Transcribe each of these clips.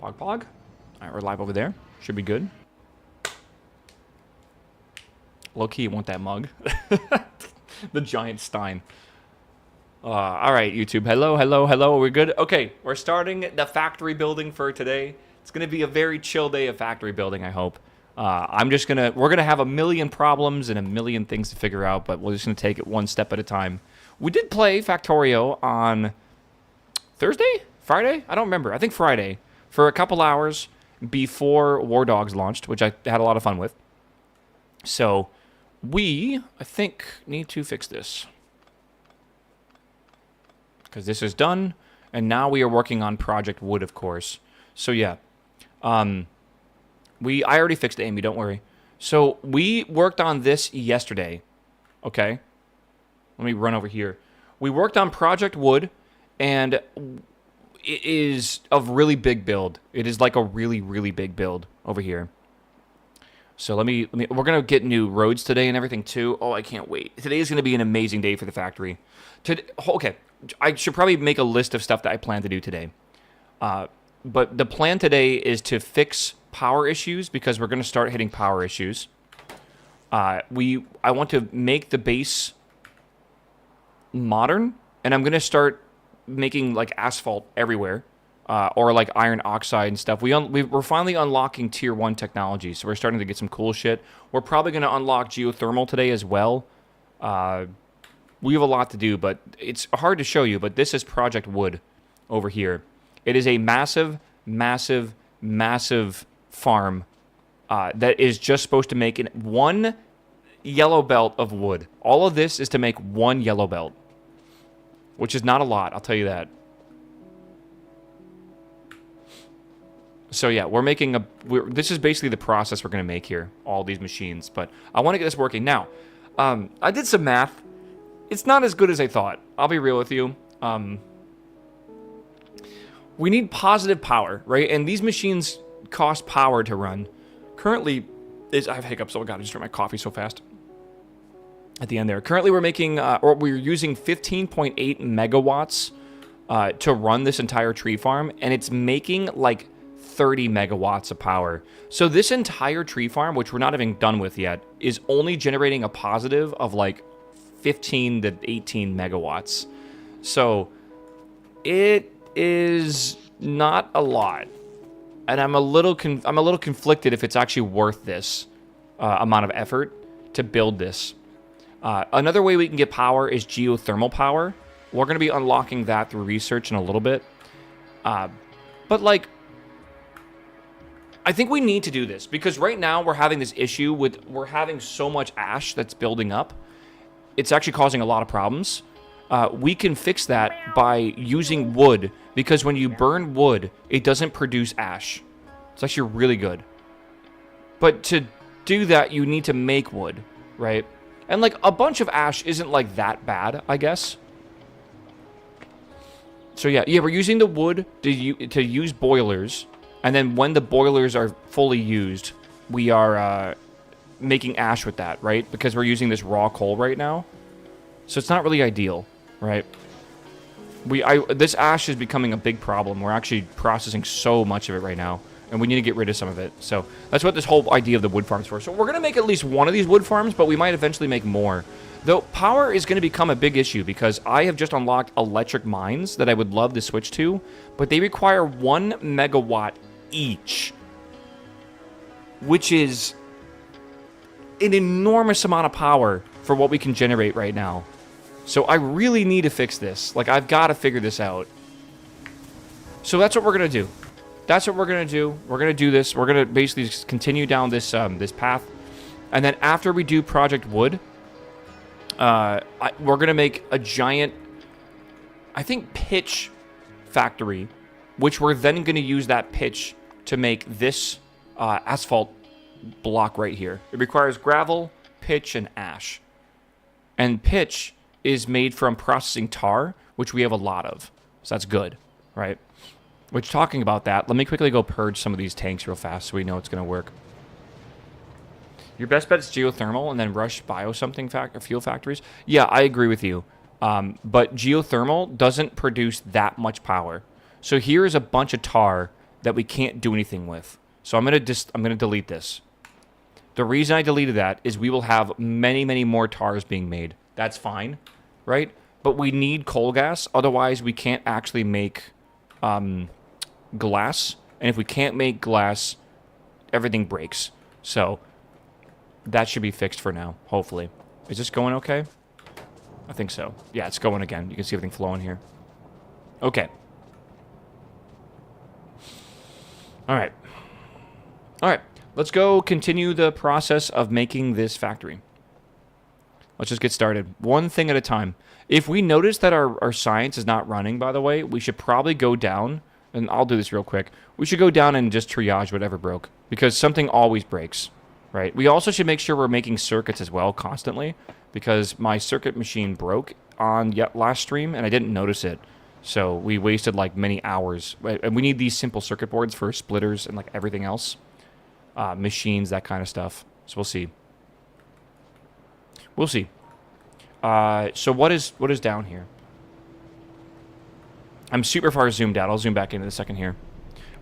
Pog pog. Alright, we're live over there. Should be good. Low-key, you want that mug. The giant stein. Alright, YouTube. Hello, hello, hello. We're good? Okay, we're starting the factory building for today. It's going to be a very chill day of factory building, I hope. We're going to have a million problems and a million things to figure out, but we're just going to take it one step at a time. We did play Factorio on Thursday? Friday? I don't remember. I think Friday. For a couple hours before War Dogs launched, which I had a lot of fun with. So, I think, need to fix this. Because this is done, and now we are working on Project Wood, of course. So, yeah. I already fixed Amy, don't worry. So, we worked on this yesterday. Okay? Let me run over here. We worked on Project Wood, and it is a really big build. It is like a really, really big build over here. So we're going to get new roads today and everything too. Oh, I can't wait. Today is going to be an amazing day for the factory. Okay, I should probably make a list of stuff that I plan to do today. But the plan today is to fix power issues because we're going to start hitting power issues. I want to make the base modern, and I'm going to start making like asphalt everywhere. Or like iron oxide and stuff. We're finally unlocking tier 1 technology, so we're starting to get some cool shit. We're probably going to unlock geothermal today as well. We have a lot to do, but it's hard to show you, but this is Project Wood over here. It is a massive, massive, massive farm that is just supposed to make one yellow belt of wood. All of this is to make one yellow belt, which is not a lot, I'll tell you that. So yeah, this is basically the process we're going to make here, all these machines. But I want to get this working. Now, I did some math. It's not as good as I thought. I'll be real with you. We need positive power, right? And these machines cost power to run. Currently, I have hiccups, so I got to just drink my coffee so fast. At the end there. Currently, we're using 15.8 megawatts to run this entire tree farm, and it's making like 30 megawatts of power. So this entire tree farm, which we're not even done with yet, is only generating a positive of like 15 to 18 megawatts. So it is not a lot. And I'm a little conflicted if it's actually worth this amount of effort to build this. Another way we can get power is geothermal power. We're going to be unlocking that through research in a little bit. But like, I think we need to do this because right now we're having this issue we're having so much ash that's building up. It's actually causing a lot of problems. We can fix that by using wood because when you burn wood, it doesn't produce ash. It's actually really good. But to do that, you need to make wood, right? And like a bunch of ash isn't like that bad, I guess. So yeah, we're using the wood to use boilers. And then when the boilers are fully used, we are making ash with that, right? Because we're using this raw coal right now. So it's not really ideal, right? This ash is becoming a big problem. We're actually processing so much of it right now. And we need to get rid of some of it. So that's what this whole idea of the wood farms for. So we're going to make at least one of these wood farms, but we might eventually make more. Though power is going to become a big issue because I have just unlocked electric mines that I would love to switch to. But they require 1 megawatt each, which is an enormous amount of power for what we can generate right now. So I really need to fix this. Like, I've got to figure this out. So that's what we're going to do. That's what we're going to do. We're going to do this. We're going to basically just continue down this this path. And then after we do Project Wood, we're going to make a giant, I think, pitch factory, which we're then going to use that pitch to make this asphalt block right here. It requires gravel, pitch, and ash. And pitch is made from processing tar, which we have a lot of. So that's good, right? Which, talking about that, let me quickly go purge some of these tanks real fast so we know it's going to work. Your best bet is geothermal and then rush fuel factories. Yeah, I agree with you. But geothermal doesn't produce that much power. So here is a bunch of tar that we can't do anything with. So I'm gonna delete this. The reason I deleted that is we will have many, many more tars being made. That's fine, right? But we need coal gas, otherwise we can't actually make glass. And if we can't make glass, everything breaks. So that should be fixed for now, hopefully. Is this going okay? I think so. Yeah, it's going again. You can see everything flowing here. Okay. All right. All right. Let's go continue the process of making this factory. Let's just get started. One thing at a time. If we notice that our science is not running, by the way, we should probably go down, and I'll do this real quick. We should go down and just triage whatever broke, because something always breaks, right? We also should make sure we're making circuits as well constantly, because my circuit machine broke on last stream, and I didn't notice it. So we wasted like many hours. And we need these simple circuit boards for splitters and like everything else. Machines, that kind of stuff. So we'll see. We'll see. So what is down here? I'm super far zoomed out. I'll zoom back into the second here.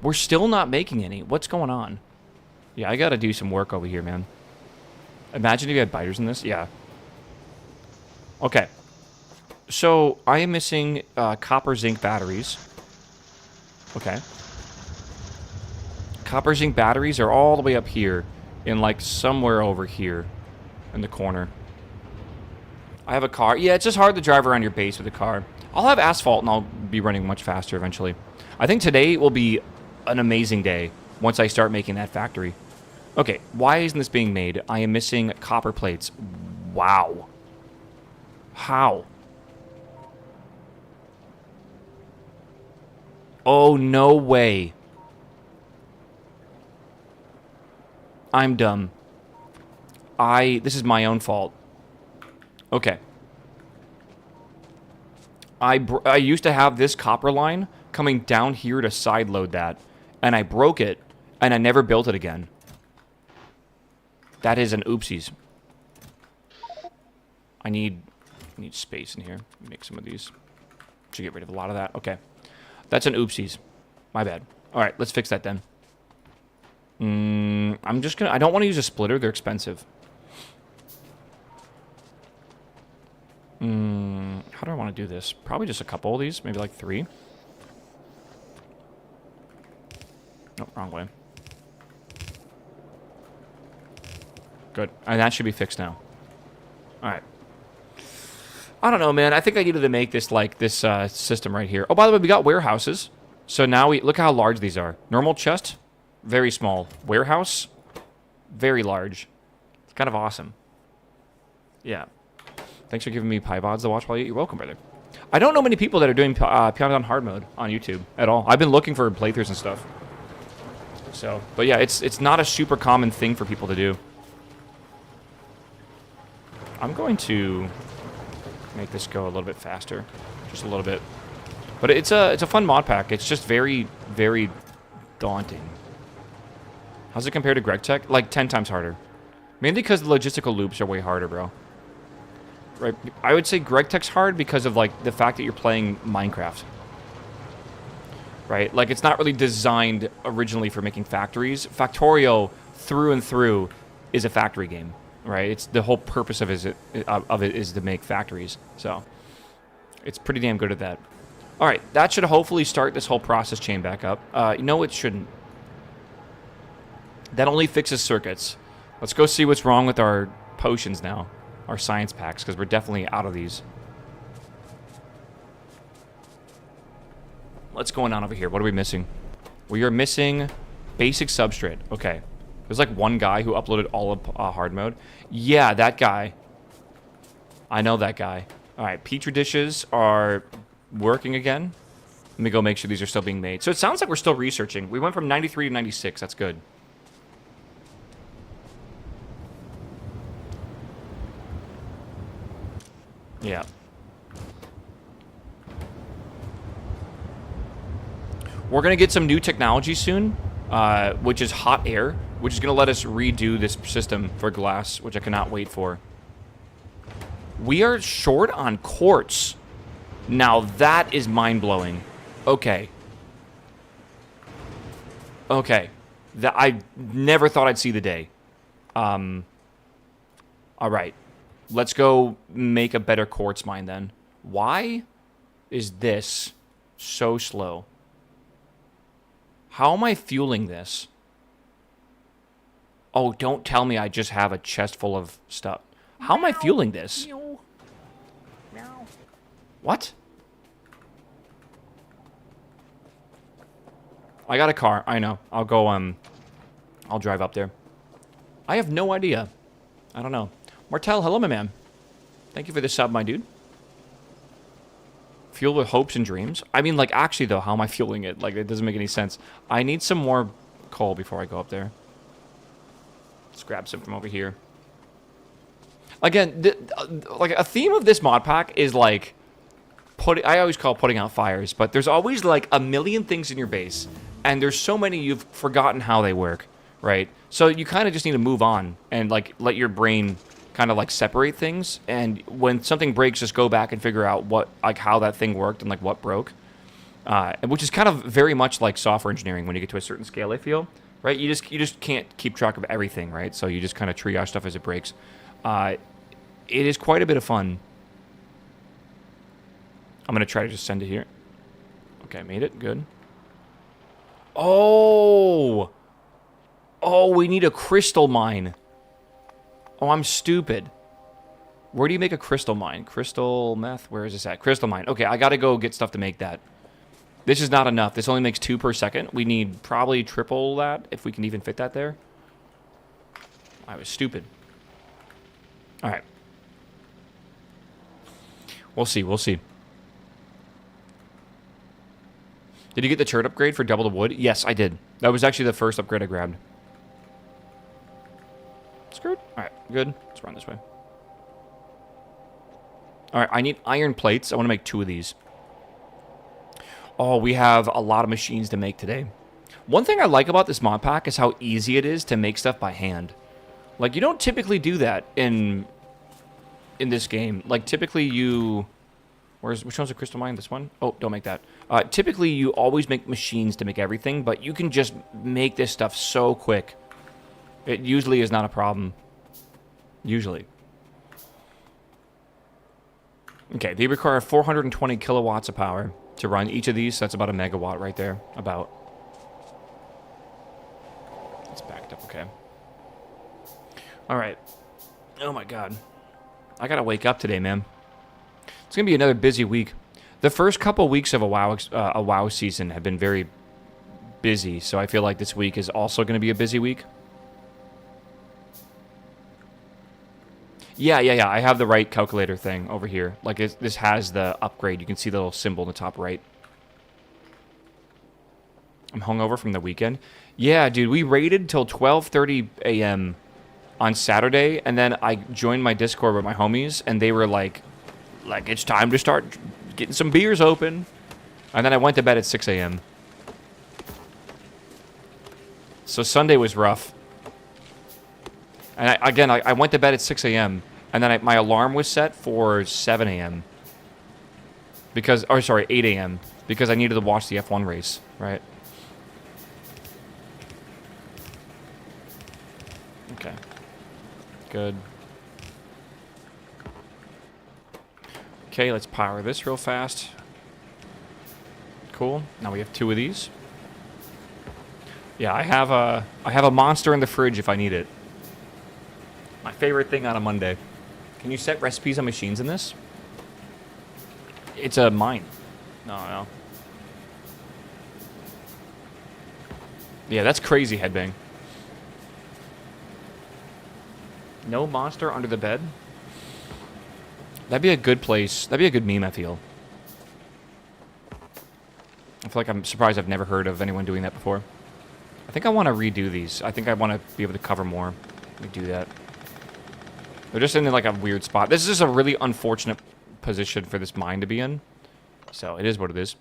We're still not making any. What's going on? Yeah, I got to do some work over here, man. Imagine if you had biters in this. Yeah. Okay. So I am missing copper zinc batteries. Okay. Copper zinc batteries are all the way up here, in like somewhere over here in the corner. I have a car. Yeah, it's just hard to drive around your base with a car. I'll have asphalt and I'll be running much faster eventually. I think today will be an amazing day once I start making that factory. Okay, why isn't this being made? I am missing copper plates. Wow. How? Oh, no way. I'm dumb. This is my own fault. Okay. I used to have this copper line coming down here to side load that, and I broke it, and I never built it again. That is an oopsies. I need space in here. Make some of these. Should get rid of a lot of that. Okay. That's an oopsies. My bad. All right, let's fix that then. I'm just gonna... I don't want to use a splitter. They're expensive. How do I want to do this? Probably just a couple of these. Maybe like 3. Nope, wrong way. Good. And that should be fixed now. All right. I don't know, man. I think I needed to make this like this system right here. Oh, by the way, we got warehouses. So now we look how large these are. Normal chest, very small. Warehouse, very large. It's kind of awesome. Yeah. Thanks for giving me pie VODs to watch while you eat. You're welcome, brother. I don't know many people that are doing Pyanodon hard mode on YouTube at all. I've been looking for playthroughs and stuff. So, but yeah, it's not a super common thing for people to do. I'm going to make this go a little bit faster, just a little bit. But it's a fun mod pack. It's just very, very daunting. How's it compared to GregTech? Like 10 times harder. Mainly because the logistical loops are way harder, bro. Right? I would say GregTech's hard because of like the fact that you're playing Minecraft. Right? Like it's not really designed originally for making factories. Factorio through and through is a factory game. Right? It's the whole purpose of it is to make factories. So it's pretty damn good at that. All right, that should hopefully start this whole process chain back up. No, it shouldn't. That only fixes circuits. Let's go see what's wrong with our potions now, our science packs, because we're definitely out of these. What's going on over here? What are we missing? We are missing basic substrate. Okay. There's like one guy who uploaded all of hard mode. Yeah, that guy. I know that guy. All right, Petri dishes are working again. Let me go make sure these are still being made. So it sounds like we're still researching. We went from 93 to 96. That's good. Yeah. We're going to get some new technology soon, which is hot air, which is going to let us redo this system for glass, which I cannot wait for. We are short on quartz. Now that is mind-blowing. Okay. Okay. I never thought I'd see the day. All right. Let's go make a better quartz mine then. Why is this so slow? How am I fueling this? Oh, don't tell me I just have a chest full of stuff. How am I fueling this? What? I got a car. I know. I'll go, I'll drive up there. I have no idea. I don't know. Martel, hello, my man. Thank you for the sub, my dude. Fuel with hopes and dreams. I mean, like, actually, though, how am I fueling it? Like, it doesn't make any sense. I need some more coal before I go up there. Let's grab some from over here. Again, like, a theme of this mod pack is, like, I always call putting out fires, but there's always, like, a million things in your base, and there's so many you've forgotten how they work, right? So you kind of just need to move on and, like, let your brain kind of, like, separate things, and when something breaks, just go back and figure out what, like, how that thing worked and, like, what broke, which is kind of very much like software engineering when you get to a certain scale, I feel, right? You just can't keep track of everything, right? So you just kind of triage stuff as it breaks. It is quite a bit of fun. I'm going to try to just send it here. Okay, made it. Good. Oh! Oh, we need a crystal mine. Oh, I'm stupid. Where do you make a crystal mine? Crystal meth? Where is this at? Crystal mine. Okay, I got to go get stuff to make that. This is not enough. This only makes 2 per second. We need probably triple that, if we can even fit that there. I was stupid. Alright. We'll see, we'll see. Did you get the turret upgrade for double the wood? Yes, I did. That was actually the first upgrade I grabbed. Screwed. Alright, good. Let's run this way. Alright, I need iron plates. I want to make 2 of these. Oh, we have a lot of machines to make today. One thing I like about this mod pack is how easy it is to make stuff by hand. Like, you don't typically do that in this game. Like, typically you... Which one's a crystal mine? This one? Oh, don't make that. Typically, you always make machines to make everything, but you can just make this stuff so quick. It usually is not a problem. Usually. Okay, they require 420 kilowatts of power to run each of these. So that's about a megawatt right there. About. It's backed up, okay. Alright. Oh my god. I gotta wake up today, man. It's going to be another busy week. The first couple weeks of a WoW season have been very busy, so I feel like this week is also going to be a busy week. Yeah, I have the right calculator thing over here. Like, this has the upgrade. You can see the little symbol in the top right. I'm hungover from the weekend. Yeah, dude, we raided till 12:30 a.m. on Saturday, and then I joined my Discord with my homies, and they were like, it's time to start getting some beers open. And then I went to bed at 6 a.m. So Sunday was rough. And I went to bed at 6 a.m. And then my alarm was set for 7 a.m. Because, or sorry, 8 a.m. Because I needed to watch the F1 race, right? Okay. Good. Okay, let's power this real fast. Cool. Now we have 2 of these. Yeah, I have a monster in the fridge if I need it. My favorite thing on a Monday. Can you set recipes on machines in this? It's a mine. No. Yeah, that's crazy, headbang. No monster under the bed? That'd be a good place. That'd be a good meme, I feel. I feel like I'm surprised I've never heard of anyone doing that before. I think I want to redo these. I think I want to be able to cover more. Let me do that. They're just in like a weird spot. This is just a really unfortunate position for this mine to be in. So it is what it is.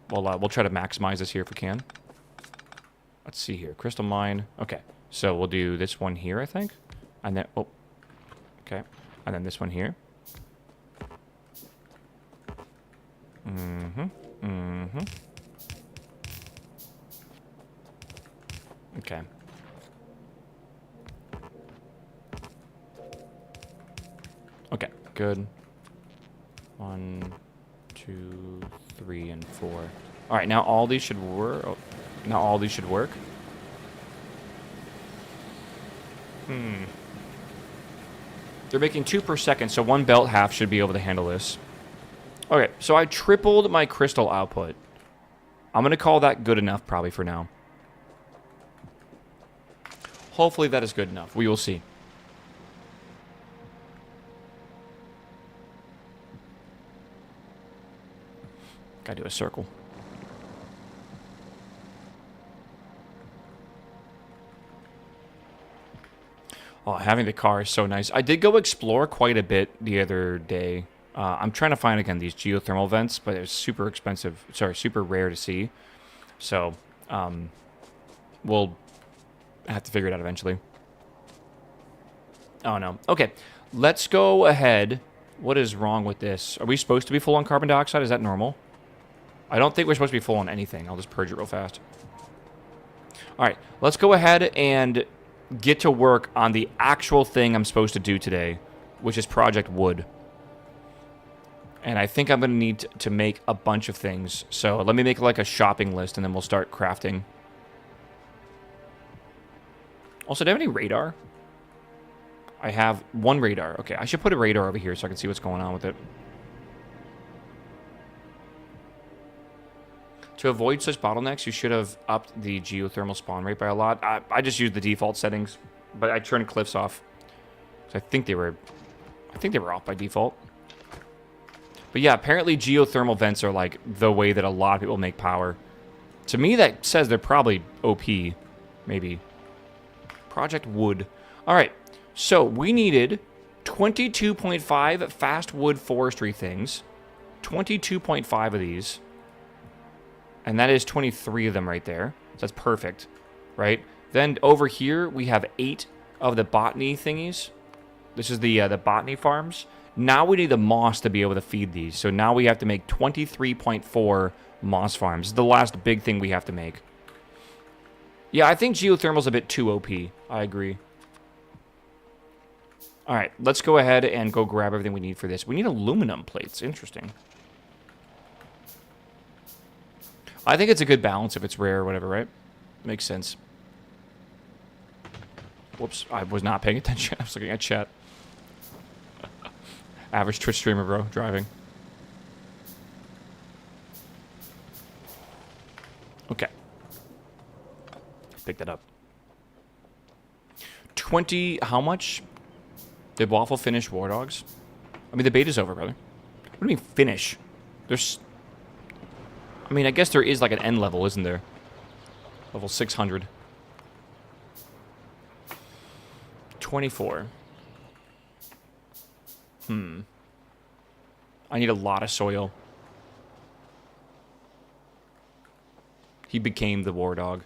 Well, we'll try to maximize this here if we can. Let's see here. Crystal mine. Okay. So we'll do this one here, I think. And then... Oh. Okay. And then this one here. Okay. Okay, good. 1, 2, 3, and 4. All right, now all these should work. Oh, now all these should work. They're making 2 per second, so 1 belt half should be able to handle this. Okay, so I tripled my crystal output. I'm going to call that good enough probably for now. Hopefully that is good enough. We will see. Gotta do a circle. Oh, having the car is so nice. I did go explore quite a bit the other day. I'm trying to find, again, these geothermal vents, but it's super expensive. Sorry, super rare to see. So, we'll have to figure it out eventually. Oh, no. Okay, let's go ahead. What is wrong with this? Are we supposed to be full on carbon dioxide? Is that normal? I don't think we're supposed to be full on anything. I'll just purge it real fast. All right, let's go ahead and get to work on the actual thing I'm supposed to do today, which is Project Wood. And I think I'm going to need to make a bunch of things. So let me make like a shopping list, and then we'll start crafting. Also, do I have any radar? I have 1 radar. Okay, I should put a radar over here so I can see what's going on with it. To avoid such bottlenecks, you should have upped the geothermal spawn rate by a lot. I just used the default settings, but I turned cliffs off. So I think they were off by default. But yeah, apparently geothermal vents are like the way that a lot of people make power. To me, that says they're probably OP, maybe. Project Wood. All right, so we needed 22.5 fast wood forestry things, 22.5 of these. And that is 23 of them right there. So that's perfect, right? Then over here, we have 8 of the botany thingies. This is the botany farms. Now we need the moss to be able to feed these. So now we have to make 23.4 moss farms. This is the last big thing we have to make. Yeah, I think geothermal's a bit too OP. I agree. All right, let's go ahead and go grab everything we need for this. We need aluminum plates. Interesting. I think it's a good balance if it's rare or whatever, right? Makes sense. Whoops, I was not paying attention. I was looking at chat. Average Twitch streamer, bro, driving. Okay. Pick that up. 20, how much? Did Waffle finish War Dogs? I mean, the beta's over, brother. What do you mean finish? There's... I mean, I guess there is like an end level, isn't there? Level 600. 24. I need a lot of soil. He became the war dog.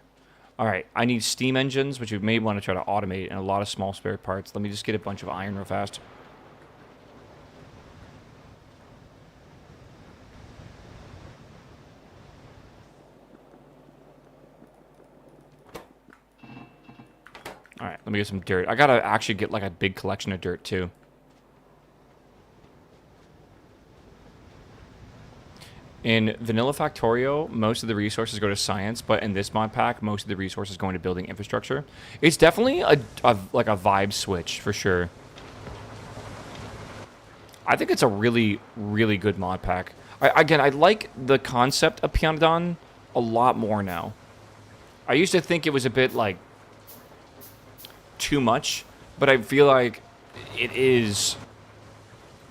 Alright, I need steam engines, which you may want to try to automate, and a lot of small spare parts. Let me just get a bunch of iron real fast. Alright, let me get some dirt. I gotta actually get like a big collection of dirt too. In Vanilla Factorio, most of the resources go to science, but in this mod pack, most of the resources go into building infrastructure. It's definitely like a vibe switch, for sure. I think it's a really, really good mod pack. Again, I like the concept of Pyanodon a lot more now. I used to think it was a bit, like, too much, but I feel like it is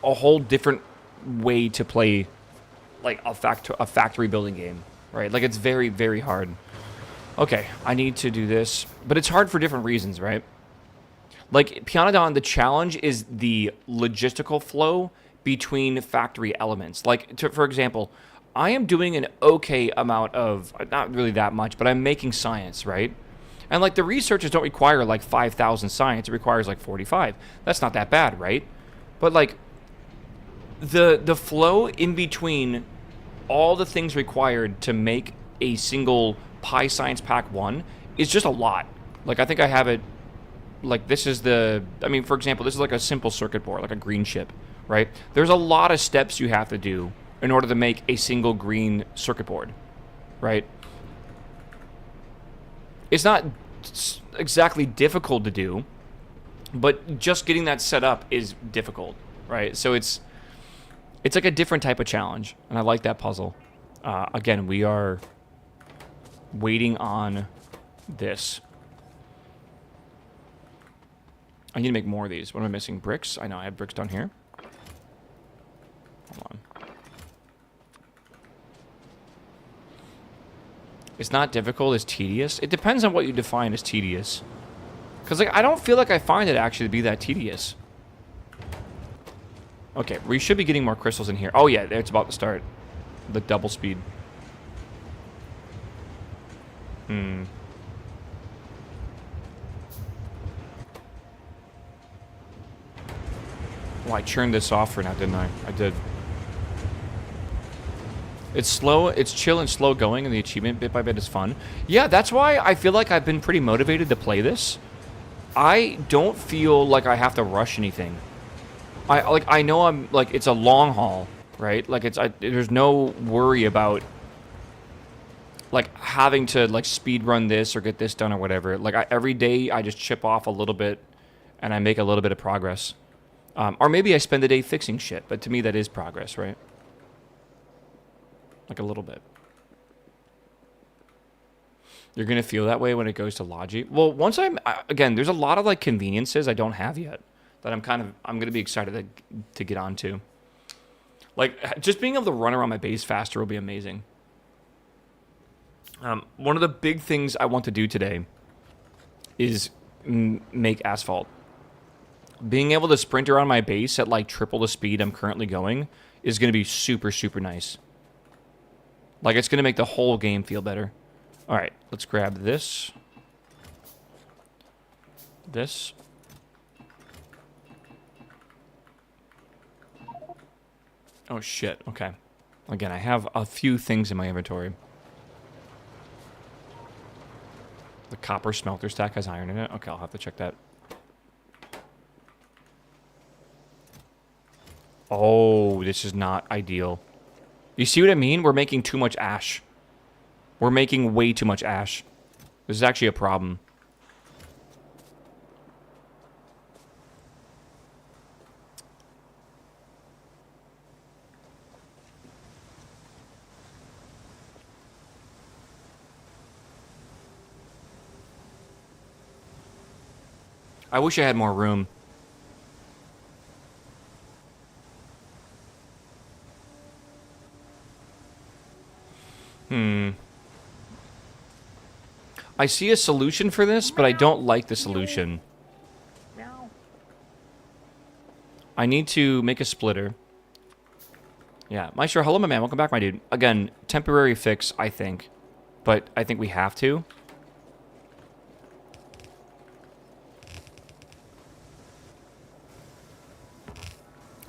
a whole different way to play like a factory building game, right? Like, it's very, very hard. Okay, I need to do this, but it's hard for different reasons, right? Like, Pyanodon, the challenge is the logistical flow between factory elements. Like, for example, I am doing an okay amount of, not really that much, but I'm making science, right? And, like, the researchers don't require, like, 5,000 science. It requires, like, 45. That's not that bad, right? But, like, the flow in between all the things required to make a single Pi Science Pack 1 is just a lot. Like, I think I have it, like, this is the, I mean, for example, this is like a simple circuit board, like a green chip, right? There's a lot of steps you have to do in order to make a single green circuit board, right? It's not exactly difficult to do, but just getting that set up is difficult, right? So it's like a different type of challenge, and I like that puzzle. Again, we are waiting on this. I need to make more of these. What am I missing? Bricks? I know, I have bricks down here. Hold on. It's not difficult, it's tedious. It depends on what you define as tedious. Because, like, I don't feel like I find it actually to be that tedious. Okay, we should be getting more crystals in here. Oh, yeah, it's about to start. The double speed. Well, I churned this off for now, didn't I? I did. It's slow, it's chill and slow going, and the achievement bit by bit is fun. Yeah, that's why I feel like I've been pretty motivated to play this. I don't feel like I have to rush anything. I know I'm, like, it's a long haul, right? Like, there's no worry about, like, having to, like, speed run this or get this done or whatever. Like, every day I just chip off a little bit, and I make a little bit of progress. Or maybe I spend the day fixing shit, but to me that is progress, right? Like, a little bit. You're going to feel that way when it goes to Logi? Well, once again, there's a lot of, like, conveniences I don't have yet that I'm going to be excited to get onto. Like, just being able to run around my base faster will be amazing. One of the big things I want to do today is make asphalt. Being able to sprint around my base at, like, triple the speed I'm currently going is going to be super, super nice. Like, it's going to make the whole game feel better. All right, let's grab this. This. Oh, shit. Okay. Again, I have a few things in my inventory. The copper smelter stack has iron in it. Okay, I'll have to check that. Oh, this is not ideal. You see what I mean? We're making too much ash. We're making way too much ash. This is actually a problem. I wish I had more room. I see a solution for this, but I don't like the solution. I need to make a splitter. Yeah, Maestro, hello, my man. Welcome back, my dude. Again, temporary fix, I think. But I think we have to.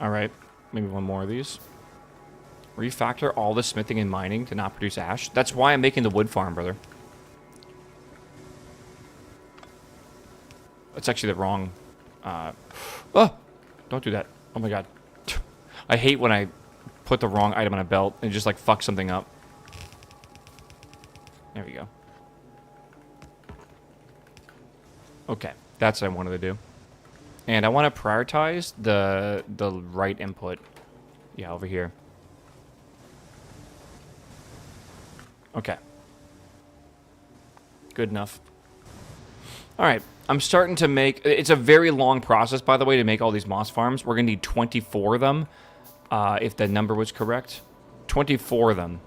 Alright, maybe one more of these. Refactor all the smithing and mining to not produce ash. That's why I'm making the wood farm, brother. It's actually the wrong... Oh! Don't do that. Oh my god. I hate when I put the wrong item on a belt and just, like, fuck something up. There we go. Okay. That's what I wanted to do. And I want to prioritize the right input. Yeah, over here. Okay. Good enough. Alright. I'm starting to make... It's a very long process, by the way, to make all these moss farms. We're going to need 24 of them, if the number was correct. 24 of them.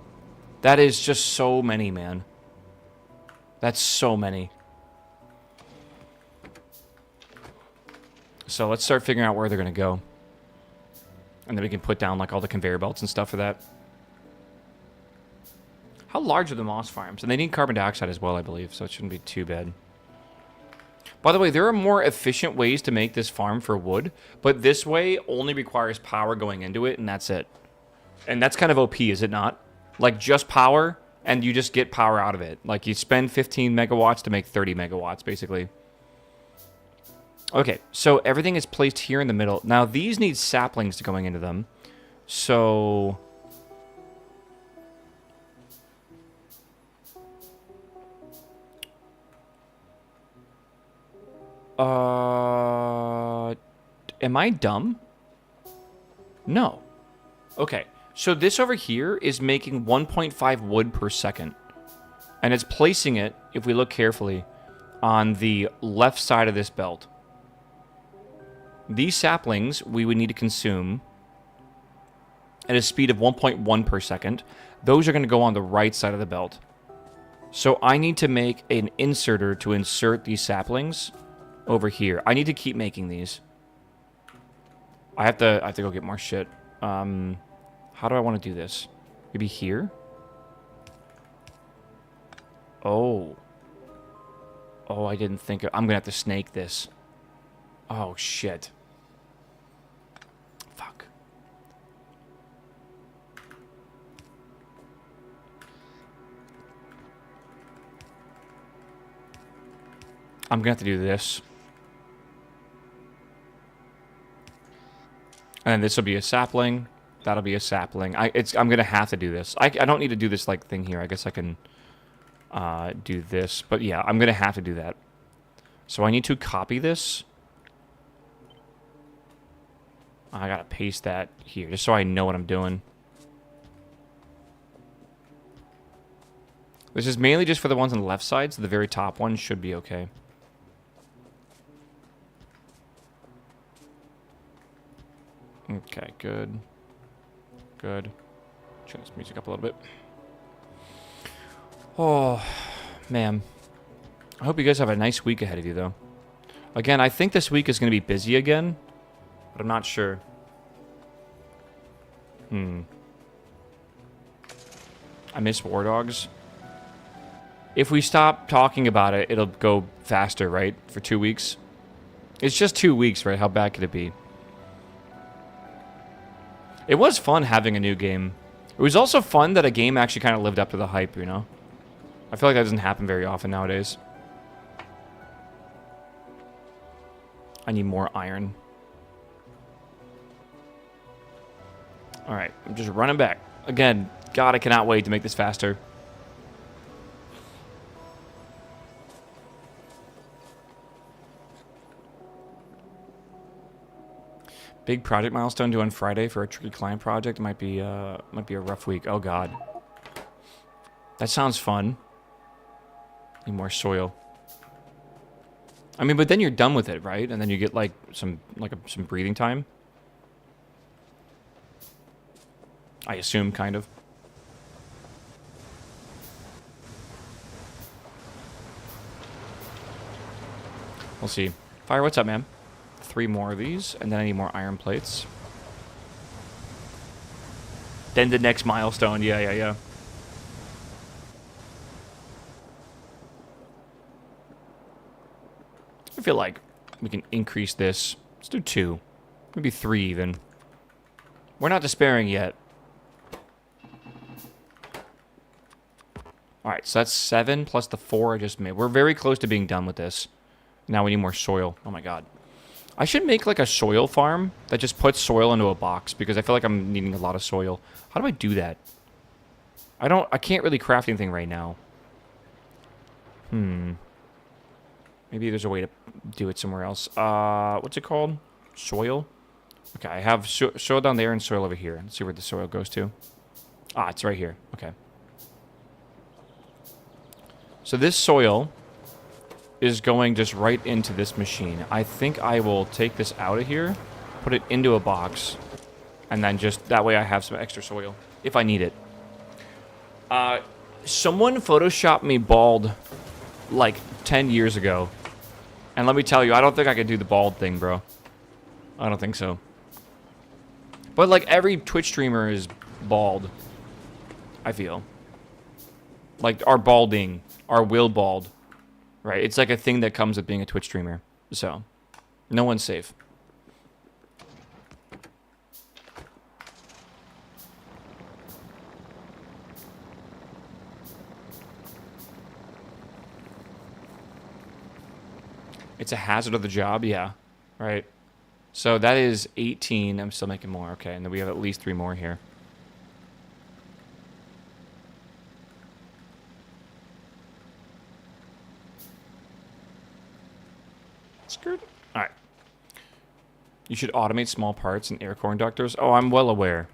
That is just so many, man. That's so many. So let's start figuring out where they're going to go. And then we can put down, like, all the conveyor belts and stuff for that. How large are the moss farms? And they need carbon dioxide as well, I believe, so it shouldn't be too bad. By the way, there are more efficient ways to make this farm for wood, but this way only requires power going into it, and that's it. And that's kind of OP, is it not? Like, just power and you just get power out of it. Like, you spend 15 megawatts to make 30 megawatts, basically. Okay, so everything is placed here in the middle. Now, these need saplings to going into them. So... am I dumb? No. Okay, so this over here is making 1.5 wood per second. And it's placing it, if we look carefully, on the left side of this belt. These saplings we would need to consume at a speed of 1.1 per second. Those are going to go on the right side of the belt. So I need to make an inserter to insert these saplings over here. I need to keep making these. I have to go get more shit. How do I want to do this? Maybe here? Oh. Oh, I didn't think... I'm going to have to snake this. Oh, shit. Fuck. I'm going to have to do this. And then this will be a sapling. That'll be a sapling. I'm going to have to do this. I don't need to do this, like, thing here. I guess I can do this. But, yeah, I'm going to have to do that. So I need to copy this. I got to paste that here, just so I know what I'm doing. This is mainly just for the ones on the left side, so the very top one should be okay. Okay, good. Good. Turn this music up a little bit. Oh, man. I hope you guys have a nice week ahead of you, though. Again, I think this week is going to be busy again, but I'm not sure. I miss War Dogs. If we stop talking about it, it'll go faster, right? For 2 weeks? It's just 2 weeks, right? How bad could it be? It was fun having a new game. It was also fun that a game actually kind of lived up to the hype, you know? I feel like that doesn't happen very often nowadays. I need more iron. Alright, I'm just running back. Again, God, I cannot wait to make this faster. Big project milestone due on Friday for a tricky client project. Might be a rough week. Oh God, that sounds fun. Need more soil. I mean, but then you're done with it, right? And then you get like some breathing time. I assume, kind of. We'll see. Fire, what's up, man? 3 more of these, and then I need more iron plates. Then the next milestone. Yeah. I feel like we can increase this. Let's do 2. Maybe 3 even. We're not despairing yet. Alright, so that's 7 plus the 4 I just made. We're very close to being done with this. Now we need more soil. Oh my God. I should make like a soil farm that just puts soil into a box because I feel like I'm needing a lot of soil. How do I do that? I can't really craft anything right now. Maybe there's a way to do it somewhere else. What's it called? Soil? Okay, I have soil down there and soil over here. Let's see where the soil goes to. Ah, it's right here. Okay. So this soil is going just right into this machine. I think I will take this out of here, put it into a box, and then just that way I have some extra soil if I need it. Someone photoshopped me bald like 10 years ago. And let me tell you, I don't think I could do the bald thing, bro. I don't think so. But like every Twitch streamer is bald, I feel. Like our balding, our will bald. Right, it's like a thing that comes with being a Twitch streamer. So, no one's safe. It's a hazard of the job, yeah. Right. So that is 18. I'm still making more. Okay, and then we have at least 3 more here. Skirt. All right. You should automate small parts and air core inductors. Oh, I'm well aware.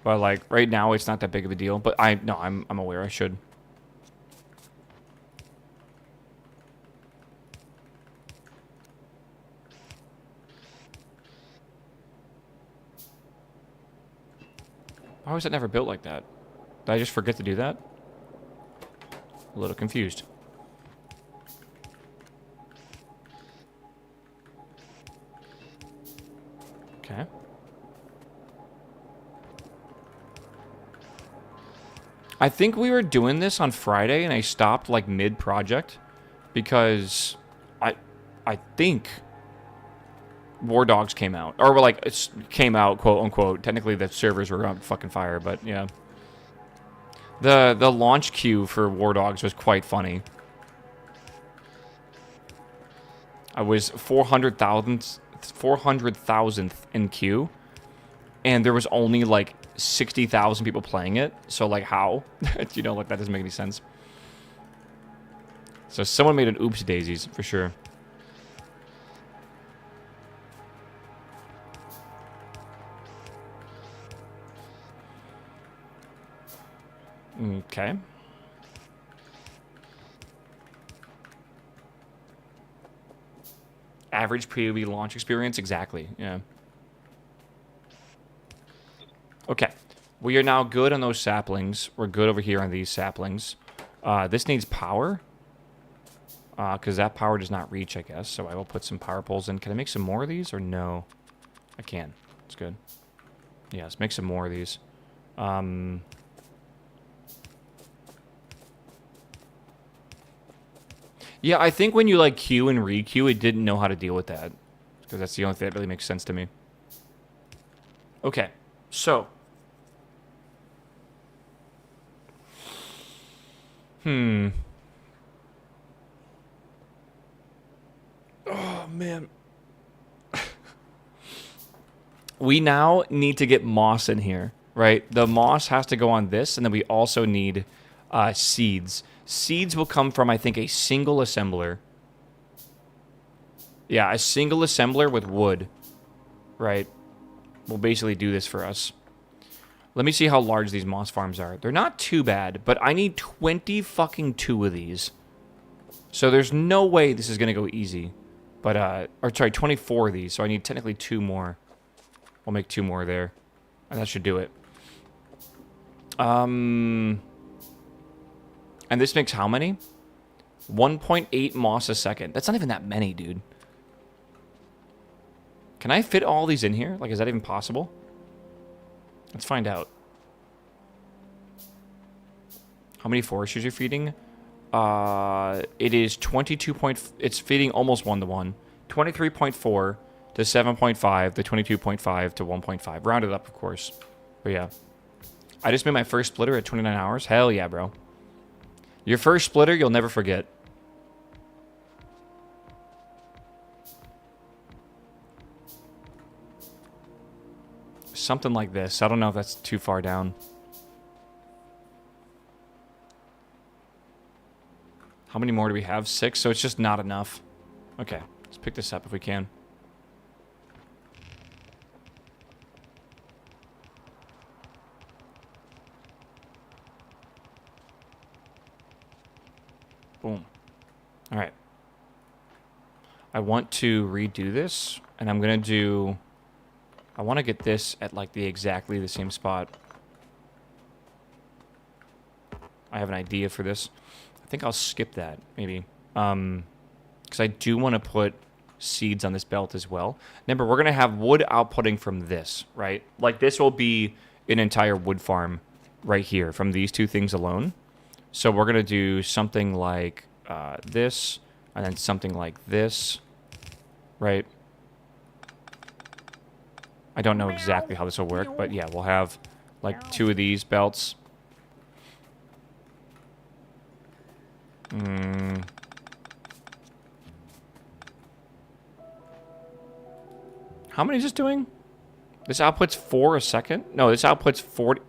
But like right now, it's not that big of a deal. But I'm aware I should. Why was that never built like that? Did I just forget to do that? A little confused. Okay. I think we were doing this on Friday and I stopped like mid-project because I think War Dogs came out. Or like it came out, quote unquote. Technically the servers were on fucking fire, but yeah. The launch queue for War Dogs was quite funny. I was 400,000th in queue, and there was only like 60,000 people playing it. So like how? You know, like that doesn't make any sense. So someone made an oops daisies for sure. Okay. Average PoE launch experience, exactly. Yeah. Okay. We are now good on those saplings. We're good over here on these saplings. This needs power. Because that power does not reach, I guess. So I will put some power poles in. Can I make some more of these or no? I can. It's good. Yeah, let's make some more of these. Yeah, I think when you like queue and re-queue, it didn't know how to deal with that. Because that's the only thing that really makes sense to me. Okay, so. Oh, man. We now need to get moss in here, right? The moss has to go on this, and then we also need seeds. Seeds will come from, I think, a single assembler. Yeah, a single assembler with wood, right? Will basically do this for us. Let me see how large these moss farms are. They're not too bad, but I need 20 fucking 2 of these. So there's no way this is going to go easy. But, or sorry, 24 of these, so I need technically 2 more. I'll make 2 more there. And that should do it. And this makes how many? 1.8 moss a second. That's not even that many, dude. Can I fit all these in here? Like, is that even possible? Let's find out. How many foresters you're feeding? It is 22 point... It's feeding almost 1-to-1. 23.4 to 7.5 to 22.5 to 1.5. Rounded up, of course. But yeah. I just made my first splitter at 29 hours. Hell yeah, bro. Your first splitter, you'll never forget. Something like this. I don't know if that's too far down. How many more do we have? 6, so it's just not enough. Okay, let's pick this up if we can. Boom. All right. I want to redo this, and I'm going to do... I want to get this at, like, exactly the same spot. I have an idea for this. I think I'll skip that, maybe. Because I do want to put seeds on this belt as well. Remember, we're going to have wood outputting from this, right? Like, this will be an entire wood farm right here from these 2 things alone. So we're going to do something like this, and then something like this, right? I don't know exactly how this will work, but yeah, we'll have like 2 of these belts. How many is this doing? This outputs 4 a second? No, this outputs 40.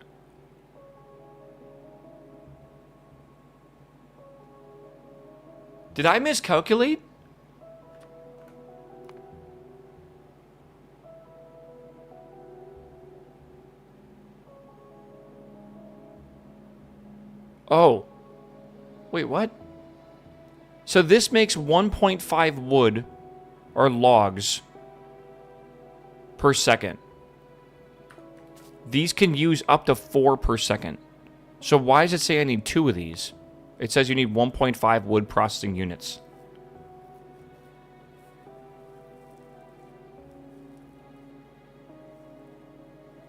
Did I miscalculate? Oh. Wait, what? So this makes 1.5 wood, or logs, per second. These can use up to 4 per second. So why does it say I need 2 of these? It says you need 1.5 wood processing units.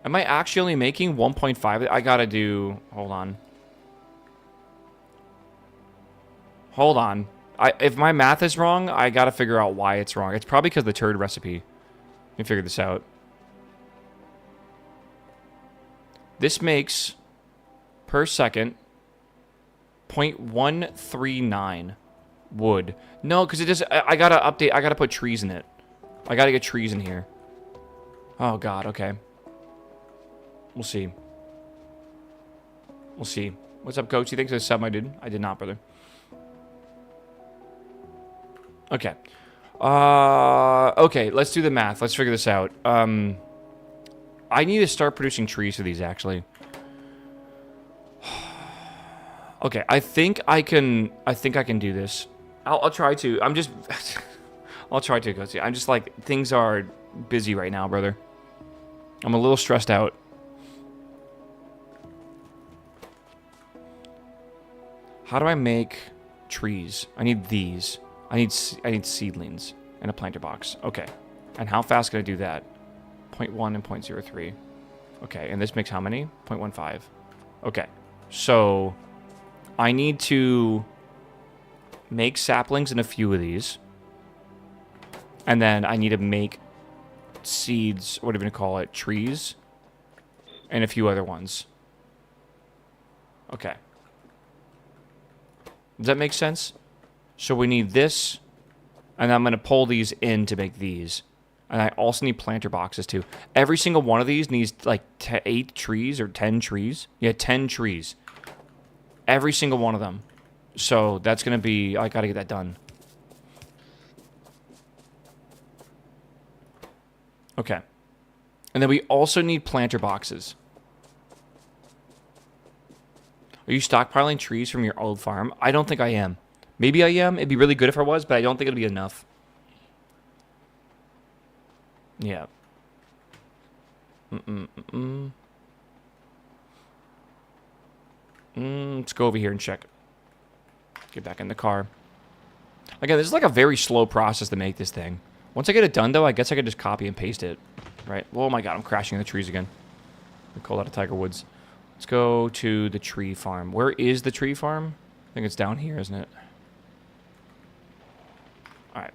Am I actually only making 1.5? I gotta do... Hold on. Hold on. If my math is wrong, I gotta figure out why it's wrong. It's probably because of the turd recipe. Let me figure this out. This makes, per second, 0.139 wood. No, because it just... I gotta update... I gotta put trees in it. I gotta get trees in here. Oh, God. Okay. We'll see. We'll see. What's up, coach? You think I subbed my dude? I did not, brother. Okay. Okay, let's do the math. Let's figure this out. I need to start producing trees for these, actually. Okay, I think I can do this. I'll try to. I'm just... I'll try to, coach. I'm just like... Things are busy right now, brother. I'm a little stressed out. How do I make trees? I need these. I need seedlings and a planter box. Okay. And how fast can I do that? 0.1 and 0.03. Okay, and this makes how many? 0.15. Okay. So I need to make saplings in a few of these. And then I need to make seeds, what are we going to call it? Trees. And a few other ones. Okay. Does that make sense? So we need this, and I'm going to pull these in to make these. And I also need planter boxes, too. Every single one of these needs, like, 8 trees or 10 trees. Yeah, 10 trees. Every single one of them. So that's going to be... I got to get that done. Okay. And then we also need planter boxes. Are you stockpiling trees from your old farm? I don't think I am. Maybe I am. It'd be really good if I was, but I don't think it'll be enough. Yeah. Let's go over here and check. Get back in the car. Again, this is like a very slow process to make this thing. Once I get it done, though, I guess I could just copy and paste it. Right? Oh my god, I'm crashing in the trees again. I call that a Tiger Woods. Let's go to the tree farm. Where is the tree farm? I think it's down here, isn't it? Alright.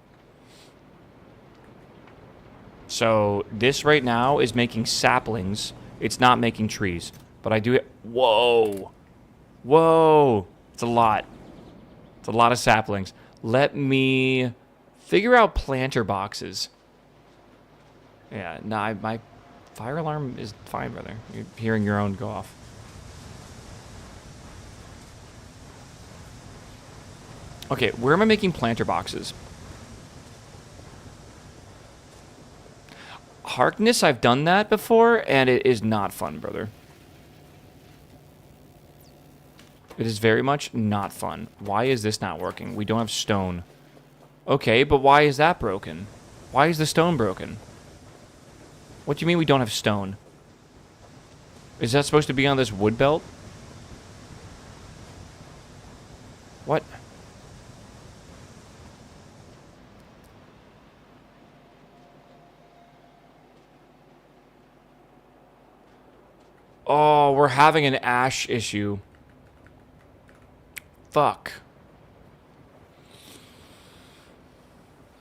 So, this right now is making saplings. It's not making trees. But I do it... Whoa! Whoa! It's a lot. It's a lot of saplings. Let me figure out planter boxes. Yeah, nah, my fire alarm is fine, brother. You're hearing your own go off. Okay, where am I making planter boxes? Harkness, I've done that before, and it is not fun, brother. It is very much not fun. Why is this not working? We don't have stone. Okay, but why is that broken? Why is the stone broken? What do you mean we don't have stone? Is that supposed to be on this wood belt? What? Oh, we're having an ash issue. Fuck.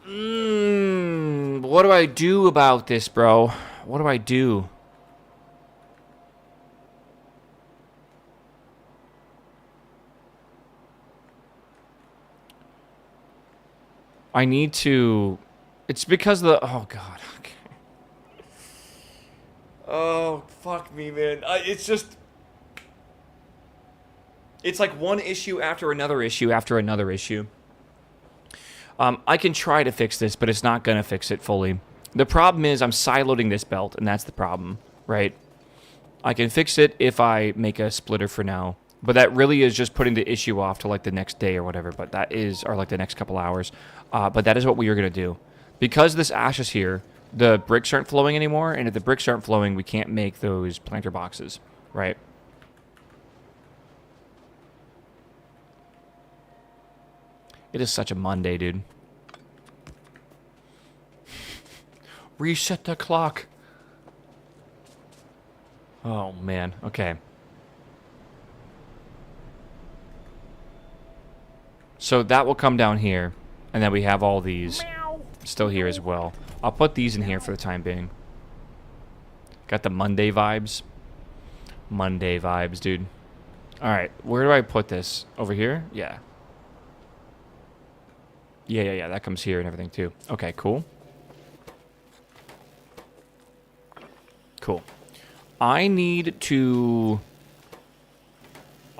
What do I do about this, bro? What do I do? I need to... It's because of the... Oh, God. Okay. Oh, fuck me, man. It's just... It's like one issue after another issue after another issue. I can try to fix this, but it's not going to fix it fully. The problem is I'm siloading this belt, and that's the problem, right? I can fix it if I make a splitter for now. But that really is just putting the issue off to like the next day or whatever. But that is, or like the next couple hours. But that is what we are going to do. Because this ash is here, the bricks aren't flowing anymore. And if the bricks aren't flowing, we can't make those planter boxes, right? It is such a Monday, dude. Reset the clock. Oh, man. Okay. So that will come down here. And then we have all these still here as well. I'll put these in here for the time being. Got the Monday vibes. Monday vibes, dude. Alright, where do I put this? Over here? Yeah. Yeah. That comes here and everything too. Okay, cool. Cool. I need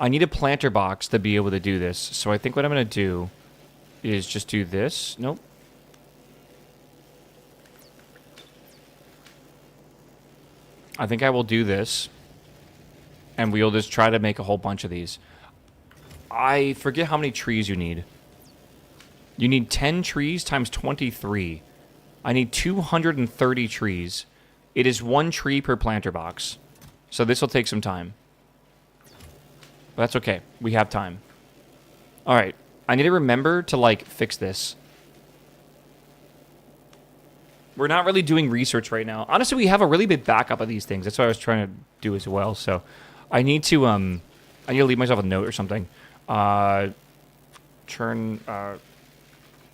a planter box to be able to do this. So I think what I'm going to do is just do this. Nope. I think I will do this. And we'll just try to make a whole bunch of these. I forget how many trees you need. You need 10 trees times 23. I need 230 trees. It is 1 tree per planter box. So this will take some time. But that's okay. We have time. Alright. I need to remember to, like, fix this. We're not really doing research right now. Honestly, we have a really big backup of these things. That's what I was trying to do as well. So I need to leave myself a note or something.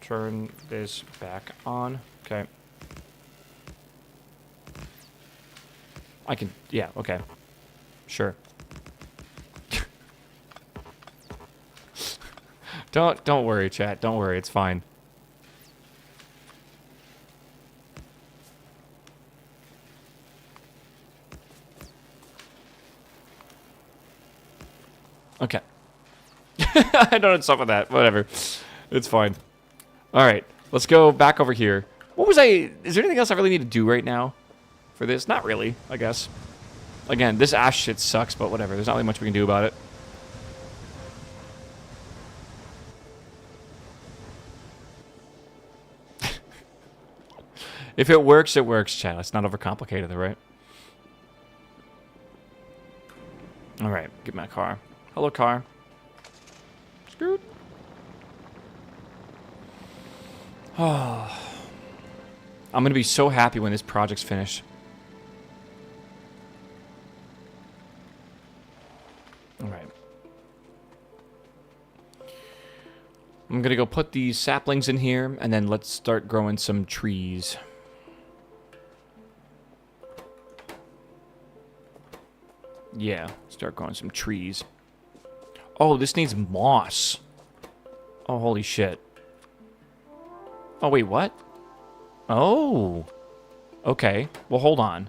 Turn this back on. Okay. I can, yeah, okay. Sure. Don't worry, chat. Don't worry. It's fine. Okay. I don't know what's up with that. Whatever. It's fine. Alright. Let's go back over here. What was I... Is there anything else I really need to do right now for this? Not really, I guess. Again, this ash shit sucks, but whatever. There's not really much we can do about it. If it works, chat. It's not overcomplicated, right? Alright, get my car. Hello, car. Scoot. Oh. I'm going to be so happy when this project's finished. Alright. I'm going to go put these saplings in here, and then let's start growing some trees. Yeah, start growing some trees. Oh, this needs moss. Oh, holy shit. Oh, wait, what? Oh. Okay. Well, hold on.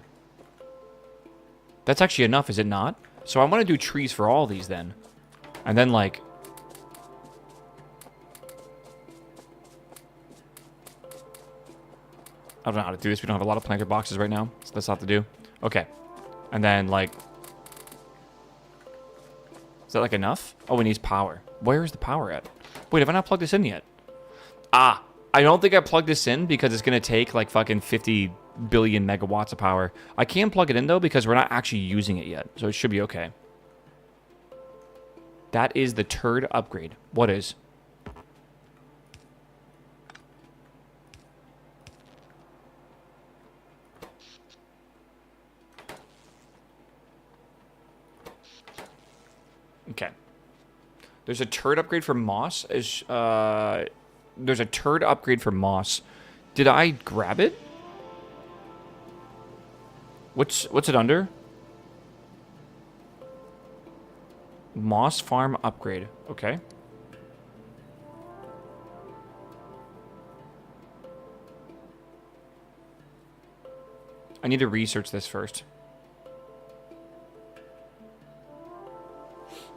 That's actually enough, is it not? So I want to do trees for all these then. And then, like... I don't know how to do this. We don't have a lot of planter boxes right now. So that's not to do. Okay. And then, like... Is that, like, enough? Oh, it needs power. Where is the power at? Wait, have I not plugged this in yet? Ah, I don't think I plugged this in because it's going to take, like, fucking 50 billion megawatts of power. I can plug it in, though, because we're not actually using it yet. So it should be okay. That is the turd upgrade. What is? Okay. There's a turd upgrade for moss. There's a turd upgrade for moss. Did I grab it? What's it under? Moss farm upgrade. Okay. I need to research this first.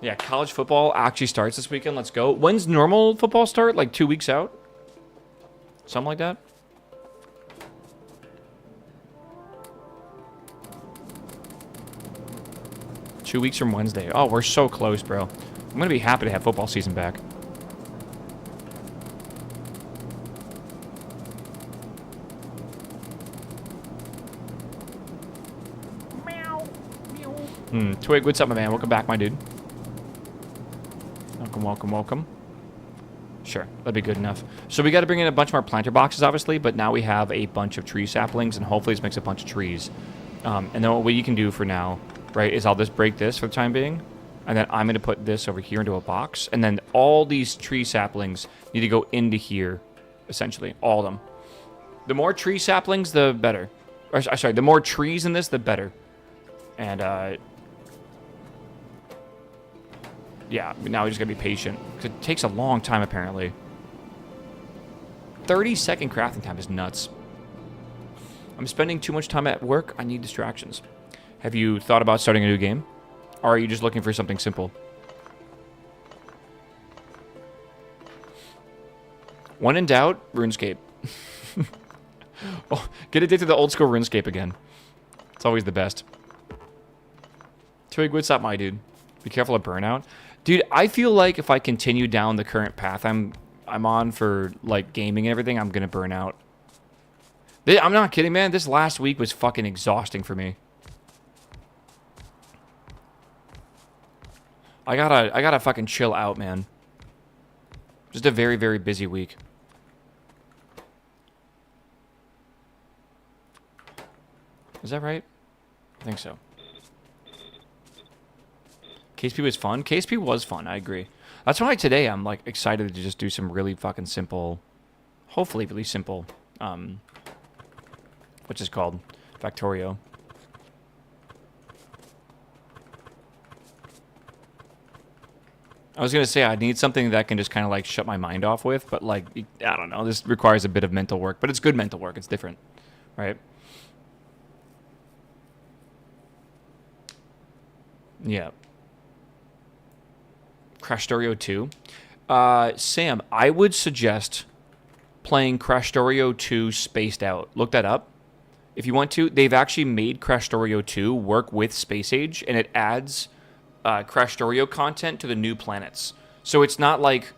Yeah, college football actually starts this weekend. Let's go. When's normal football start? Like 2 weeks out? Something like that? Two weeks from Wednesday. Oh, we're so close, bro. I'm going to be happy to have football season back. Twig, what's up, my man? Welcome back, my dude. Welcome, welcome, welcome. Sure, that'd be good enough. So we got to bring in a bunch more planter boxes, obviously, but now we have a bunch of tree saplings, and hopefully this makes a bunch of trees. And then what you can do for now, right, is I'll just break this for the time being, and then I'm going to put this over here into a box, and then all these tree saplings need to go into here, essentially, all of them. The more tree saplings, the better. Or, sorry, the more trees in this, the better. And, yeah, now we just gotta be patient. Because it takes a long time, apparently. 30-second crafting time is nuts. I'm spending too much time at work. I need distractions. Have you thought about starting a new game? Or are you just looking for something simple? When in doubt, RuneScape. Oh, get addicted to the old school RuneScape again. It's always the best. Twig, what's up, my dude? Be careful of burnout. Dude, I feel like if I continue down the current path I'm on for, like, gaming and everything, I'm gonna burn out. I'm not kidding, man. This last week was fucking exhausting for me. I gotta fucking chill out, man. Just a very, very busy week. Is that right? I think so. KSP was fun. KSP was fun, I agree. That's why today I'm, like, excited to just do some really fucking simple, hopefully really simple, what's this called? Factorio. I was going to say I need something that I can just kind of, like, shut my mind off with, but, like, I don't know. This requires a bit of mental work, but it's good mental work. It's different, right? Yeah. Crashdorio 2. Sam, I would suggest playing Crashdorio 2 spaced out. Look that up. If you want to, they've actually made Crashdorio 2 work with Space Age, and it adds Crashdorio content to the new planets. So it's not like,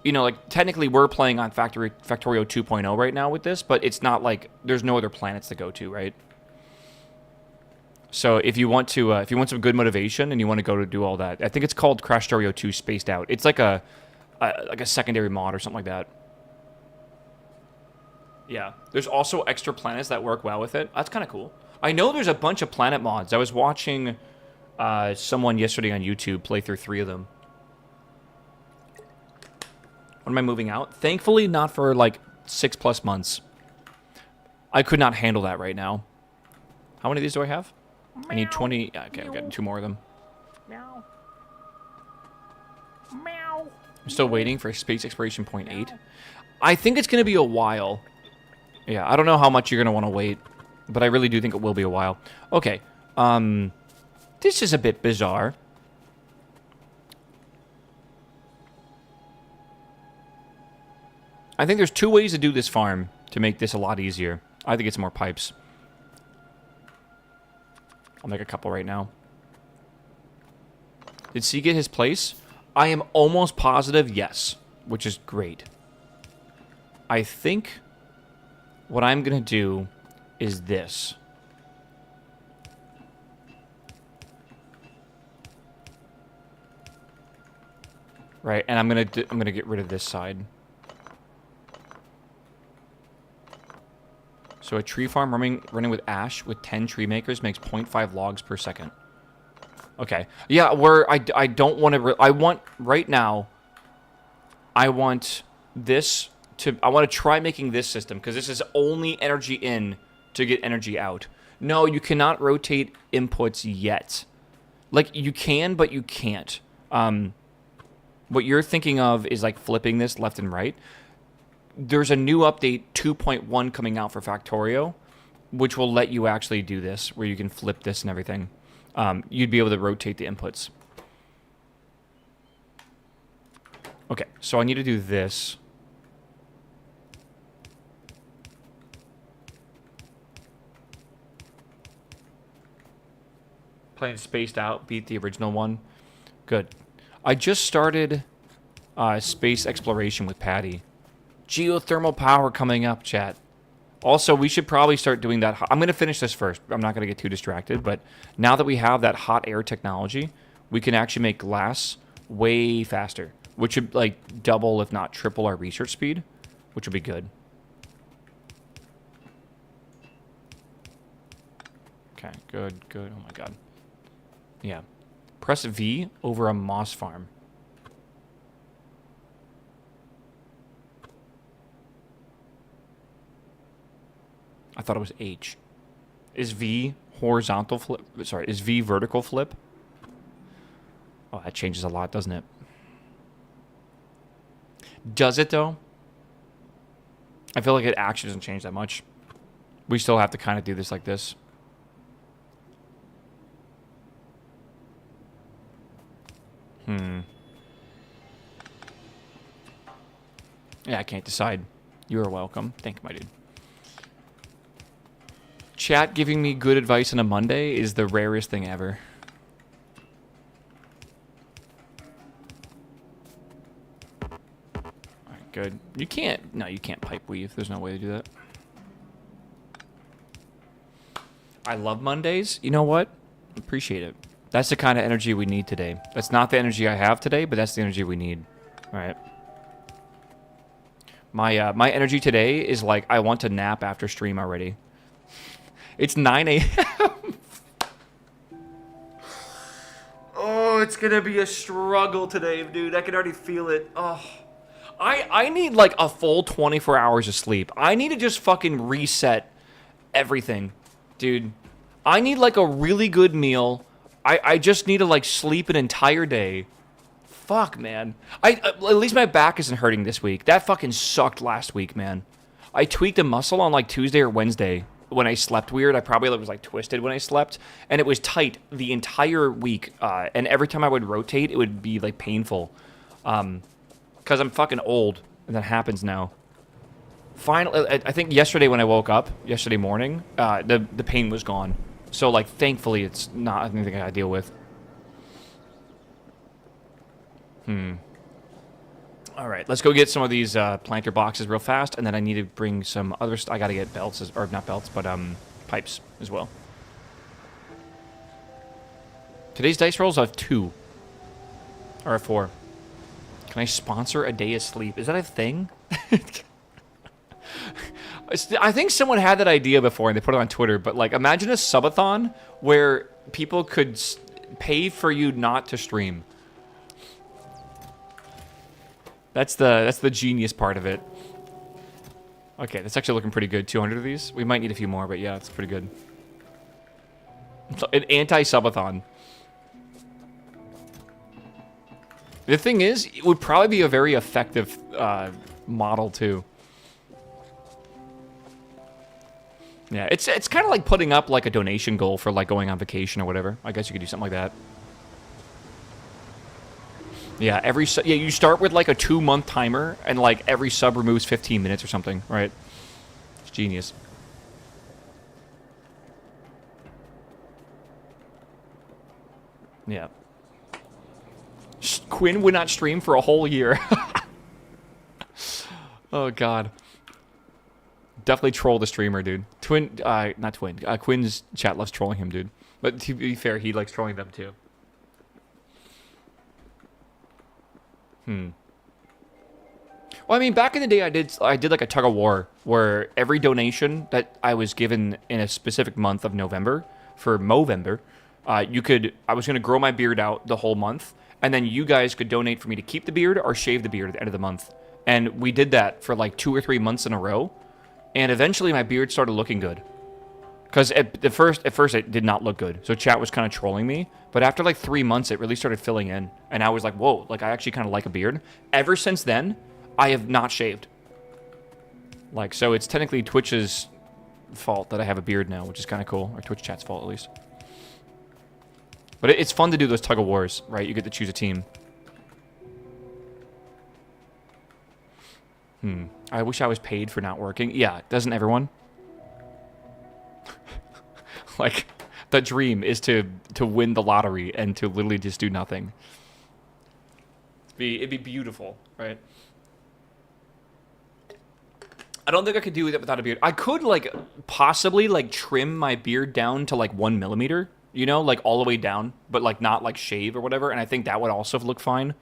you know, like, technically we're playing on Factorio 2.0 right now with this, but it's not like there's no other planets to go to, right? So if you want to, if you want some good motivation and you want to go to do all that, I think it's called Crashdorio 2 Spaced Out. It's like a secondary mod or something like that. Yeah. There's also extra planets that work well with it. That's kind of cool. I know there's a bunch of planet mods. I was watching someone yesterday on YouTube play through 3 of them. When am I moving out? Thankfully, not for like 6+ months. I could not handle that right now. How many of these do I have? I need 20. Okay, I've got 2 more of them. Meow. Meow. I'm still waiting for Space Exploration Point 8. I think it's going to be a while. Yeah, I don't know how much you're going to want to wait, but I really do think it will be a while. Okay, this is a bit bizarre. I think there's 2 ways to do this farm to make this a lot easier. I think it's more pipes. I'll make a couple right now. Did C get his place? I am almost positive yes, which is great. I think what I'm going to do is this. Right, and I'm going to get rid of this side. So a tree farm running with ash with 10 tree makers makes 0.5 logs per second. Okay. Yeah, I don't want to... I want... Right now, I want this to... I want to try making this system, because this is only energy in to get energy out. No, you cannot rotate inputs yet. Like, you can, but you can't. What you're thinking of is, like, flipping this left and right. There's a new update 2.1 coming out for Factorio, which will let you actually do this, where you can flip this and everything. You'd be able to rotate the inputs. Okay, so I need to do this. Playing spaced out, beat the original one. Good. I just started space exploration with Patty. Geothermal power coming up, chat. Also, we should probably start doing that. I'm going to finish this first. I'm not going to get too distracted, but now that we have that hot air technology, we can actually make glass way faster, which would like double, if not triple, our research speed, which would be good. Okay, good. Oh my god. Yeah. Press V over a moss farm. I thought it was H. Is V horizontal flip? Sorry, is V vertical flip? Oh, that changes a lot, doesn't it? Does it, though? I feel like it actually doesn't change that much. We still have to kind of do this like this. Yeah, I can't decide. You are welcome. Thank you, my dude. Chat giving me good advice on a Monday is the rarest thing ever. Alright, good. You can't... No, you can't pipe weave. There's no way to do that. I love Mondays. You know what? Appreciate it. That's the kind of energy we need today. That's not the energy I have today, but that's the energy we need. Alright. My energy today is like, I want to nap after stream already. It's 9 a.m. Oh, it's gonna be a struggle today, dude. I can already feel it. Oh, I need like a full 24 hours of sleep. I need to just fucking reset everything, dude. I need like a really good meal. I just need to like sleep an entire day. Fuck, man. At least my back isn't hurting this week. That fucking sucked last week, man. I tweaked a muscle on like Tuesday or Wednesday when I slept weird. I probably was like twisted when I slept, and it was tight the entire week. And every time I would rotate, it would be like painful. Because I'm fucking old, and that happens now. Finally, I think yesterday when I woke up, yesterday morning, the pain was gone. So like, thankfully, it's not anything I gotta deal with. All right, let's go get some of these planter boxes real fast, and then I need to bring some other I gotta get belts, or not belts, but pipes as well. Today's dice rolls have 2. Or 4. Can I sponsor a day of sleep? Is that a thing? I think someone had that idea before, and they put it on Twitter, but like, imagine a subathon where people could pay for you not to stream. That's the genius part of it. Okay, that's actually looking pretty good. 200 of these. We might need a few more, but yeah, it's pretty good. It's an anti-subathon. The thing is, it would probably be a very effective model too. Yeah, it's kind of like putting up like a donation goal for like going on vacation or whatever. I guess you could do something like that. Yeah, you start with like a 2-month timer, and like every sub removes 15 minutes or something, right? It's genius. Yeah. Quinn would not stream for a whole year. Oh god. Definitely troll the streamer, dude. Not Twin. Quinn's chat loves trolling him, dude. But to be fair, he likes trolling them too. Well, I mean, back in the day, I did like a tug of war where every donation that I was given in a specific month of November for Movember, I was gonna grow my beard out the whole month, and then you guys could donate for me to keep the beard or shave the beard at the end of the month. And we did that for like 2 or 3 months in a row, and eventually my beard started looking good. Because at first it did not look good, so chat was kind of trolling me. But after like 3 months, it really started filling in, and I was like, "Whoa!" Like I actually kind of like a beard. Ever since then, I have not shaved. Like, so it's technically Twitch's fault that I have a beard now, which is kind of cool, or Twitch chat's fault at least. But it's fun to do those tug of wars, right? You get to choose a team. I wish I was paid for not working. Yeah, doesn't everyone? Like, the dream is to win the lottery and to literally just do nothing. It'd be beautiful, right? I don't think I could do that without a beard. I could, like, possibly, like, trim my beard down to, like, 1 millimeter, you know, like, all the way down, but, like, not, like, shave or whatever, and I think that would also look fine.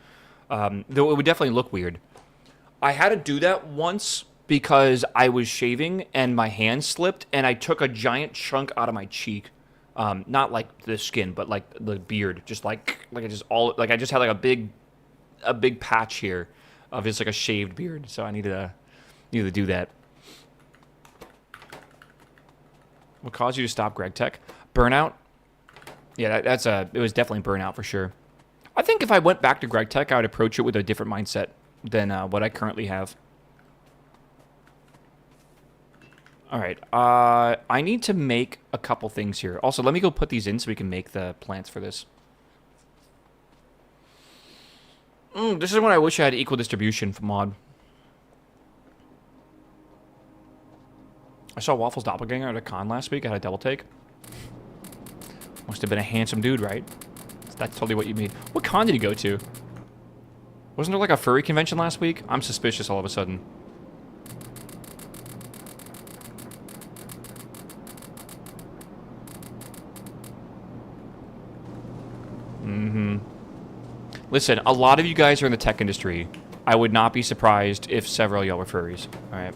Though it would definitely look weird. I had to do that once because I was shaving and my hand slipped and I took a giant chunk out of my cheek. Not like the skin, but like the beard. Just like I just had like a big patch here of just like a shaved beard. So I needed to do that. What caused you to stop Greg Tech? Burnout? Yeah, it was definitely burnout for sure. I think if I went back to Greg Tech, I would approach it with a different mindset than what I currently have. All right, I need to make a couple things here. Also, let me go put these in so we can make the plants for this. This is when I wish I had equal distribution for mod. I saw Waffle's doppelganger at a con last week. I had a double take. Must have been a handsome dude, right? That's totally what you mean. What con did you go to? Wasn't there like a furry convention last week? I'm suspicious all of a sudden. Listen, a lot of you guys are in the tech industry. I would not be surprised if several of y'all were furries. All right.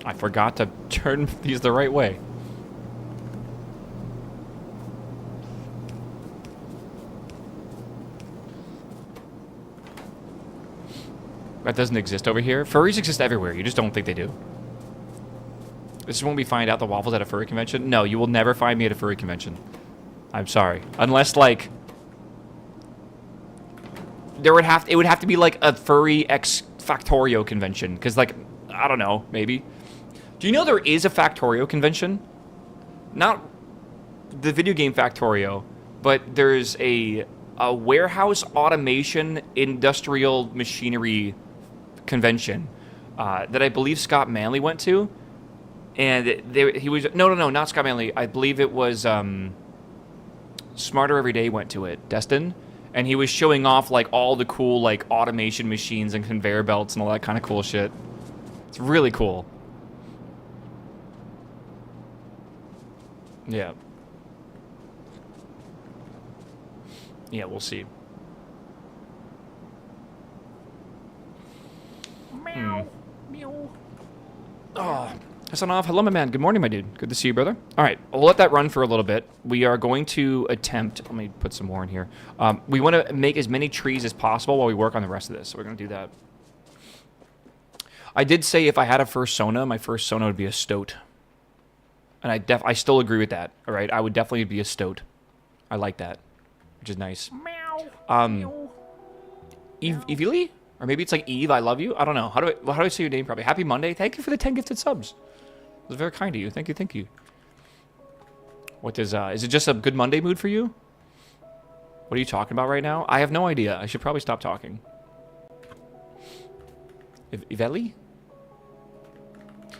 I forgot to turn these the right way. That doesn't exist over here. Furries exist everywhere. You just don't think they do. This is when we find out the Waffle's at a furry convention. No, you will never find me at a furry convention. I'm sorry. Unless, like, it would have to be like a furry X Factorio convention. Because, like, I don't know, maybe. Do you know there is a Factorio convention? Not the video game Factorio, but there's a warehouse automation industrial machinery convention that I believe Scott Manley went to. And he was... No, not Scott Manley. I believe it was... Smarter Every Day went to it. Destin. And he was showing off, like, all the cool, like, automation machines and conveyor belts and all that kind of cool shit. It's really cool. Yeah. Yeah, we'll see. Meow. Meow. Oh. Hasanov, hello, my man. Good morning, my dude. Good to see you, brother. All right, we'll let that run for a little bit. We are going to attempt... Let me put some more in here. We want to make as many trees as possible while we work on the rest of this, so we're going to do that. I did say if I had a first Sona, my first Sona would be a stoat. And I still agree with that, all right? I would definitely be a stoat. I like that, which is nice. Meow. Evely? Or maybe it's like Eve, I love you? I don't know. How do I say your name probably? Happy Monday. Thank you for the 10 gifted subs. It was very kind of you. Thank you. What is it just a good Monday mood for you? What are you talking about right now? I have no idea. I should probably stop talking. Iveli?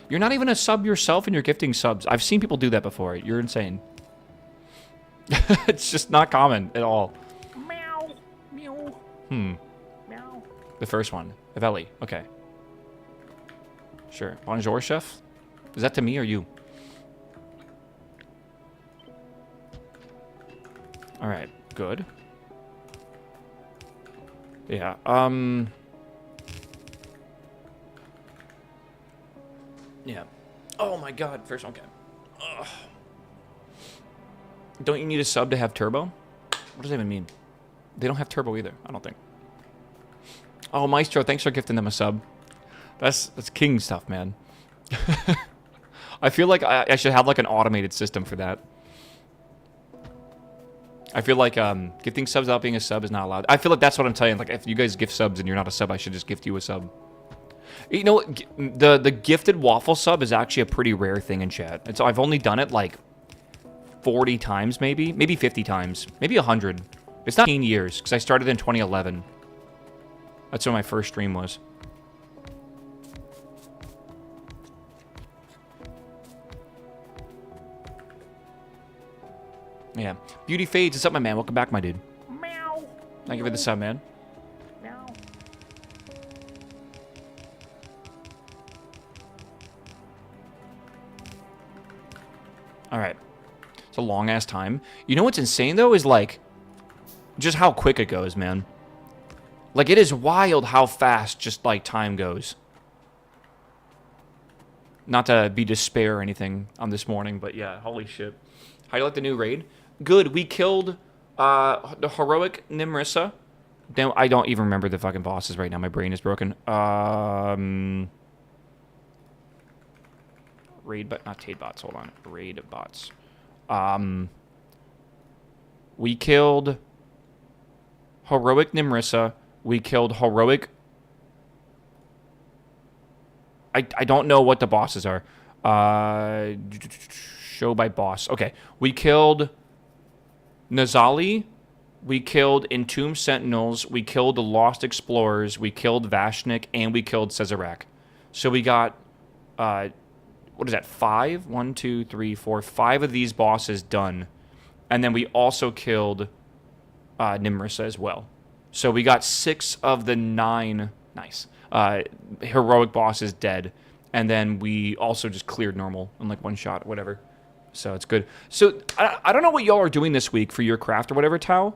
You're not even a sub yourself and you're gifting subs. I've seen people do that before. You're insane. It's just not common at all. Meow. Meow. Meow. The first one. Iveli. Okay. Sure. Bonjour, chef. Is that to me or you? All right. Good. Yeah. Yeah. Oh my god. First, okay. Ugh. Don't you need a sub to have turbo? What does that even mean? They don't have turbo either, I don't think. Oh, Maestro, thanks for gifting them a sub. That's king stuff, man. I feel like I should have like an automated system for that. I feel like gifting subs without being a sub is not allowed. I feel like that's what I'm telling. Like, if you guys gift subs and you're not a sub, I should just gift you a sub. You know, the gifted waffle sub is actually a pretty rare thing in chat. And so I've only done it like 40 times, maybe 50 times, maybe 100. It's not 15 years because I started in 2011. That's what my first stream was. Yeah. Beauty Fades, what's up, my man? Welcome back, my dude. Meow. Thank you for the sub, man. Meow. Alright. It's a long-ass time. You know what's insane, though, is, like, just how quick it goes, man. Like, it is wild how fast just, like, time goes. Not to be despair or anything on this morning, but yeah, holy shit. How do you like the new raid? Good. We killed the heroic Nimrissa. Then I don't even remember the fucking bosses right now. My brain is broken. Raid, but not Tade bots. Hold on. Raid bots. We killed heroic Nimrissa. We killed heroic. I don't know what the bosses are. Show by boss. Okay. We killed Nazali. We killed Entombed Sentinels. We killed the Lost Explorers. We killed Vashnik. And we killed Cesarak. So we got, what is that, 5? 1, 2, 3, 4, 5 of these bosses done. And then we also killed Nimrissa as well. So we got 6 of the 9, nice, heroic bosses dead. And then we also just cleared normal in like one shot, whatever. So it's good. So I don't know what y'all are doing this week for your craft or whatever, Tao.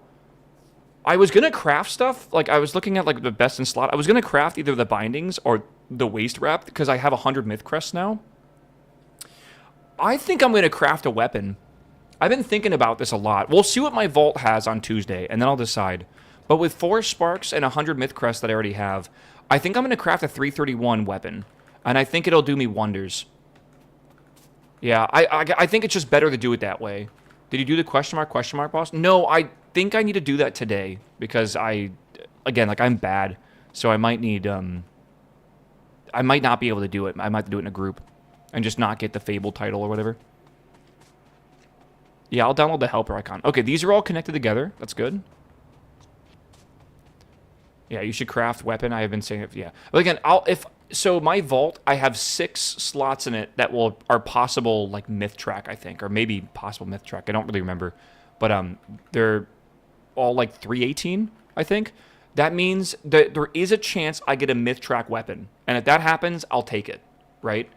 I was going to craft stuff. Like, I was looking at like the best in slot. I was going to craft either the bindings or the waist wrap because I have 100 myth crests now. I think I'm going to craft a weapon. I've been thinking about this a lot. We'll see what my vault has on Tuesday, and then I'll decide. But with 4 sparks and 100 myth crests that I already have, I think I'm going to craft a 331 weapon. And I think it'll do me wonders. Yeah, I think it's just better to do it that way. Did you do the question mark boss? No, I think I need to do that today. Because again, like, I'm bad. So I might need, I might not be able to do it. I might have to do it in a group. And just not get the Fable title or whatever. Yeah, I'll download the helper icon. Okay, these are all connected together. That's good. Yeah, you should craft weapon. I have been saying it. Yeah. But again, so my vault, I have 6 slots in it that are possible like myth track, I think, or maybe possible myth track. I don't really remember, but they're all like 318, I think. That means that there is a chance I get a myth track weapon, and if that happens, I'll take it, right?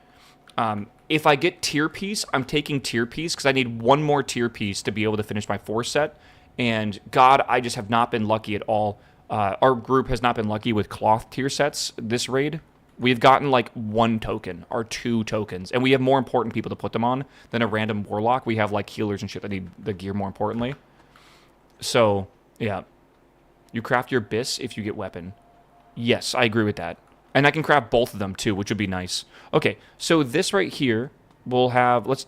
If I get tier piece, I'm taking tier piece because I need 1 more tier piece to be able to finish my 4 set. And God, I just have not been lucky at all. Our group has not been lucky with cloth tier sets this raid. We've gotten like 1 token or 2 tokens, and we have more important people to put them on than a random warlock. We have like healers and shit that need the gear more importantly. So, yeah. You craft your bis if you get weapon. Yes, I agree with that. And I can craft both of them too, which would be nice. Okay, so this right here will have, let's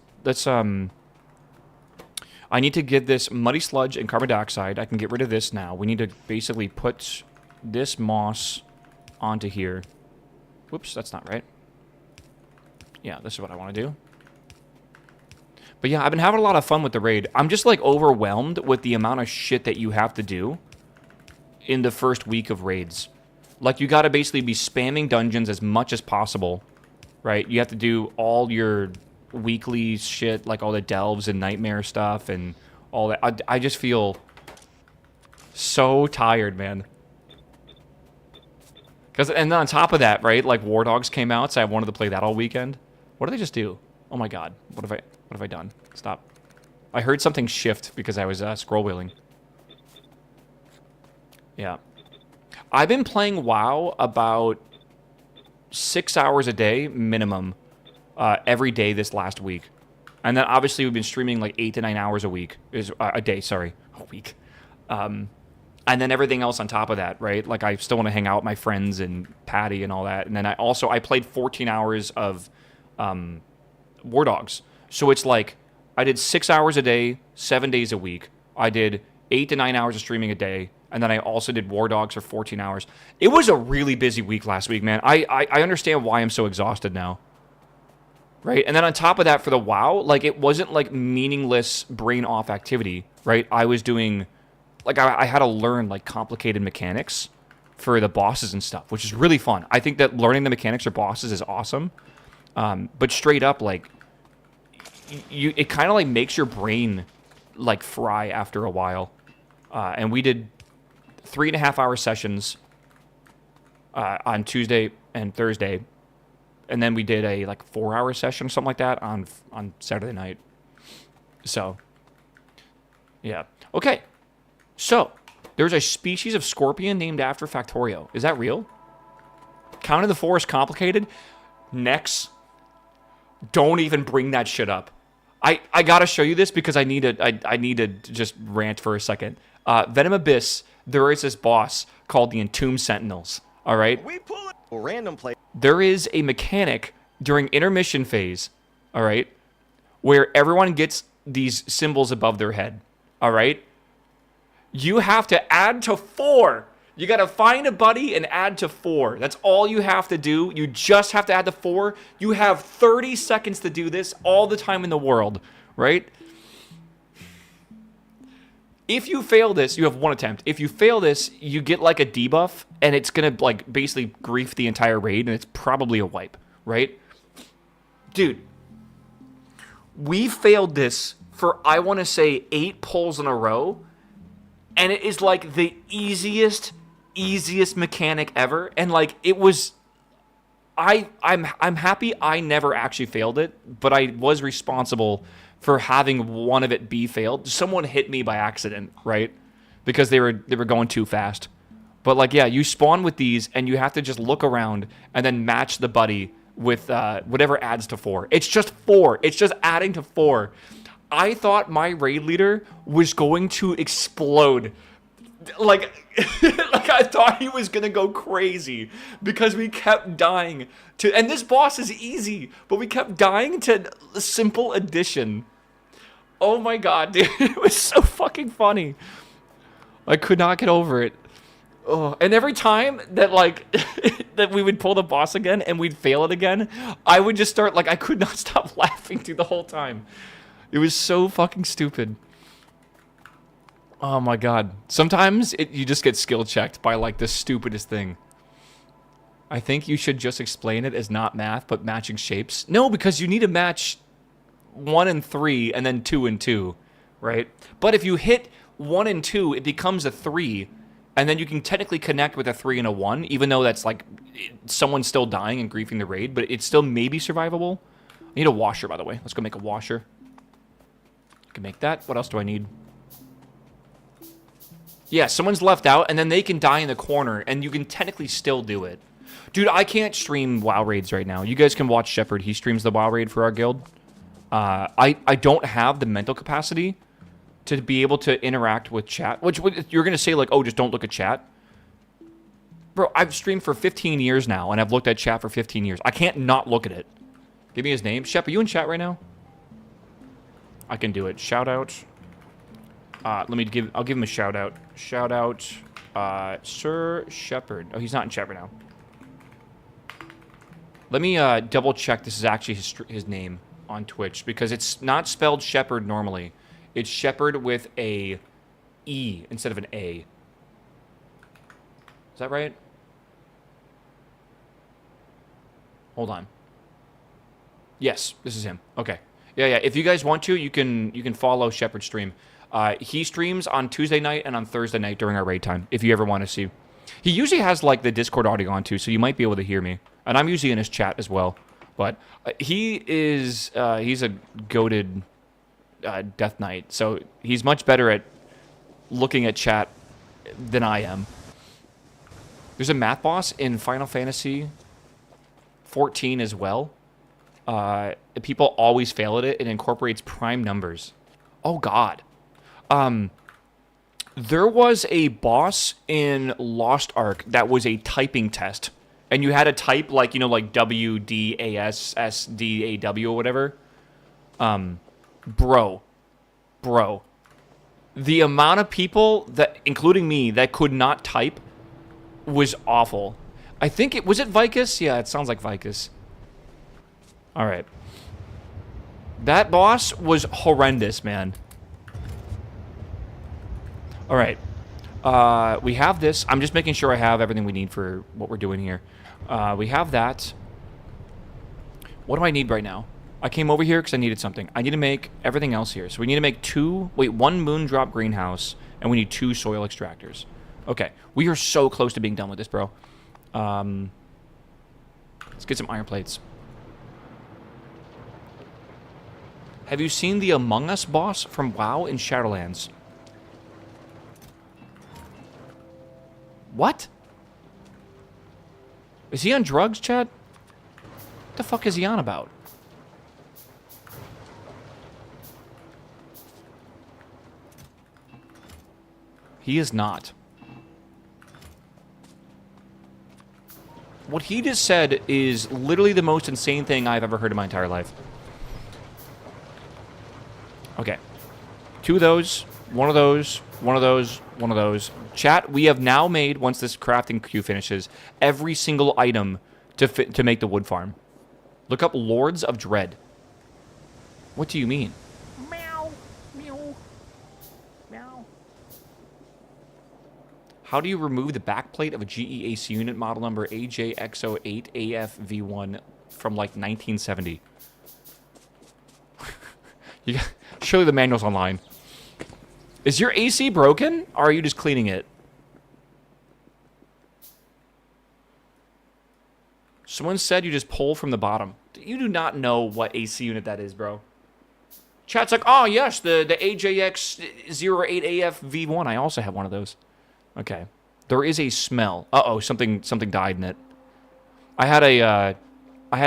I need to get this muddy sludge and carbon dioxide. I can get rid of this now. We need to basically put this moss onto here. Whoops, that's not right. Yeah, this is what I want to do. But yeah, I've been having a lot of fun with the raid. I'm just like overwhelmed with the amount of shit that you have to do in the first week of raids. Like, you got to basically be spamming dungeons as much as possible, right? You have to do all your weekly shit, like all the delves and nightmare stuff and all that. I just feel so tired, man. And then on top of that, right, like War Dogs came out, so I wanted to play that all weekend. What did I just do? Oh my god, what have I done? Stop. I heard something shift because I was scroll wheeling. Yeah. I've been playing WoW about 6 hours a day minimum every day this last week. And then obviously we've been streaming like 8 to 9 hours a week. A day, sorry. A week. And then everything else on top of that, right? Like, I still want to hang out with my friends and Patty and all that. And then I played 14 hours of War Dogs. So it's like, I did 6 hours a day, 7 days a week. I did 8 to 9 hours of streaming a day. And then I also did War Dogs for 14 hours. It was a really busy week last week, man. I understand why I'm so exhausted now. Right? And then on top of that, for the WoW, like, it wasn't like meaningless brain-off activity, right? I was doing, like, I had to learn, like, complicated mechanics for the bosses and stuff, which is really fun. I think that learning the mechanics for bosses is awesome. But straight up, like, it kind of like makes your brain like fry after a while. And we did 3.5-hour sessions on Tuesday and Thursday, and then we did a like 4-hour session or something like that on Saturday night. So, yeah. Okay. So, there's a species of scorpion named after Factorio. Is that real? Counting the forest complicated? Next. Don't even bring that shit up. I gotta show you this because I need to just rant for a second. Venom Abyss, there is this boss called the Entombed Sentinels. All right? We pull it. Random play. There is a mechanic during intermission phase, all right, where everyone gets these symbols above their head, all right? You have to add to 4. You got to find a buddy and add to 4. That's all you have to do. You just have to add to 4. You have 30 seconds to do this all the time in the world, right? If you fail this, you have 1 attempt. If you fail this, you get like a debuff, and it's going to like basically grief the entire raid, and it's probably a wipe, right? Dude, we failed this for, I want to say, 8 pulls in a row, and it is like the easiest mechanic ever, and like it was, I'm happy I never actually failed it, but I was responsible for having one of it be failed. Someone hit me by accident, right? Because they were going too fast. But like, yeah, you spawn with these, and you have to just look around and then match the buddy with whatever adds to 4. It's just 4. It's just adding to 4. I thought my raid leader was going to explode. Like, like I thought he was going to go crazy because we kept dying to, and this boss is easy, but we kept dying to simple addition. Oh my god, dude, it was so fucking funny. I could not get over it. Oh, and every time that like that we would pull the boss again and we'd fail it again, I would just start like, I could not stop laughing through the whole time. It was so fucking stupid. Oh my god. Sometimes you just get skill checked by like the stupidest thing. I think you should just explain it as not math, but matching shapes. No, because you need to match 1 and 3 and then 2 and 2, right? But if you hit 1 and 2, it becomes a 3, and then you can technically connect with a 3 and a 1, even though that's like someone's still dying and griefing the raid, but it's still maybe survivable. I need a washer, by the way. Let's go make a washer. I can make that. What else do I need? Yeah, someone's left out, and then they can die in the corner, and you can technically still do it. Dude, I can't stream WoW raids right now. You guys can watch Shepard. He streams the WoW raid for our guild. I don't have the mental capacity to be able to interact with chat. Which you're going to say, like, oh, just don't look at chat. Bro, I've streamed for 15 years now, and I've looked at chat for 15 years. I can't not look at it. Give me his name. Shep, are you in chat right now? I can do it. Shout out. I'll give him a shout out. Shout out, Sir Shepard. Oh, he's not in chat right now. Let me double check this is actually his name on Twitch, because it's not spelled Shepard normally. It's Shepard with a E instead of an A. Is that right? Hold on. Yes, this is him. Okay. Yeah. If you guys want to, you can follow Shepard's stream. He streams on Tuesday night and on Thursday night during our raid time, if you ever want to see. He usually has, like, the Discord audio on, too, so you might be able to hear me. And I'm usually in his chat as well. But he is, he's a goated Death Knight, so he's much better at looking at chat than I am. There's a math boss in Final Fantasy 14 as well. People always fail at it. It incorporates prime numbers. Oh, God. There was a boss in Lost Ark that was a typing test, and you had to type like, you know, like WDASSDAW or whatever. Bro, the amount of people that, including me, that could not type was awful. I think was it Vicus? Yeah, it sounds like Vicus. All right. That boss was horrendous, man. All right. We have this. I'm just making sure I have everything we need for what we're doing here. We have that. What do I need right now? I came over here because I needed something. I need to make everything else here. So we need to make one moondrop greenhouse, and we need 2 soil extractors. Okay, we are so close to being done with this, bro. Let's get some iron plates. Have you seen the Among Us boss from WoW in Shadowlands? What? Is he on drugs, Chad? What the fuck is he on about? He is not. What he just said is literally the most insane thing I've ever heard in my entire life. Okay. 2 of those, 1 of those, 1 of those, 1 of those. Chat, we have now made, once this crafting queue finishes, every single item to make the wood farm. Look up Lords of Dread. What do you mean? Meow. Meow. Meow. How do you remove the backplate of a GEAC unit model number AJX08AFV1 from like 1970? Surely the manual's online. Is your AC broken, or are you just cleaning it? Someone said you just pull from the bottom. You do not know what AC unit that is, bro. Chat's like, oh, yes, the AJX08AFV1. I also have one of those. Okay. There is a smell. Uh-oh, something died in it. I had a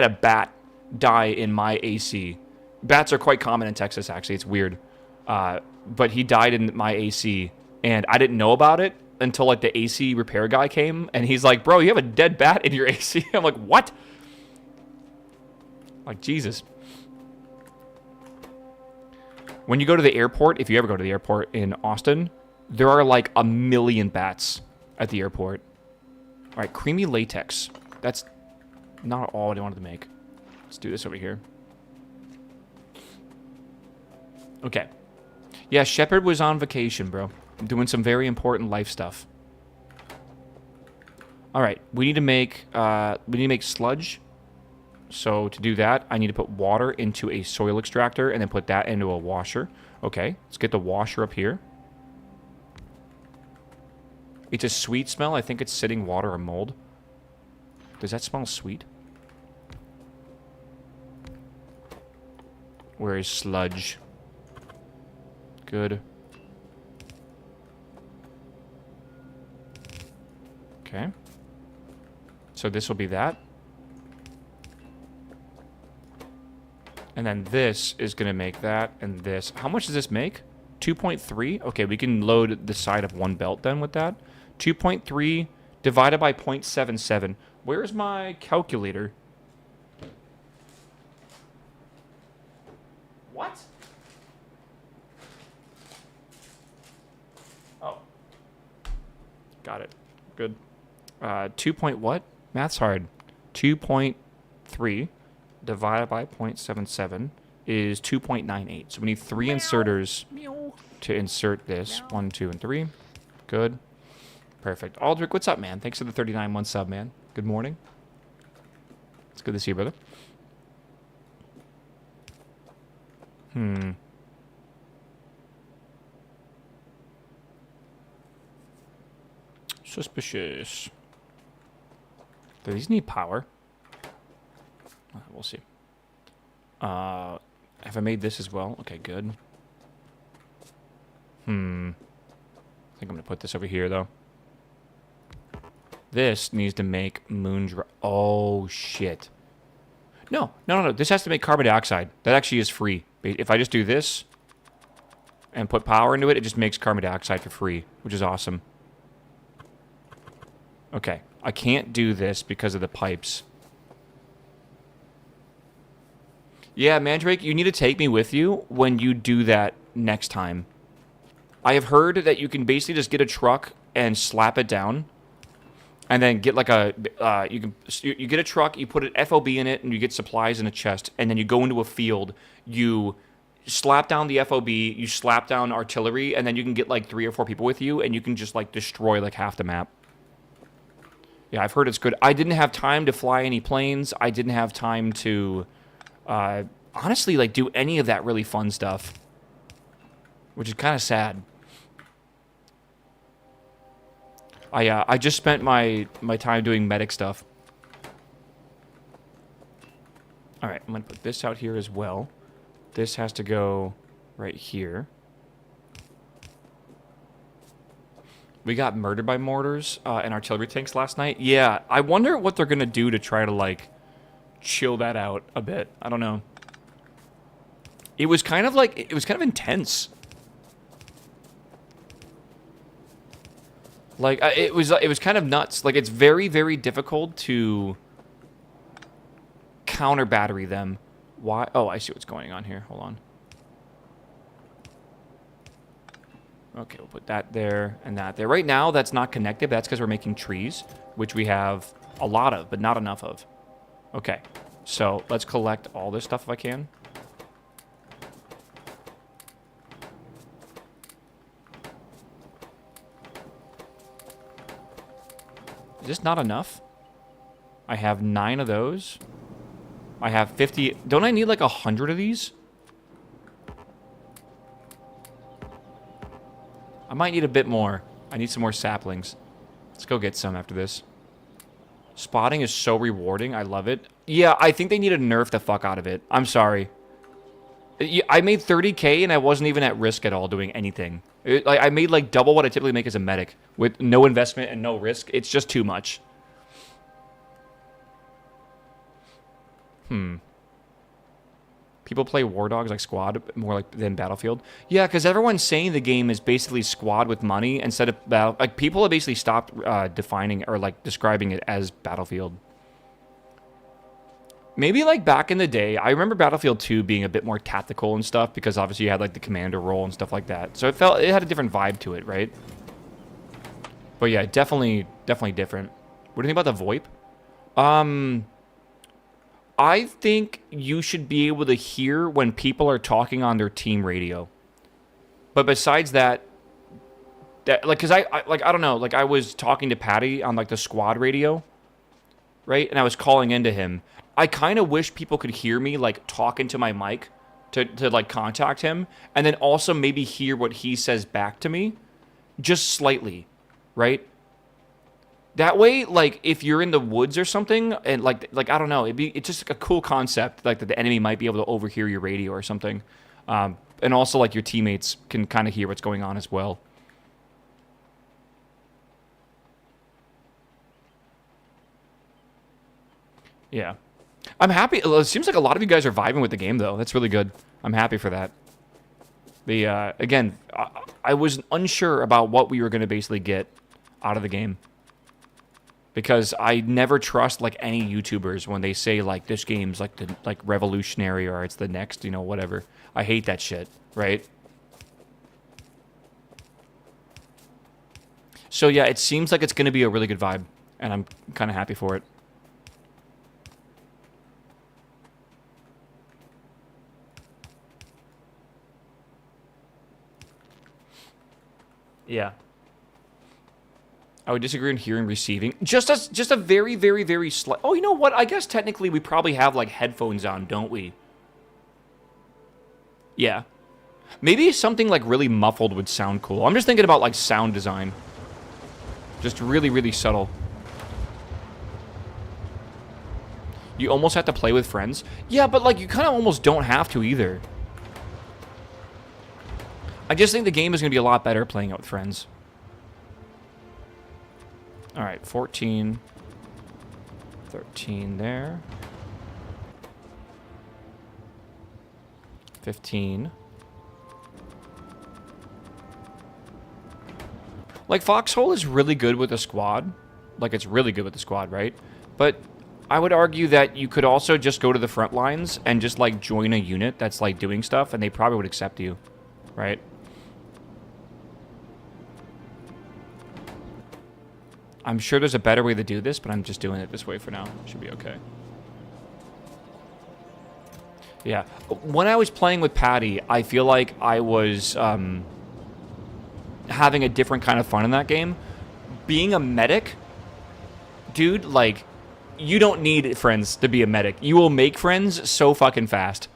bat die in my AC. Bats are quite common in Texas, actually. It's weird. But he died in my AC, and I didn't know about it until, like, the AC repair guy came, and he's like, bro, you have a dead bat in your AC? I'm like, what? Like, Jesus. When you go to the airport, if you ever go to the airport in Austin, there are, like, a million bats at the airport. All right, creamy latex. That's not all I wanted to make. Let's do this over here. Okay. Yeah, Shepard was on vacation, bro. Doing some very important life stuff. All right, we need to make sludge. So to do that, I need to put water into a soil extractor and then put that into a washer. Okay, let's get the washer up here. It's a sweet smell. I think it's sitting water or mold. Does that smell sweet? Where is sludge? Good. Okay. So this will be that. And then this is going to make that, and this. How much does this make? 2.3? Okay, we can load the side of one belt then with that. 2.3 divided by 0.77. Where's my calculator? What? Oh. Got it. Good. 2 point what? Math's hard. 2.3 divided by 0.77 is 2.98. So we need 3 inserters to insert this. 1, 2, and 3. Good. Perfect. Aldrich, what's up, man? Thanks for the 39-month sub, man. Good morning. It's good to see you, brother. Suspicious. Do these need power? We'll see. Have I made this as well? Okay, good. I think I'm going to put this over here, though. This needs to make oh, shit. No. This has to make carbon dioxide. That actually is free. If I just do this and put power into it, it just makes carbon dioxide for free, which is awesome. Okay. I can't do this because of the pipes. Yeah, Mandrake, you need to take me with you when you do that next time. I have heard that you can basically just get a truck and slap it down. And then get like you get a truck, you put an FOB in it, and you get supplies in a chest. And then you go into a field, you slap down the FOB, you slap down artillery, and then you can get like 3 or 4 people with you, and you can just like destroy like half the map. Yeah, I've heard it's good. I didn't have time to fly any planes. I didn't have time to, honestly, like do any of that really fun stuff, which is kind of sad. I just spent my time doing medic stuff. All right, I'm gonna put this out here as well. This has to go right here. We got murdered by mortars and artillery tanks last night. Yeah, I wonder what they're gonna do to try to like chill that out a bit. I don't know. It was kind of intense. Like it was kind of nuts. Like it's very, very difficult to counter battery them. Why? Oh, I see what's going on here. Hold on. Okay, we'll put that there and that there. Right now, that's not connected, but that's because we're making trees, which we have a lot of, but not enough of. Okay, so let's collect all this stuff if I can. Is this not enough? I have 9 of those. I have 50. Don't I need like 100 of these? I might need a bit more. I need some more saplings. Let's go get some after this. Spotting is so rewarding. I love it. Yeah, I think they need to nerf the fuck out of it. I'm sorry. I made 30K and I wasn't even at risk at all doing anything. I made like double what I typically make as a medic with no investment and no risk. It's just too much. People play War Dogs like Squad more like than Battlefield. Yeah, because everyone's saying the game is basically Squad with money instead of Battle. Like people have basically stopped defining or like describing it as Battlefield. Maybe like back in the day, I remember Battlefield 2 being a bit more tactical and stuff because obviously you had like the commander role and stuff like that. So it had a different vibe to it, right? But yeah, definitely different. What do you think about the VoIP? I think you should be able to hear when people are talking on their team radio. But besides that like, cause I don't know, like I was talking to Patty on like the squad radio, right? And I was calling into him. I kind of wish people could hear me like talking to my mic to like contact him, and then also maybe hear what he says back to me, just slightly, right? That way, like, if you're in the woods or something, and, like I don't know, it's just like a cool concept, like, that the enemy might be able to overhear your radio or something. And also, like, your teammates can kind of hear what's going on as well. Yeah. I'm happy. It seems like a lot of you guys are vibing with the game, though. That's really good. I'm happy for that. Again, I was unsure about what we were going to basically get out of the game. Because I never trust like any YouTubers when they say like this game's like the revolutionary or it's the next, whatever. I hate that shit, right? So yeah, it seems like it's going to be a really good vibe, and I'm kind of happy for it. Yeah. I would disagree on hearing receiving. Just a very, very, very slight... Oh, you know what? I guess technically we probably have, like, headphones on, don't we? Yeah. Maybe something, like, really muffled would sound cool. I'm just thinking about, like, sound design. Just really, really subtle. You almost have to play with friends. Yeah, but, like, you kind of almost don't have to either. I just think the game is going to be a lot better playing it with friends. All right, 14, 13 there, 15. Like, Foxhole is really good with a squad. Like, it's really good with the squad, right? But I would argue that you could also just go to the front lines and just, like, join a unit that's, like, doing stuff, and they probably would accept you, right? I'm sure there's a better way to do this, but I'm just doing it this way for now. Should be okay. Yeah. When I was playing with Patty, I feel like I was having a different kind of fun in that game. Being a medic, dude, like, you don't need friends to be a medic. You will make friends so fucking fast.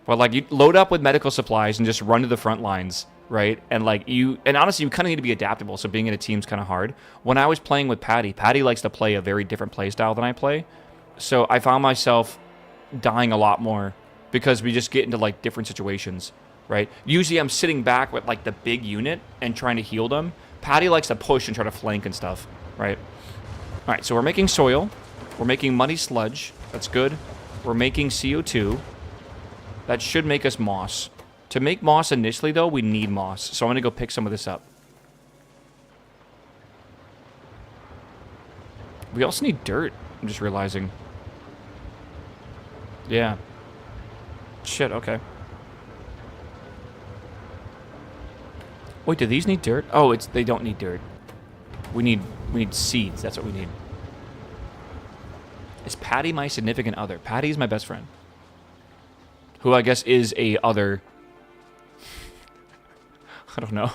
But, like, you load up with medical supplies and just run to the front lines, right? And, like, and honestly, you kind of need to be adaptable, so being in a team's kind of hard. When I was playing with Patty, Patty likes to play a very different play style than I play. So I found myself dying a lot more because we just get into, like, different situations, right? Usually I'm sitting back with, like, the big unit and trying to heal them. Patty likes to push and try to flank and stuff, right? All right, so we're making soil. We're making muddy sludge. That's good. We're making CO2. That should make us moss. To make moss initially, though, we need moss. So I'm going to go pick some of this up. We also need dirt. I'm just realizing. Yeah. Shit, okay. Wait, do these need dirt? Oh, they don't need dirt. We need seeds. That's what we need. Is Patty my significant other? Patty's my best friend. Who I guess is a other. I don't know.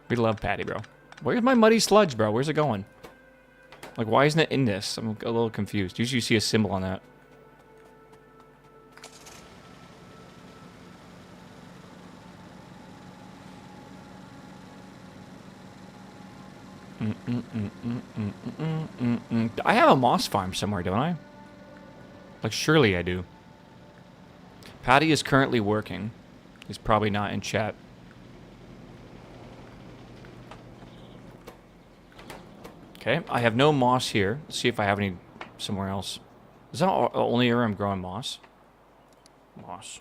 We love Patty, bro. Where's my muddy sludge, bro? Where's it going? Like, why isn't it in this? I'm a little confused. Usually you see a symbol on that. I have a moss farm somewhere, don't I? Like, surely I do. Patty is currently working. He's probably not in chat. Okay, I have no moss here. Let's see if I have any somewhere else. Is that only where I'm growing moss? Moss.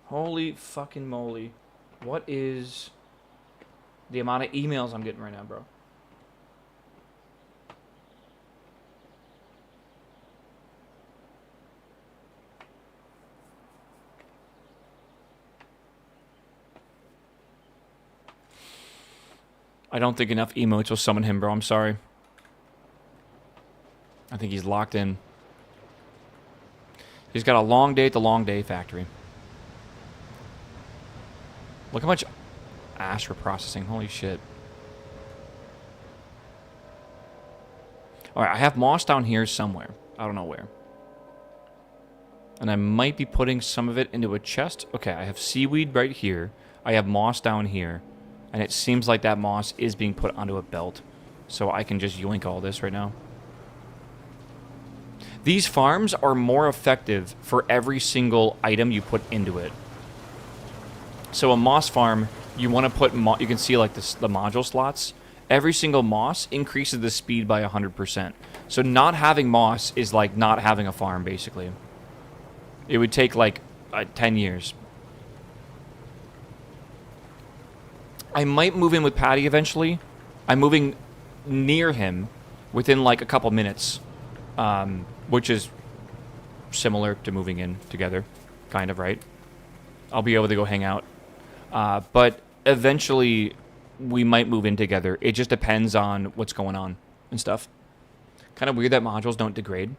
Holy fucking moly. What is the amount of emails I'm getting right now, bro? I don't think enough emotes will summon him, bro. I'm sorry. I think he's locked in. He's got a long day at the Long Day Factory. Look how much ash we're processing. Holy shit. Alright, I have moss down here somewhere. I don't know where. And I might be putting some of it into a chest. Okay, I have seaweed right here. I have moss down here. And it seems like that moss is being put onto a belt. So I can just yoink all this right now. These farms are more effective for every single item you put into it. So a moss farm, you want to put... you can see like the module slots. Every single moss increases the speed by 100%. So not having moss is like not having a farm, basically. It would take like 10 years. I might move in with Patty eventually. I'm moving near him within like a couple minutes, which is similar to moving in together, kind of, right? I'll be able to go hang out. But eventually, we might move in together. It just depends on what's going on and stuff. Kind of weird that modules don't degrade.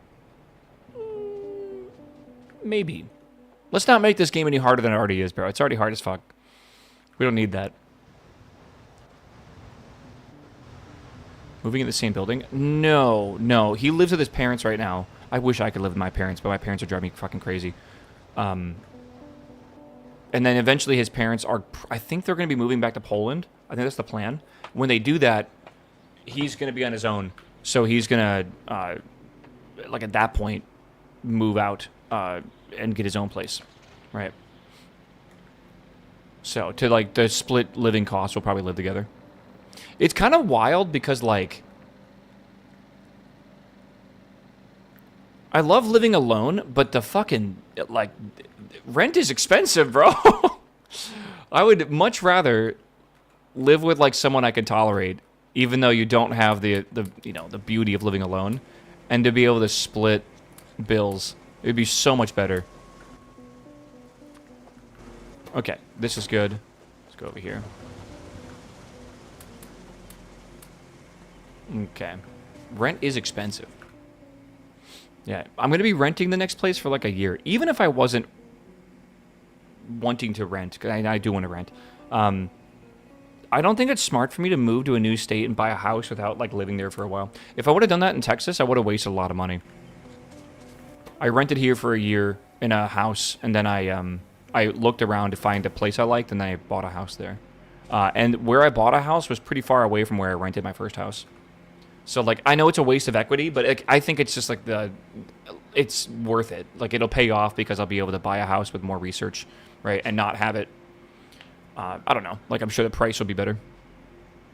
Maybe. Let's not make this game any harder than it already is, bro. It's already hard as fuck. We don't need that. Moving in the same building? No, no. He lives with his parents right now. I wish I could live with my parents, but my parents are driving me fucking crazy. And then eventually his parents are... I think they're going to be moving back to Poland. I think that's the plan. When they do that, he's going to be on his own. So he's going to, like at that point, move out and get his own place. Right. So to like the split living costs, we'll probably live together. It's kind of wild because, like, I love living alone, but the fucking, like, rent is expensive, bro. I would much rather live with, like, someone I can tolerate, even though you don't have the you know, the beauty of living alone, and to be able to split bills. It would be so much better. Okay, this is good. Let's go over here. Okay. Rent is expensive. Yeah, I'm going to be renting the next place for like a year. Even if I wasn't wanting to rent, because I do want to rent. I don't think it's smart for me to move to a new state and buy a house without like living there for a while. If I would have done that in Texas, I would have wasted a lot of money. I rented here for a year in a house, and then I looked around to find a place I liked, and then I bought a house there. And where I bought a house was pretty far away from where I rented my first house. So, like, I know it's a waste of equity, but I think it's just, like, it's worth it. Like, it'll pay off because I'll be able to buy a house with more research, right, and not have it, I don't know. Like, I'm sure the price will be better.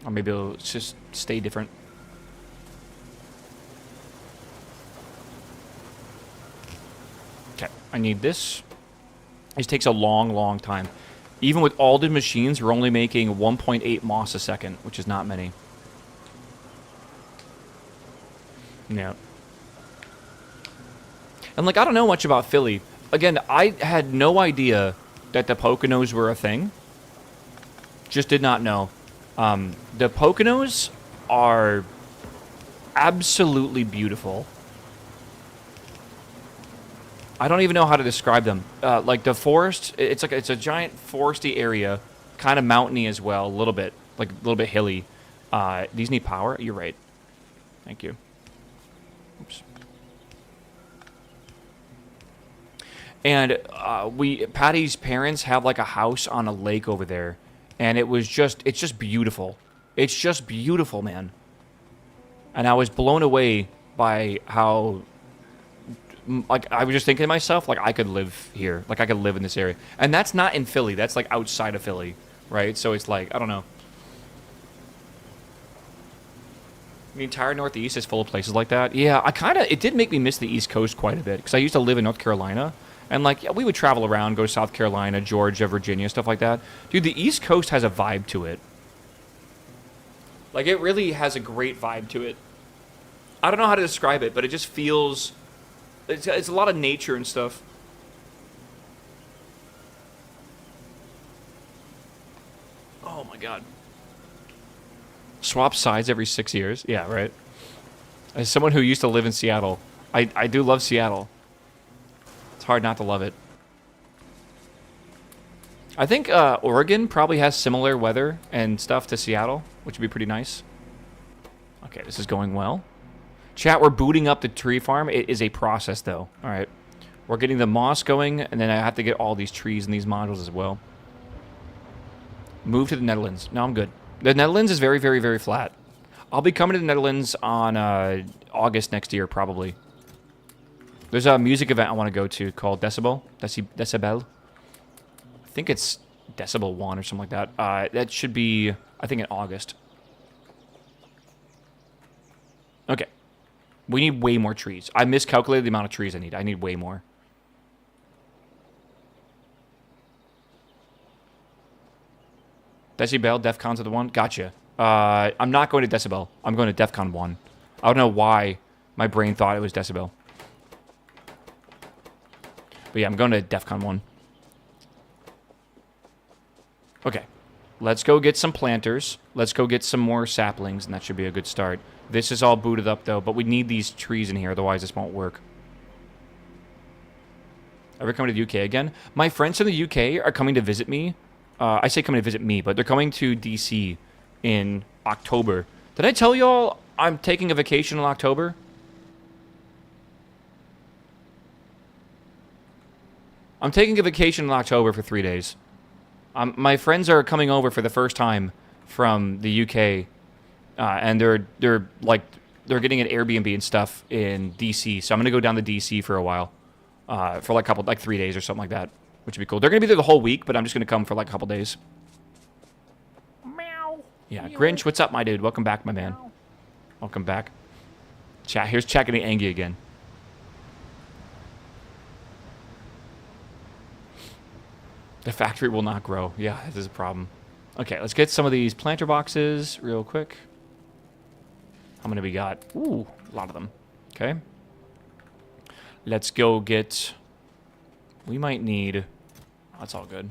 Or maybe it'll just stay different. Okay, I need this. This takes a long, long time. Even with all the machines, we're only making 1.8 moss a second, which is not many. Yeah. And, like, I don't know much about Philly. Again, I had no idea that the Poconos were a thing. Just did not know. The Poconos are absolutely beautiful. I don't even know how to describe them. Like, the forest, it's a giant foresty area, kind of mountainy as well, a little bit, like, a little bit hilly. These need power? You're right. Thank you. Oops. And Patty's parents have like a house on a lake over there, and it's just beautiful. It's just beautiful, man. And I was blown away by how, like, I was just thinking to myself, like, I could live here, like I could live in this area, and that's not in Philly. That's like outside of Philly, right? So it's like, I don't know. The entire Northeast is full of places like that. Yeah, it did make me miss the East Coast quite a bit, because I used to live in North Carolina, and, like, yeah, we would travel around, go to South Carolina, Georgia, Virginia, stuff like that. Dude, the East Coast has a vibe to it. Like, it really has a great vibe to it. I don't know how to describe it, but it just feels... It's a lot of nature and stuff. Oh, my God. Swap sides every 6 years? Yeah, right. As someone who used to live in Seattle, I do love Seattle. It's hard not to love it. I think Oregon probably has similar weather and stuff to Seattle, which would be pretty nice. Okay, this is going well. Chat, we're booting up the tree farm. It is a process, though. All right. We're getting the moss going, and then I have to get all these trees and these modules as well. Move to the Netherlands. No, I'm good. The Netherlands is very, very, very flat. I'll be coming to the Netherlands on August next year, probably. There's a music event I want to go to called Decibel. Decibel. I think it's Decibel 1 or something like that. That should be, I think, in August. Okay. We need way more trees. I miscalculated the amount of trees I need. I need way more. Decibel, DEFCON's the one? Gotcha. I'm not going to Decibel. I'm going to DEFCON 1. I don't know why my brain thought it was Decibel. But yeah, I'm going to DEFCON 1. Okay. Let's go get some planters. Let's go get some more saplings, and that should be a good start. This is all booted up, though, but we need these trees in here, otherwise this won't work. Ever coming to the UK again? My friends from the UK are coming to visit me. I say coming to visit me, but they're coming to DC in October. Did I tell y'all I'm taking a vacation in October? I'm taking a vacation in October for 3 days. My friends are coming over for the first time from the UK, and they're getting an Airbnb and stuff in DC. So I'm gonna go down to DC for a while, for like 3 days or something like that, which would be cool. They're gonna be there the whole week, but I'm just gonna come for like a couple days. Meow. Yeah, Grinch, what's up, my dude? Welcome back, my man. Meow. Welcome back. Chat, here's Chat getting angry again. The factory will not grow. Yeah, this is a problem. Okay, let's get some of these planter boxes real quick. How many we got? Ooh, a lot of them. Okay. Let's go get... We might need... That's all good.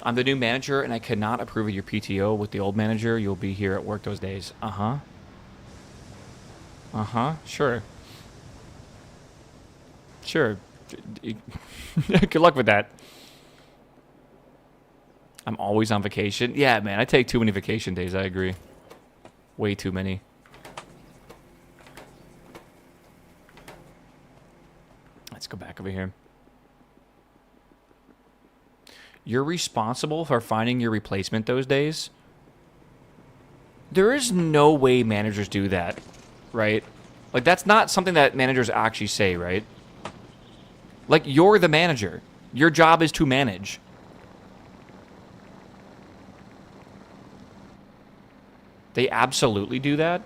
I'm the new manager, and I cannot approve of your PTO with the old manager. You'll be here at work those days. Uh-huh. Uh-huh, sure. Sure. Good luck with that. I'm always on vacation. Yeah, man, I take too many vacation days, I agree. Way too many. Let's go back over here. You're responsible for finding your replacement those days? There is no way managers do that, right? Like, that's not something that managers actually say, right? Like, you're the manager. Your job is to manage. They absolutely do that?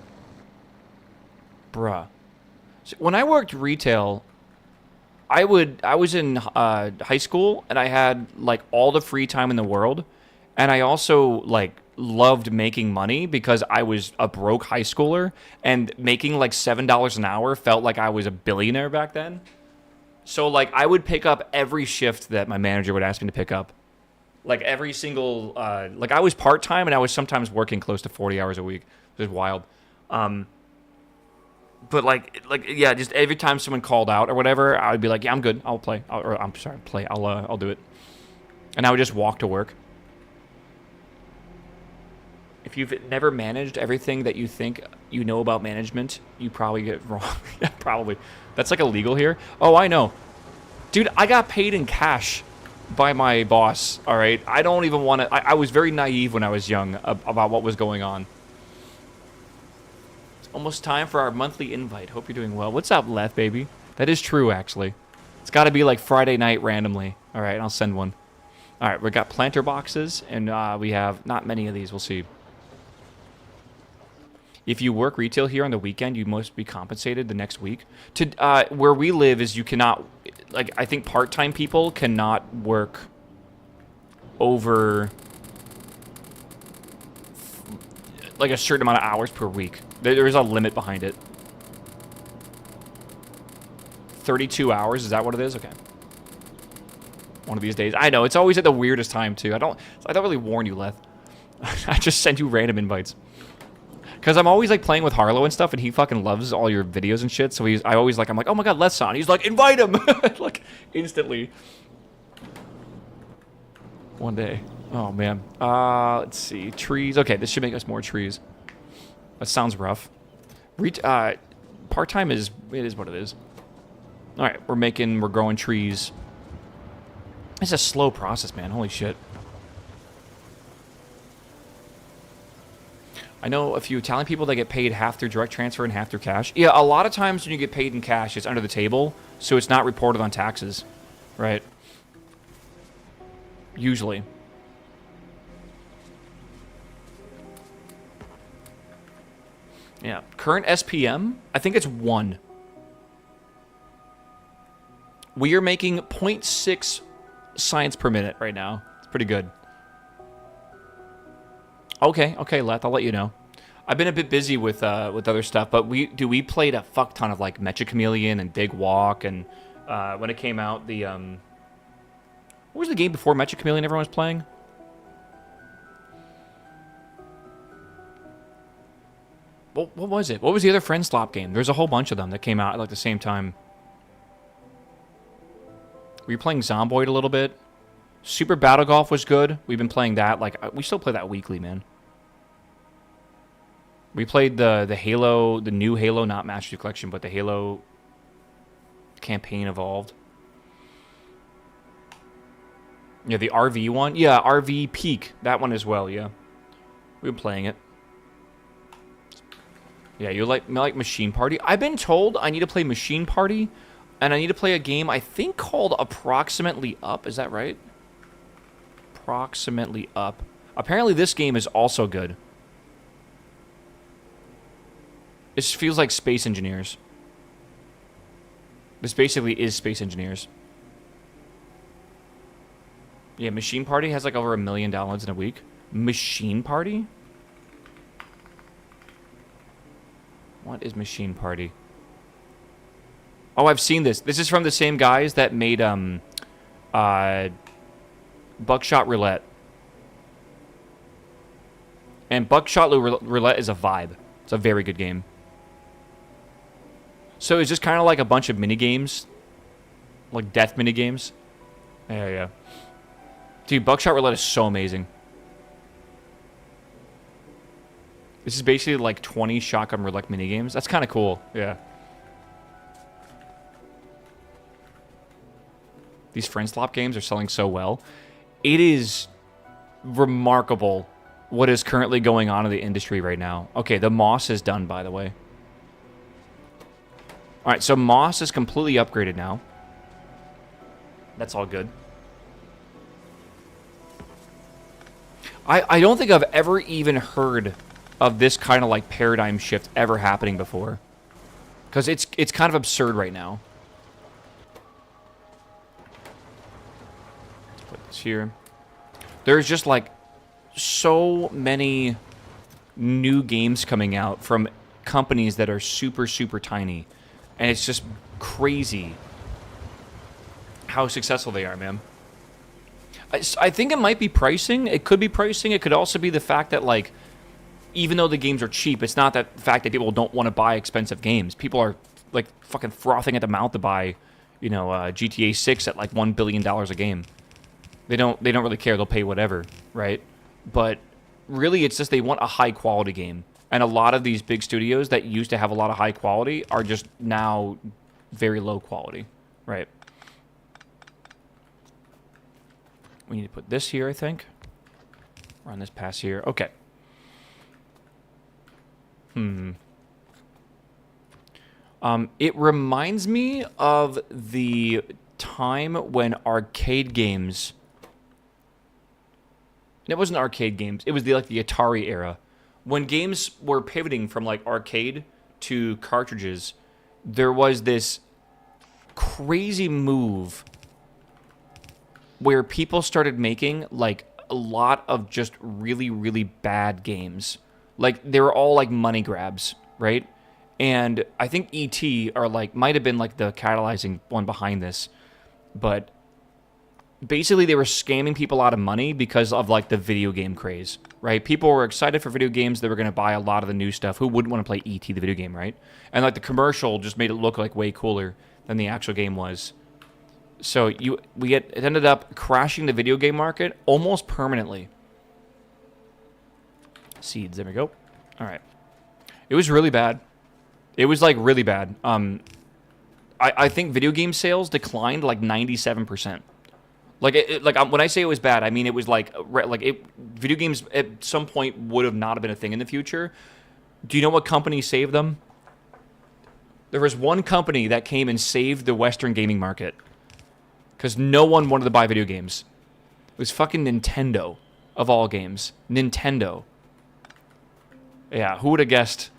Bruh. So when I worked retail, I was in high school, and I had, like, all the free time in the world. And I also, like, loved making money because I was a broke high schooler, and making, like, $7 an hour felt like I was a billionaire back then. So, like, I would pick up every shift that my manager would ask me to pick up. Like, every single, like, I was part-time, and I was sometimes working close to 40 hours a week. It was wild. But, yeah, just every time someone called out or whatever, I would be like, yeah, I'm good. I'll play. I'm sorry, play. I'll do it. And I would just walk to work. If you've never managed everything that you think you know about management, you probably get it wrong. Yeah, probably. That's, like, illegal here. Oh, I know. Dude, I got paid in cash by my boss, all right? I don't even want to... I was very naive when I was young about what was going on. It's almost time for our monthly invite. Hope you're doing well. What's up, Leth, baby? That is true, actually. It's got to be, like, Friday night randomly. All right, I'll send one. All right, we got planter boxes, and we have not many of these. We'll see. If you work retail here on the weekend, you must be compensated the next week. To where we live is you cannot, like, I think part-time people cannot work over, like, a certain amount of hours per week. There is a limit behind it. 32 hours, is that what it is? Okay. One of these days. I know, it's always at the weirdest time, too. I don't really warn you, Leth. I just send you random invites. Because I'm always, like, playing with Harlow and stuff, and he fucking loves all your videos and shit, so I'm like, oh my god, Leth's on. He's like, invite him! Like, instantly. One day. Oh, man. Let's see. Trees. Okay, this should make us more trees. That sounds rough. Part-time is what it is. Alright, we're growing trees. It's a slow process, man. Holy shit. I know a few Italian people that get paid half through direct transfer and half through cash. Yeah, a lot of times when you get paid in cash, it's under the table, so it's not reported on taxes, right? Usually. Yeah, current SPM, I think it's 1. We are making 0.6 science per minute right now. It's pretty good. Okay, Leth, I'll let you know. I've been a bit busy with other stuff, but we played a fuck ton of, like, Mecha Chameleon and Big Walk, and when it came out, the what was the game before Mecha Chameleon everyone was playing? What was it? What was the other Friend Slop game? There's a whole bunch of them that came out at, like, the same time. Were you playing Zomboid a little bit? Super Battle Golf was good. We've been playing that. Like, we still play that weekly, man. We played the Halo, the new Halo, not Master Chief Collection, but the Halo campaign evolved. Yeah, the RV one. Yeah, RV Peak. That one as well, yeah. We've been playing it. Yeah, you like Machine Party? I've been told I need to play Machine Party, and I need to play a game, I think, called Approximately Up. Is that right? Approximately Up. Apparently this game is also good. It feels like Space Engineers. This basically is Space Engineers. Yeah, Machine Party has like over $1 million in a week. Machine Party? What is Machine Party? Oh, I've seen this. This is from the same guys that made Buckshot Roulette. And Buckshot Roulette is a vibe. It's a very good game. So it's just kind of like a bunch of mini games, like death mini games. Yeah. Dude, Buckshot Roulette is so amazing. This is basically like 20 shotgun roulette mini games. That's kind of cool. Yeah. These friend slop games are selling so well. It is remarkable what is currently going on in the industry right now. Okay, the Moss is done, by the way. All right, so Moss is completely upgraded now. That's all good. I don't think I've ever even heard of this kind of like paradigm shift ever happening before. Because it's kind of absurd right now. Let's put this here. There's just like so many new games coming out from companies that are super, super tiny. And it's just crazy how successful they are, man. I think it might be pricing. It could be pricing. It could also be the fact that, like, even though the games are cheap, it's not that the fact that people don't want to buy expensive games. People are, like, fucking frothing at the mouth to buy, you know, GTA 6 at, like, $1 billion a game. They don't really care. They'll pay whatever, right? But really, it's just they want a high-quality game. And a lot of these big studios that used to have a lot of high quality are just now very low quality, right? We need to put this here, I think. Run this past here. Okay. It reminds me of the time when arcade games... It wasn't arcade games. It was the Atari era. When games were pivoting from, like, arcade to cartridges, there was this crazy move where people started making, like, a lot of just really, really bad games. Like, they were all, like, money grabs, right? And I think E.T. are, like, might have been, like, the catalyzing one behind this. But basically, they were scamming people out of money because of, like, the video game craze, right? People were excited for video games. They were going to buy a lot of the new stuff. Who wouldn't want to play E.T., the video game, right? And, like, the commercial just made it look, like, way cooler than the actual game was. So it ended up crashing the video game market almost permanently. Seeds, there we go. All right. It was really bad. It was, like, really bad. I think video game sales declined, like, 97%. When I say it was bad, I mean it was video games at some point would have not been a thing in the future. Do you know what company saved them? There was one company that came and saved the Western gaming market because no one wanted to buy video games. It was fucking Nintendo, of all games. Nintendo. Yeah, who would have guessed,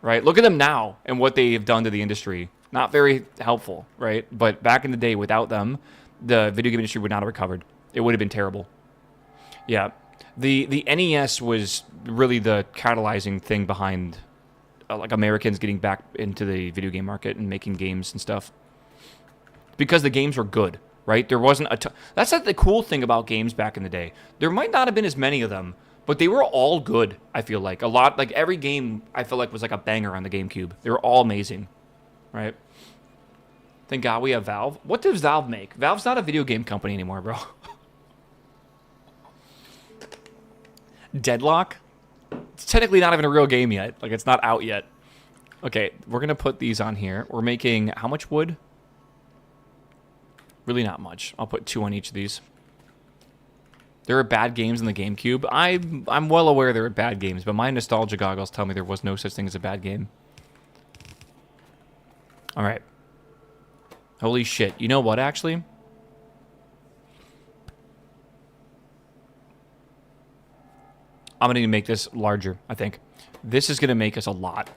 right? Look at them now and what they've done to the industry. Not very helpful, right? But back in the day, without them, the video game industry would not have recovered. It would have been terrible. Yeah. The NES was really the catalyzing thing behind like Americans getting back into the video game market and making games and stuff. Because the games were good, right? There wasn't a ton. That's like the cool thing about games back in the day. There might not have been as many of them, but they were all good, I feel like. A lot, like every game, I feel like was like a banger on the GameCube. They were all amazing, right? Thank God we have Valve. What does Valve make? Valve's not a video game company anymore, bro. Deadlock? It's technically not even a real game yet. Like, it's not out yet. Okay, we're going to put these on here. We're making how much wood? Really not much. I'll put 2 on each of these. There are bad games in the GameCube. I'm well aware there are bad games, but my nostalgia goggles tell me there was no such thing as a bad game. All right. Holy shit. You know what, actually? I'm going to make this larger, I think. This is going to make us a lot.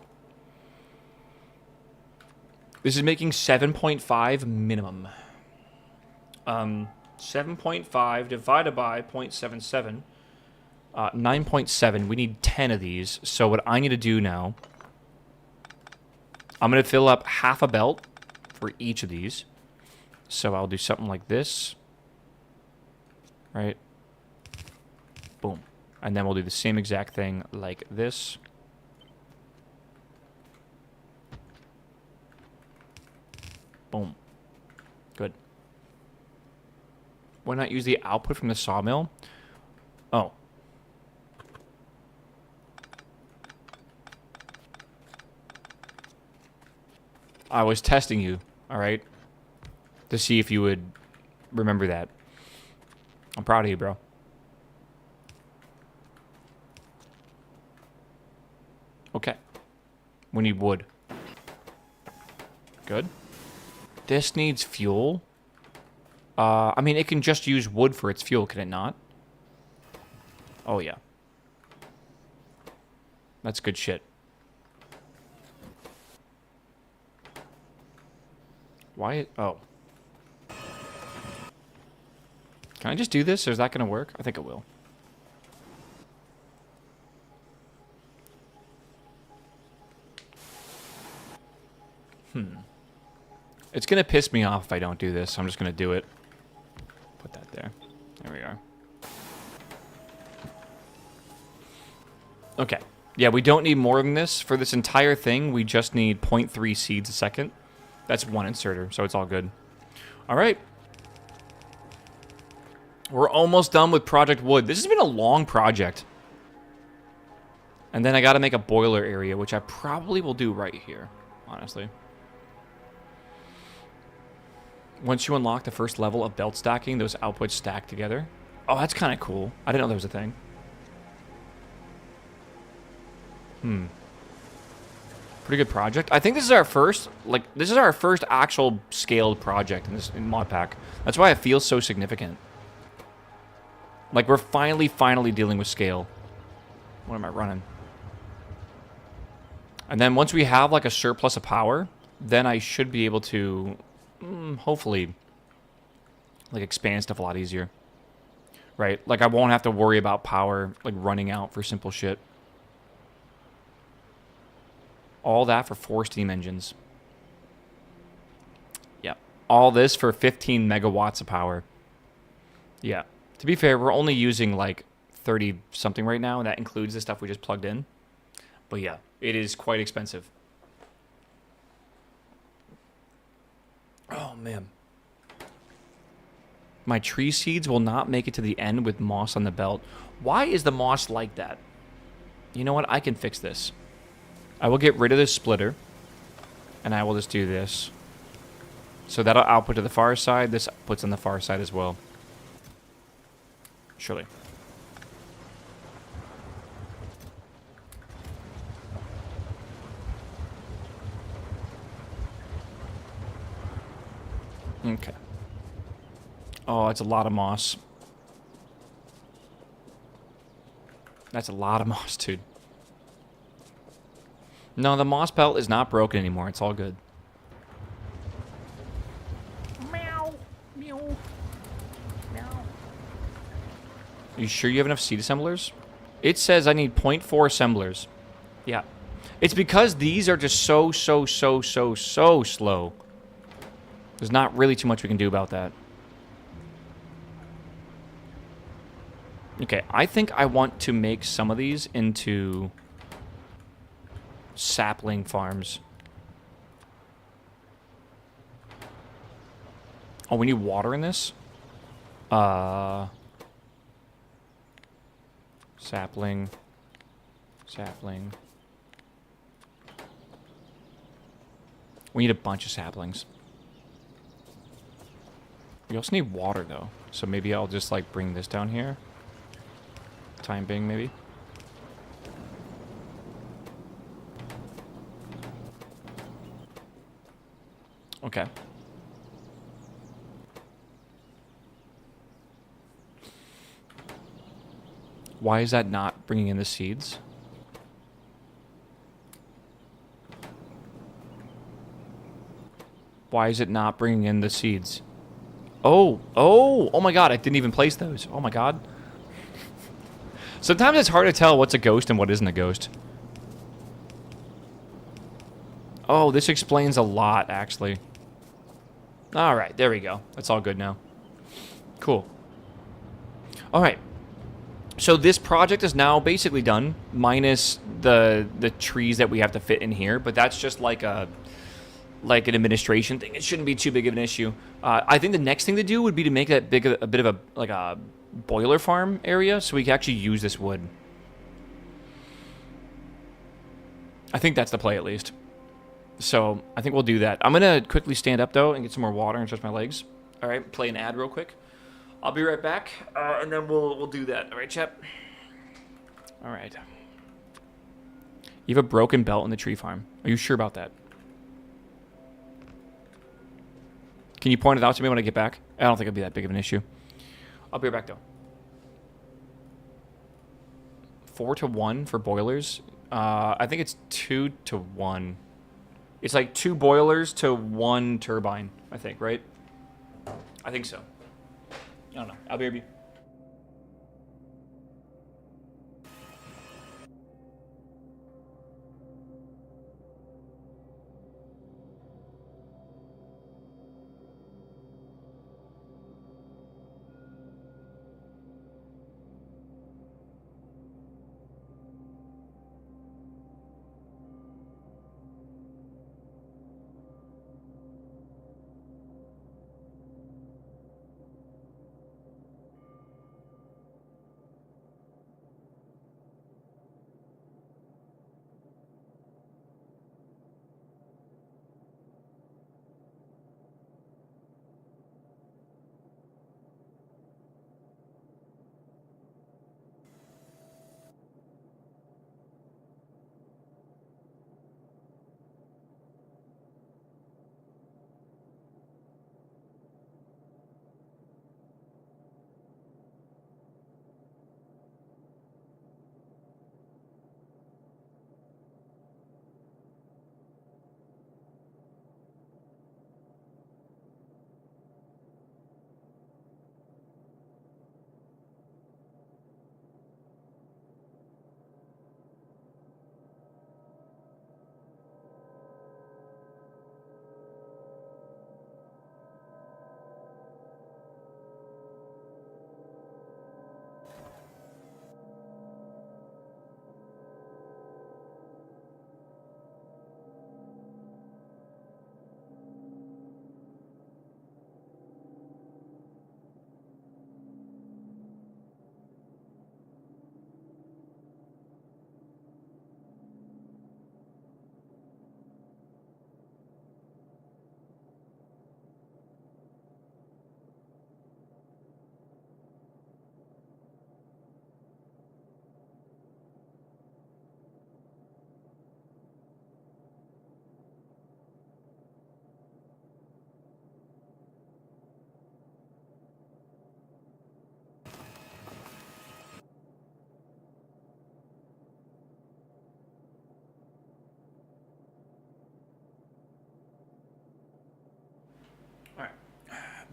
This is making 7.5 minimum. 7.5 divided by 0.77. 9.7. We need 10 of these. So what I need to do now, I'm going to fill up half a belt for each of these. So I'll do something like this. Right? Boom. And then we'll do the same exact thing like this. Boom. Good. Why not use the output from the sawmill? Oh. I was testing you, all right? To see if you would remember that. I'm proud of you, bro. Okay. We need wood. Good. This needs fuel. I mean, it can just use wood for its fuel, can it not? Oh, yeah. That's good shit. Why? Oh. Can I just do this, or is that going to work? I think it will. It's going to piss me off if I don't do this, so I'm just going to do it. Put that there. There we are. Okay. Yeah, we don't need more than this. For this entire thing, we just need 0.3 seeds a second. That's one inserter, so it's all good. All right. We're almost done with Project Wood. This has been a long project. And then I got to make a boiler area, which I probably will do right here, honestly. Once you unlock the first level of belt stacking, those outputs stack together. Oh, that's kind of cool. I didn't know there was a thing. Pretty good project. I think this is our first, this is our first actual scaled project in mod pack. That's why it feels so significant. Like, we're finally dealing with scale. What am I running? And then once we have, like, a surplus of power, then I should be able to, hopefully, like, expand stuff a lot easier. Right? Like, I won't have to worry about power, like, running out for simple shit. All that for 4 steam engines. Yeah. All this for 15 megawatts of power. Yeah. To be fair, we're only using like 30 something right now, and that includes the stuff we just plugged in. But yeah, it is quite expensive. Oh, man. My tree seeds will not make it to the end with moss on the belt. Why is the moss like that? You know what? I can fix this. I will get rid of this splitter, and I will just do this. So that'll output to the far side. This puts on the far side as well. Surely. Okay. Oh, that's a lot of moss. That's a lot of moss, dude. No, the moss pelt is not broken anymore. It's all good. Meow. Meow. Meow. Are you sure you have enough seed assemblers? It says I need 0.4 assemblers. Yeah. It's because these are just so slow. There's not really too much we can do about that. Okay, I think I want to make some of these into sapling farms. Oh, we need water in this? Sapling. Sapling. We need a bunch of saplings. We also need water, though. So maybe I'll just, like, bring this down here. Time being, maybe. Okay. Why is that not bringing in the seeds? Why is it not bringing in the seeds? Oh my god, I didn't even place those. Oh my god. Sometimes it's hard to tell what's a ghost and what isn't a ghost. Oh, this explains a lot, actually. Alright, there we go. That's all good now. Cool. Alright. So this project is now basically done, minus the trees that we have to fit in here, but that's just like a like an administration thing, it shouldn't be too big of an issue. I think the next thing to do would be to make that a bit of a boiler farm area so we can actually use this wood. I think that's the play, at least. So I think we'll do that. I'm gonna quickly stand up though and get some more water and stretch my legs. All right, play an ad real quick. I'll be right back, and then we'll do that. All right, chap. All right. You have a broken belt in the tree farm. Are you sure about that? Can you point it out to me when I get back? I don't think it'll be that big of an issue. I'll be right back though. 4 to 1 for boilers. I think it's 2 to 1. It's like 2 boilers to 1 turbine, I think, right? I think so. I don't know. I'll be right back.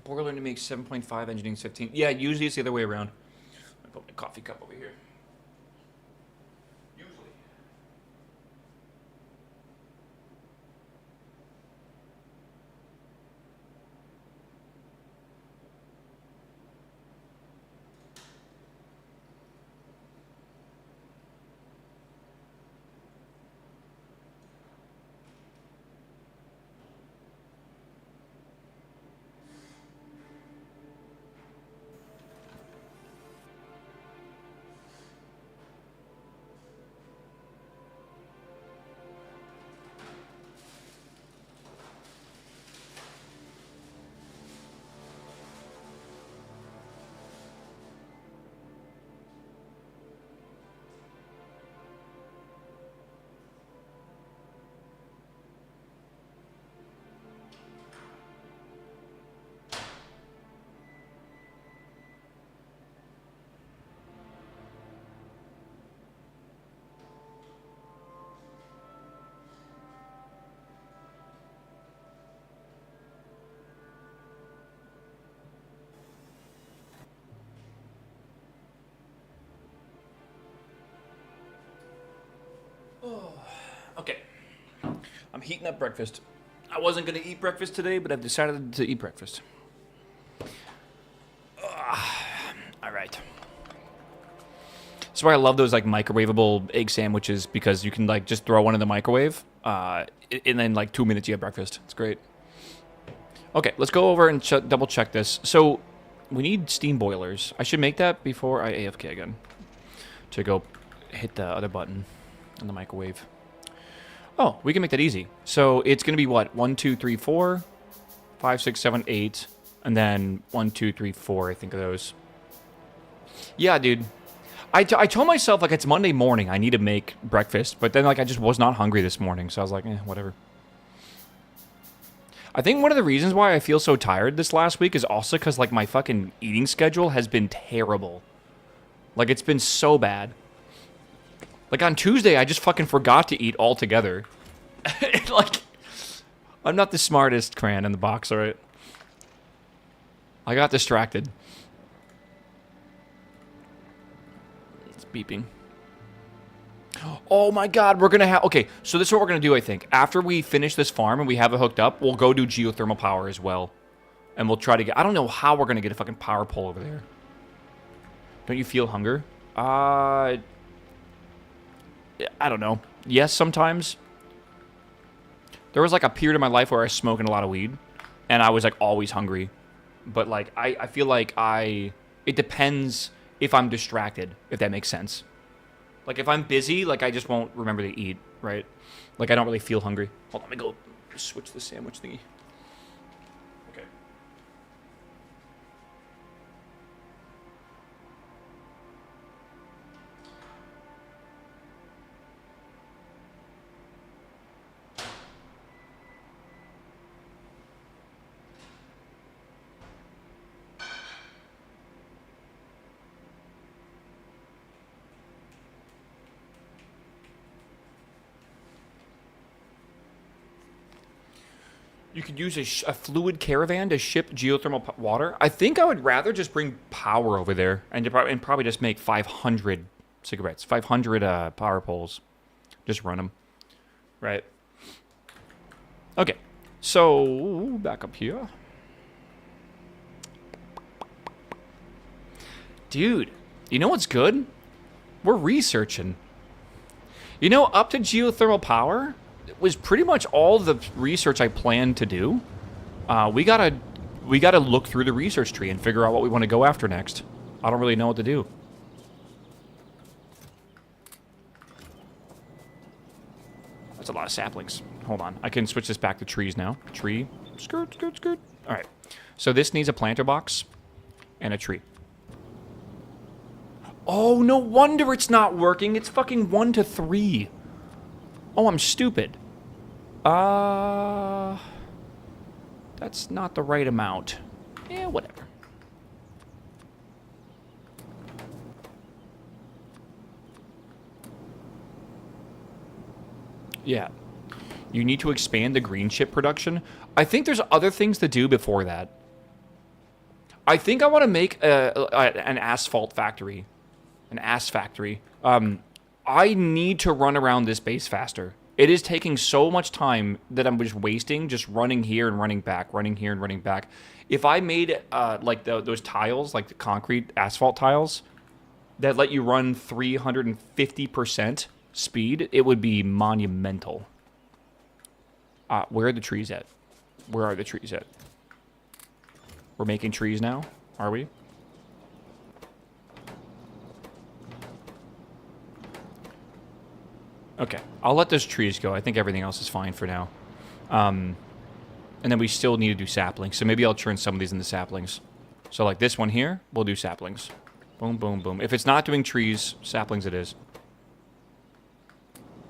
Boiler to make 7.5, engineering 15. Yeah, usually it's the other way around. I put my coffee cup over here. Usually. Okay. I'm heating up breakfast. I wasn't going to eat breakfast today, but I've decided to eat breakfast. All right. That's why I love those like microwavable egg sandwiches, because you can like just throw one in the microwave And then like 2 minutes you have breakfast. It's great. Okay, let's go over and double check this. So we need steam boilers. I should make that before I AFK again. To go hit the other button on the microwave. Oh, we can make that easy. So it's going to be what? 1, 2, 3, 4, 5, 6, 7, 8. And then 1, 2, 3, 4, I think of those. Yeah, dude. I told myself, like, it's Monday morning. I need to make breakfast. But then, like, I just was not hungry this morning. So I was like, whatever. I think one of the reasons why I feel so tired this last week is also because, like, my fucking eating schedule has been terrible. Like, it's been so bad. Like, on Tuesday, I just fucking forgot to eat altogether. Like, I'm not the smartest crayon in the box, alright? I got distracted. It's beeping. Oh my god, we're gonna have... Okay, so this is what we're gonna do, I think. After we finish this farm and we have it hooked up, we'll go do geothermal power as well. And we'll try to get... I don't know how we're gonna get a fucking power pole over there. Don't you feel hunger? I don't know. Yes, sometimes. There was like a period in my life where I was smoking a lot of weed. And I was like always hungry. But like, I feel like it depends if I'm distracted, if that makes sense. Like if I'm busy, like I just won't remember to eat, right? Like I don't really feel hungry. Hold on, let me go switch the sandwich thingy. Okay. You could use a fluid caravan to ship geothermal water. I think I would rather just bring power over there and probably just make 500 cigarettes, 500 power poles. Just run them, right? Okay, so back up here. Dude, you know what's good? We're researching. You know, up to geothermal power... was pretty much all the research I planned to do. We gotta look through the research tree and figure out what we want to go after next. I don't really know what to do. That's a lot of saplings. Hold on. I can switch this back to trees now. Tree. Skirt, skirt, skirt. Alright. So this needs a planter box and a tree. Oh, no wonder it's not working. It's fucking 1 to 3. Oh, I'm stupid. That's not the right amount. Yeah, whatever. Yeah. You need to expand the green chip production. I think there's other things to do before that. I think I want to make an asphalt factory. An ass factory. I need to run around this base faster. It is taking so much time that I'm just wasting just running here and running back, running here and running back. If I made like those tiles, like the concrete asphalt tiles, that let you run 350% speed, it would be monumental. Where are the trees at? Where are the trees at? We're making trees now, are we? Okay, I'll let those trees go. I think everything else is fine for now. And then we still need to do saplings, so maybe I'll turn some of these into saplings. So like this one here, we'll do saplings. Boom, boom, boom. If it's not doing trees, saplings it is.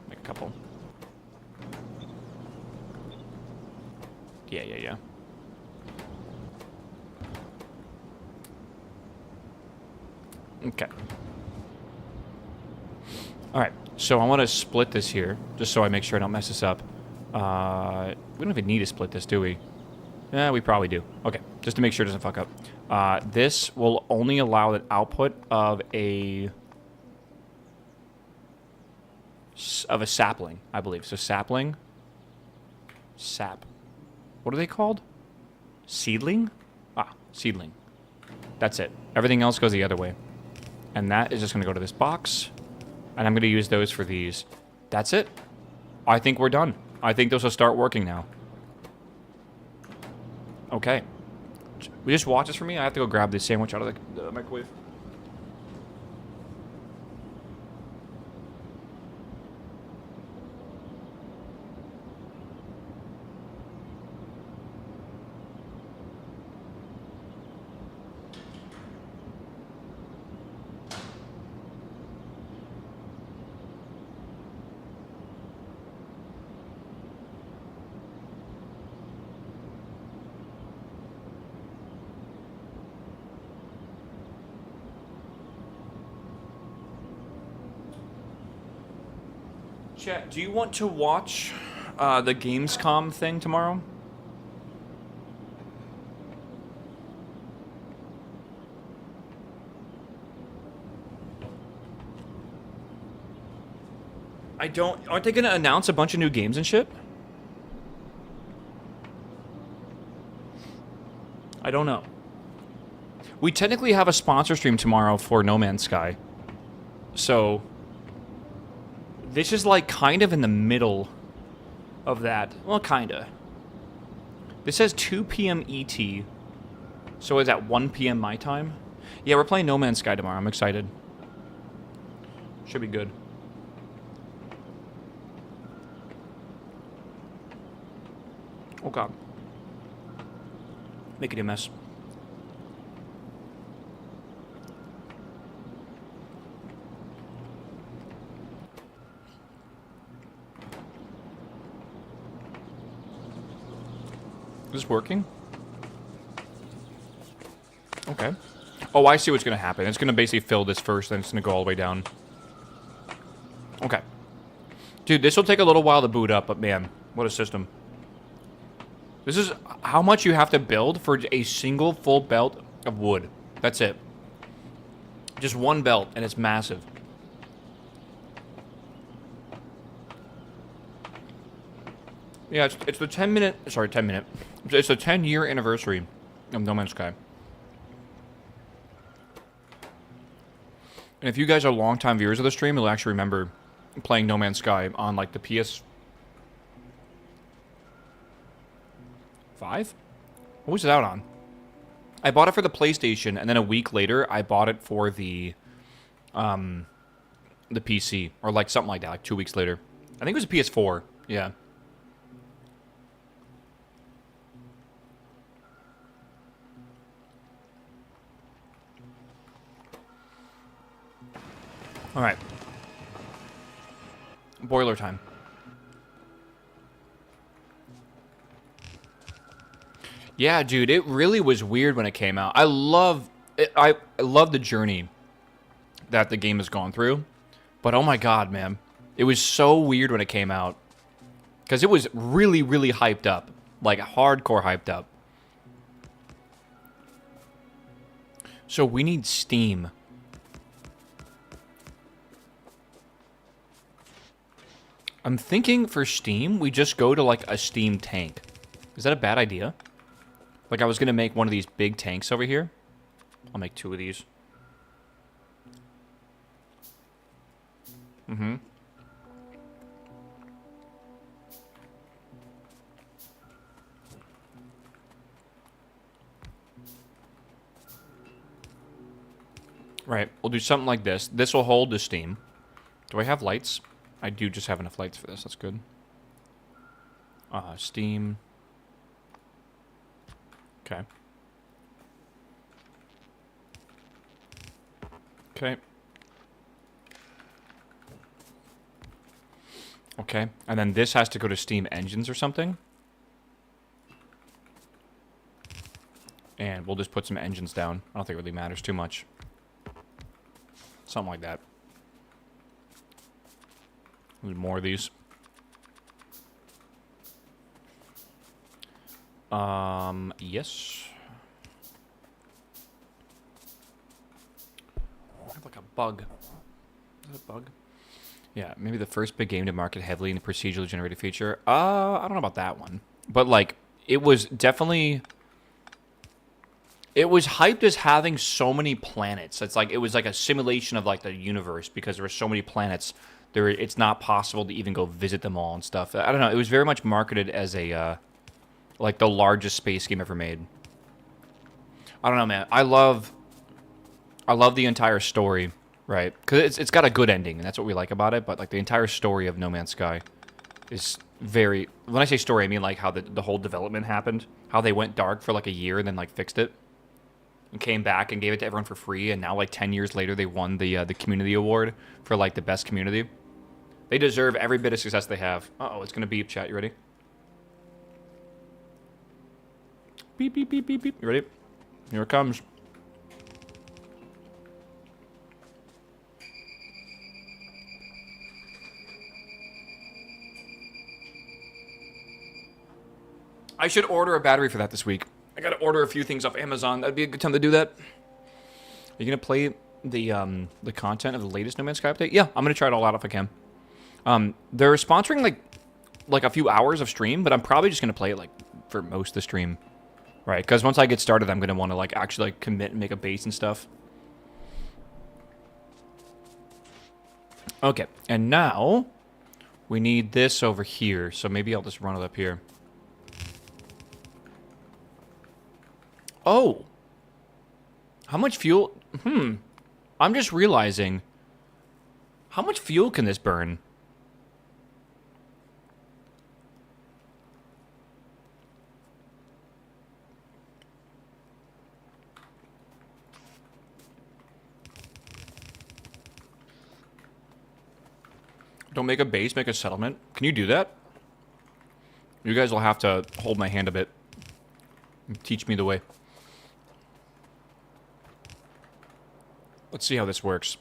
Make a couple. Yeah, yeah, yeah. Okay. Alright, so I want to split this here, just so I make sure I don't mess this up. We don't even need to split this, do we? Yeah, we probably do. Okay, just to make sure it doesn't fuck up. This will only allow the output of a sapling, I believe. So sapling, sap. What are they called? Seedling? Ah, seedling. That's it. Everything else goes the other way. And that is just going to go to this box. And I'm going to use those for these. That's it. I think we're done. I think those will start working now. Okay. We just watch this for me? I have to go grab this sandwich out of the microwave. Chat, do you want to watch the Gamescom thing tomorrow? I don't... Aren't they going to announce a bunch of new games and shit? I don't know. We technically have a sponsor stream tomorrow for No Man's Sky. So... This is, like, kind of in the middle of that. Well, kinda. This says 2 p.m. ET. So is that 1 p.m. my time? Yeah, we're playing No Man's Sky tomorrow. I'm excited. Should be good. Oh, God. Making a mess. Is this working? Okay. Oh, I see what's going to happen. It's going to basically fill this first, then it's going to go all the way down. Okay. Dude, this will take a little while to boot up, but man, what a system. This is how much you have to build for a single full belt of wood. That's it. Just one belt, and it's massive. Yeah, it's the 10-minute... Sorry, 10-minute. It's the 10-year anniversary of No Man's Sky. And if you guys are longtime viewers of the stream, you'll actually remember playing No Man's Sky on, like, the PS... 5? What was it out on? I bought it for the PlayStation, and then a week later, I bought it for the PC. Or, like, something like that, like 2 weeks later. I think it was a PS4. Yeah. All right. Boiler time. Yeah, dude, it really was weird when it came out. I love the journey that the game has gone through. But oh my god, man. It was so weird when it came out. Because it was really, really hyped up. Like, hardcore hyped up. So we need Steam. I'm thinking for Steam, we just go to, like, a Steam tank. Is that a bad idea? Like, I was going to make one of these big tanks over here. I'll make 2 of these. Mm-hmm. Right, we'll do something like this. This will hold the Steam. Do I have lights? I do just have enough lights for this. That's good. Steam. Okay. Okay. Okay. And then this has to go to Steam Engines or something. And we'll just put some engines down. I don't think it really matters too much. Something like that. More of these. Yes. I have like a bug. Is that a bug? Yeah, maybe the first big game to market heavily in the procedurally generated feature. I don't know about that one. But like, it was definitely... It was hyped as having so many planets. It's like, it was like a simulation of like the universe because there were so many planets it's not possible to even go visit them all and stuff. I don't know. It was very much marketed as a like the largest space game ever made. I don't know, man. I love the entire story, right? Because it's got a good ending, and that's what we like about it. But like the entire story of No Man's Sky is very. When I say story, I mean like how the whole development happened, how they went dark for like a year and then like fixed it, and came back and gave it to everyone for free. And now like 10 years later, they won the community award for like the best community. They deserve every bit of success they have. Uh-oh, it's gonna beep. Chat, you ready? Beep beep beep beep beep. You ready? Here it comes. I should order a battery for that this week. I gotta order a few things off Amazon. That'd be a good time to do that. Are you gonna play the content of the latest No Man's Sky update? Yeah, I'm gonna try it all out if I can. They're sponsoring like a few hours of stream, but I'm probably just gonna play it like for most of the stream, right? Because once I get started, I'm gonna want to like actually like commit and make a base and stuff. Okay, and now we need this over here, so maybe I'll just run it up here. Oh, how much fuel? I'm just realizing, how much fuel can this burn? Don't make a base, make a settlement. Can you do that? You guys will have to hold my hand a bit and teach me the way. Let's see how this works.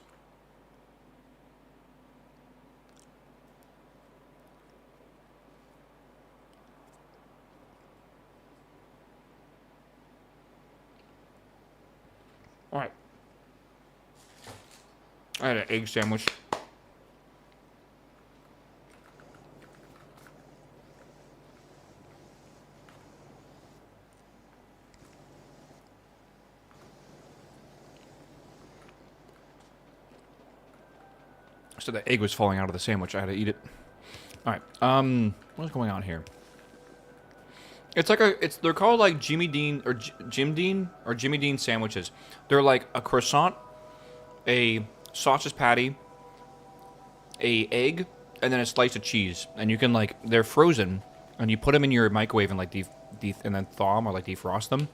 All right. I had an egg sandwich. So the egg was falling out of the sandwich. I had to eat it. All right. What's going on here? It's like they're called like Jimmy Dean or Jim Dean or Jimmy Dean sandwiches. They're like a croissant, a sausage patty, a egg, and then a slice of cheese. And you can like, they're frozen, and you put them in your microwave and like and then thaw them or like defrost them,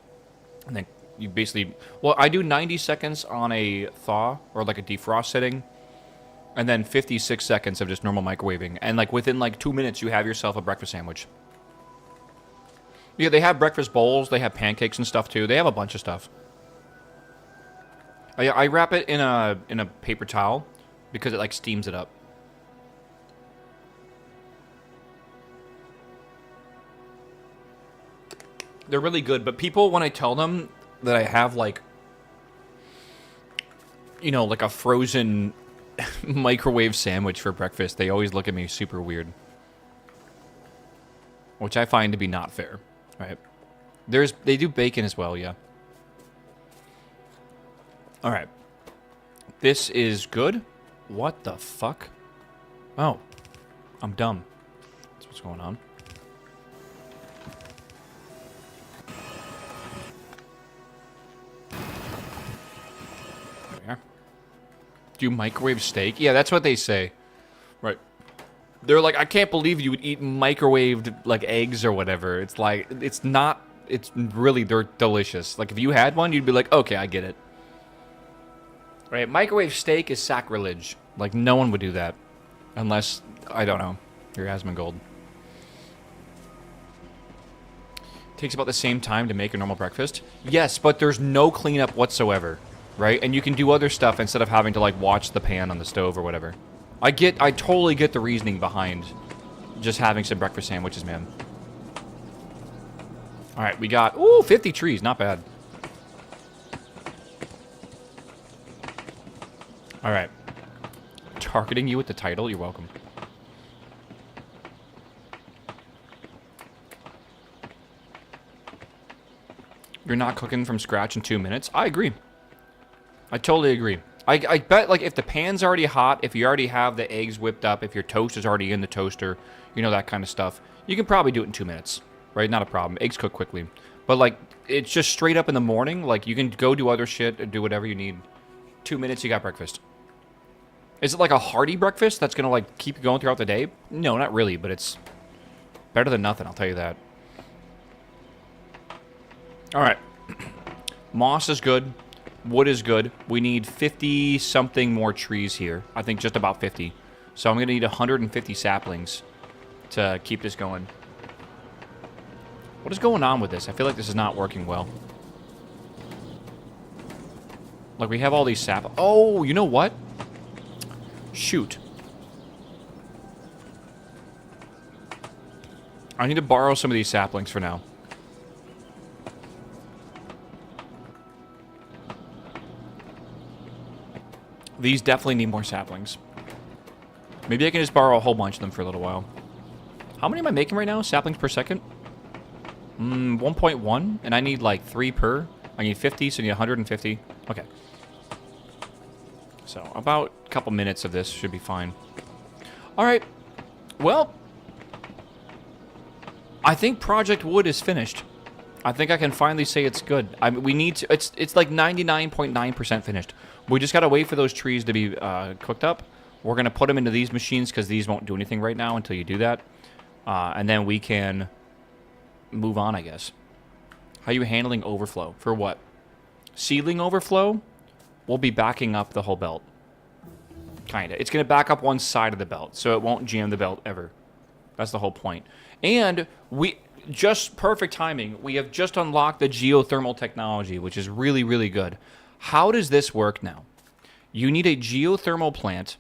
and then you basically. Well, I do 90 seconds on a thaw or like a defrost setting. And then 56 seconds of just normal microwaving. And like within like 2 minutes, you have yourself a breakfast sandwich. Yeah, they have breakfast bowls. They have pancakes and stuff too. They have a bunch of stuff. I wrap it in a paper towel because it like steams it up. They're really good. But people, when I tell them that I have like, you know, like a frozen microwave sandwich for breakfast, they always look at me super weird, which I find to be not fair, right? They do bacon as well, yeah. All right, this is good. What the fuck? Oh, I'm dumb. That's what's going on. There we are. Do you microwave steak? Yeah, that's what they say. Right. They're like, I can't believe you would eat microwaved, like, eggs or whatever. It's like, it's not, it's really, they're delicious. Like, if you had one, you'd be like, okay, I get it. Right, microwave steak is sacrilege. Like, no one would do that. Unless, I don't know, you're Asmongold. Takes about the same time to make a normal breakfast. Yes, but there's no cleanup whatsoever. Right? And you can do other stuff instead of having to, like, watch the pan on the stove or whatever. I totally get the reasoning behind just having some breakfast sandwiches, man. Alright, we got, 50 trees. Not bad. Alright. Targeting you with the title? You're welcome. You're not cooking from scratch in 2 minutes? I agree. I totally agree. I bet, like, if the pan's already hot, if you already have the eggs whipped up, if your toast is already in the toaster, you know, that kind of stuff, you can probably do it in 2 minutes, right? Not a problem. Eggs cook quickly. But, like, it's just straight up in the morning. Like, you can go do other shit and do whatever you need. 2 minutes, you got breakfast. Is it like a hearty breakfast that's going to, like, keep you going throughout the day? No, not really, but it's better than nothing, I'll tell you that. All right. Moss is good. Wood is good. We need 50-something more trees here. I think just about 50. So I'm going to need 150 saplings to keep this going. What is going on with this? I feel like this is not working well. Like, we have all these saplings. Oh, you know what? Shoot. I need to borrow some of these saplings for now. These definitely need more saplings. Maybe I can just borrow a whole bunch of them for a little while. How many am I making right now? Saplings per second? 1.1, and I need like 3 per. I need 50, so I need 150. Okay. So about a couple minutes of this should be fine. All right. Well, I think Project Wood is finished. I think I can finally say it's good. I mean, we need to. It's like 99.9% finished. We just gotta wait for those trees to be cooked up. We're gonna put them into these machines because these won't do anything right now until you do that, and then we can move on, I guess. How are you handling overflow? For what? Seedling overflow? We'll be backing up the whole belt. Kinda. It's gonna back up one side of the belt, so it won't jam the belt ever. That's the whole point. And we just perfect timing. We have just unlocked the geothermal technology, which is really, really good. How does this work now? You need a geothermal plant.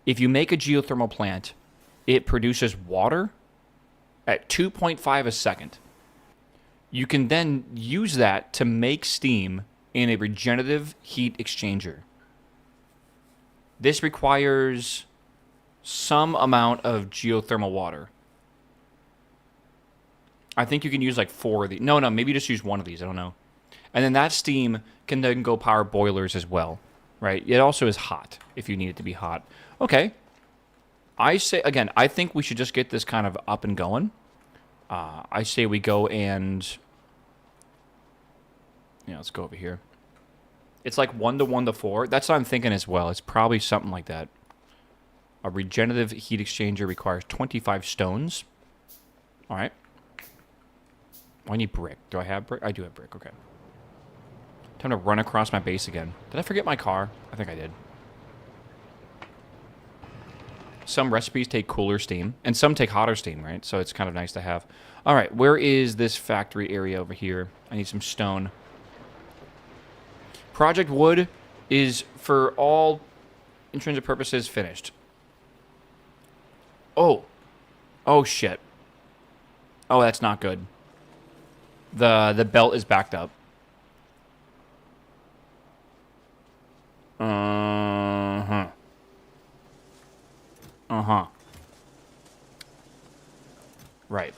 If you make a geothermal plant, it produces water at 2.5 a second. You can then use that to make steam in a regenerative heat exchanger. This requires some amount of geothermal water. I think you can use like 4 of these. No, maybe just use 1 of these. I don't know. And then that steam can then go power boilers as well, right? It also is hot if you need it to be hot. Okay. I say, again, I think we should just get this kind of up and going. I say we go and... Yeah, let's go over here. It's like 1 to 1 to 4. That's what I'm thinking as well. It's probably something like that. A regenerative heat exchanger requires 25 stones. All right. Oh, I need brick. Do I have brick? I do have brick. Okay. Time to run across my base again. Did I forget my car? I think I did. Some recipes take cooler steam, and some take hotter steam, right? So it's kind of nice to have. All right, where is this factory area over here? I need some stone. Project Wood is, for all intrinsic purposes, finished. Oh. Oh, shit. Oh, that's not good. The belt is backed up. Uh-huh. Uh-huh. Right.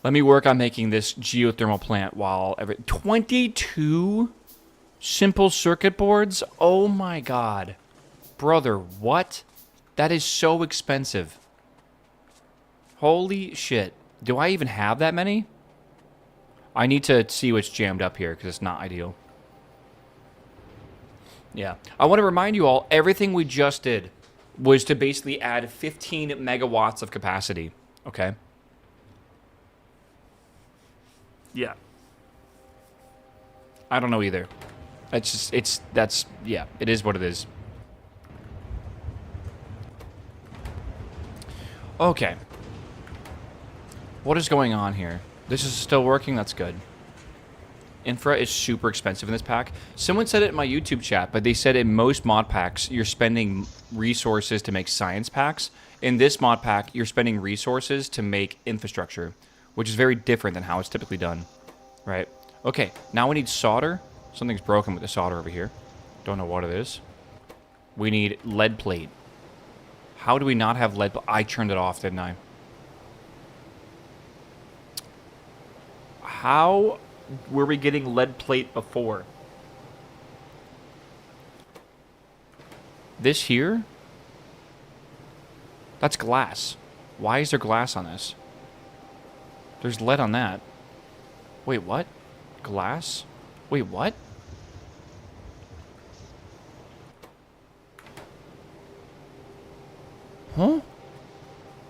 Let me work on making this geothermal plant while 22 simple circuit boards? Oh my god. Brother, what? That is so expensive. Holy shit. Do I even have that many? I need to see what's jammed up here because it's not ideal. Yeah. I want to remind you all, everything we just did was to basically add 15 megawatts of capacity. Okay? Yeah. I don't know either. It's just, yeah, it is what it is. Okay. What is going on here? This is still working? That's good. Infra is super expensive in this pack. Someone said it in my YouTube chat, but they said in most mod packs, you're spending resources to make science packs. In this mod pack, you're spending resources to make infrastructure, which is very different than how it's typically done. Right? Okay, now we need solder. Something's broken with the solder over here. Don't know what it is. We need lead plate. How do we not have lead plate? I turned it off, didn't I? How were we getting lead plate before? This here? That's glass. Why is there glass on this? There's lead on that. Wait, what? Glass? Wait, what? Huh?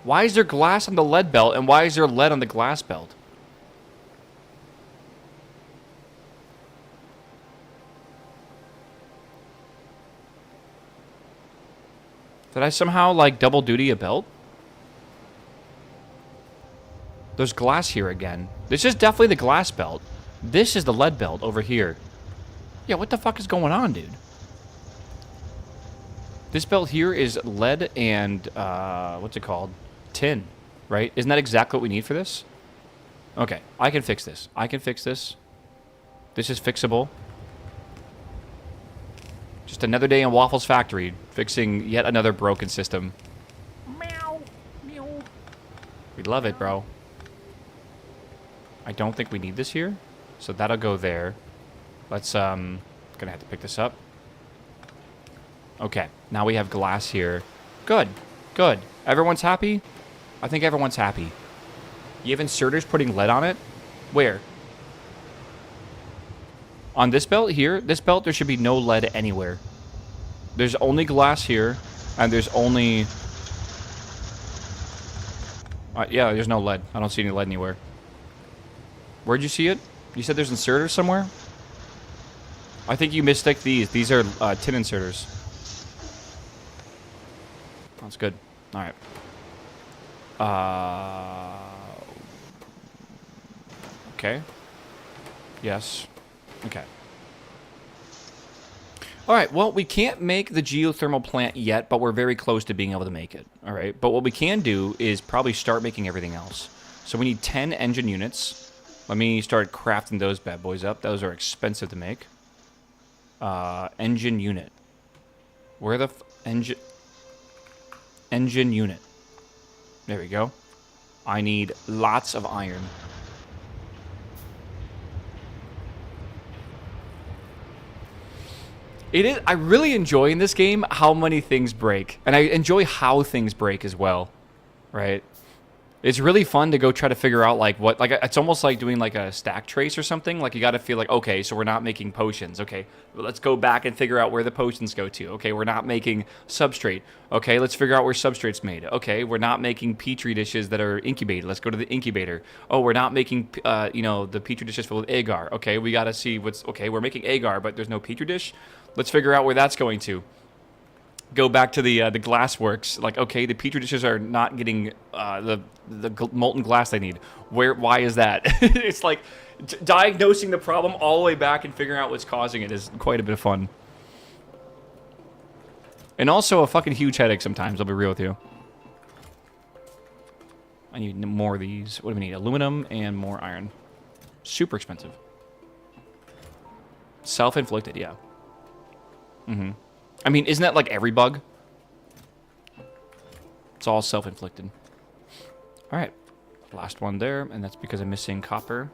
Why is there glass on the lead belt and why is there lead on the glass belt? Did I somehow, like, double duty a belt? There's glass here again. This is definitely the glass belt. This is the lead belt over here. Yeah, what the fuck is going on, dude? This belt here is lead and, what's it called? Tin, right? Isn't that exactly what we need for this? Okay, I can fix this. I can fix this. This is fixable. Just another day in Waffle's factory, fixing yet another broken system. Meow. Meow. We love it, bro. I don't think we need this here, so that'll go there. Let's, gonna have to pick this up. Okay, now we have glass here. Good, good. Everyone's happy? I think everyone's happy. You have inserters putting lead on it? Where? On this belt here, this belt, there should be no lead anywhere. There's only glass here, and there's only... yeah, there's no lead. I don't see any lead anywhere. Where'd you see it? You said there's inserters somewhere? I think you mistook these. These are tin inserters. That's good. Alright. Okay. Yes. Okay. Alright, well, we can't make the geothermal plant yet, but we're very close to being able to make it. Alright, but what we can do is probably start making everything else. So we need 10 engine units. Let me start crafting those bad boys up. Those are expensive to make. Engine unit. Where the engine unit. There we go. I need lots of iron. It is. I really enjoy in this game how many things break, and I enjoy how things break as well. Right? It's really fun to go try to figure out like what, like it's almost like doing like a stack trace or something. Like you got to feel like, okay, so we're not making potions. Okay, well, let's go back and figure out where the potions go to. Okay, we're not making substrate. Okay, let's figure out where substrate's made. Okay, we're not making petri dishes that are incubated. Let's go to the incubator. Oh, we're not making, you know, the petri dishes filled with agar. Okay, we got to see what's, okay, we're making agar, but there's no petri dish. Let's figure out where that's going to. Go back to the glass works. Like, okay, the petri dishes are not getting the molten glass they need. Why is that? It's like diagnosing the problem all the way back and figuring out what's causing it is quite a bit of fun. And also a fucking huge headache sometimes, I'll be real with you. I need more of these. What do we need? Aluminum and more iron. Super expensive. Self-inflicted, yeah. Mm-hmm. I mean, isn't that like every bug? It's all self-inflicted. All right. Last one there, and that's because I'm missing copper.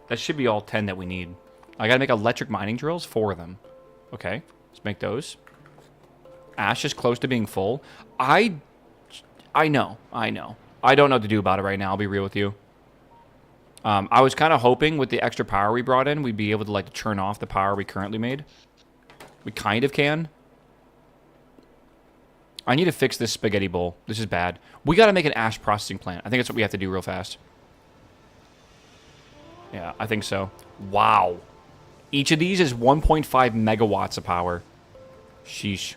That should be all 10 that we need. I gotta make electric mining drills, 4 of them. Okay, let's make those. Ash is close to being full. I know. I don't know what to do about it right now, I'll be real with you. I was kind of hoping with the extra power we brought in, we'd be able to like turn off the power we currently made. We kind of can. I need to fix this spaghetti bowl. This is bad. We got to make an ash processing plant. I think that's what we have to do real fast. Yeah, I think so. Wow. Each of these is 1.5 megawatts of power. Sheesh.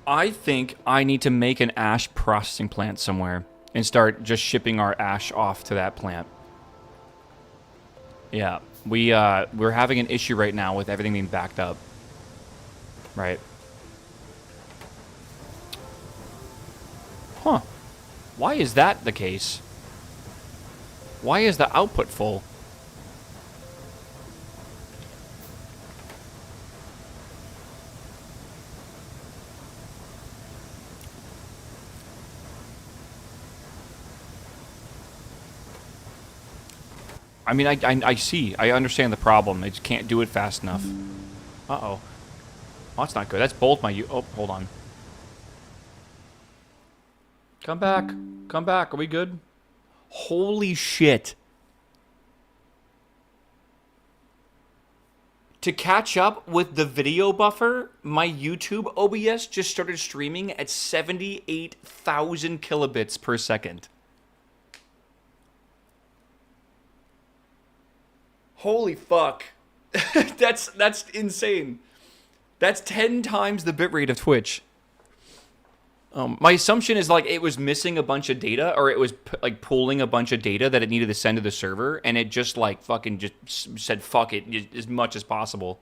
I think I need to make an ash processing plant somewhere and start just shipping our ash off to that plant. Yeah, we're having an issue right now with everything being backed up. Right. Huh. Why is that the case? Why is the output full? I mean, I see. I understand the problem. I just can't do it fast enough. Uh-oh. Oh, that's not good. That's both my... Oh, hold on. Come back. Come back. Are we good? Holy shit. To catch up with the video buffer, my YouTube OBS just started streaming at 78,000 kilobits per second. Holy fuck. That's insane. That's 10 times the bitrate of Twitch. My assumption is like it was missing a bunch of data, or it was like pulling a bunch of data that it needed to send to the server, and it just like fucking just said fuck it as much as possible.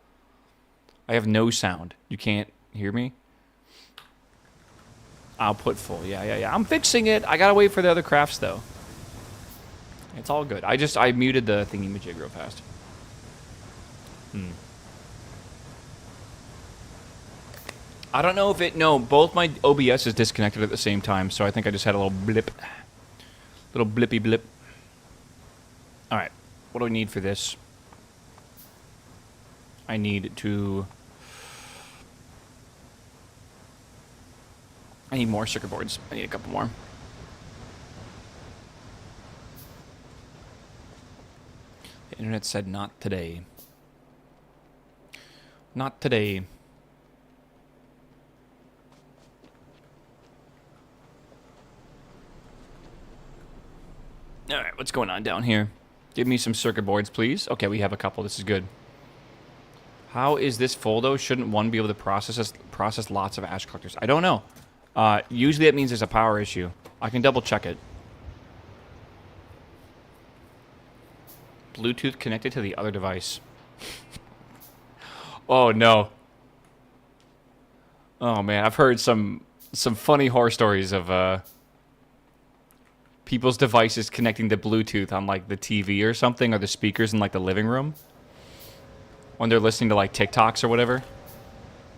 I have no sound. You can't hear me? Output full. Yeah. I'm fixing it. I gotta wait for the other crafts though. It's all good. I muted the thingy-majig real fast. I don't know if it... No, both my OBS is disconnected at the same time, so I think I just had a little blip. Little blippy blip. Alright. What do I need for this? I need to... I need more circuit boards. I need a couple more. The internet said not today. Not today. Alright, what's going on down here? Give me some circuit boards, please. Okay, we have a couple. This is good. How is this full, though? Shouldn't one be able to process lots of ash collectors? I don't know. Usually that means there's a power issue. I can double check it. Bluetooth connected to the other device. Oh, no. Oh, man. I've heard some funny horror stories of... people's devices connecting to Bluetooth on, like, the TV or something, or the speakers in, like, the living room. When they're listening to, like, TikToks or whatever.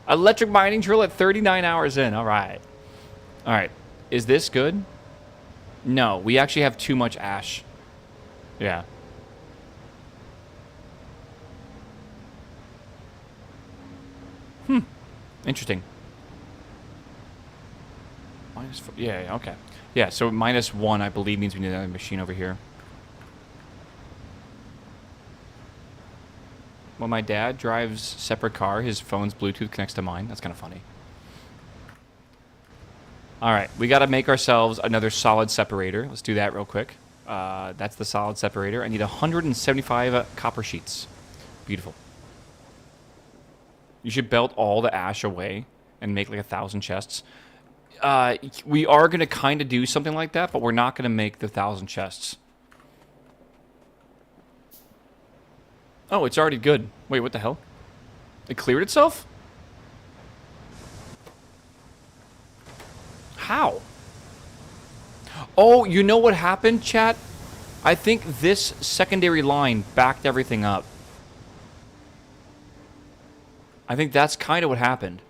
Electric mining drill at 39 hours in. All right. All right. Is this good? No. We actually have too much ash. Yeah. Interesting. -4. Yeah, okay. Yeah, so -1, I believe, means we need another machine over here. When my dad drives separate car, his phone's Bluetooth connects to mine. That's kind of funny. All right, we got to make ourselves another solid separator. Let's do that real quick. That's the solid separator. I need 175 copper sheets. Beautiful. You should belt all the ash away and make like 1,000 chests. We are going to kind of do something like that, but we're not going to make the 1,000 chests. Oh, it's already good. Wait, what the hell? It cleared itself? How? Oh, you know what happened, chat? I think this secondary line backed everything up. I think that's kind of what happened.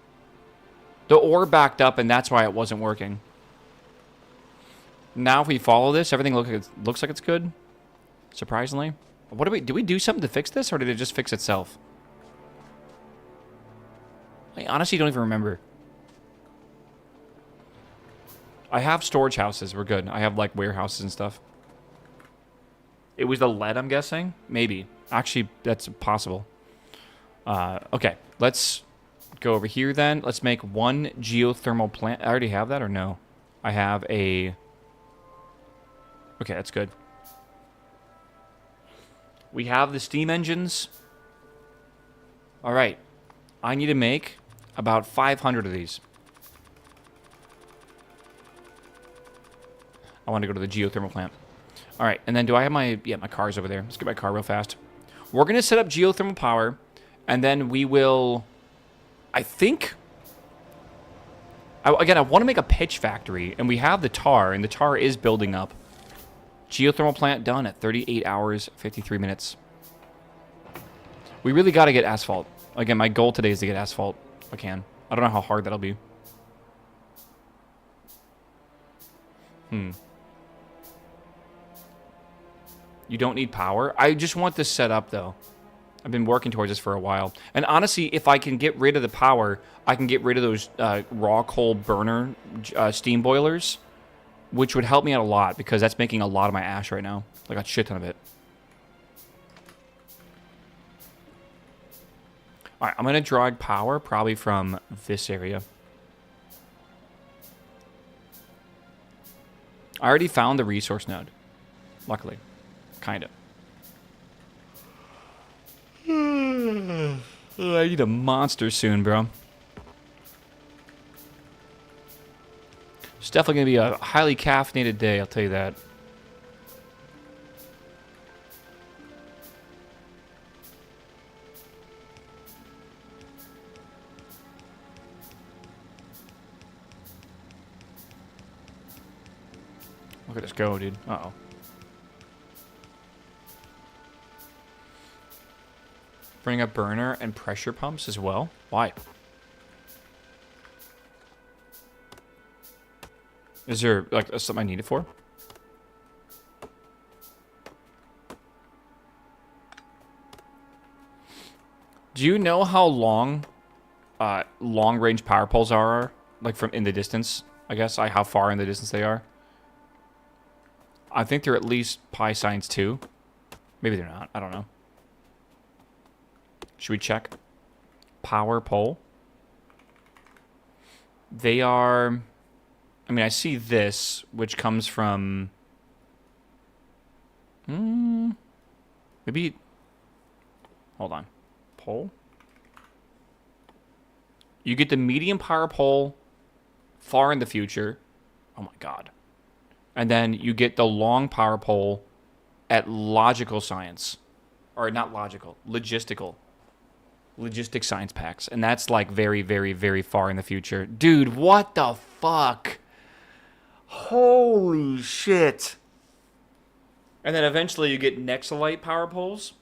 The ore backed up, and that's why it wasn't working. Now, if we follow this, everything looks like it's good. Surprisingly. What do we do something to fix this, or did it just fix itself? I honestly don't even remember. I have storage houses. We're good. I have, like, warehouses and stuff. It was the lead, I'm guessing? Maybe. Actually, that's possible. Okay. Let's go over here, then. Let's make one geothermal plant. I already have that, or no? I have a... Okay, that's good. We have the steam engines. All right. I need to make about 500 of these. I want to go to the geothermal plant. All right, and then do I have my... Yeah, my car's over there. Let's get my car real fast. We're going to set up geothermal power, and then we will... I think... Again, I want to make a pitch factory, and we have the tar, and the tar is building up. Geothermal plant done at 38 hours, 53 minutes. We really got to get asphalt. Again, my goal today is to get asphalt if I can. I don't know how hard that'll be. You don't need power. I just want this set up, though. I've been working towards this for a while. And honestly, if I can get rid of the power, I can get rid of those raw coal burner steam boilers, which would help me out a lot because that's making a lot of my ash right now. Like a shit ton of it. All right, I'm going to drag power probably from this area. I already found the resource node. Luckily. Kind of. I need a monster soon, bro. It's definitely going to be a highly caffeinated day, I'll tell you that. Look at this go, dude. Uh-oh. Bring up burner and pressure pumps as well. Why? Is there, like, something I need it for? Do you know how long long-range power poles are? Like, from in the distance, I guess? How far in the distance they are? I think they're at least pi sines 2. Maybe they're not. I don't know. Should we check? Power pole. They are... I mean, I see this, which comes from... maybe... Hold on. Pole? You get the medium power pole far in the future. Oh my god. And then you get the long power pole at logical science. Or not logical. Logistical. Logistic science packs. And that's like very, very, very far in the future. Dude, what the fuck? Holy shit. And then eventually you get Nexalite power poles.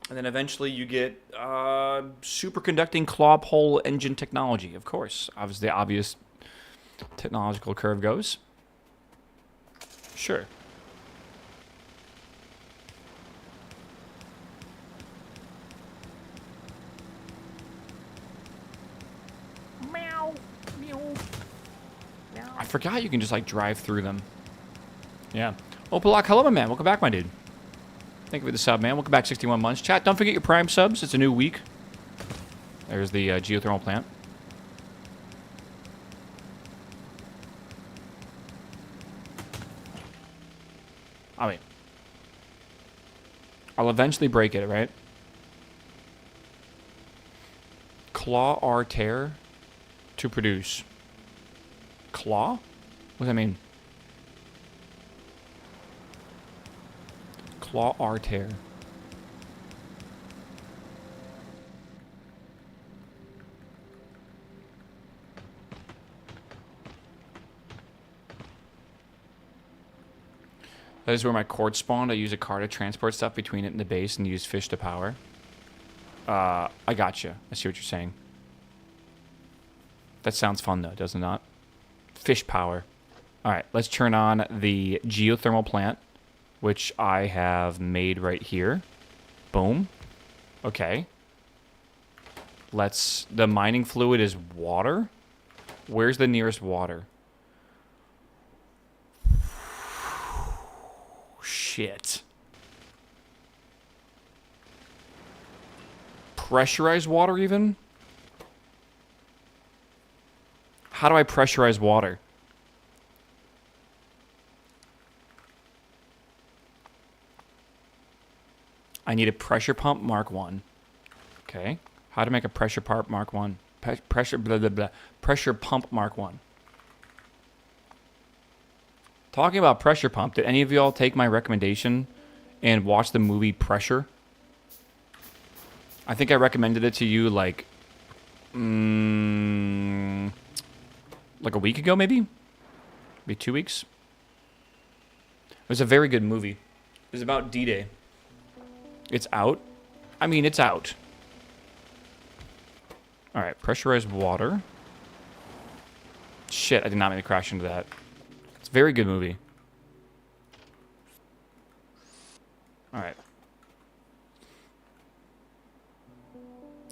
And then eventually you get superconducting claw pole engine technology. Of course. Obviously, the obvious technological curve goes. Sure. Meow. Meow. Meow. I forgot you can just like drive through them. Yeah. Opalak, hello, my man. Welcome back, my dude. Thank you for the sub, man. Welcome back, 61 months. Chat, don't forget your Prime subs. It's a new week. There's the geothermal plant. I mean, I'll eventually break it, right? Claw arter to produce. Claw? What does that mean? Claw arter. That is where my cord spawned. I use a car to transport stuff between it and the base and use fish to power. I gotcha. I see what you're saying. That sounds fun, though, does it not? Fish power. All right, let's turn on the geothermal plant, which I have made right here. Boom. Okay. Let's... The mining fluid is water? Where's the nearest water? Shit. Pressurized water, even? How do I pressurize water? I need a pressure pump Mark 1. Okay. How to make a pressure pump Mark 1? Pressure blah blah blah. Pressure pump Mark 1. Talking about pressure pump, did any of y'all take my recommendation and watch the movie Pressure? I think I recommended it to you like a week ago, maybe? Maybe 2 weeks? It was a very good movie. It was about D-Day. It's out? I mean, it's out. Alright, pressurized water. Shit, I did not mean to crash into that. It's a very good movie. All right.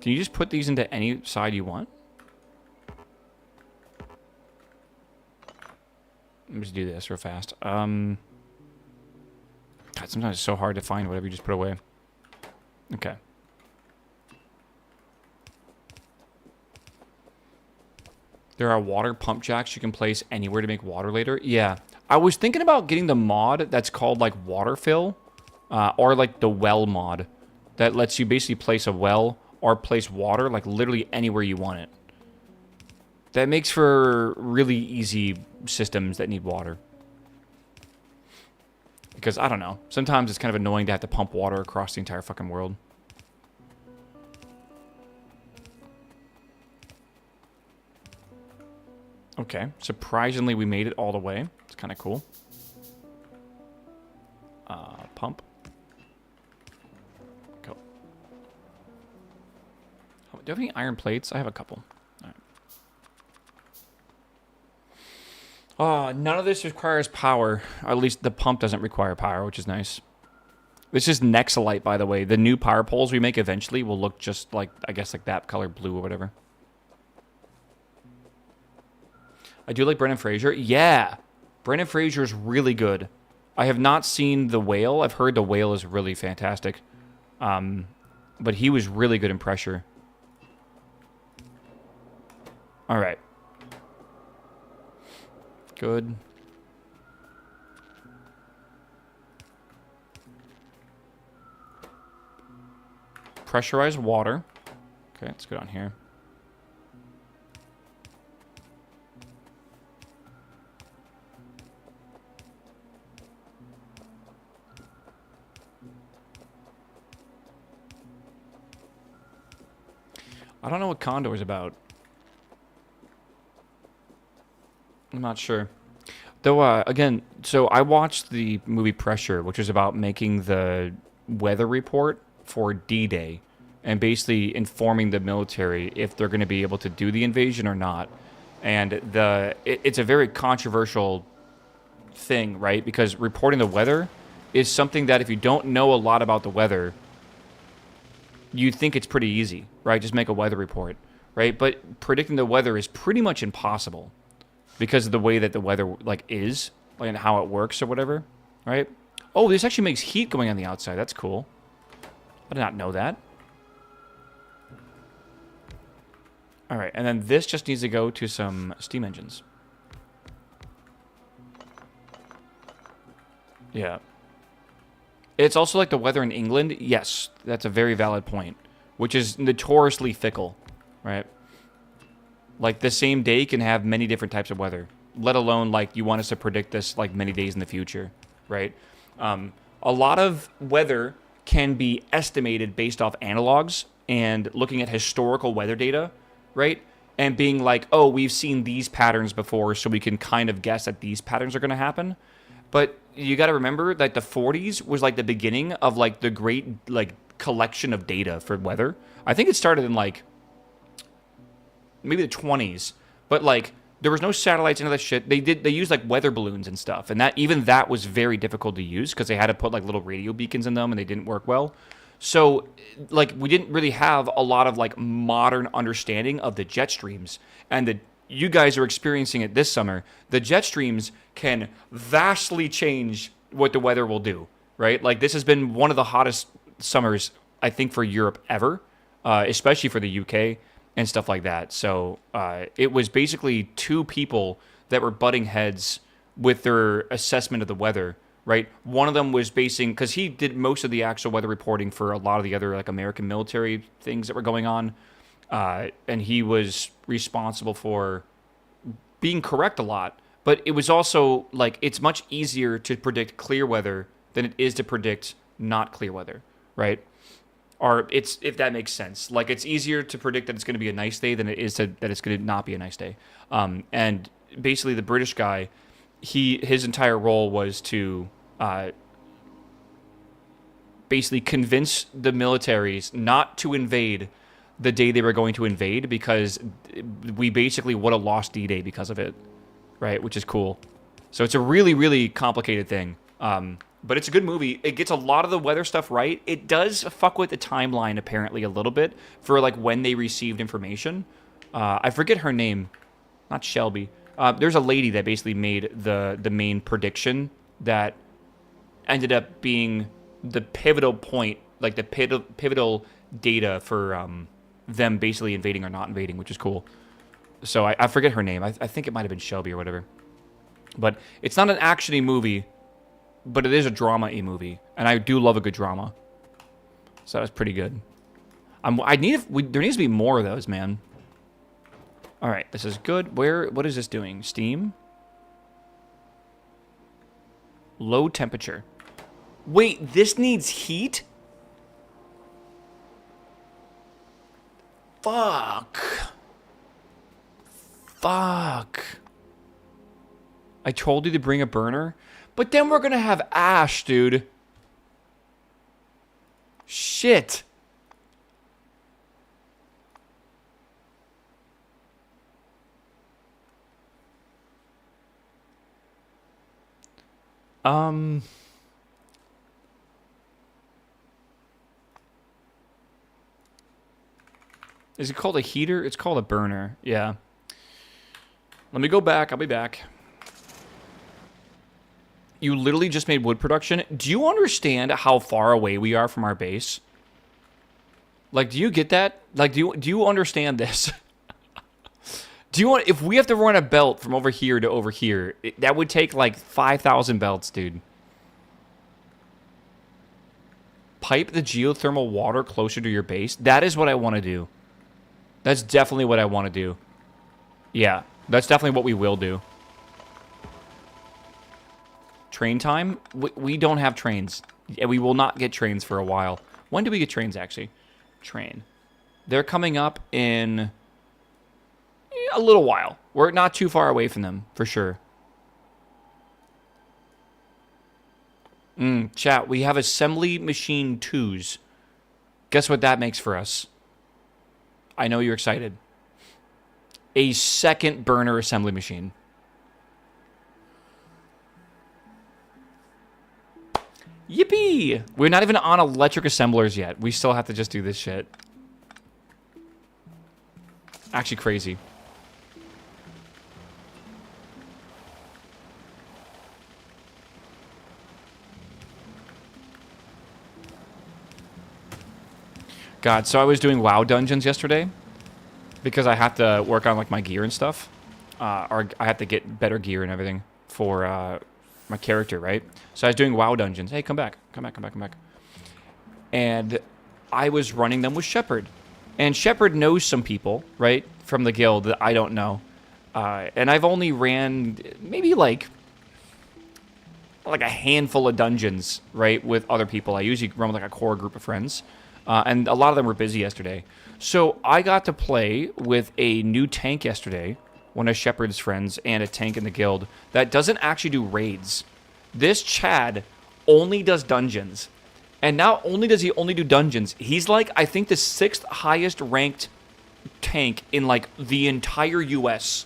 Can you just put these into any side you want? Let me just do this real fast. God, sometimes it's so hard to find whatever you just put away. Okay. There are water pump jacks you can place anywhere to make water later. Yeah. I was thinking about getting the mod that's called, like, water fill. Or, like, the well mod. That lets you basically place a well or place water, like, literally anywhere you want it. That makes for really easy systems that need water. Because, I don't know. Sometimes it's kind of annoying to have to pump water across the entire fucking world. Okay. Surprisingly, we made it all the way. It's kind of cool. Pump. Go. Oh, do I have any iron plates? I have a couple. All right. Oh, none of this requires power. Or at least the pump doesn't require power, which is nice. This is Nexalite, by the way. The new power poles we make eventually will look just like, I guess, like that color blue or whatever. I do like Brendan Fraser. Yeah. Brendan Fraser is really good. I have not seen The Whale. I've heard The Whale is really fantastic. But he was really good in Pressure. All right. Good. Pressurized water. Okay, let's go down here. I don't know what Condor is about. I'm not sure. Though, again, so I watched the movie Pressure, which was about making the weather report for D-Day and basically informing the military if they're going to be able to do the invasion or not. And it's a very controversial thing, right? Because reporting the weather is something that if you don't know a lot about the weather, you think it's pretty easy, right? Just make a weather report, right? But predicting the weather is pretty much impossible because of the way that the weather like is and how it works or whatever, right? Oh, this actually makes heat going on the outside. That's cool. I did not know that. All right, and then this just needs to go to some steam engines. Yeah. It's also like the weather in England. Yes, that's a very valid point, which is notoriously fickle, right? Like the same day can have many different types of weather, let alone like you want us to predict this like many days in the future, right? A lot of weather can be estimated based off analogs and looking at historical weather data, right? And being like, oh, we've seen these patterns before, so we can kind of guess that these patterns are going to happen. But you got to remember that the 40s was like the beginning of like the great like collection of data for weather. I think it started in like maybe the 20s, but like there was no satellites and all that shit. They used like weather balloons and stuff, and that was very difficult to use because they had to put like little radio beacons in them and they didn't work well. So like we didn't really have a lot of like modern understanding of the jet streams, and you guys are experiencing it this summer. The jet streams can vastly change what the weather will do, right? Like this has been one of the hottest summers, I think, for Europe ever, especially for the UK and stuff like that. So it was basically two people that were butting heads with their assessment of the weather, right? One of them was basing, because he did most of the actual weather reporting for a lot of the other like American military things that were going on. And he was responsible for being correct a lot. But it was also, like, it's much easier to predict clear weather than it is to predict not clear weather, right? Or it's, if that makes sense. Like, it's easier to predict that it's going to be a nice day than it is that it's going to not be a nice day. And basically the British guy, his entire role was to basically convince the militaries not to invade the day they were going to invade, because we basically would have lost D-Day because of it, right? Which is cool. So it's a really, really complicated thing. But it's a good movie. It gets a lot of the weather stuff right. It does fuck with the timeline, apparently, a little bit for, like, when they received information. I forget her name. Not Shelby. There's a lady that basically made the main prediction that ended up being the pivotal point, like the pivotal data for them basically invading or not invading, which is cool. So I forget her name. I think it might have been Shelby or whatever. But it's not an action-y movie, but it is a drama-y movie, and I do love a good drama. So that was pretty good. There needs to be more of those, man. All right, this is good. What is this doing? Steam? Low temperature. Wait, this needs heat? Fuck. Fuck. I told you to bring a burner, but then we're gonna have ash, dude. Shit. Is it called a heater? It's called a burner. Yeah. Let me go back. I'll be back. You literally just made wood production. Do you understand how far away we are from our base? Like, do you get that? Like, do you understand this? If we have to run a belt from over here to over here, that would take like 5,000 belts, dude. Pipe the geothermal water closer to your base. That is what I want to do. That's definitely what I want to do. Yeah, that's definitely what we will do. Train time? We don't have trains. We will not get trains for a while. When do we get trains, actually? Train. They're coming up in a little while. We're not too far away from them, for sure. Chat, we have assembly machine 2s. Guess what that makes for us? I know you're excited. A second burner assembly machine. Yippee! We're not even on electric assemblers yet. We still have to just do this shit. Actually crazy. God, so I was doing WoW dungeons yesterday because I have to work on like my gear and stuff, or I have to get better gear and everything for my character, right? So I was doing WoW dungeons. Hey, come back. And I was running them with Shepard. And Shepard knows some people, right, from the guild that I don't know. And I've only ran maybe like a handful of dungeons, right, with other people. I usually run with like a core group of friends. And a lot of them were busy yesterday. So I got to play with a new tank yesterday, one of Shepard's friends, and a tank in the guild that doesn't actually do raids. This Chad only does dungeons. And not only does he only do dungeons, he's like, I think, the 6th highest ranked tank in like the entire US.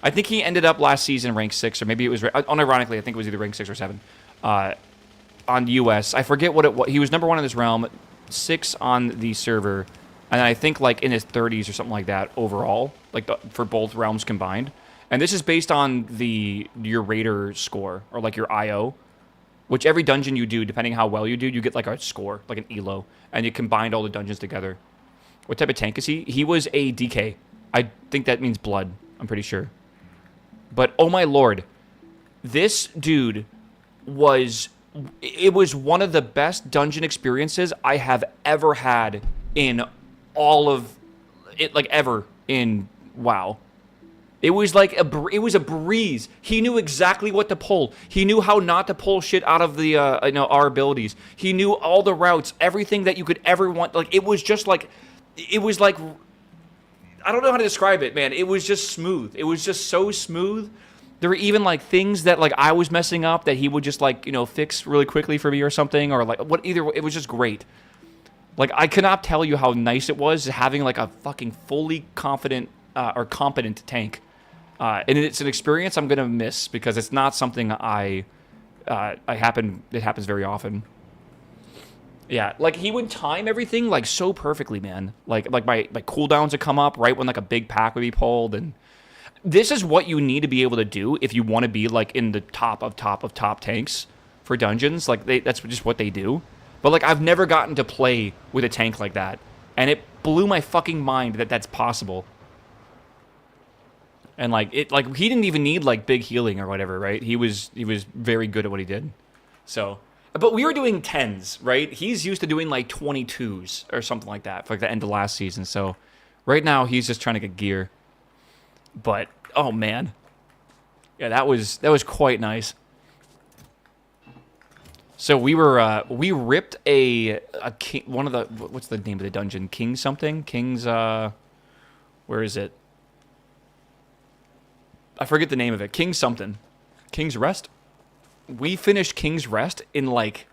I think he ended up last season ranked 6, or maybe it was, unironically, I think it was either ranked 6 or 7 on US. I forget what it was. He was number 1 in this realm, 6 on the server, and I think like in his 30s or something like that overall, like for both realms combined. And this is based on your raider score, or like your IO, which every dungeon you do, depending how well you do, you get like a score, like an elo, and you combined all the dungeons together. What type of tank is he? He was a DK. I think that means blood, I'm pretty sure. But oh my lord, this dude was one of the best dungeon experiences I have ever had in all of it, like ever in WoW. It was like it was a breeze. He knew exactly what to pull. He knew how not to pull shit out of the our abilities. He knew all the routes, everything that you could ever want. Like it was like I don't know how to describe it, man. It was just smooth. It was just so smooth. There were even like things that like I was messing up that he would just like, fix really quickly for me or something, or like it was just great. Like I cannot tell you how nice it was having like a fucking fully confident or competent tank. And it's an experience I'm going to miss because it's not something I It happens very often. Yeah, like he would time everything like so perfectly, man. Like my cooldowns would come up right when like a big pack would be pulled, and this is what you need to be able to do if you want to be like in the top of top tanks for dungeons. Like that's just what they do. But like I've never gotten to play with a tank like that, and it blew my fucking mind that that's possible. And like he didn't even need like big healing or whatever, right? He was very good at what he did. So, but we were doing 10s, right? He's used to doing like 22s or something like that for like the end of last season. So, right now he's just trying to get gear. But oh man, yeah, that was quite nice. So we ripped a king, one of the, what's the name of the dungeon? King something? King's where is it? I forget the name of it. King something. King's Rest. We finished King's Rest in like,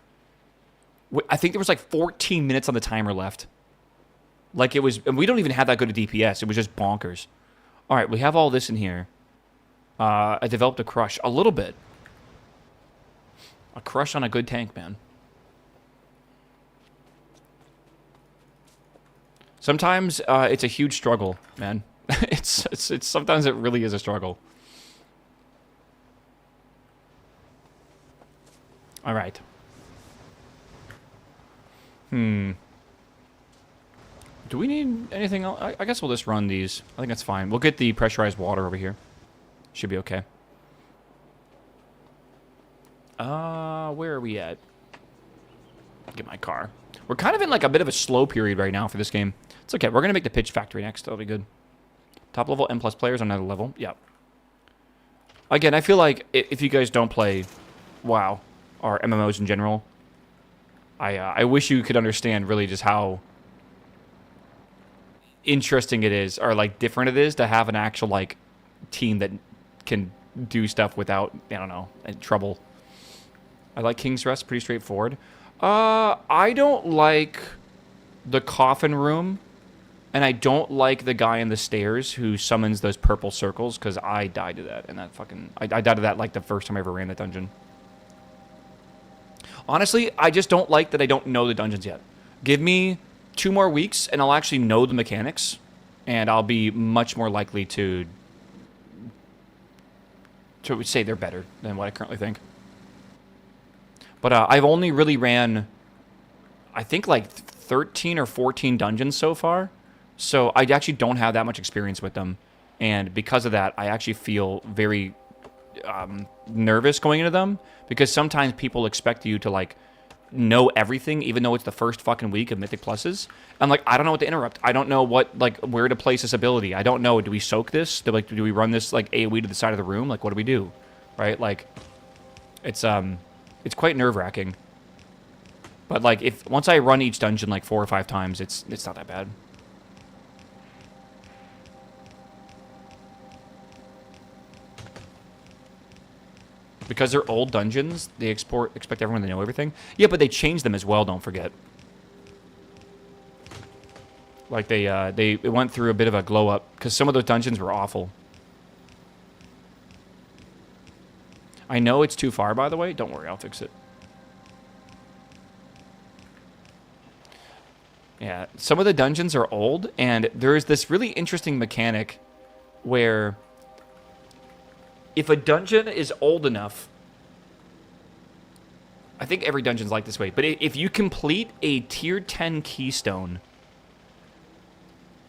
I think there was like 14 minutes on the timer left. Like it was, and we don't even have that good a DPS. It was just bonkers. All right, we have all this in here. I developed a crush. A little bit. A crush on a good tank, man. Sometimes it's a huge struggle, man. It's sometimes it really is a struggle. All right. Do we need anything else? I guess we'll just run these. I think that's fine. We'll get the pressurized water over here. Should be okay. Where are we at? Get my car. We're kind of in like a bit of a slow period right now for this game. It's okay. We're going to make the pitch factory next. That'll be good. Top level M+ players on another level. Yep. Again, I feel like if you guys don't play WoW or MMOs in general, I wish you could understand really just how interesting it is, or like different it is to have an actual like team that can do stuff without, I don't know, trouble. I like King's Rest, pretty straightforward. I don't like the coffin room, and I don't like the guy in the stairs who summons those purple circles, because I died to that, and that fucking, I died to that like the first time I ever ran that dungeon. Honestly, I just don't like that I don't know the dungeons yet. Give me 2 more weeks, and I'll actually know the mechanics, and I'll be much more likely to say they're better than what I currently think. But I've only really ran, I think, like 13 or 14 dungeons so far, so I actually don't have that much experience with them, and because of that, I actually feel very nervous going into them, because sometimes people expect you to like know everything, even though it's the first fucking week of Mythic Pluses. I'm like, I don't know what to interrupt. I don't know what, like, where to place this ability. I don't know. Do we soak this? Do we run this like AoE to the side of the room? Like, what do we do? Right? Like, it's quite nerve-wracking. But like, if once I run each dungeon like 4 or 5 times, it's not that bad. Because they're old dungeons, they expect everyone to know everything. Yeah, but they changed them as well, don't forget. Like, they went through a bit of a glow-up, because some of those dungeons were awful. I know it's too far, by the way. Don't worry, I'll fix it. Yeah, some of the dungeons are old, and there's this really interesting mechanic where if a dungeon is old enough, I think every dungeon's like this way, but if you complete a tier 10 keystone,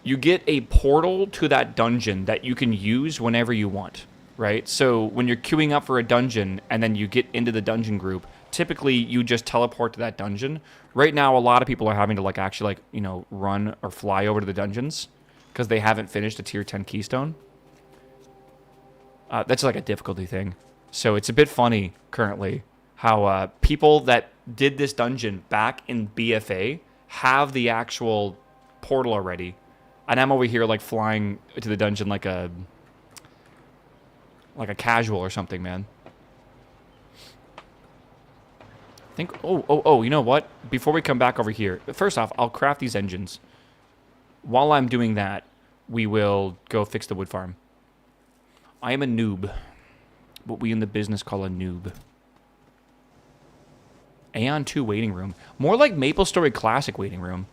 you get a portal to that dungeon that you can use whenever you want, right? So when you're queuing up for a dungeon and then you get into the dungeon group, typically you just teleport to that dungeon. Right now, a lot of people are having to like actually like, you know, run or fly over to the dungeons because they haven't finished a tier 10 keystone. That's like a difficulty thing. So it's a bit funny currently how people that did this dungeon back in BFA have the actual portal already. And I'm over here like flying to the dungeon like a casual or something, man. I think, you know what? Before we come back over here, first off, I'll craft these engines. While I'm doing that, we will go fix the wood farm. I am a noob. What we in the business call a noob. Aeon 2 waiting room. More like MapleStory Classic waiting room.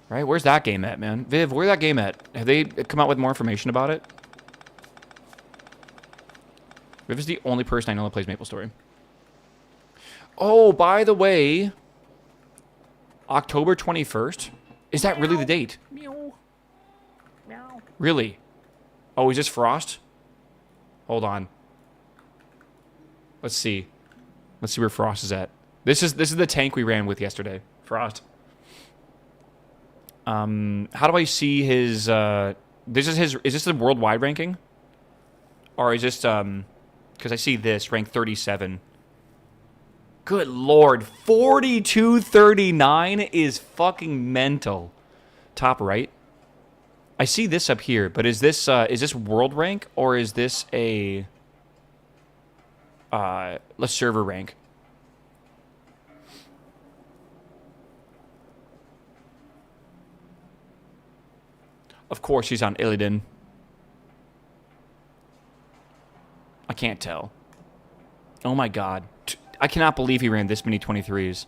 Right? Where's that game at, man? Viv, where's that game at? Have they come out with more information about it? Viv is the only person I know that plays MapleStory. Oh, by the way, October 21st. Is that really the date? Meow. Meow. Really? Oh, is this Frost? Hold on. Let's see. Let's see where Frost is at. This is the tank we ran with yesterday. Frost. How do I see his this is his, is this the worldwide ranking? Or is this because I see this rank 37. Good lord, 4239 is fucking mental. Top right. I see this up here, but is this world rank or is this a server rank? Of course he's on Illidan. I can't tell. Oh my god. I cannot believe he ran this many 23s.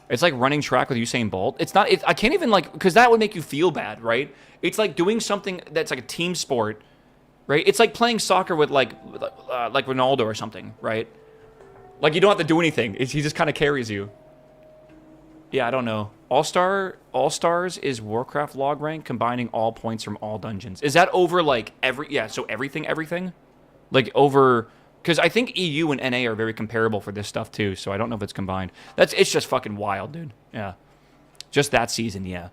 It's like running track with Usain Bolt. It's not... I can't even, like... Because that would make you feel bad, right? It's like doing something that's like a team sport, right? It's like playing soccer with, like Ronaldo or something, right? Like, you don't have to do anything. He just kind of carries you. Yeah, I don't know. All-Stars is Warcraft log rank, combining all points from all dungeons. Is that over, like, yeah, so everything? Like, over... Because I think EU and NA are very comparable for this stuff, too, so I don't know if it's combined. It's just fucking wild, dude. Yeah. Just that season, yeah.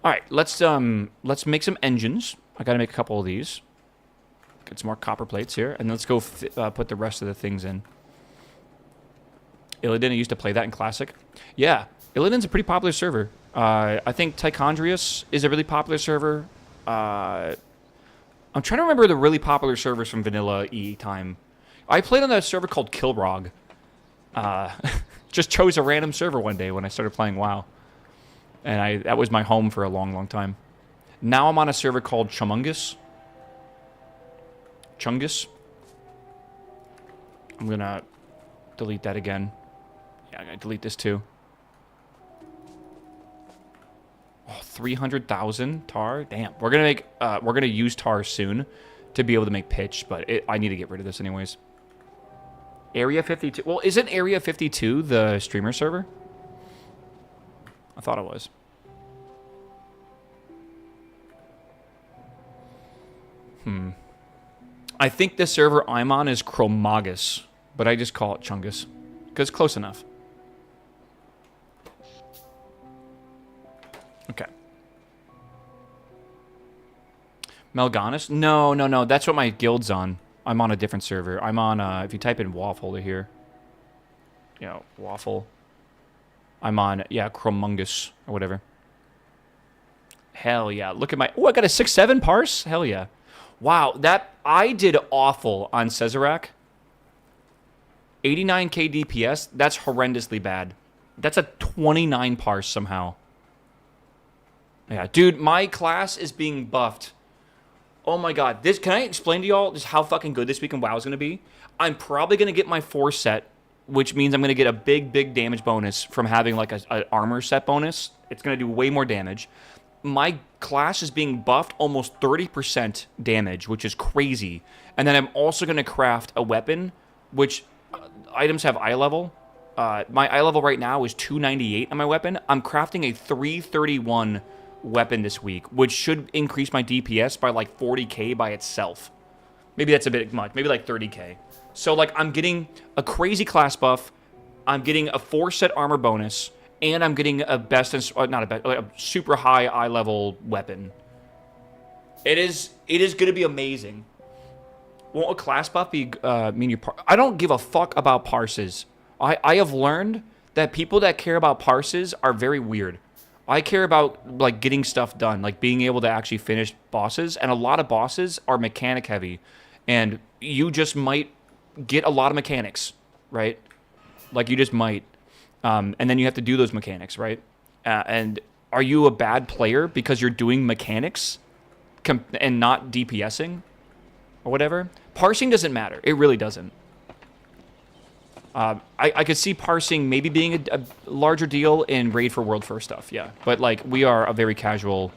Alright, let's make some engines. I gotta make a couple of these. Get some more copper plates here, and let's go put the rest of the things in. Illidan, I used to play that in Classic. Yeah, Illidan's a pretty popular server. I think Tichondrius is a really popular server. I'm trying to remember the really popular servers from Vanilla E time. I played on a server called Kilrog. Just chose a random server one day when I started playing WoW. And that was my home for a long, long time. Now I'm on a server called Chungus. I'm gonna delete that again. Yeah, I'm gonna delete this too. Oh, 300,000 tar. Damn, we're gonna use tar soon to be able to make pitch, but I need to get rid of this anyways. Area 52. Well, isn't Area 52 the streamer server? I thought it was. I think the server I'm on is Chromagus, but I just call it Chungus because it's close enough. Okay. Melganus? No. That's what my guild's on. I'm on a different server. I'm on, if you type in Waffle to here. You know, Waffle. I'm on, yeah, Chromungus or whatever. Hell yeah. Look at my... Oh, I got a 6-7 parse? Hell yeah. Wow, I did awful on Cesarac. 89k DPS? That's horrendously bad. That's a 29 parse somehow. Yeah, dude, my class is being buffed. Oh my god. Can I explain to y'all just how fucking good this week in WoW is going to be? I'm probably going to get my 4 set, which means I'm going to get a big damage bonus from having like an armor set bonus. It's going to do way more damage. My class is being buffed almost 30% damage, which is crazy. And then I'm also going to craft a weapon, which items have eye level. My eye level right now is 298 on my weapon. I'm crafting a 331 weapon this week, which should increase my DPS by like 40k by itself. Maybe that's a bit much. Maybe like 30k. So like I'm getting a crazy class buff. I'm getting a 4-set armor bonus. And I'm getting a a super high eye level weapon. It is going to be amazing. Won't a class buff be mean you? I don't give a fuck about parses. I have learned that people that care about parses are very weird. I care about like getting stuff done, like being able to actually finish bosses, and a lot of bosses are mechanic heavy, and you just might get a lot of mechanics, right? Like you just might. And then you have to do those mechanics, right? And are you a bad player because you're doing mechanics and not DPSing? or whatever. Parsing doesn't matter. It really doesn't. I could see parsing maybe being a larger deal in Raid for World First stuff, yeah. But, like, we are a very casual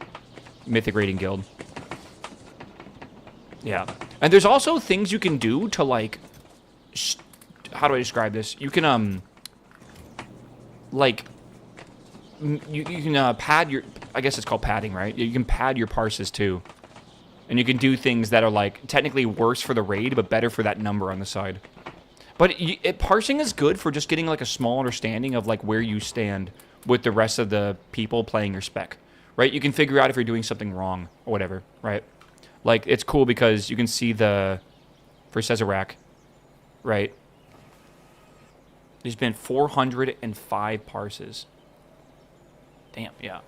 Mythic raiding guild. Yeah. And there's also things you can do to, like... how do I describe this? You can, like... You can pad your... I guess it's called padding, right? You can pad your parses, too. And you can do things that are, like, technically worse for the raid, but better for that number on the side. But parsing is good for just getting, like, a small understanding of, like, where you stand with the rest of the people playing your spec, right? You can figure out if you're doing something wrong or whatever, right? Like, it's cool because you can see the... For Cesarak, right? There's been 405 parses. Damn, yeah.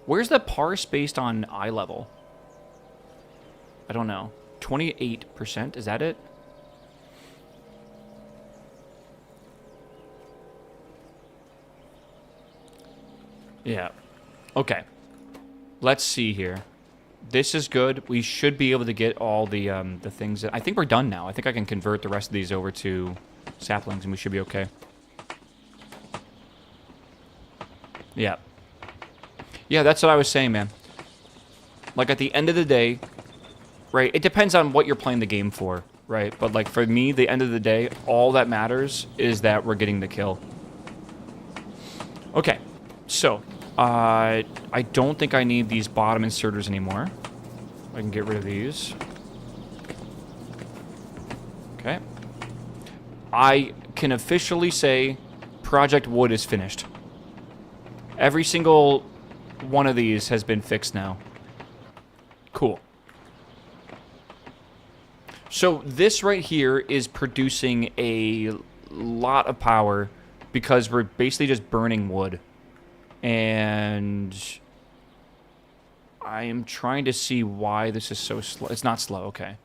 Where's the parse based on eye level? I don't know. 28%, is that it? Yeah. Okay. Let's see here. This is good. We should be able to get all the things that... I think we're done now. I think I can convert the rest of these over to saplings, and we should be okay. Yeah. Yeah, that's what I was saying, man. Like, at the end of the day, right, it depends on what you're playing the game for, right? But, like, for me, the end of the day, all that matters is that we're getting the kill. Okay. So, I don't think I need these bottom inserters anymore. I can get rid of these. Okay. I can officially say Project Wood is finished. Every single one of these has been fixed now. Cool. So this right here is producing a lot of power because we're basically just burning wood. And I am trying to see why this is so slow. It's not slow, okay.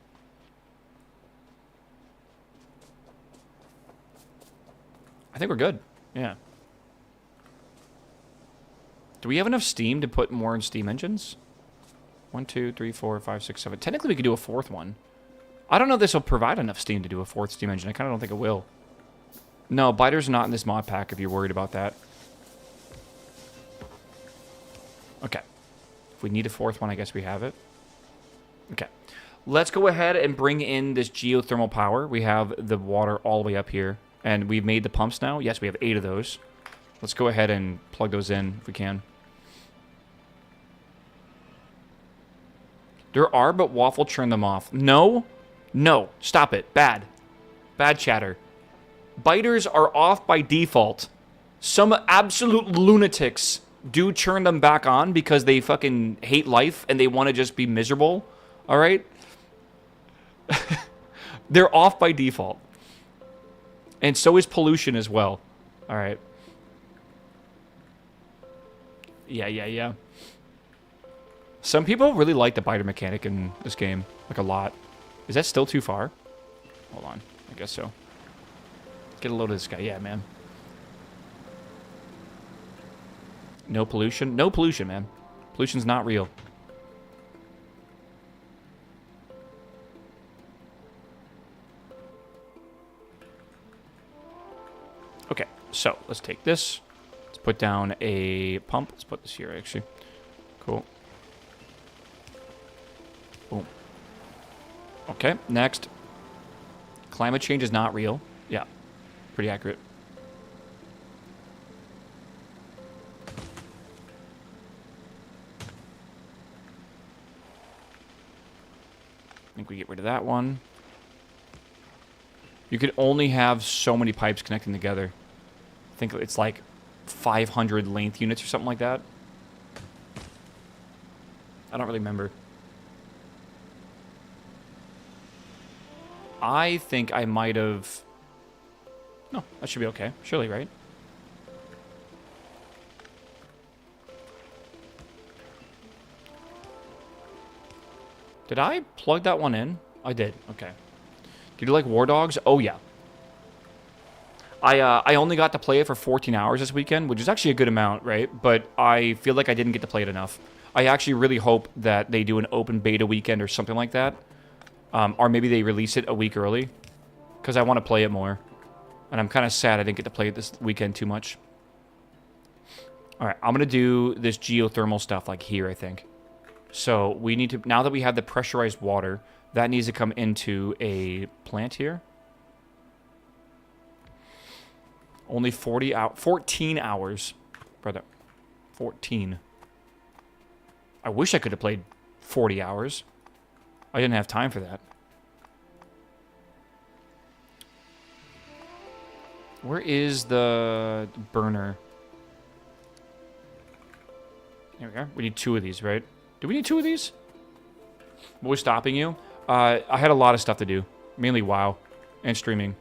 I think we're good. Yeah. Do we have enough steam to put more in steam engines? 1, 2, 3, 4, 5, 6, 7. Technically, we could do a fourth one. I don't know if this will provide enough steam to do a fourth steam engine. I kind of don't think it will. No, Biter's not in this mod pack if you're worried about that. Okay. If we need a fourth one, I guess we have it. Okay. Let's go ahead and bring in this geothermal power. We have the water all the way up here. And we've made the pumps now. Yes, we have 8 of those. Let's go ahead and plug those in if we can. There are, but Waffle turned them off. No. No. Stop it. Bad. Bad chatter. Biters are off by default. Some absolute lunatics do turn them back on because they fucking hate life and they want to just be miserable. All right? They're off by default. And so is pollution as well. All right. Yeah. Some people really like the biter mechanic in this game. Like, a lot. Is that still too far? Hold on. I guess so. Get a load of this guy. Yeah, man. No pollution? No pollution, man. Pollution's not real. Okay, so let's take this. Let's put down a pump. Let's put this here, actually. Cool. Boom. Okay, next. Climate change is not real. Yeah, pretty accurate. I think we get rid of that one. You could only have so many pipes connecting together. I think it's like 500 length units or something like that. I don't really remember. I think I might have... No, that should be okay. Surely, right? Did I plug that one in? I did. Okay. Do you like War Dogs? Oh, yeah. I only got to play it for 14 hours this weekend, which is actually a good amount, right? But I feel like I didn't get to play it enough. I actually really hope that they do an open beta weekend or something like that. Or maybe they release it a week early. Because I want to play it more. And I'm kind of sad I didn't get to play it this weekend too much. Alright, I'm going to do this geothermal stuff like here, I think. So we need to, now that we have the pressurized water, that needs to come into a plant here. Only 14 hours. Brother. 14. I wish I could have played 40 hours. I didn't have time for that. Where is the burner? There we go. We need 2 of these, right? Do we need 2 of these? What was stopping you? I had a lot of stuff to do. Mainly WoW and streaming.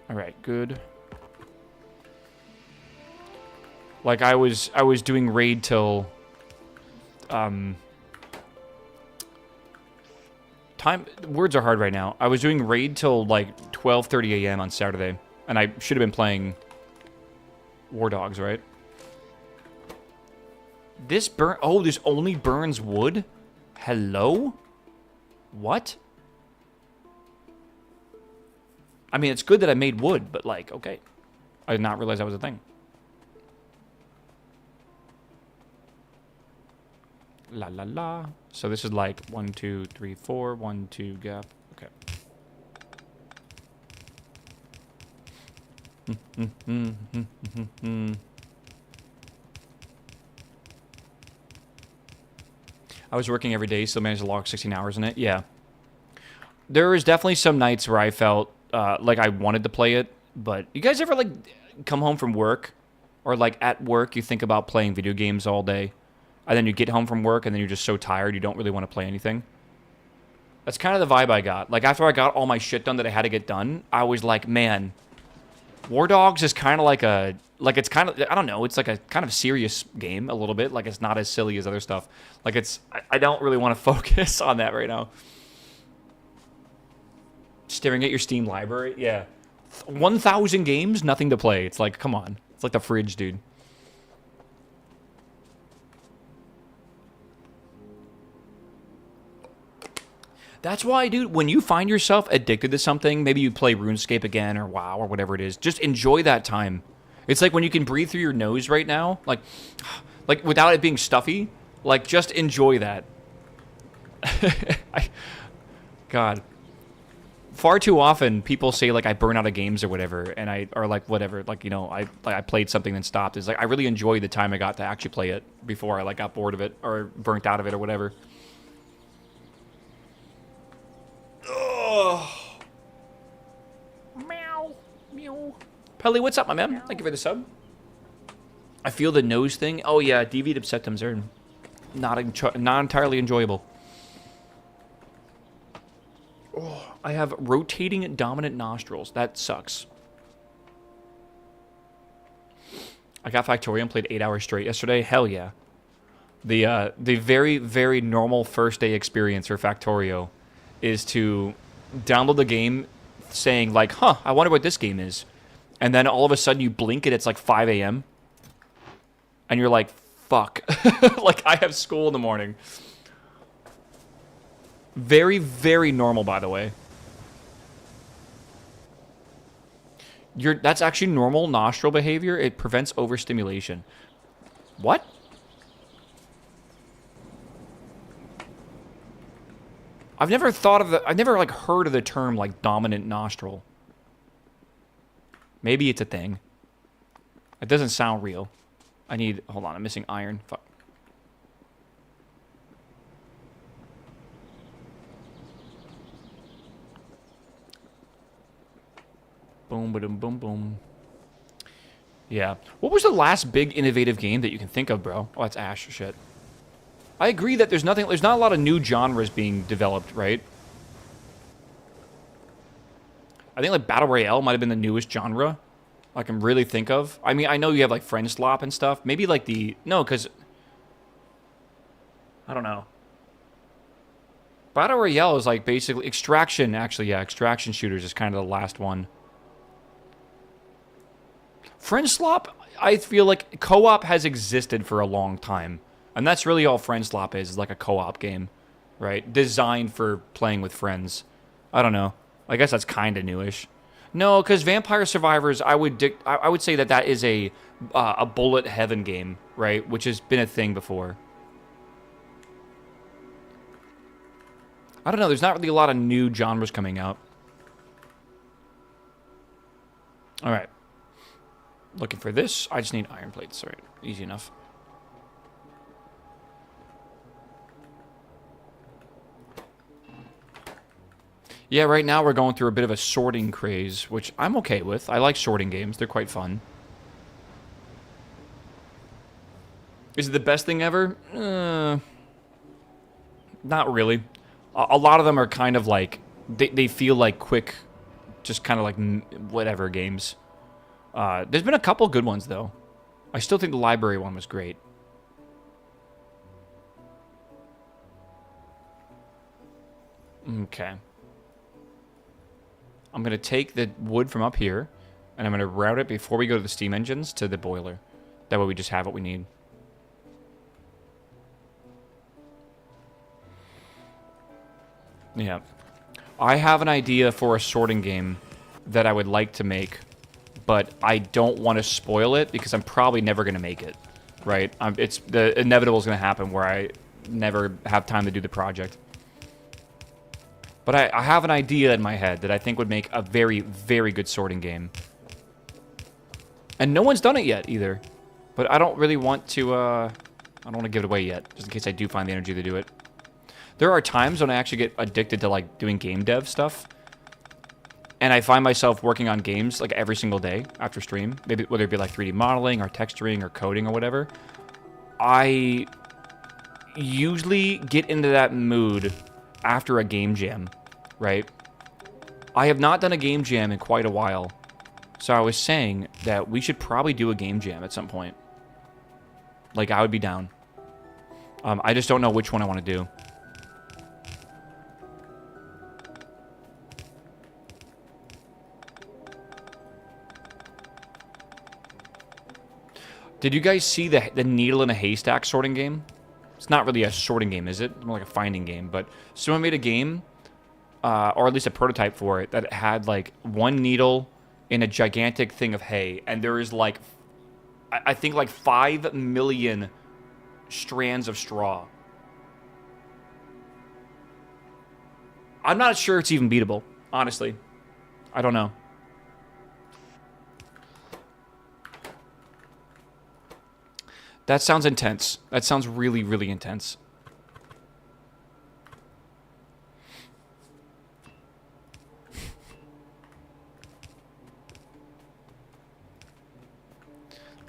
Alright, good. Like, I was doing raid till... Words are hard right now. I was doing raid till, like, 12:30 a.m. on Saturday. And I should have been playing War Dogs, right? This burn... Oh, this only burns wood? Hello? What? I mean, it's good that I made wood, but, like, okay. I did not realize that was a thing. La la la. So this is like 1, 2, 3, 4. 1, 2 gap. Okay. I was working every day, so managed to log 16 hours in it. Yeah. There was definitely some nights where I felt like I wanted to play it, but you guys ever like come home from work or like at work you think about playing video games all day? And then you get home from work, and then you're just so tired, you don't really want to play anything. That's kind of the vibe I got. Like, after I got all my shit done that I had to get done, I was like, man, War Dogs is kind of like a... Like, it's kind of... I don't know. It's like a kind of serious game, a little bit. Like, it's not as silly as other stuff. Like, it's... I don't really want to focus on that right now. Staring at your Steam library? Yeah. 1,000 games? Nothing to play. It's like, come on. It's like the fridge, dude. That's why, dude, when you find yourself addicted to something, maybe you play RuneScape again or WoW or whatever it is, just enjoy that time. It's like when you can breathe through your nose right now, like without it being stuffy, like just enjoy that. God. Far too often people say like I burn out of games or whatever, and or like whatever, like, you know, I played something and stopped. It's like I really enjoyed the time I got to actually play it before I like got bored of it or burnt out of it or whatever. Oh. Meow. Meow. Pelly, what's up, my man? Thank you for the sub. I feel the nose thing. Oh, yeah, deviated septums are not entirely enjoyable. Oh, I have rotating dominant nostrils. That sucks. I got Factorio and played 8 hours straight yesterday. Hell yeah. The very, very normal first day experience for Factorio is to download the game saying like, huh, I wonder what this game is. And then all of a sudden you blink and it's like 5 a.m. And you're like, fuck. Like, I have school in the morning. Very, very normal, by the way. That's actually normal nostril behavior. It prevents overstimulation. What? I've never like heard of the term like dominant nostril. Maybe it's a thing. It doesn't sound real. Hold on, I'm missing iron. Fuck. Boom, boom, boom, boom. Yeah. What was the last big innovative game that you can think of, bro? Oh, that's Ash shit. I agree that there's not a lot of new genres being developed, right? I think like Battle Royale might have been the newest genre I can really think of. I mean, I know you have like Friend Slop and stuff. Maybe like no, because I don't know. Battle Royale is like basically Extraction, actually, yeah, Extraction shooters is kind of the last one. Friend Slop I feel like co-op has existed for a long time. And that's really all Friend Slop is like a co-op game, right? Designed for playing with friends. I don't know. I guess that's kind of newish. No, because Vampire Survivors, I would say that that is a bullet heaven game, right? Which has been a thing before. I don't know. There's not really a lot of new genres coming out. All right. Looking for this. I just need iron plates. All right. Easy enough. Yeah, right now we're going through a bit of a sorting craze, which I'm okay with. I like sorting games. They're quite fun. Is it the best thing ever? Not really. A lot of them are kind of like... They feel like quick, just kind of like whatever games. There's been a couple good ones, though. I still think the library one was great. Okay. I'm going to take the wood from up here, and I'm going to route it before we go to the steam engines to the boiler. That way we just have what we need. Yeah. I have an idea for a sorting game that I would like to make, but I don't want to spoil it because I'm probably never going to make it, right? It's the inevitable is going to happen where I never have time to do the project. But I have an idea in my head that I think would make a very, very good sorting game. And no one's done it yet, either. But I don't really want to, I don't want to give it away yet, just in case I do find the energy to do it. There are times when I actually get addicted to, like, doing game dev stuff. And I find myself working on games, like, every single day after stream. Maybe whether it be, like, 3D modeling or texturing or coding or whatever. I usually get into that mood after a game jam, right? I have not done a game jam in quite a while. So I was saying that we should probably do a game jam at some point. Like, I would be down. I just don't know which one I want to do. Did you guys see the needle in a haystack sorting game? It's not really a sorting game, is it? It's more like a finding game. But someone made a game, or at least a prototype for it, that had, like, one needle in a gigantic thing of hay. And there is, like, I think, like, 5 million strands of straw. I'm not sure it's even beatable, honestly. I don't know. That sounds intense. That sounds really, really intense.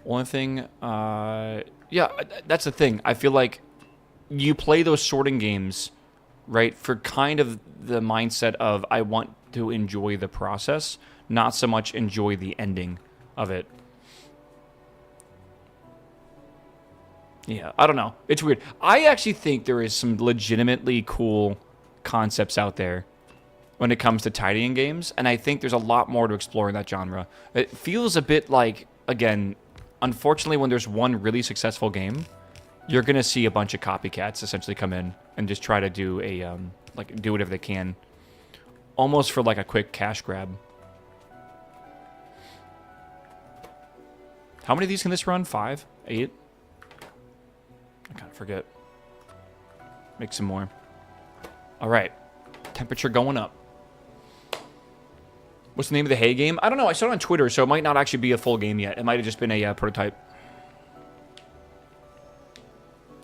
One thing, yeah, that's the thing. I feel like you play those sorting games, right, for kind of the mindset of I want to enjoy the process, not so much enjoy the ending of it. Yeah, I don't know. It's weird. I actually think there is some legitimately cool concepts out there when it comes to tidying games, and I think there's a lot more to explore in that genre. It feels a bit like, again, unfortunately, when there's one really successful game, you're going to see a bunch of copycats essentially come in and just try to do a, like, do whatever they can. Almost for, like, a quick cash grab. How many of these can this run? 5? 8? I kind of forget. Make some more. All right. Temperature going up. What's the name of the hay game? I don't know. I saw it on Twitter, so it might not actually be a full game yet. It might have just been a prototype.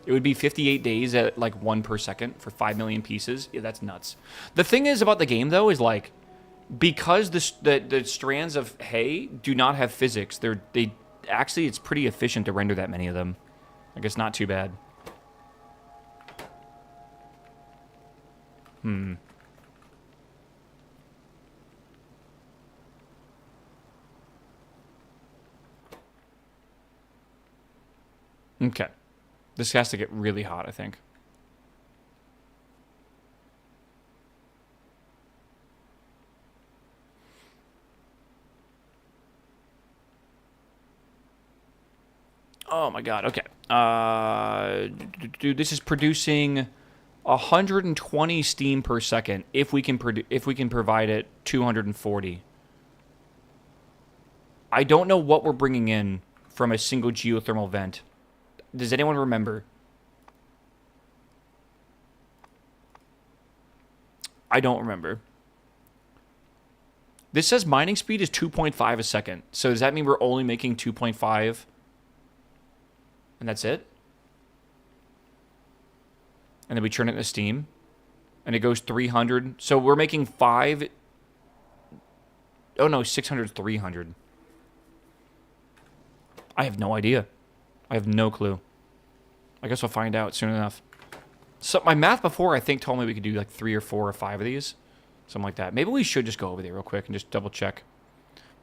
It would be 58 days at, like, 1 per second for 5 million pieces. Yeah, that's nuts. The thing is about the game, though, is, like, because the strands of hay do not have physics, they actually, it's pretty efficient to render that many of them. I guess not too bad. Okay. This has to get really hot, I think. Oh my god. Okay. Dude, this is producing 120 steam per second if we can provide it 240. I don't know what we're bringing in from a single geothermal vent. Does anyone remember? I don't remember. This says mining speed is 2.5 a second. So does that mean we're only making 2.5? And that's it? And then we turn it into steam. And it goes 300. So we're making 5. Oh no, 600 is 300. I have no idea. I have no clue. I guess we'll find out soon enough. So my math before, I think, told me we could do like 3 or 4 or 5 of these. Something like that. Maybe we should just go over there real quick and just double check.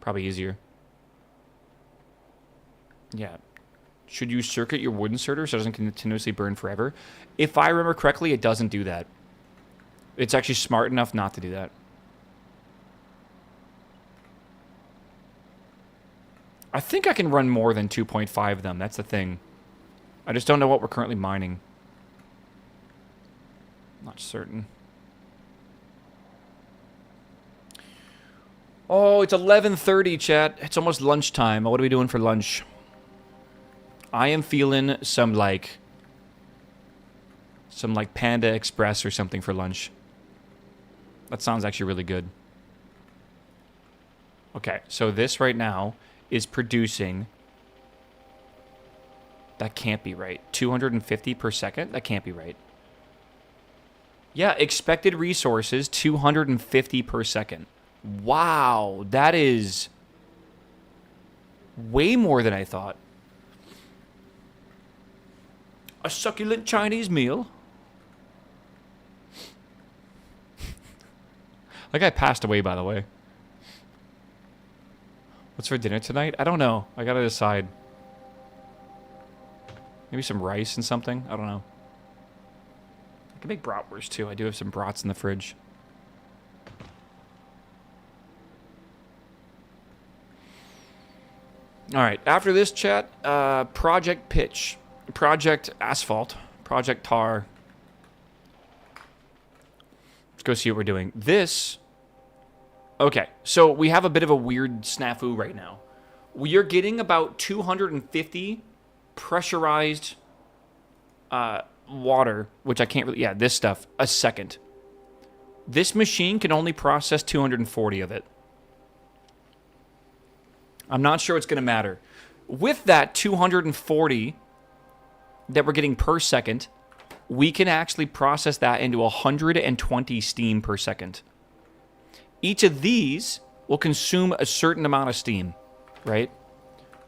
Probably easier. Yeah. Should you circuit your wood inserter so it doesn't continuously burn forever? If I remember correctly, it doesn't do that. It's actually smart enough not to do that. I think I can run more than 2.5 of them. That's the thing. I just don't know what we're currently mining. Not certain. Oh, it's 11:30, chat. It's almost lunchtime. What are we doing for lunch? I am feeling some Panda Express or something for lunch. That sounds actually really good. Okay, so this right now is producing... That can't be right. 250 per second? That can't be right. Yeah, expected resources, 250 per second. Wow, that is way more than I thought. A succulent Chinese meal. That guy passed away, by the way. What's for dinner tonight? I don't know. I gotta decide. Maybe some rice and something? I don't know. I can make bratwurst too. I do have some brats in the fridge. Alright, after this chat, Project Pitch. Project Asphalt. Project Tar. Let's go see what we're doing. This... Okay, so we have a bit of a weird snafu right now. We are getting about 250 pressurized water, which I can't really... Yeah, this stuff, a second. This machine can only process 240 of it. I'm not sure it's going to matter. With that 240 that we're getting per second, we can actually process that into 120 steam per second. Each of these will consume a certain amount of steam, right?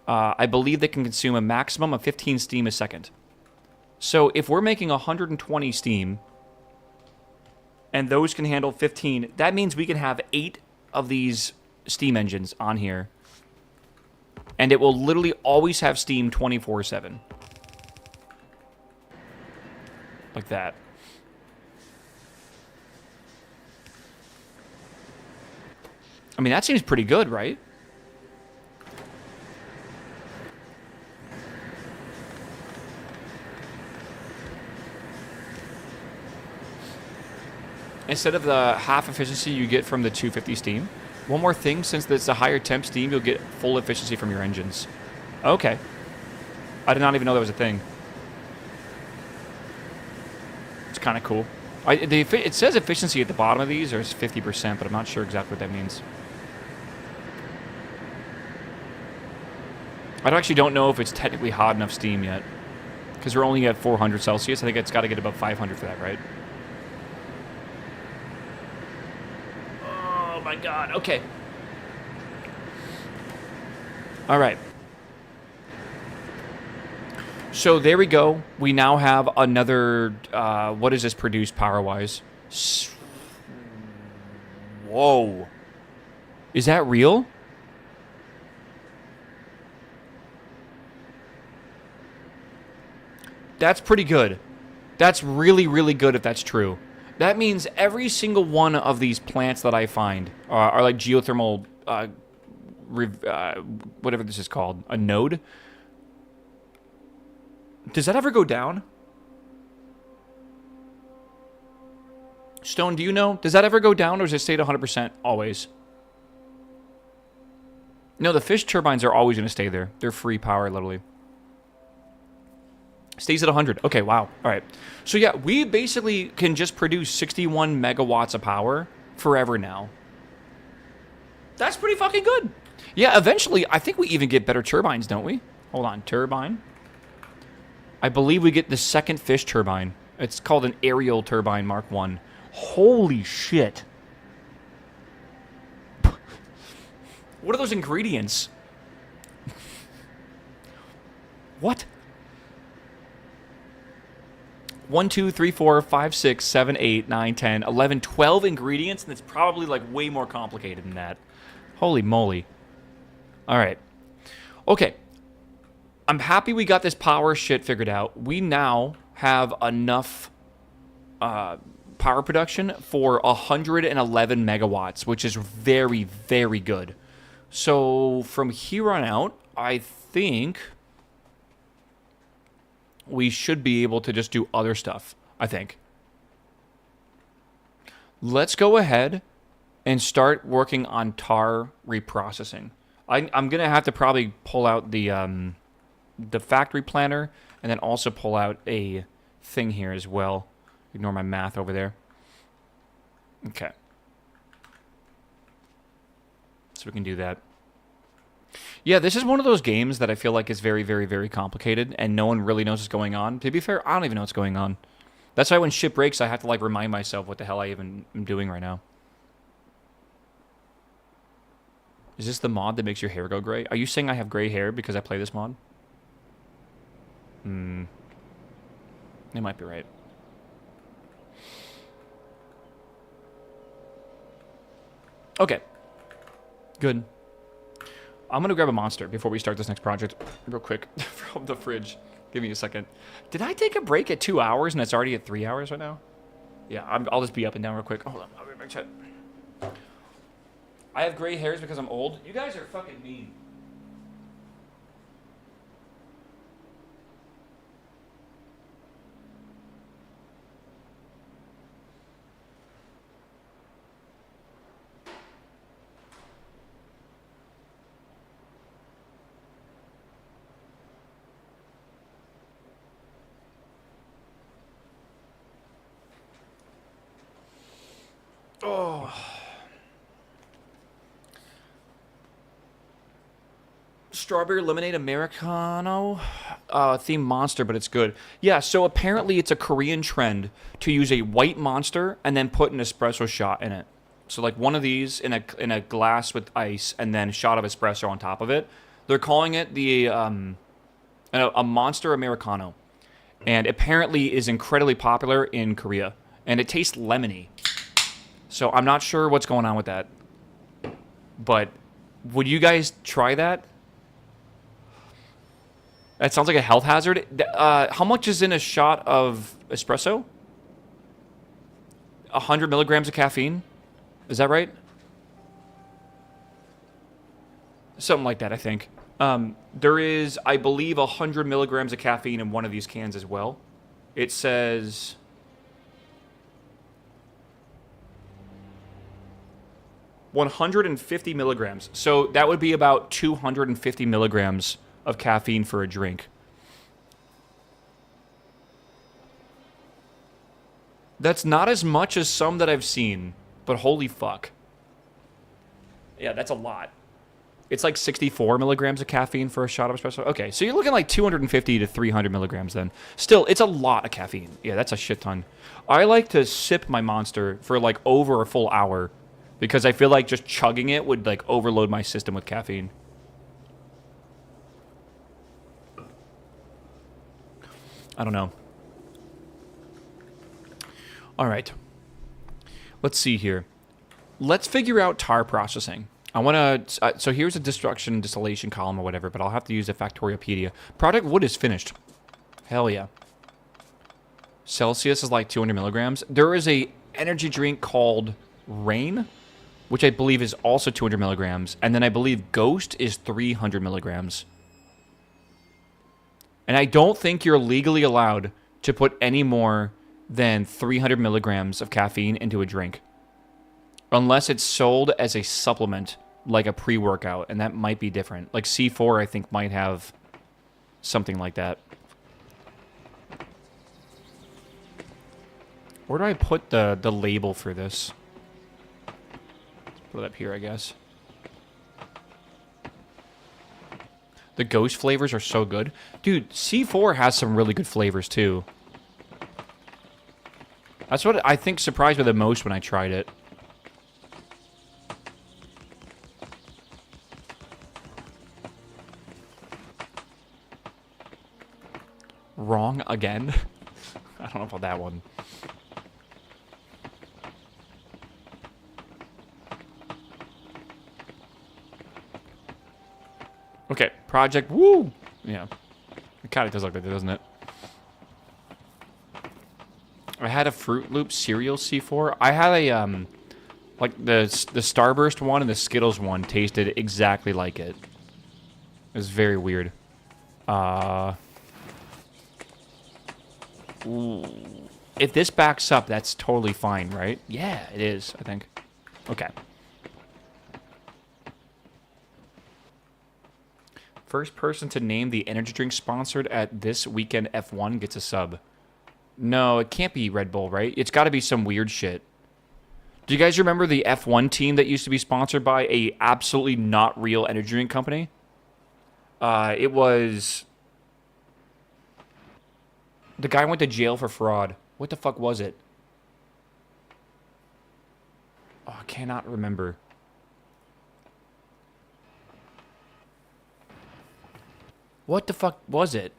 I believe they can consume a maximum of 15 steam a second. So if we're making 120 steam, and those can handle 15, that means we can have 8 of these steam engines on here. And it will literally always have steam 24/7. Like that. I mean, that seems pretty good, right? Instead of the half efficiency you get from the 250 steam. One more thing, since it's a higher temp steam, you'll get full efficiency from your engines. Okay. I did not even know that was a thing. It's kind of cool. It says efficiency at the bottom of these, or it's 50%, but I'm not sure exactly what that means. I actually don't know if it's technically hot enough steam yet. Because we're only at 400 Celsius. I think it's got to get above 500 for that, right? Oh my god, okay. Alright. So there we go. We now have another... what does this produce power-wise? Whoa. Is that real? That's pretty good. That's really, really good if that's true. That means every single one of these plants that I find are like geothermal, whatever this is called, a node. Does that ever go down? Stone, do you know? Does that ever go down, or does it stay at 100% always? No, the fish turbines are always going to stay there. They're free power, literally. Stays at 100. Okay, wow. All right. So, yeah, we basically can just produce 61 megawatts of power forever now. That's pretty fucking good. Yeah, eventually, I think we even get better turbines, don't we? Hold on. Turbine. I believe we get the second fish turbine. It's called an aerial turbine Mark 1. Holy shit. What are those ingredients? What? 1, 2, 3, 4, 5, 6, 7, 8, 9, 10, 11, 12 ingredients, and it's probably like way more complicated than that. Holy moly. All right. Okay. I'm happy we got this power shit figured out. We now have enough power production for 111 megawatts, which is very, very good. So from here on out, I think we should be able to just do other stuff, I think. Let's go ahead and start working on tar reprocessing. I'm going to have to probably pull out the factory planner and then also pull out a thing here as well. Ignore my math over there. Okay. So we can do that. Yeah, this is one of those games that I feel like is very, very, very complicated, and no one really knows what's going on. To be fair, I don't even know what's going on. That's why when shit breaks, I have to, like, remind myself what the hell I even am doing right now. Is this the mod that makes your hair go gray? Are you saying I have gray hair because I play this mod? You might be right. Okay. Good. I'm going to grab a monster before we start this next project real quick from the fridge. Give me a second. Did I take a break at 2 hours and it's already at 3 hours right now? Yeah, I'll just be up and down real quick. Hold on. I'll be back. I have gray hairs because I'm old. You guys are fucking mean. Oh. Strawberry lemonade Americano themed monster, but it's good. Yeah, so apparently it's a Korean trend to use a white monster and then put an espresso shot in it. So like one of these in a glass with ice and then a shot of espresso on top of it. They're calling it the a monster Americano, and apparently is incredibly popular in Korea, and it tastes lemony. So I'm not sure what's going on with that, but would you guys try that? That sounds like a health hazard. How much is in a shot of espresso? 100 milligrams of caffeine? Is that right? Something like that, I think. There is, I believe, 100 milligrams of caffeine in one of these cans as well. It says... $150 milligrams. So that would be about 250 milligrams of caffeine for a drink. That's not as much as some that I've seen, but holy fuck. Yeah, that's a lot. It's like 64 milligrams of caffeine for a shot of espresso. Okay, so you're looking like 250 to 300 milligrams then. Still, it's a lot of caffeine. Yeah, that's a shit ton. I like to sip my Monster for like over a full hour because I feel like just chugging it would like overload my system with caffeine. I don't know. All right. Let's see here. Let's figure out tar processing. I want to... so here's a destruction distillation column or whatever, but I'll have to use a Factoriopedia. Product wood is finished. Hell yeah. Celsius is like 200 milligrams. There is a energy drink called Rain, which I believe is also 200 milligrams. And then I believe Ghost is 300 milligrams. And I don't think you're legally allowed to put any more than 300 milligrams of caffeine into a drink. Unless it's sold as a supplement, like a pre-workout, and that might be different. Like C4, I think, might have something like that. Where do I put the label for this? Let's put it up here, I guess. The ghost flavors are so good. Dude, C4 has some really good flavors, too. That's what I think surprised me the most when I tried it. Wrong again? I don't know about that one. Okay, project, woo! Yeah. It kind of does look like that, doesn't it? I had a Fruit Loop cereal C4. I had a, like, the Starburst one and the Skittles one tasted exactly like it. It was very weird. Ooh. If this backs up, that's totally fine, right? Yeah, it is, I think. Okay. First person to name the energy drink sponsored at this weekend F1 gets a sub. No, it can't be Red Bull, right? It's got to be some weird shit. Do you guys remember the F1 team that used to be sponsored by a absolutely not real energy drink company? It was... The guy went to jail for fraud. What the fuck was it? Oh, I cannot remember. What the fuck was it?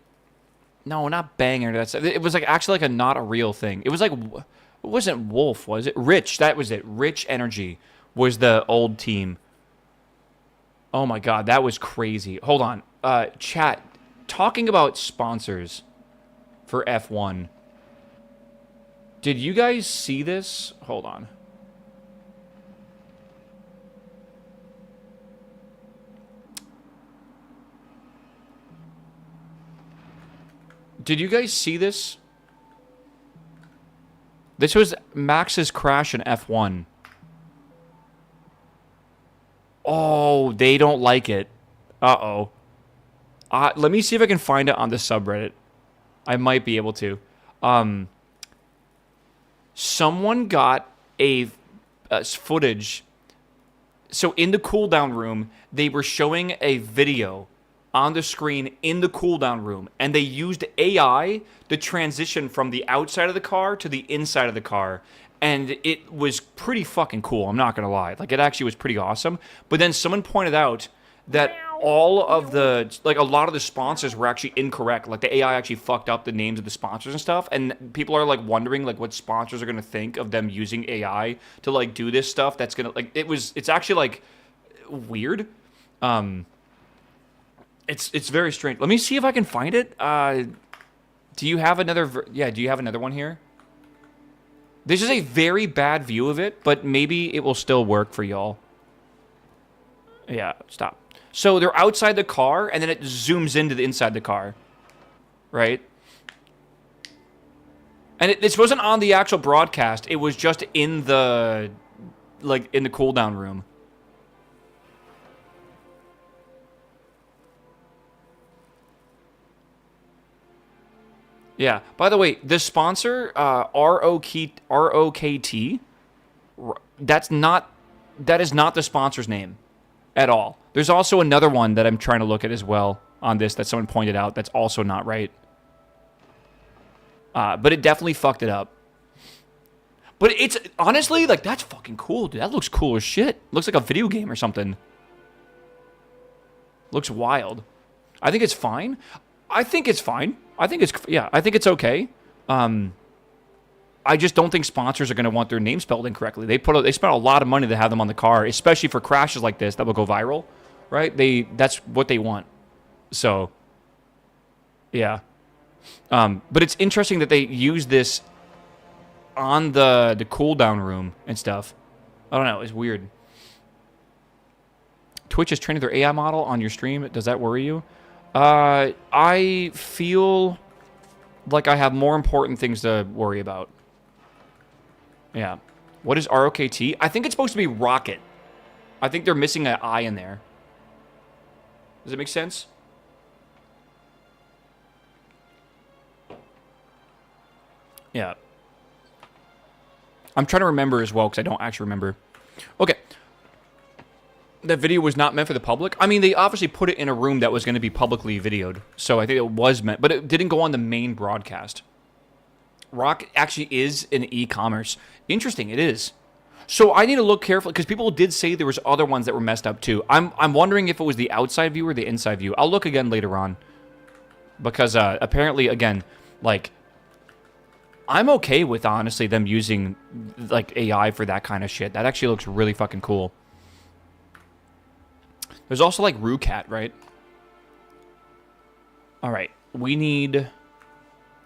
No, not Banger. It was like actually like not a real thing. It was like, it wasn't Wolf, was it? Rich, that was it. Rich Energy was the old team. Oh my god, that was crazy. Hold on. Chat, talking about sponsors for F1. Did you guys see this? Hold on. Did you guys see this? This was Max's crash in F1. Oh, they don't like it. Uh-oh. Let me see if I can find it on the subreddit. I might be able to. Someone got a footage. So in the cooldown room, they were showing a video on the screen in the cooldown room, and they used AI to transition from the outside of the car to the inside of the car, and it was pretty fucking cool, I'm not gonna lie. Like, it actually was pretty awesome. But then someone pointed out that all of the, like, a lot of the sponsors were actually incorrect. Like, the AI actually fucked up the names of the sponsors and stuff, and people are, like, wondering, like, what sponsors are gonna think of them using AI to, like, do this stuff that's gonna, like, it's actually, like, weird. It's very strange. Let me see if I can find it. Do you have another... Yeah, do you have another one here? This is a very bad view of it, but maybe it will still work for y'all. Yeah, stop. So they're outside the car, and then it zooms into the inside the car. Right? And this wasn't on the actual broadcast. It was just in the... Like, in the cooldown room. Yeah. By the way, the sponsor, ROKT, that is not the sponsor's name at all. There's also another one that I'm trying to look at as well on this that someone pointed out that's also not right. But it definitely fucked it up. But it's, honestly, like, that's fucking cool, dude. That looks cool as shit. Looks like a video game or something. Looks wild. I think it's fine. I think it's fine. I think it's okay. I just don't think sponsors are going to want their name spelled incorrectly. They spent a lot of money to have them on the car, especially for crashes like this that will go viral, right? That's what they want. So, yeah. But it's interesting that they use this on the cooldown room and stuff. I don't know. It's weird. Twitch is training their AI model on your stream. Does that worry you? I feel like I have more important things to worry about. Yeah. What is ROKT? I think it's supposed to be rocket. I think they're missing an I in there. Does it make sense? Yeah. I'm trying to remember as well because I don't actually remember. Okay. That video was not meant for the public. I mean, they obviously put it in a room that was going to be publicly videoed. So I think it was meant, but it didn't go on the main broadcast. Rock actually is in e-commerce. Interesting, it is. So I need to look carefully because people did say there was other ones that were messed up too. I'm wondering if it was the outside view or the inside view. I'll look again later on because apparently, again, like I'm okay with honestly them using like AI for that kind of shit. That actually looks really fucking cool. There's also like RooCat, right? All right, we need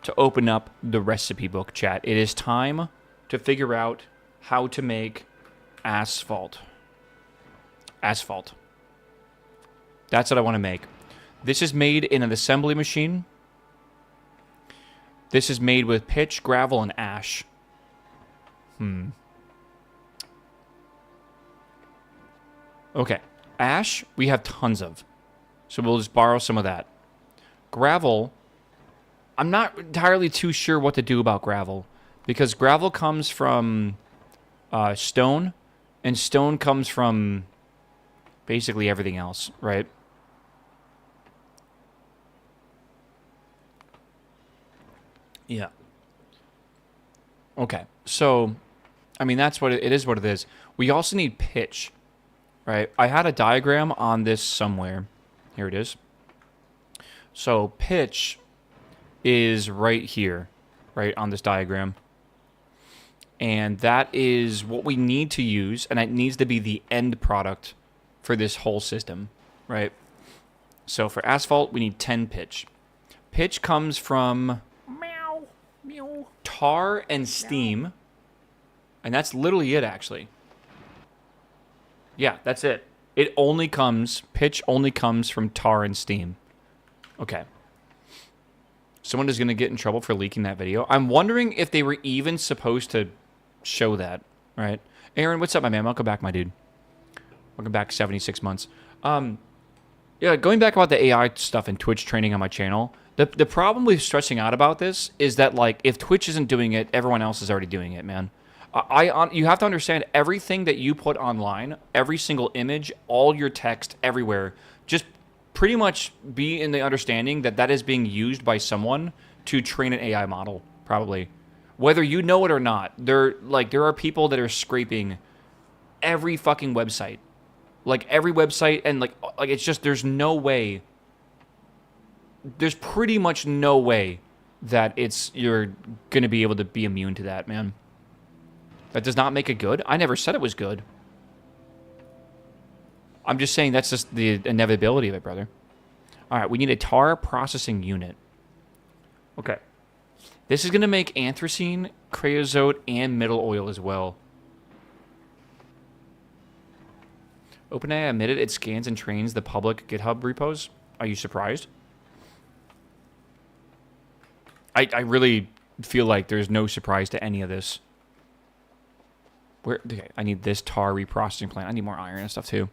to open up the recipe book, chat. It is time to figure out how to make asphalt. Asphalt. That's what I want to make. This is made in an assembly machine. This is made with pitch, gravel, and ash. Okay. Ash, we have tons of. So we'll just borrow some of that. Gravel, I'm not entirely too sure what to do about gravel. Because gravel comes from stone. And stone comes from basically everything else, right? Yeah. Okay. So, I mean, that's what it is what it is. We also need pitch. Right, I had a diagram on this somewhere. Here it is. So pitch is right here, right on this diagram. And that is what we need to use, and it needs to be the end product for this whole system, right? So for asphalt, we need 10 pitch. Pitch comes from Meow. Meow. tar and steam, and that's literally it, actually. Yeah, that's it. Pitch only comes from tar and steam. Okay. Someone is going to get in trouble for leaking that video. I'm wondering if they were even supposed to show that, right? Aaron, what's up, my man? Welcome back, my dude. Welcome back, 76 months. Yeah, going back about the AI stuff and Twitch training on my channel, the problem with stressing out about this is that, like, if Twitch isn't doing it, everyone else is already doing it, man. You have to understand everything that you put online, every single image, all your text, everywhere, just pretty much be in the understanding that that is being used by someone to train an AI model, probably. Whether you know it or not, there are people that are scraping every fucking website. Like, every website, and like it's just, there's no way. There's pretty much no way that you're going to be able to be immune to that, man. That does not make it good. I never said it was good. I'm just saying that's just the inevitability of it, brother. All right, we need a tar processing unit. Okay. This is going to make anthracene, creosote, and mineral oil as well. OpenAI admitted it scans and trains the public GitHub repos. Are you surprised? I really feel like there's no surprise to any of this. Okay, I need this tar reprocessing plant. I need more iron and stuff too.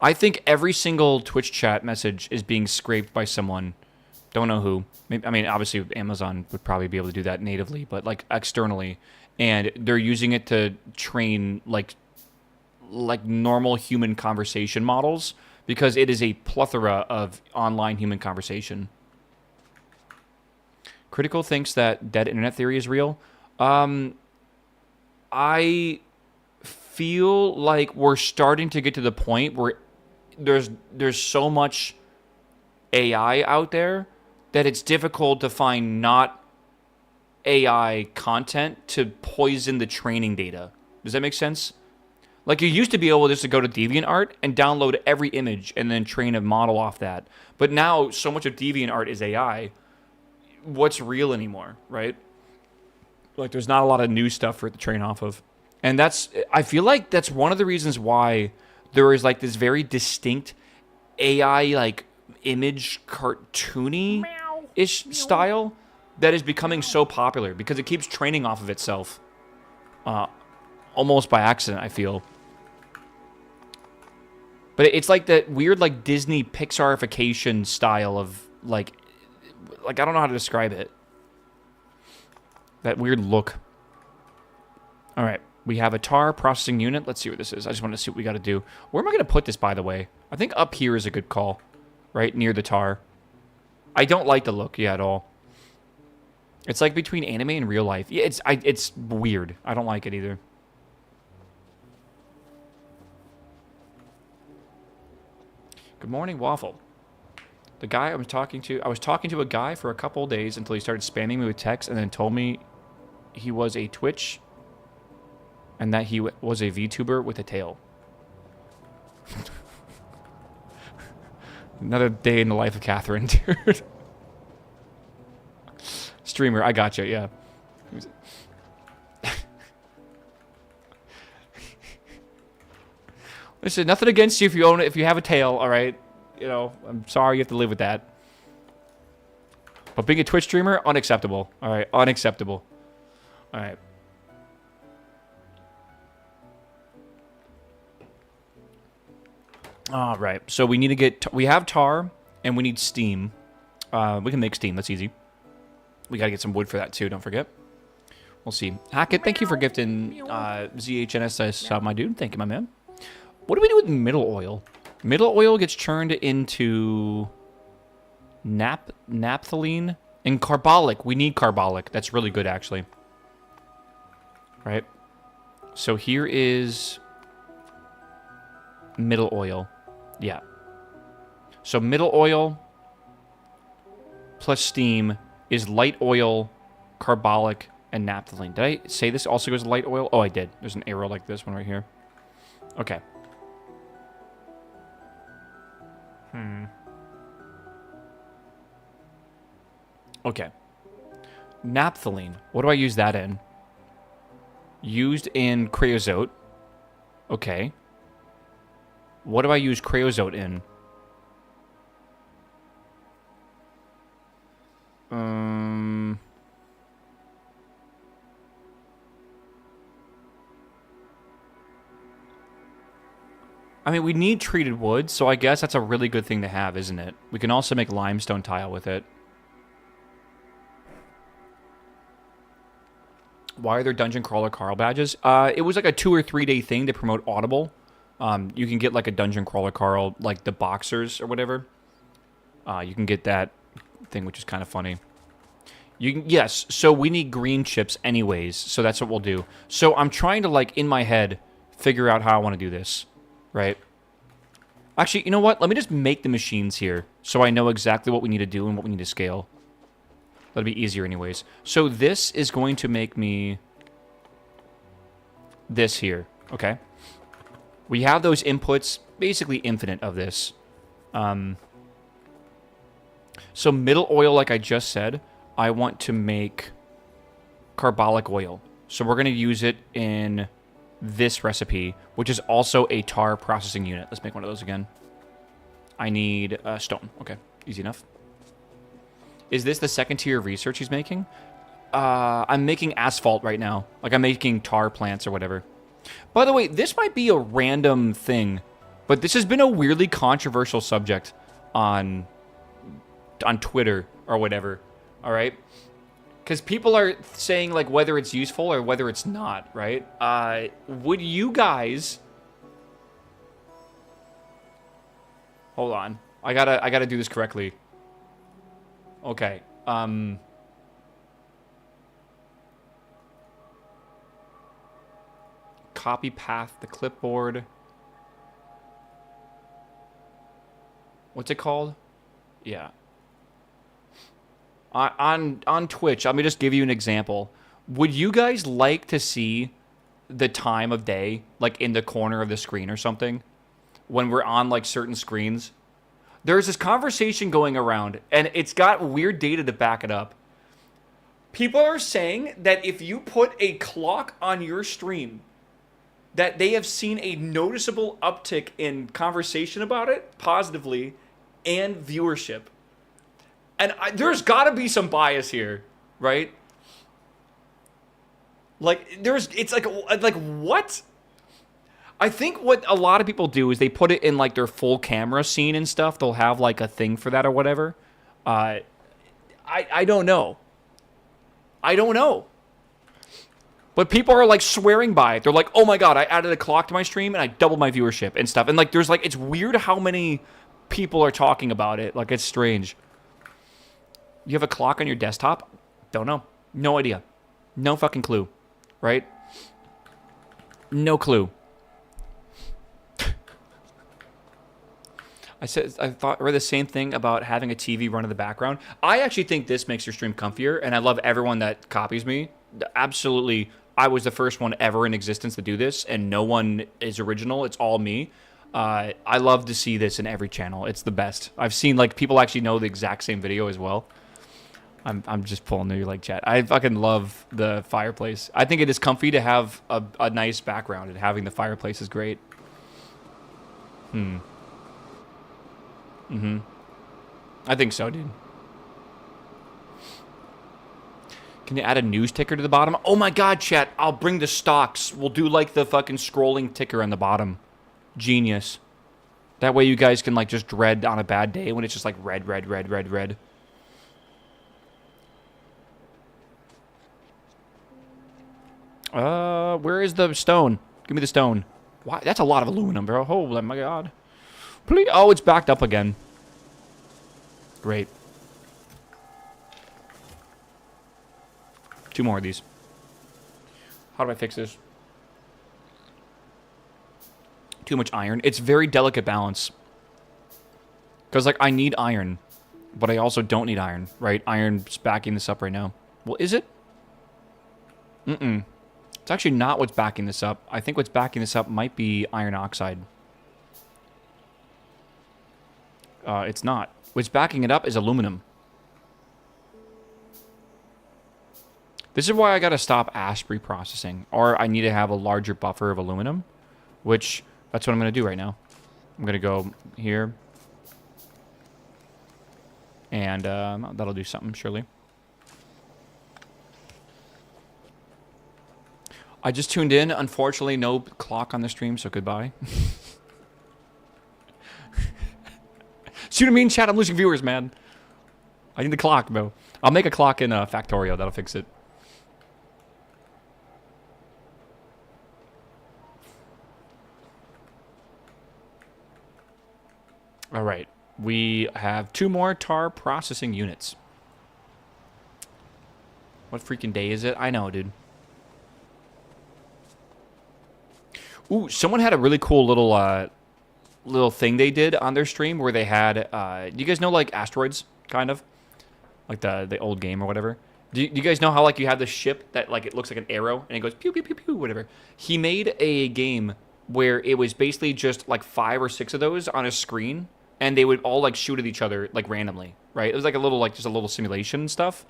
I think every single Twitch chat message is being scraped by someone. Don't know who. Maybe, I mean, obviously Amazon would probably be able to do that natively, but like externally. And they're using it to train like normal human conversation models because it is a plethora of online human conversation. Critical thinks that dead internet theory is real. I feel like we're starting to get to the point where there's so much AI out there that it's difficult to find not AI content to poison the training data. Does that make sense? Like, you used to be able just to go to DeviantArt and download every image and then train a model off that. But now so much of DeviantArt is AI. What's real anymore, right? Like, there's not a lot of new stuff for it to train off of. And I feel like that's one of the reasons why there is like this very distinct AI like image cartoony-ish style that is becoming so popular because it keeps training off of itself. Almost by accident, I feel. But it's like that weird like Disney Pixarification style of like I don't know how to describe it. That weird look. All right, we have a tar processing unit. Let's see what this is. I just want to see what we got to do. Where am I going to put this, by the way? I think up here is a good call, right near the tar. I don't like the look, at all. It's like between anime and real life. Yeah, it's weird. I don't like it either. Good morning, Waffle. The guy I was talking to a guy for a couple of days until he started spamming me with texts and then told me he was a Twitch and that he was a VTuber with a tail. Another day in the life of Catherine, dude. Streamer, I gotcha, yeah. Listen, nothing against you if you own it, if you have a tail, all right? You know, I'm sorry you have to live with that. But being a Twitch streamer, unacceptable. All right, unacceptable. All right. All right, so we need to get... we have tar, and we need steam. We can make steam, that's easy. We gotta get some wood for that, too, don't forget. We'll see. Hackett, thank you for gifting ZHNSS, my dude. Thank you, my man. What do we do with middle oil? Middle oil gets churned into naphthalene and carbolic. We need carbolic. That's really good, actually. Right? So here is middle oil. Yeah. So middle oil plus steam is light oil, carbolic, and naphthalene. Did I say this also goes light oil? Oh, I did. There's an arrow like this one right here. Okay. Okay. Naphthalene. What do I use that in? Used in creosote. Okay. What do I use creosote in? I mean, we need treated wood, so I guess that's a really good thing to have, isn't it? We can also make limestone tile with it. Why are there Dungeon Crawler Carl badges? It was like a 2 or 3 day thing to promote Audible. You can get like a Dungeon Crawler Carl, like the boxers or whatever. You can get that thing, which is kind of funny. Yes, so we need green chips anyways, so that's what we'll do. So I'm trying to, like, in my head, figure out how I want to do this, right? Actually, you know what? Let me just make the machines here so I know exactly what we need to do and what we need to scale. That'll be easier anyways. So this is going to make me this here, okay? We have those inputs, basically infinite of this. So middle oil, like I just said, I want to make carbolic oil. So we're going to use it in this recipe, which is also a tar processing unit. Let's make one of those again. I need stone. Okay, easy enough. Is this the second tier of research he's making? I'm making asphalt right now. Like, I'm making tar plants or whatever. By the way, this might be a random thing, but this has been a weirdly controversial subject on Twitter or whatever. All right? Because people are saying, like, whether it's useful or whether it's not, right? Would you guys... Hold on. I gotta do this correctly. Okay. Copy path the clipboard. What's it called? Yeah. On Twitch, let me just give you an example. Would you guys like to see the time of day, like, in the corner of the screen or something? When we're on, like, certain screens? There's this conversation going around, and it's got weird data to back it up. People are saying that if you put a clock on your stream that they have seen a noticeable uptick in conversation about it, positively, and viewership. And there's got to be some bias here, right? Like, it's like what? I think what a lot of people do is they put it in, like, their full camera scene and stuff. They'll have, like, a thing for that or whatever. I don't know. I don't know. But people are, like, swearing by it. They're like, oh my god, I added a clock to my stream and I doubled my viewership and stuff. And, like, there's, like, it's weird how many people are talking about it. Like, it's strange. You have a clock on your desktop? Don't know. No idea. No fucking clue. Right? No clue. I read the same thing about having a TV run in the background. I actually think this makes your stream comfier, and I love everyone that copies me. Absolutely, I was the first one ever in existence to do this, and no one is original. It's all me. I love to see this in every channel. It's the best. I've seen, like, people actually know the exact same video as well. I'm just pulling your, like, chat. I fucking love the fireplace. I think it is comfy to have a nice background, and having the fireplace is great. I think so, dude. Can you add a news ticker to the bottom? Oh my god, chat. I'll bring the stocks. We'll do, like, the fucking scrolling ticker on the bottom. Genius. That way you guys can, like, just dread on a bad day when it's just, like, red, red, red, red, red. Where is the stone? Give me the stone. Why? That's a lot of aluminum, bro. Oh my god. Please. Oh, it's backed up again. Great. 2 more of these. How do I fix this? Too much iron. It's very delicate balance. Because, like, I need iron. But I also don't need iron, right? Iron's backing this up right now. Well, is it? It's actually not what's backing this up. I think what's backing this up might be iron oxide. It's not. What's backing it up is aluminum. This is why I gotta stop ash reprocessing. Or I need to have a larger buffer of aluminum. Which, that's what I'm gonna do right now. I'm gonna go here. And that'll do something, surely. I just tuned in. Unfortunately, no clock on the stream, so goodbye. See what I mean, chat? I'm losing viewers, man. I need the clock, bro. I'll make a clock in Factorio. That'll fix it. All right. We have 2 more tar processing units. What freaking day is it? I know, dude. Ooh, someone had a really cool little thing they did on their stream where they had, you guys know, like, asteroids, kind of? Like the old game or whatever? Do you guys know how, like, you have the ship that, like, it looks like an arrow and it goes pew, pew, pew, pew, whatever? He made a game where it was basically just, like, 5 or 6 of those on a screen, and they would all, like, shoot at each other, like, randomly, right? It was like a little, like, just a little simulation stuff.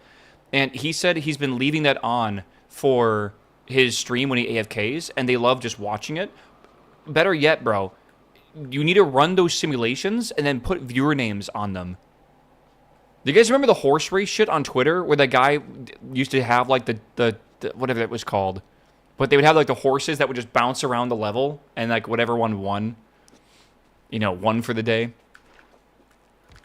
And he said he's been leaving that on for his stream when he AFKs, and they love just watching it. Better yet, bro, you need to run those simulations and then put viewer names on them. Do you guys remember the horse race shit on Twitter where that guy used to have, like, the whatever it was called? But they would have, like, the horses that would just bounce around the level, and, like, whatever one won, you know, won for the day.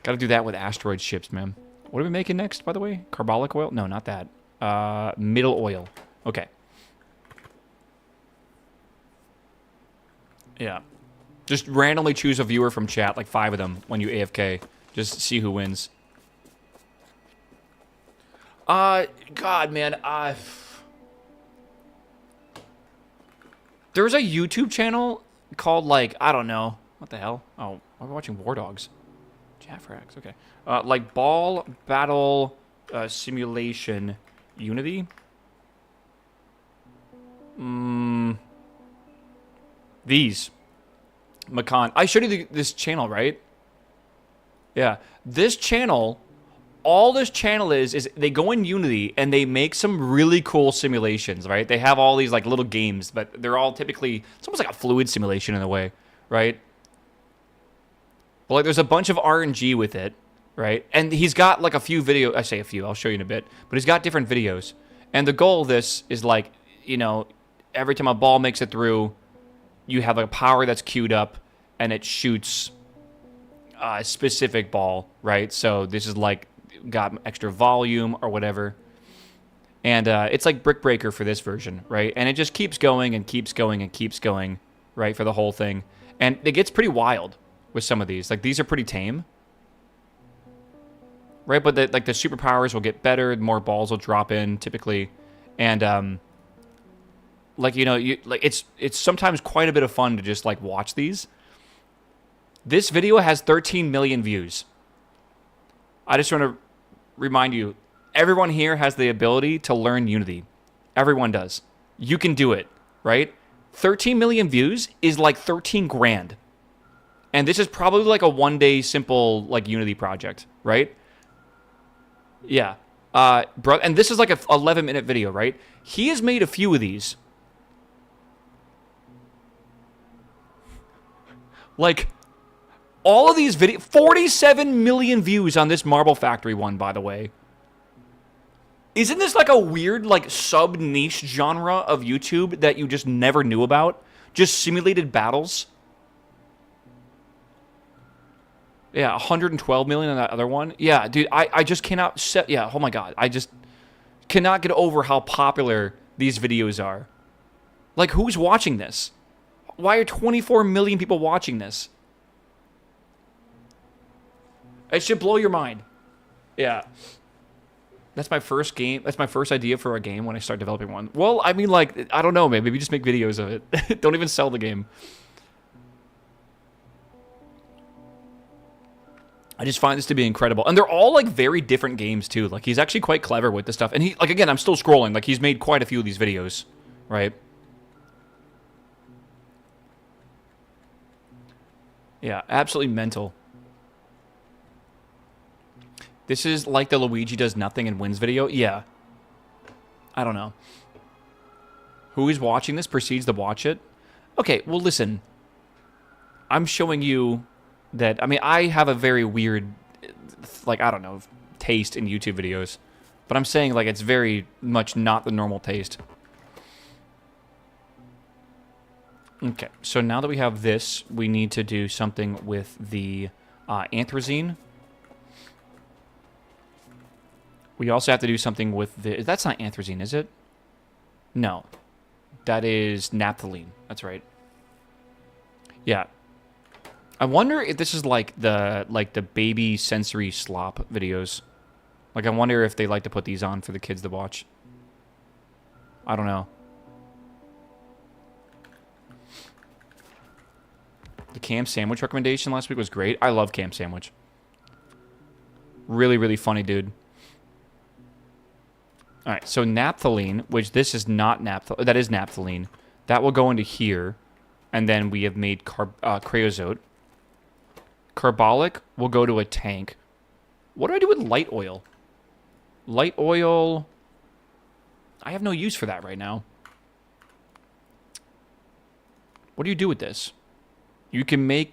Gotta do that with asteroid ships, man. What are we making next, by the way? Carbolic oil? No, not that. Middle oil. Okay. Yeah. Just randomly choose a viewer from chat, like 5 of them, when you AFK. Just see who wins. God, man, there's a YouTube channel called, like, I don't know. What the hell? Oh, I'm watching War Dogs. Jaffrax, okay. Like, Ball Battle Simulation Unity? These. Macan. I showed you this channel, right? Yeah. This channel all this channel is they go in Unity and they make some really cool simulations, right? They have all these like little games, but they're all typically, it's almost like a fluid simulation in a way, right? But like there's a bunch of RNG with it, right? And he's got like a few videos, I say a few, I'll show you in a bit, but he's got different videos. And the goal of this is like, you know, every time a ball makes it through, you have a power that's queued up and it shoots a specific ball, right? So this is like got extra volume or whatever. And it's like Brick Breaker for this version, right? And it just keeps going and keeps going and keeps going, right, for the whole thing. And it gets pretty wild with some of these. Like, these are pretty tame, right? But the superpowers will get better, more balls will drop in, typically. And, like, you know, it's sometimes quite a bit of fun to just, like, watch these. This video has 13 million views. I just want to remind you, everyone here has the ability to learn Unity. Everyone does. You can do it, right? 13 million views is like 13 grand. And this is probably like a one-day simple like Unity project, right? Yeah. Bro, and this is like a 11-minute video, right? He has made a few of these. Like, all of these videos, 47 million views on this Marble Factory one, by the way. Isn't this like a weird, like, sub-niche genre of YouTube that you just never knew about? Just simulated battles? Yeah, 112 million on that other one. Yeah, dude, I just cannot set... Yeah, oh my god. I just cannot get over how popular these videos are. Like, who's watching this? Why are 24 million people watching this? It should blow your mind. Yeah. That's my first game. That's my first idea for a game when I start developing one. Well, I mean, like, I don't know, man. Maybe just make videos of it. Don't even sell the game. I just find this to be incredible. And they're all, like, very different games, too. Like, he's actually quite clever with this stuff. And he, like, again, I'm still scrolling. Like, he's made quite a few of these videos, right? Yeah, absolutely mental. This is like the Luigi does nothing and wins video? Yeah. I don't know. Who is watching this proceeds to watch it? Okay, well, listen. I'm showing you that... I mean, I have a very weird, like, I don't know, taste in YouTube videos. But I'm saying, like, it's very much not the normal taste. Okay, so now that we have this, we need to do something with the anthracene. We also have to do something with the... That's not anthracene, is it? No. That is naphthalene. That's right. Yeah. I wonder if this is like the baby sensory slop videos. Like, I wonder if they like to put these on for the kids to watch. I don't know. The Cam Sandwich recommendation last week was great. I love Cam Sandwich. Really, really funny dude. All right, so naphthalene, which this is not naphthalene, that is naphthalene. That will go into here, and then we have made creosote. Carbolic will go to a tank. What do I do with light oil? Light oil... I have no use for that right now. What do you do with this? You can make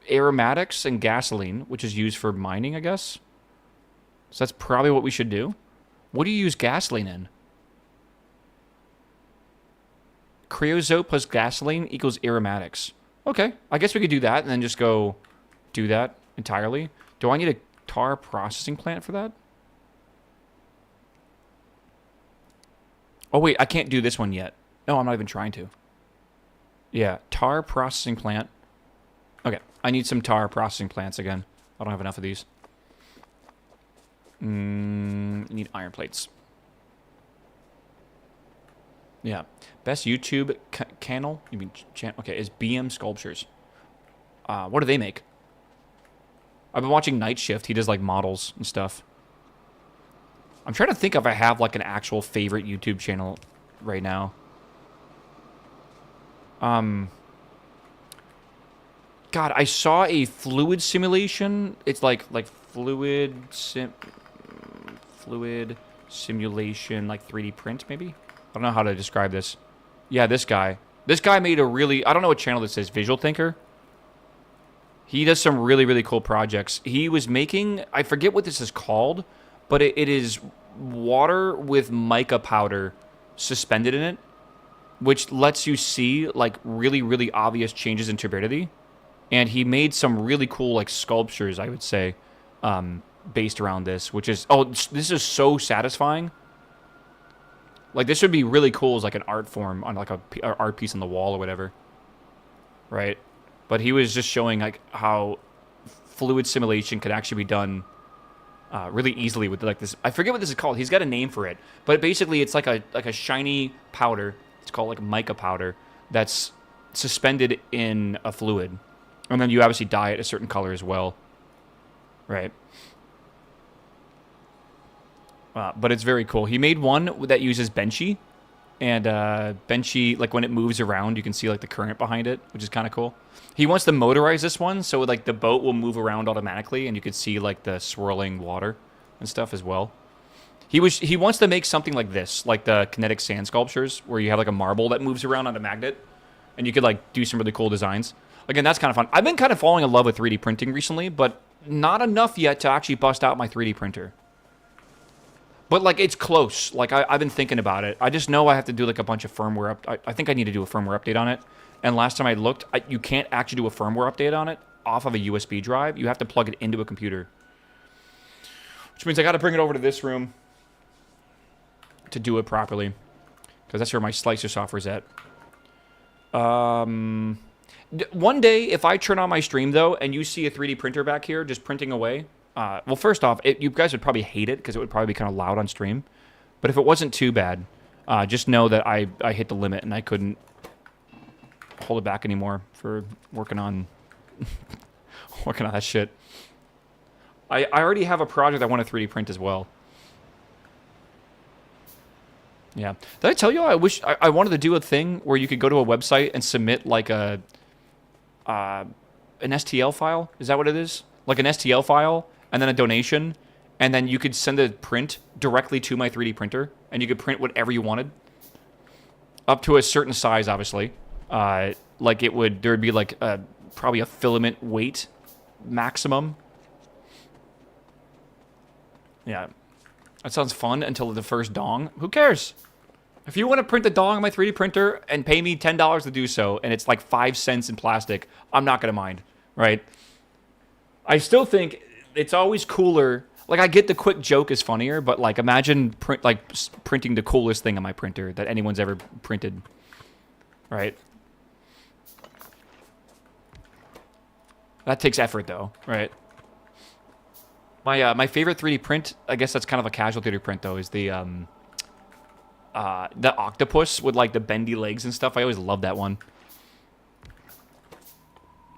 aromatics and gasoline, which is used for mining, I guess. So that's probably what we should do. What do you use gasoline in? Creosote plus gasoline equals aromatics. Okay, I guess we could do that and then just go do that entirely. Do I need a tar processing plant for that? Oh, wait, I can't do this one yet. No, I'm not even trying to. Yeah, tar processing plant. Okay, I need some tar processing plants again. I don't have enough of these. Need iron plates. Yeah. Best YouTube channel? You mean okay, is BM Sculptures. What do they make? I've been watching Night Shift. He does like models and stuff. I'm trying to think if I have like an actual favorite YouTube channel right now. God, I saw a fluid simulation. It's like fluid simulation, like 3D print, maybe? I don't know how to describe this. Yeah, this guy. This guy made a really... I don't know what channel this is. Visual Thinker? He does some really, really cool projects. He was making... I forget what this is called, but it is water with mica powder suspended in it, which lets you see, like, really, really obvious changes in turbidity. And he made some really cool, like, sculptures, I would say, based around this, which is... Oh, this is so satisfying. Like, this would be really cool as, like, an art form on, like, a art piece on the wall or whatever. Right? But he was just showing, like, how fluid simulation could actually be done really easily with, like, this... I forget what this is called. He's got a name for it. But basically, it's like a shiny powder. It's called, like, mica powder that's suspended in a fluid. And then you obviously dye it a certain color as well. Right? But it's very cool. He made one that uses Benchy. And Benchy, like, when it moves around, you can see, like, the current behind it, which is kind of cool. He wants to motorize this one, so, like, the boat will move around automatically, and you could see, like, the swirling water and stuff as well. He wants to make something like this, like the kinetic sand sculptures, where you have, like, a marble that moves around on a magnet, and you could, like, do some really cool designs. Again, that's kind of fun. I've been kind of falling in love with 3D printing recently, but not enough yet to actually bust out my 3D printer. But, like, it's close. Like, I've been thinking about it. I just know I have to do, like, a bunch of firmware I think I need to do a firmware update on it. And last time I looked, you can't actually do a firmware update on it off of a USB drive. You have to plug it into a computer. Which means I got to bring it over to this room to do it properly. Because that's where my slicer software's at. One day, if I turn on my stream, though, and you see a 3D printer back here just printing away... well, first off, you guys would probably hate it because it would probably be kind of loud on stream. But if it wasn't too bad, just know that I hit the limit and I couldn't hold it back anymore for working on working on that shit. I already have a project I want to 3D print as well. Yeah. Did I tell you I wish I wanted to do a thing where you could go to a website and submit like an STL file? Is that what it is? Like an STL file? And then a donation, and then you could send a print directly to my 3D printer, and you could print whatever you wanted, up to a certain size, obviously. Like there'd be like probably a filament weight maximum. Yeah, that sounds fun until the first dong. Who cares? If you want to print the dong on my 3D printer and pay me $10 to do so, and it's like 5 cents in plastic, I'm not gonna mind, right? I still think it's always cooler. Like, I get the quick joke is funnier, but, like, imagine printing the coolest thing on my printer that anyone's ever printed. Right? That takes effort, though, right? My favorite 3D print, I guess that's kind of a casual 3D print, though, is the octopus with, like, the bendy legs and stuff. I always love that one.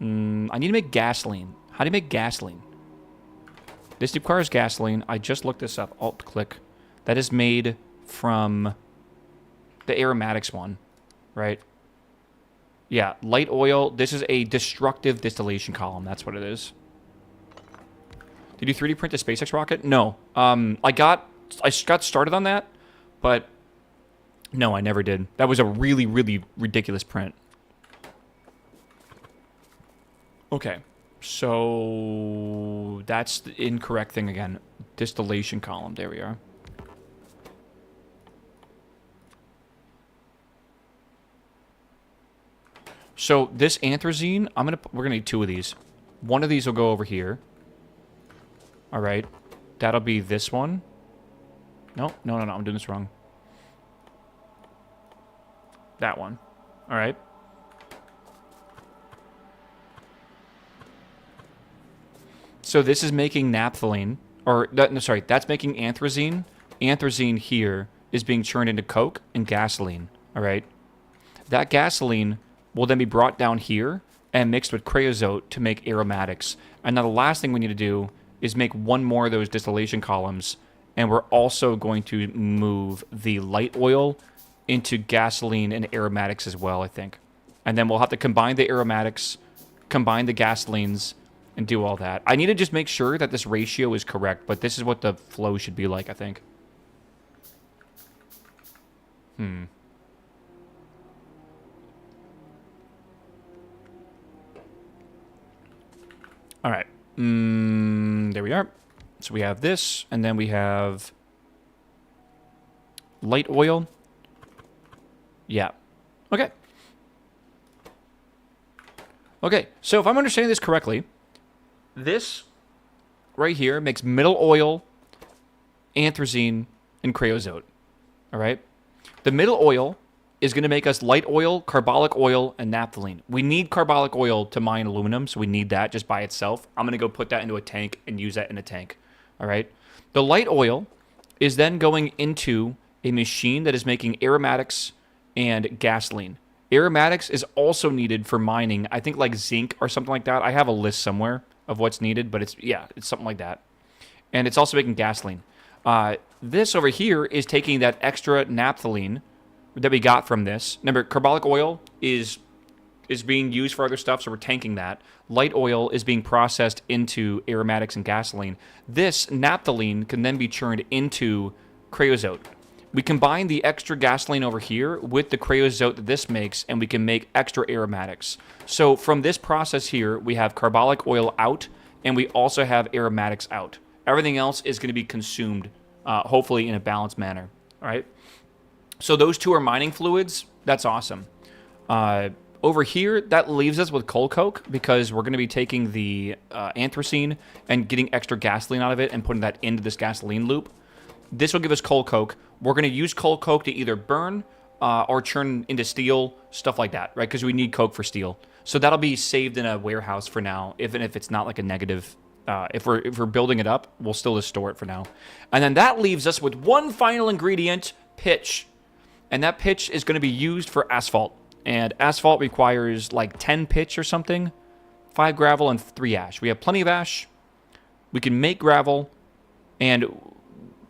I need to make gasoline. How do you make gasoline? This requires gasoline. I just looked this up. Alt-click. That is made from the aromatics one, right? Yeah, light oil. This is a destructive distillation column. That's what it is. Did you 3D print a SpaceX rocket? No. I got started on that, but no, I never did. That was a really, really ridiculous print. Okay. So that's the incorrect thing again. Distillation column. There we are. So this anthracene, we're gonna need 2 of these. One of these will go over here. All right, that'll be this one. No, I'm doing this wrong. That one. All right. So this is making naphthalene, or no, sorry, that's making anthracene. Anthracene here is being churned into coke and gasoline. All right. That gasoline will then be brought down here and mixed with creosote to make aromatics. And now the last thing we need to do is make one more of those distillation columns, and we're also going to move the light oil into gasoline and aromatics as well, I think. And then we'll have to combine the aromatics, combine the gasolines, and do all that. I need to just make sure that this ratio is correct, but this is what the flow should be like, I think. All right. There we are. So we have this, and then we have light oil. Yeah. Okay. Okay, so if I'm understanding this correctly, this right here makes middle oil, anthracene, and creosote. All right? The middle oil is going to make us light oil, carbolic oil, and naphthalene. We need carbolic oil to mine aluminum, so we need that just by itself. I'm going to go put that into a tank and use that in a tank. All right? The light oil is then going into a machine that is making aromatics and gasoline. Aromatics is also needed for mining, I think like zinc or something like that. I have a list somewhere of what's needed, but it's something like that. And it's also making gasoline. This over here is taking that extra naphthalene that we got from this. Remember, carbolic oil is being used for other stuff, so we're tanking that. Light oil is being processed into aromatics and gasoline. This naphthalene can then be churned into creosote. We combine the extra gasoline over here with the creosote that this makes, and we can make extra aromatics. So from this process here, we have carbolic oil out, and we also have aromatics out. Everything else is going to be consumed, hopefully in a balanced manner. All right? So those two are mining fluids. That's awesome. Over here, that leaves us with coal coke, because we're going to be taking the anthracene and getting extra gasoline out of it and putting that into this gasoline loop. This will give us coal coke. We're going to use coal coke to either burn or churn into steel, stuff like that, right? Because we need coke for steel. So that'll be saved in a warehouse for now, even if it's not like a negative. If we're building it up, we'll still just store it for now. And then that leaves us with one final ingredient, pitch. And that pitch is going to be used for asphalt. And asphalt requires like 10 pitch or something, 5 gravel, and 3 ash. We have plenty of ash. We can make gravel. And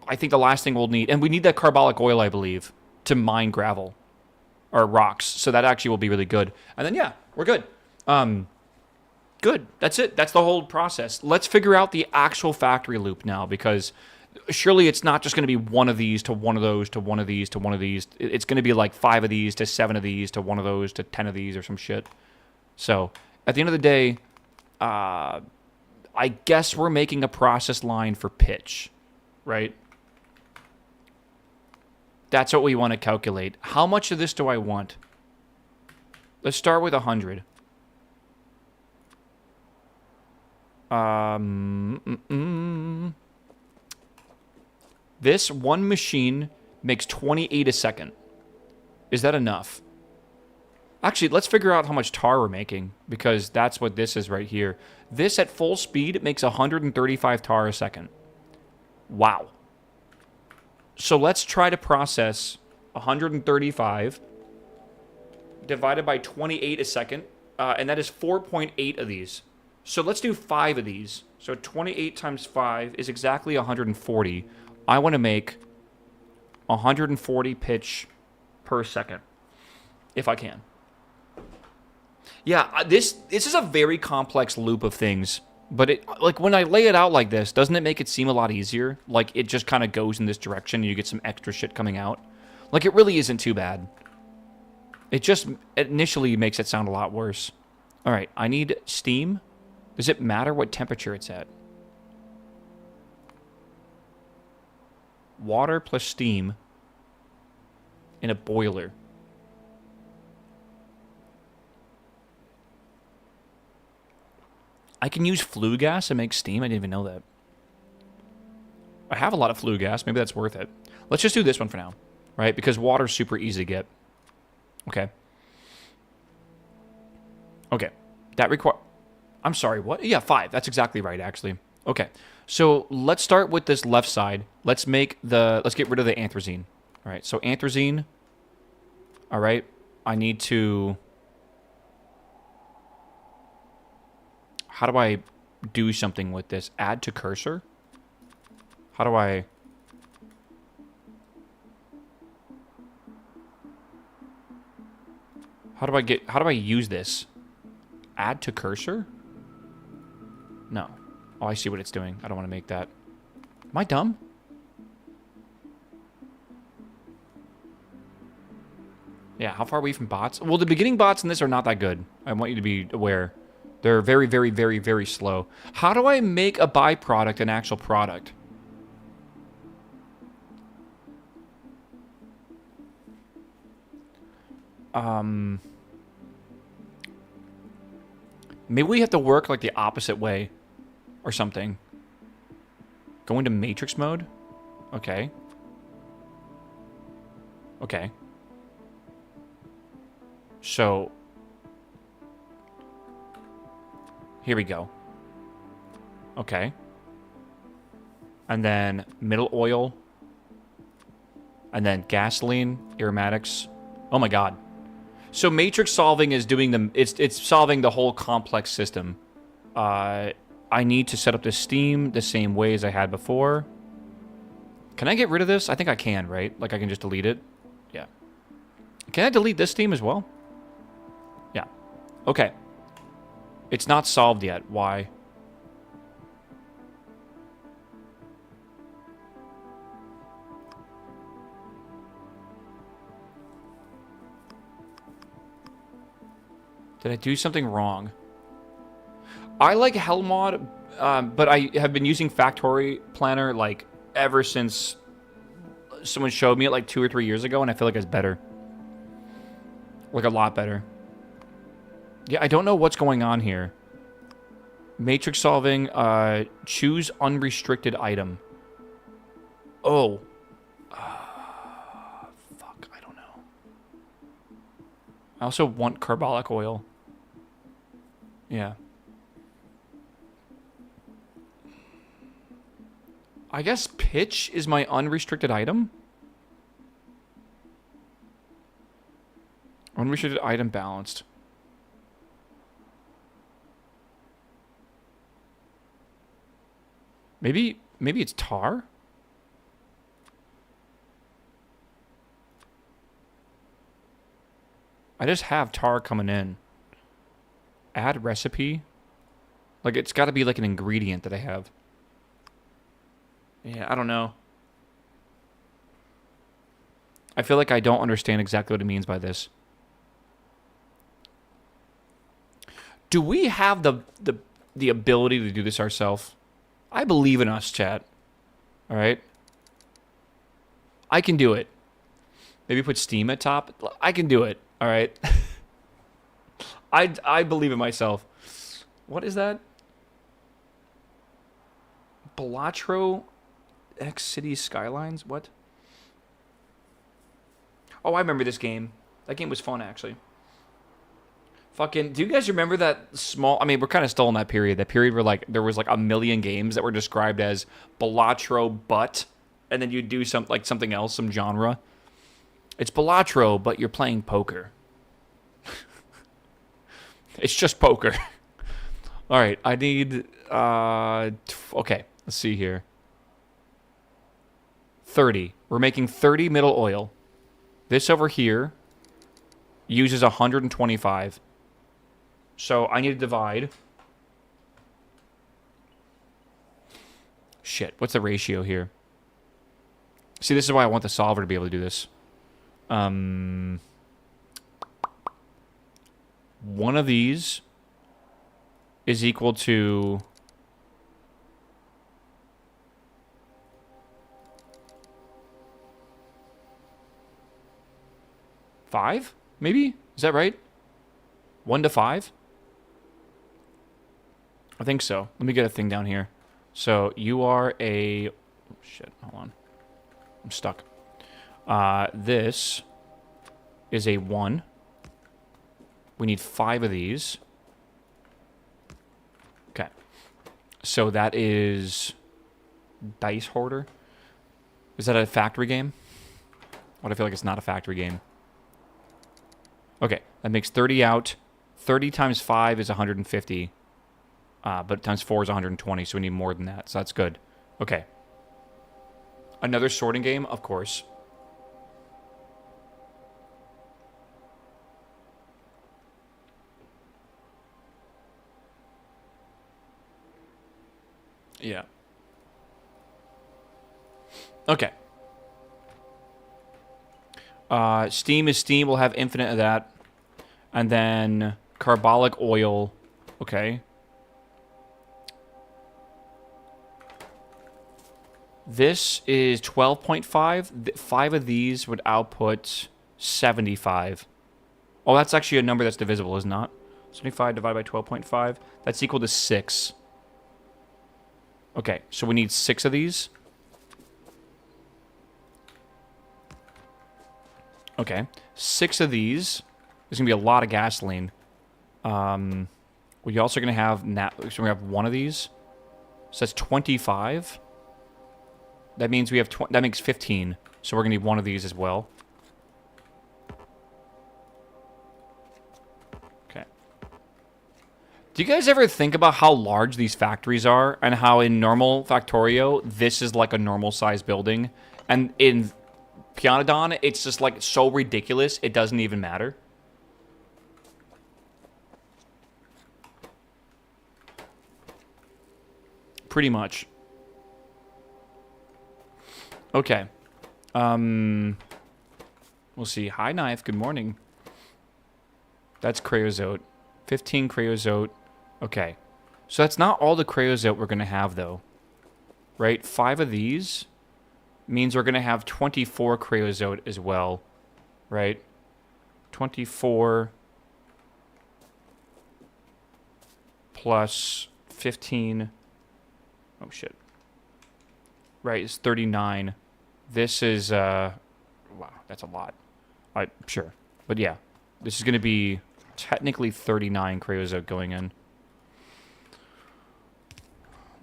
I think the last thing we'll need, and we need that carbolic oil, I believe, to mine gravel or rocks. So that actually will be really good. And then, yeah, we're good. Good. That's it. That's the whole process. Let's figure out the actual factory loop now, because surely it's not just going to be one of these to one of those to one of these to one of these. It's going to be like 5 of these to 7 of these to one of those to 10 of these or some shit. So at the end of the day, I guess we're making a process line for pitch, right? That's what we want to calculate. How much of this do I want? Let's start with 100. This one machine makes 28 a second. Is that enough? Actually, let's figure out how much tar we're making, because that's what this is right here. This at full speed makes 135 tar a second. Wow. So let's try to process 135 divided by 28 a second, and that is 4.8 of these. So let's do 5 of these. So 28 times 5 is exactly 140. I want to make 140 pitch per second, if I can. Yeah, this is a very complex loop of things, but like when I lay it out like this, doesn't it make it seem a lot easier? Like it just kind of goes in this direction and you get some extra shit coming out. Like it really isn't too bad. It just initially makes it sound a lot worse. All right, I need steam. Does it matter what temperature it's at? Water plus steam in a boiler. I can use flue gas and make steam. I didn't even know that. I have a lot of flue gas. Maybe that's worth it. Let's just do this one for now, right? Because water's super easy to get. Okay. Okay. That require... I'm sorry, what? Yeah, 5. That's exactly right, actually. Okay. So let's start with this left side. Let's get rid of the anthracene. All right, so anthracene. All right. I need to... How do I do something with this? Add to cursor? How do I... How do I use this? Add to cursor? No. Oh, I see what it's doing. I don't want to make that. Am I dumb? Yeah, how far are we from bots? Well, the beginning bots in this are not that good. I want you to be aware. They're very, very, very, very slow. How do I make a byproduct an actual product? Maybe we have to work like the opposite way or something. Go into matrix mode? Okay. Okay. So, here we go. Okay. And then middle oil. And then gasoline, aromatics. Oh my god. So matrix solving is doing the it's solving the whole complex system. I need to set up the steam the same way as I had before. Can I get rid of this? I think I can, right? Like I can just delete it. Yeah. Can I delete this steam as well? Yeah. Okay. It's not solved yet. Why? Did I do something wrong? I like Hellmod, but I have been using Factory Planner like ever since someone showed me it like 2 or 3 years ago, and I feel like it's better. Like a lot better. Yeah, I don't know what's going on here. Matrix solving, choose unrestricted item. Oh. Fuck, I don't know. I also want carbolic oil. Yeah. I guess pitch is my unrestricted item? Unrestricted item balanced. Maybe it's tar? I just have tar coming in. Add recipe? Like, it's got to be like an ingredient that I have. Yeah, I don't know. I feel like I don't understand exactly what it means by this. Do we have the ability to do this ourselves? I believe in us, chat. All right? I can do it. Maybe put Steam at top. I can do it. All right? I believe in myself. What is that? Balatro X City Skylines? What? Oh, I remember this game. That game was fun, actually. Fucking, do you guys remember that small... I mean, we're kind of still in that period. That period where, like, there was, like, a million games that were described as Balatro, but... And then you'd do something else, some genre. It's Balatro, but you're playing poker. It's just poker. All right, I need... okay, let's see here. 30. We're making 30 middle oil. This over here uses 125. So I need to divide. Shit, what's the ratio here? See, this is why I want the solver to be able to do this. One of these is equal to... five? Maybe? Is that right? 1 to 5? I think so. Let me get a thing down here. So you are a... Oh, shit, hold on. I'm stuck. This is a 1. We need 5 of these. Okay. So that is... Dice Hoarder? Is that a factory game? What, I feel like it's not a factory game. Okay, that makes 30 out. 30 times 5 is 150. But times 4 is 120, so we need more than that. So that's good. Okay. Another sorting game, of course. Yeah. Okay. Steam is steam. We'll have infinite of that. And then carbolic oil. Okay. This is 12.5. 5 of these would output 75. Oh, that's actually a number that's divisible, is not? 75 divided by 12.5. That's equal to 6. Okay, so we need 6 of these. Okay, 6 of these. There's going to be a lot of gasoline. We're also going to have... So we have 1 of these. So that's 25. That means we have... That makes 15. So we're going to need 1 of these as well. Okay. Do you guys ever think about how large these factories are? And how in normal Factorio, this is like a normal size building? And in Pyanodon, it's just like so ridiculous, it doesn't even matter. Pretty much. Okay. We'll see. Hi, Knife. Good morning. That's creosote. 15 creosote. Okay. So that's not all the creosote we're going to have, though. Right? 5 of these means we're going to have 24 creosote as well. Right? 24 plus 15. Oh, shit. Right, it's 39. This is, wow, that's a lot. Sure. But yeah, this is going to be technically 39 creosote going in.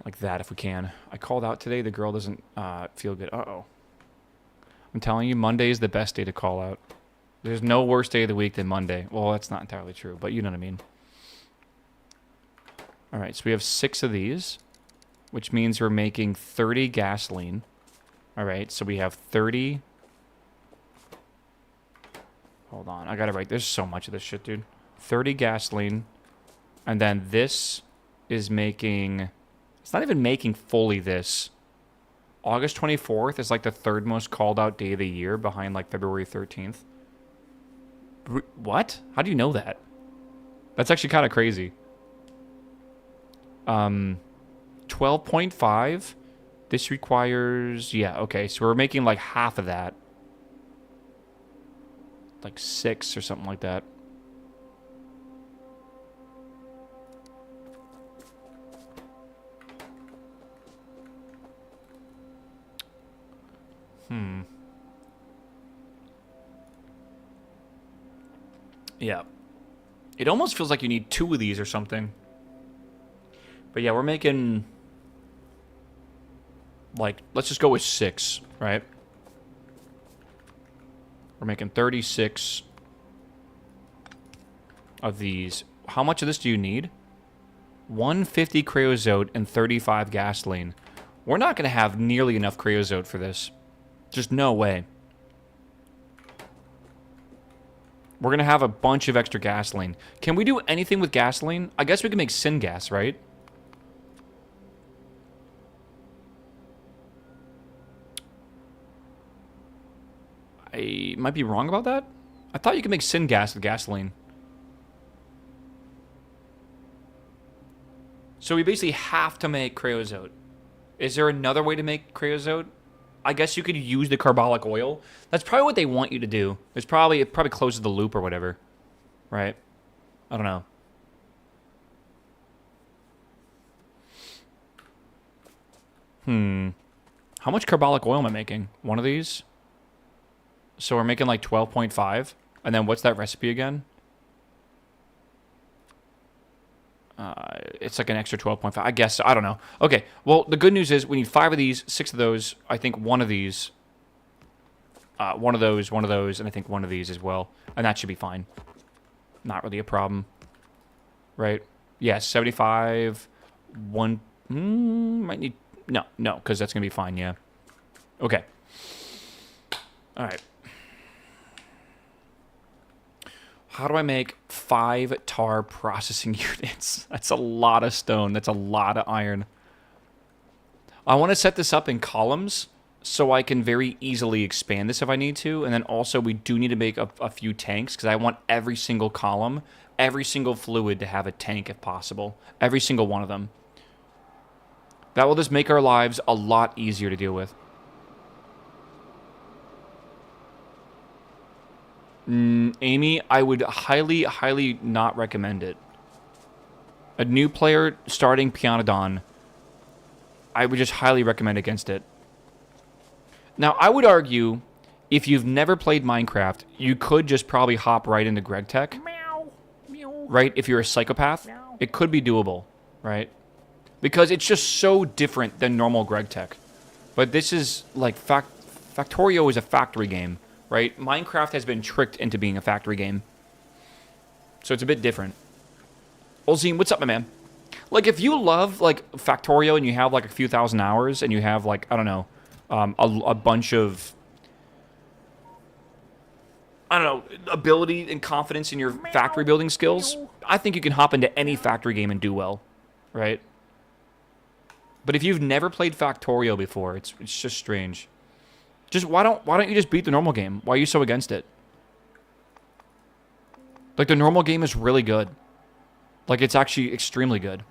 Like that, if we can. I called out today. The girl doesn't feel good. Uh-oh. I'm telling you, Monday is the best day to call out. There's no worse day of the week than Monday. Well, that's not entirely true, but you know what I mean. All right, so we have 6 of these, which means we're making 30 gasoline. All right, so we have 30. Hold on, I gotta write. There's so much of this shit, dude. 30 gasoline. And then this is making... It's not even making fully this. August 24th is like the 3rd most called out day of the year behind like February 13th. What? How do you know that? That's actually kind of crazy. 12.5. This requires... Yeah, okay. So we're making like half of that. Like 6 or something like that. Yeah. It almost feels like you need 2 of these or something. But yeah, we're making... Like, let's just go with 6, right? We're making 36 of these. How much of this do you need? 150 creosote and 35 gasoline. We're not going to have nearly enough creosote for this. Just no way. We're going to have a bunch of extra gasoline. Can we do anything with gasoline? I guess we can make syngas, right? I might be wrong about that. I thought you could make syngas with gasoline. So we basically have to make creosote. Is there another way to make creosote? I guess you could use the carbolic oil. That's probably what they want you to do. It probably closes the loop or whatever. Right? I don't know. How much carbolic oil am I making? 1 of these? So we're making like 12.5. And then what's that recipe again? It's like an extra 12.5. I guess. I don't know. Okay. Well, the good news is we need 5 of these, 6 of those. I think 1 of these. 1 of those, 1 of those, and I think 1 of these as well. And that should be fine. Not really a problem. Right? Yeah, 75. 1. Might need... No, because that's going to be fine, yeah. Okay. All right. How do I make 5 tar processing units? That's a lot of stone. That's a lot of iron. I want to set this up in columns so I can very easily expand this if I need to. And then also we do need to make a few tanks because I want every single column, every single fluid to have a tank if possible. Every single one of them. That will just make our lives a lot easier to deal with. Amy, I would highly, highly not recommend it. A new player starting Pyanodon, I would just highly recommend against it. Now, I would argue, if you've never played Minecraft, you could just probably hop right into Greg Tech. Meow. Meow. Right? If you're a psychopath, Meow. it could be doable, right? Because it's just so different than normal Greg Tech. But this is, like, Factorio is a factory game, right? Minecraft has been tricked into being a factory game. So it's a bit different. Olzine, what's up, my man? Like, if you love, like, Factorio and you have, like, a few thousand hours and you have, like, I don't know, a bunch of, I don't know, ability and confidence in your factory building skills, I think you can hop into any factory game and do well, right? But if you've never played Factorio before, it's just strange. Just why don't you just beat the normal game? Why are you so against it? Like, the normal game is really good. Like, it's actually extremely good.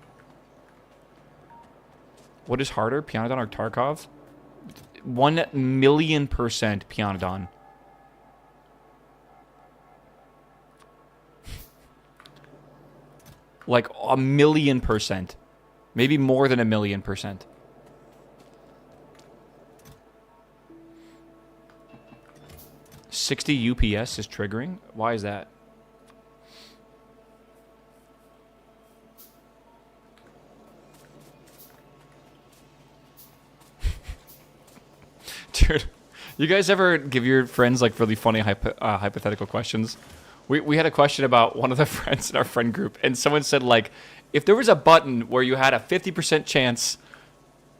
What is harder, Pyanodon or Tarkov? 1,000,000% Pyanodon. Like, 1,000,000%. Maybe more than 1,000,000%. $60 UPS is triggering? Why is that? Dude, you guys ever give your friends, like, really funny hypothetical questions? We had a question about one of the friends in our friend group, and someone said, like, if there was a button where you had a 50% chance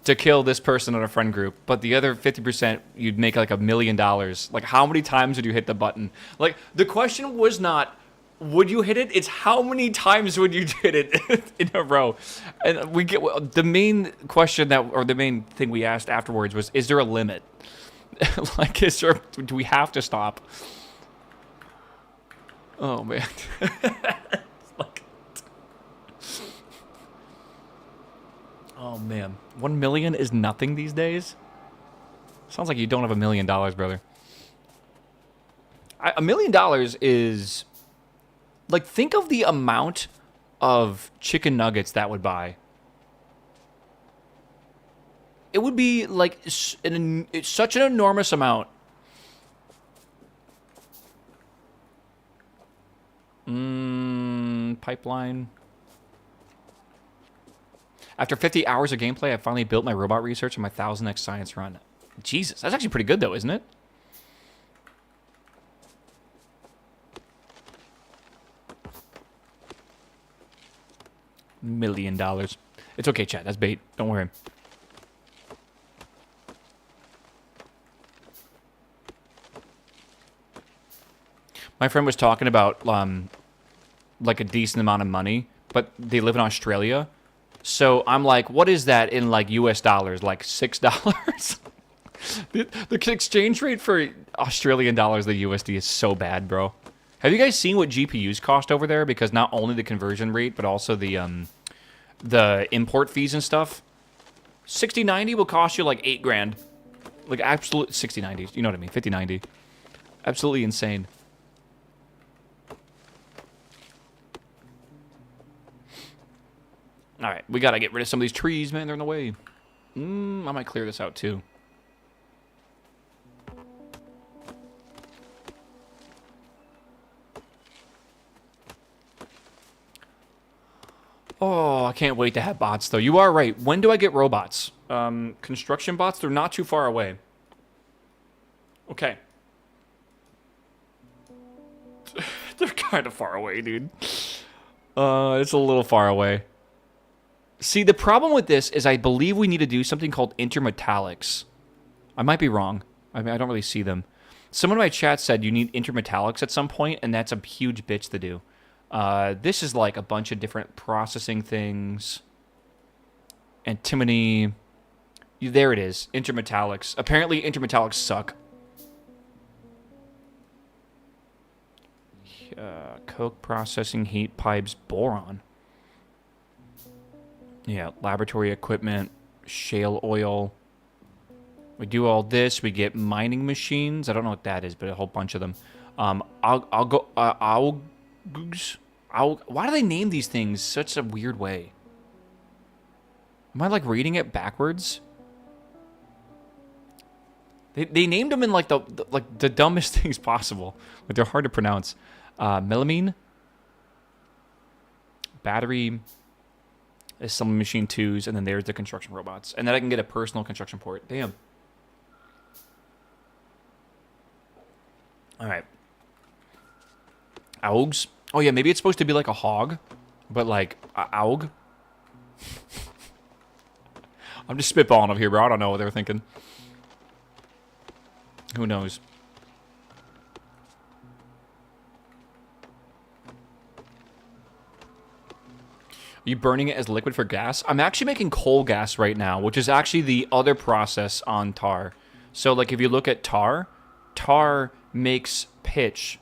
to kill this person in a friend group, but the other 50% you'd make, like, $1 million, like, how many times would you hit the button? Like, the question was not, would you hit it? It's how many times would you hit it in a row? And we get the main question or the main thing we asked afterwards was, is there a limit? Like, do we have to stop? Oh, man. Like, oh, man. 1 million is nothing these days? Sounds like you don't have $1 million, brother. $1 million is... Like, think of the amount of chicken nuggets that would buy. It would be, like, it's such an enormous amount. Pipeline. After 50 hours of gameplay, I finally built my robot research and my 1000x science run. Jesus, that's actually pretty good, though, isn't it? $1 million. It's okay, chat. That's bait. Don't worry. My friend was talking about, like, a decent amount of money, but they live in Australia. So I'm like, what is that in, like, US dollars? Like, $6? The exchange rate for Australian dollars, the USD, is so bad, bro. Have you guys seen what GPUs cost over there? Because not only the conversion rate, but also the import fees and stuff. 6090 will cost you like $8,000. Like, absolute 6090. You know what I mean? 5090. Absolutely insane. All right, we gotta get rid of some of these trees, man. They're in the way. I might clear this out too. Oh, I can't wait to have bots, though. You are right. When do I get robots? Construction bots? They're not too far away. Okay. They're kind of far away, dude. It's a little far away. See, the problem with this is I believe we need to do something called intermetallics. I might be wrong. I mean, I don't really see them. Someone in my chat said you need intermetallics at some point, and that's a huge bitch to do. This is like a bunch of different processing things. Antimony, There it is. Intermetallics. Apparently, intermetallics suck. Coke processing, heat pipes, boron. Yeah, laboratory equipment, shale oil. We do all this. We get mining machines. I don't know what that is, but a whole bunch of them. I'll go. Why do they name these things such a weird way? Am I like reading it backwards? They named them in like the dumbest things possible. Like they're hard to pronounce. Melamine, battery, assembly machine 2s, and then there's the construction robots. And then I can get a personal construction port. Damn. All right. Augs. Oh yeah, maybe it's supposed to be like a hog, but like aug. I'm just spitballing up here, bro. I don't know what they were thinking. Who knows? Are you burning it as liquid for gas? I'm actually making coal gas right now, which is actually the other process on tar. So, like, if you look at tar, tar makes pitch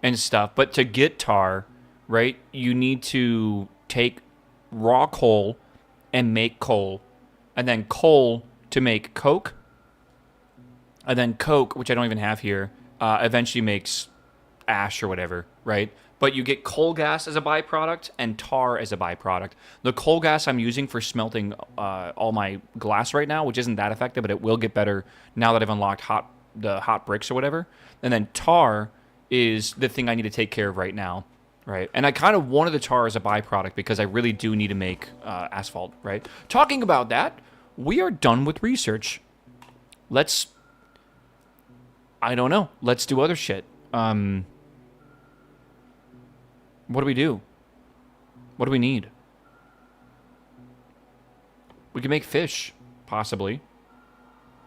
and stuff. But to get tar, right, you need to take raw coal and make coal. And then coal to make coke. And then coke, which I don't even have here, eventually makes ash or whatever, right? But you get coal gas as a byproduct and tar as a byproduct. The coal gas I'm using for smelting all my glass right now, which isn't that effective, but it will get better now that I've unlocked the hot bricks or whatever. And then tar is the thing I need to take care of right now, right? And I kind of wanted the tar as a byproduct because I really do need to make asphalt, right? Talking about that, we are done with research. I don't know. Let's do other shit. What do we do? What do we need? We can make fish, possibly.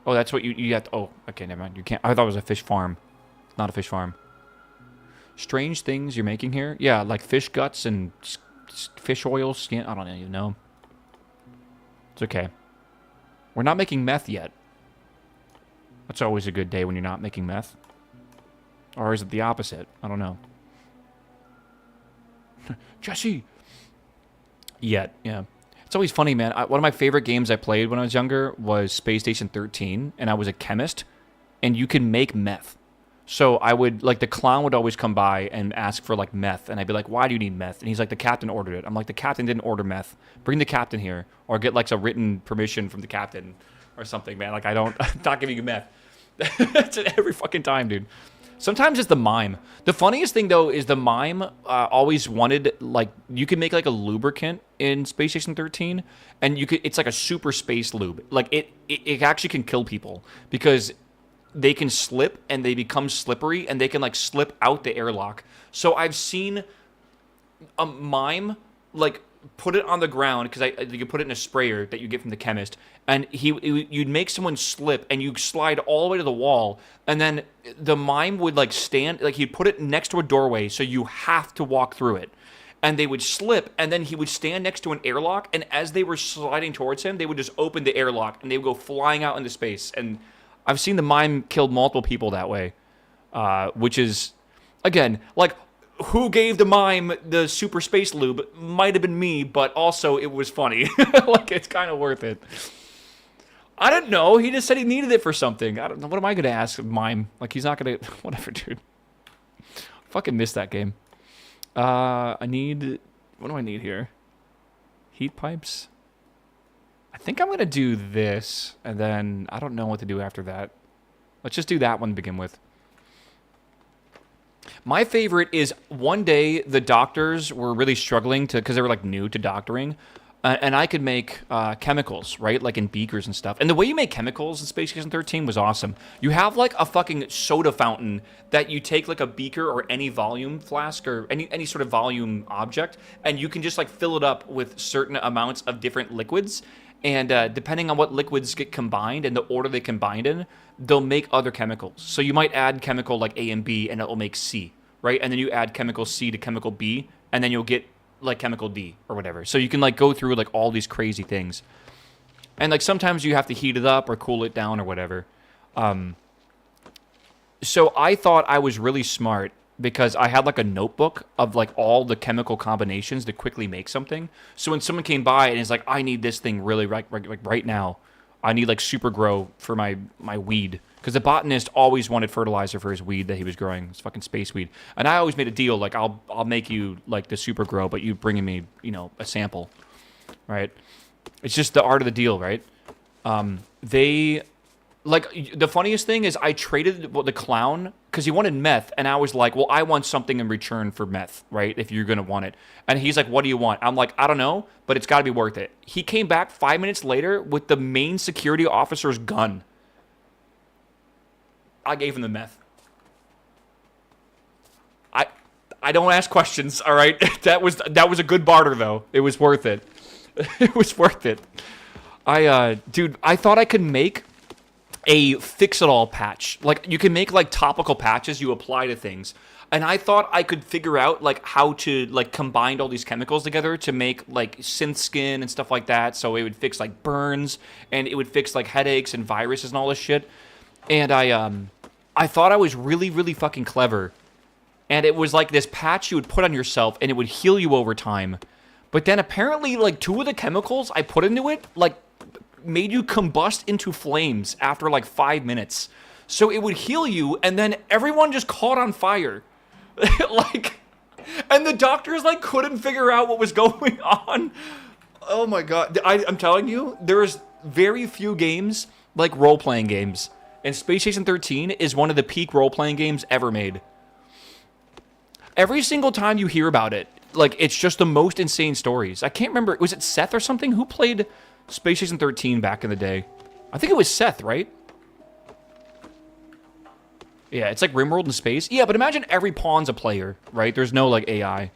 Oh, that's what you have to... Oh, okay, never mind. You can't... I thought it was a fish farm. Not a fish farm. Strange things you're making here? Yeah, like fish guts and fish oil, skin... I don't even know. It's okay. We're not making meth yet. That's always a good day when you're not making meth. Or is it the opposite? I don't know. Jesse! Yeah. It's always funny, man. One of my favorite games I played when I was younger was Space Station 13, and I was a chemist, and you can make meth. So I would, like, the clown would always come by and ask for, like, meth, and I'd be like, why do you need meth? And he's like, the captain ordered it. I'm like, the captain didn't order meth. Bring the captain here, or get, like, a written permission from the captain or something, man. Like, I'm not giving you meth. That's it every fucking time, dude. Sometimes it's the mime. The funniest thing, though, is the mime always wanted, like, you can make, like, a lubricant in Space Station 13, and it's like a super space lube. Like, it actually can kill people, because they can slip, and they become slippery, and they can, like, slip out the airlock. So I've seen a mime, like, put it on the ground, because you could put it in a sprayer that you get from the chemist, and you'd make someone slip, and you slide all the way to the wall, and then the mime would, like, stand, like, he'd put it next to a doorway, so you have to walk through it. And they would slip, and then he would stand next to an airlock, and as they were sliding towards him, they would just open the airlock, and they would go flying out into space. And I've seen the mime kill multiple people that way, which is, again, like, who gave the mime the super space lube? Might have been me, but also it was funny. Like, it's kind of worth it. I don't know. He just said he needed it for something. I don't know. What am I going to ask mime? Like, he's not going to... Whatever, dude. Fucking missed that game. I need... What do I need here? Heat pipes? I think I'm going to do this, and then I don't know what to do after that. Let's just do that one to begin with. My favorite is one day the doctors were really struggling because they were like new to doctoring, and I could make chemicals, right? Like in beakers and stuff. And the way you make chemicals in Space Station 13 was awesome. You have like a fucking soda fountain that you take like a beaker or any volume flask or any sort of volume object, and you can just like fill it up with certain amounts of different liquids. And depending on what liquids get combined and the order they combined in, they'll make other chemicals. So you might add chemical like A and B, and it will make C, right? And then you add chemical C to chemical B, and then you'll get like chemical D or whatever. So you can like go through like all these crazy things. And, like, sometimes you have to heat it up or cool it down or whatever. So I thought I was really smart because I had, like, a notebook of, like, all the chemical combinations to quickly make something. So when someone came by and is like, I need this thing really right now. I need, like, super grow for my weed. Because the botanist always wanted fertilizer for his weed that he was growing. It's fucking space weed. And I always made a deal, like, I'll make you, like, the super grow, but you bringing me, you know, a sample. Right? It's just the art of the deal, right? Like, the funniest thing is I traded the clown because he wanted meth, and I was like, well, I want something in return for meth, right, if you're going to want it. And he's like, what do you want? I'm like, I don't know, but it's got to be worth it. He came back 5 minutes later with the main security officer's gun. I gave him the meth. I don't ask questions, all right? That was a good barter, though. It was worth it. It was worth it. Dude, I thought I could make a fix-it-all patch. Like, you can make, like, topical patches you apply to things. And I thought I could figure out, like, how to, like, combine all these chemicals together to make, like, synth skin and stuff like that. So it would fix, like, burns, and it would fix, like, headaches and viruses and all this shit. And I thought I was really, really fucking clever. And it was, like, this patch you would put on yourself, and it would heal you over time. But then apparently, like, 2 of the chemicals I put into it, like, made you combust into flames after like 5 minutes. So it would heal you, and then everyone just caught on fire. Like, and the doctors like couldn't figure out what was going on. Oh my god. I'm telling you, there's very few games like role-playing games. And Space Station 13 is one of the peak role-playing games ever made. Every single time you hear about it, like, it's just the most insane stories. I can't remember, was it Seth or something? Who played Space Station 13 back in the day? I think it was Seth, right? Yeah, it's like RimWorld in space. Yeah, but imagine every pawn's a player, right? There's no, like, AI.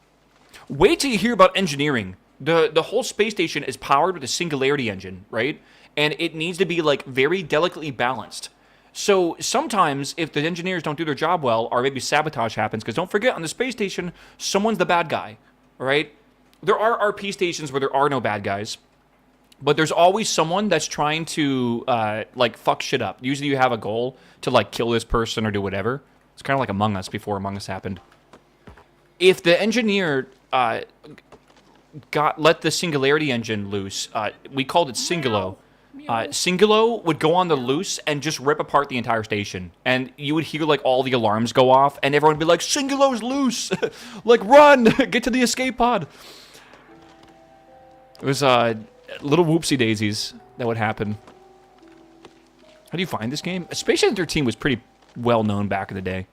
Wait till you hear about engineering. The whole space station is powered with a singularity engine, right? And it needs to be, like, very delicately balanced. So sometimes, if the engineers don't do their job well, or maybe sabotage happens, because don't forget, on the space station, someone's the bad guy, all right? There are RP stations where there are no bad guys. But there's always someone that's trying to, like, fuck shit up. Usually you have a goal to, like, kill this person or do whatever. It's kind of like Among Us before Among Us happened. If the engineer let the singularity engine loose, we called it Singulo. Singulo would go on the loose and just rip apart the entire station. And you would hear, like, all the alarms go off, and everyone would be like, Singulo's loose! Like, run! Get to the escape pod! It was, little whoopsie daisies that would happen. How do you find this game? Space Station 13 was pretty well known back in the day.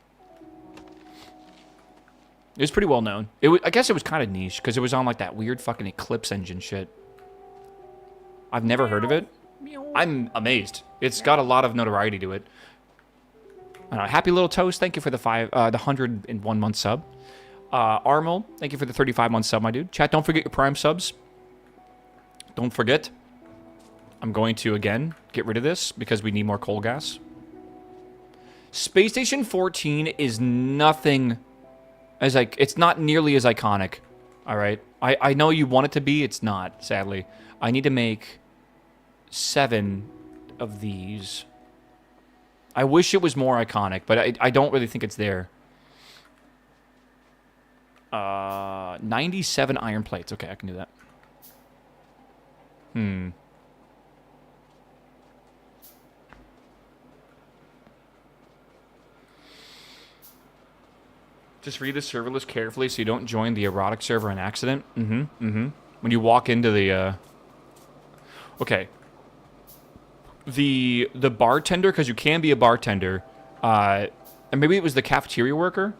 It was pretty well known. I guess it was kind of niche because it was on like that weird fucking Eclipse engine shit. I've never heard of it. I'm amazed. It's got a lot of notoriety to it. Happy Little Toast, thank you for the 101 month sub. Armel, thank you for the 35 month sub, my dude. Chat, don't forget your Prime subs. Don't forget, I'm going to, again, get rid of this because we need more coal gas. Space Station 14 is nothing as, like, it's not nearly as iconic, all right? I know you want it to be, it's not, sadly. I need to make 7 of these. I wish it was more iconic, but I don't really think it's there. 97 iron plates. Okay, I can do that. Just read the server list carefully so you don't join the erotic server on accident. When you walk into the, Okay. The bartender, because you can be a bartender, and maybe it was the cafeteria worker?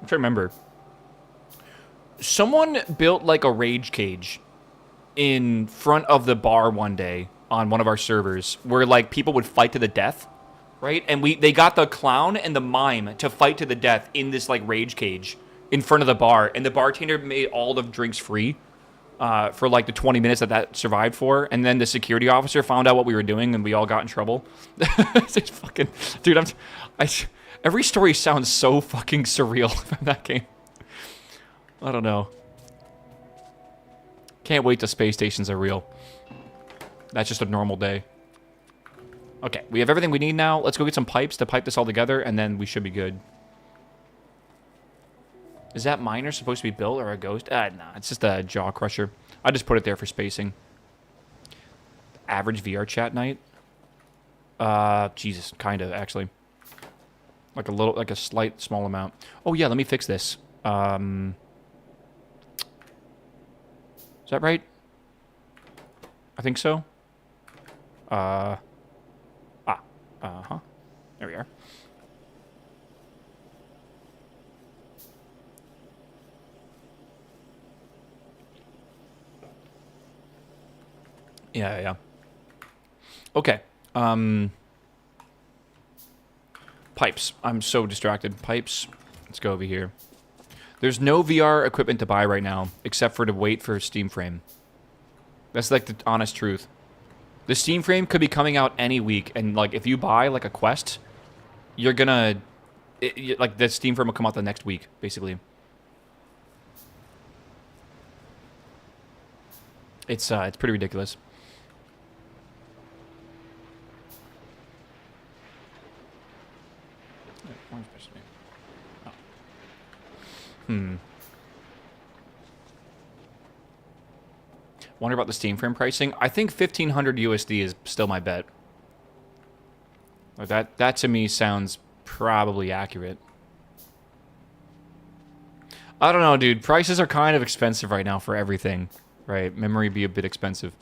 I'm trying to remember. Someone built, like, a rage cage in front of the bar one day on one of our servers where, like, people would fight to the death, right? And they got the clown and the mime to fight to the death in this, like, rage cage in front of the bar, and the bartender made all the drinks free for, like, the 20 minutes that survived for, and then the security officer found out what we were doing, and we all got in trouble. It's fucking... Dude, every story sounds so fucking surreal from that game. I don't know. Can't wait till space stations are real. That's just a normal day. Okay, we have everything we need now. Let's go get some pipes to pipe this all together, and then we should be good. Is that miner supposed to be built or a ghost? Nah, it's just a jaw crusher. I just put it there for spacing. Average VR chat night? Jesus, kind of, actually. Like a little, like a slight, small amount. Oh, yeah, let me fix this. Is that right? I think so. Uh-huh. There we are. Yeah. Okay. Pipes. I'm so distracted. Pipes. Let's go over here. There's no VR equipment to buy right now, except for to wait for Steam Frame. That's like the honest truth. The Steam Frame could be coming out any week, and like if you buy like a Quest, you're gonna like the Steam Frame will come out the next week, basically. It's pretty ridiculous. Wonder about the Steam Frame pricing. I think 1,500 USD is still my bet. Like that to me sounds probably accurate. I don't know, dude. Prices are kind of expensive right now for everything. Right? Memory be a bit expensive.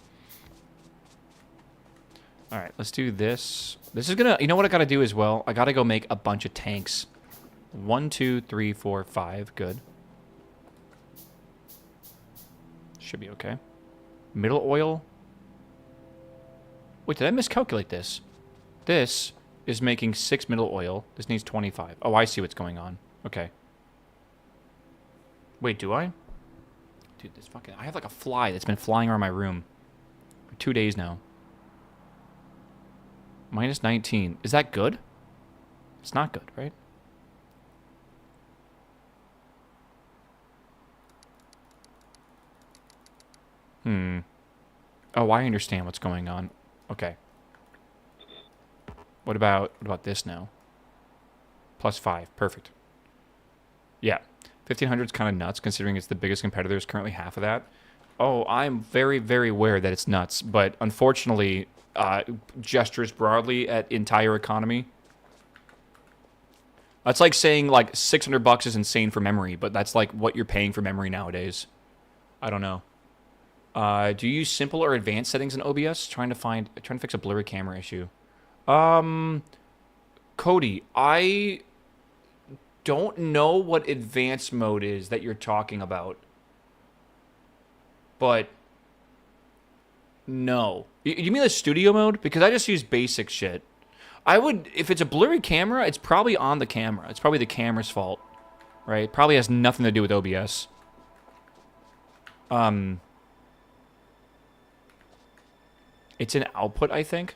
Alright, let's do this. This is gonna... You know what I gotta do as well? I gotta go make a bunch of tanks. 1, 2, 3, 4, 5. Good. Should be okay. Middle oil. Wait, did I miscalculate this? This is making 6 middle oil. This needs 25. Oh, I see what's going on. Okay. Wait, do I? Dude, this fucking... I have like a fly that's been flying around my room for 2 days now. Minus 19. Is that good? It's not good, right? Oh, I understand what's going on. Okay. What about this now? Plus 5. Perfect. Yeah. 1,500 is kind of nuts, considering it's the biggest competitor. Is currently half of that. Oh, I'm very, very aware that it's nuts, but unfortunately, gestures broadly at entire economy. That's like saying like $600 is insane for memory, but that's like what you're paying for memory nowadays. I don't know. Do you use simple or advanced settings in OBS? Trying to fix a blurry camera issue. Cody, I don't know what advanced mode is that you're talking about. But no. You mean the studio mode? Because I just use basic shit. I would, if it's a blurry camera, it's probably on the camera. It's probably the camera's fault. Right? Probably has nothing to do with OBS. It's an output, I think.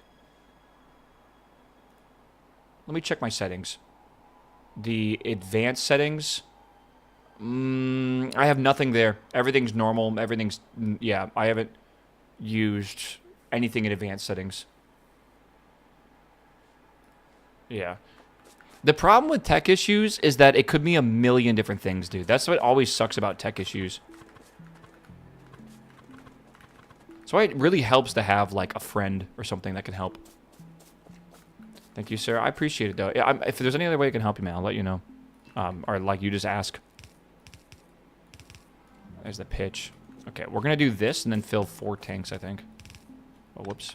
Let me check my settings. The advanced settings. I have nothing there. Everything's normal. Everything's... Yeah, I haven't used anything in advanced settings. Yeah. The problem with tech issues is that it could be a million different things, dude. That's what always sucks about tech issues. That's why it really helps to have, like, a friend or something that can help. Thank you, sir. I appreciate it, though. Yeah, if there's any other way I can help you, man, I'll let you know. Or, like, you just ask. There's the pitch. Okay, we're going to do this and then fill 4 tanks, I think. Oh, whoops.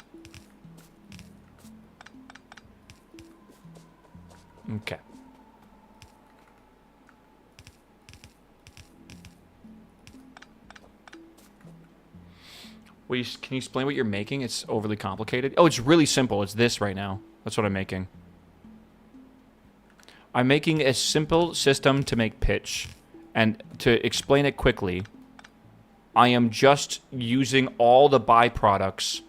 Okay. Can you explain what you're making? It's overly complicated. Oh, it's really simple. It's this right now. That's what I'm making. I'm making a simple system to make pitch. And to explain it quickly, I am just using all the byproducts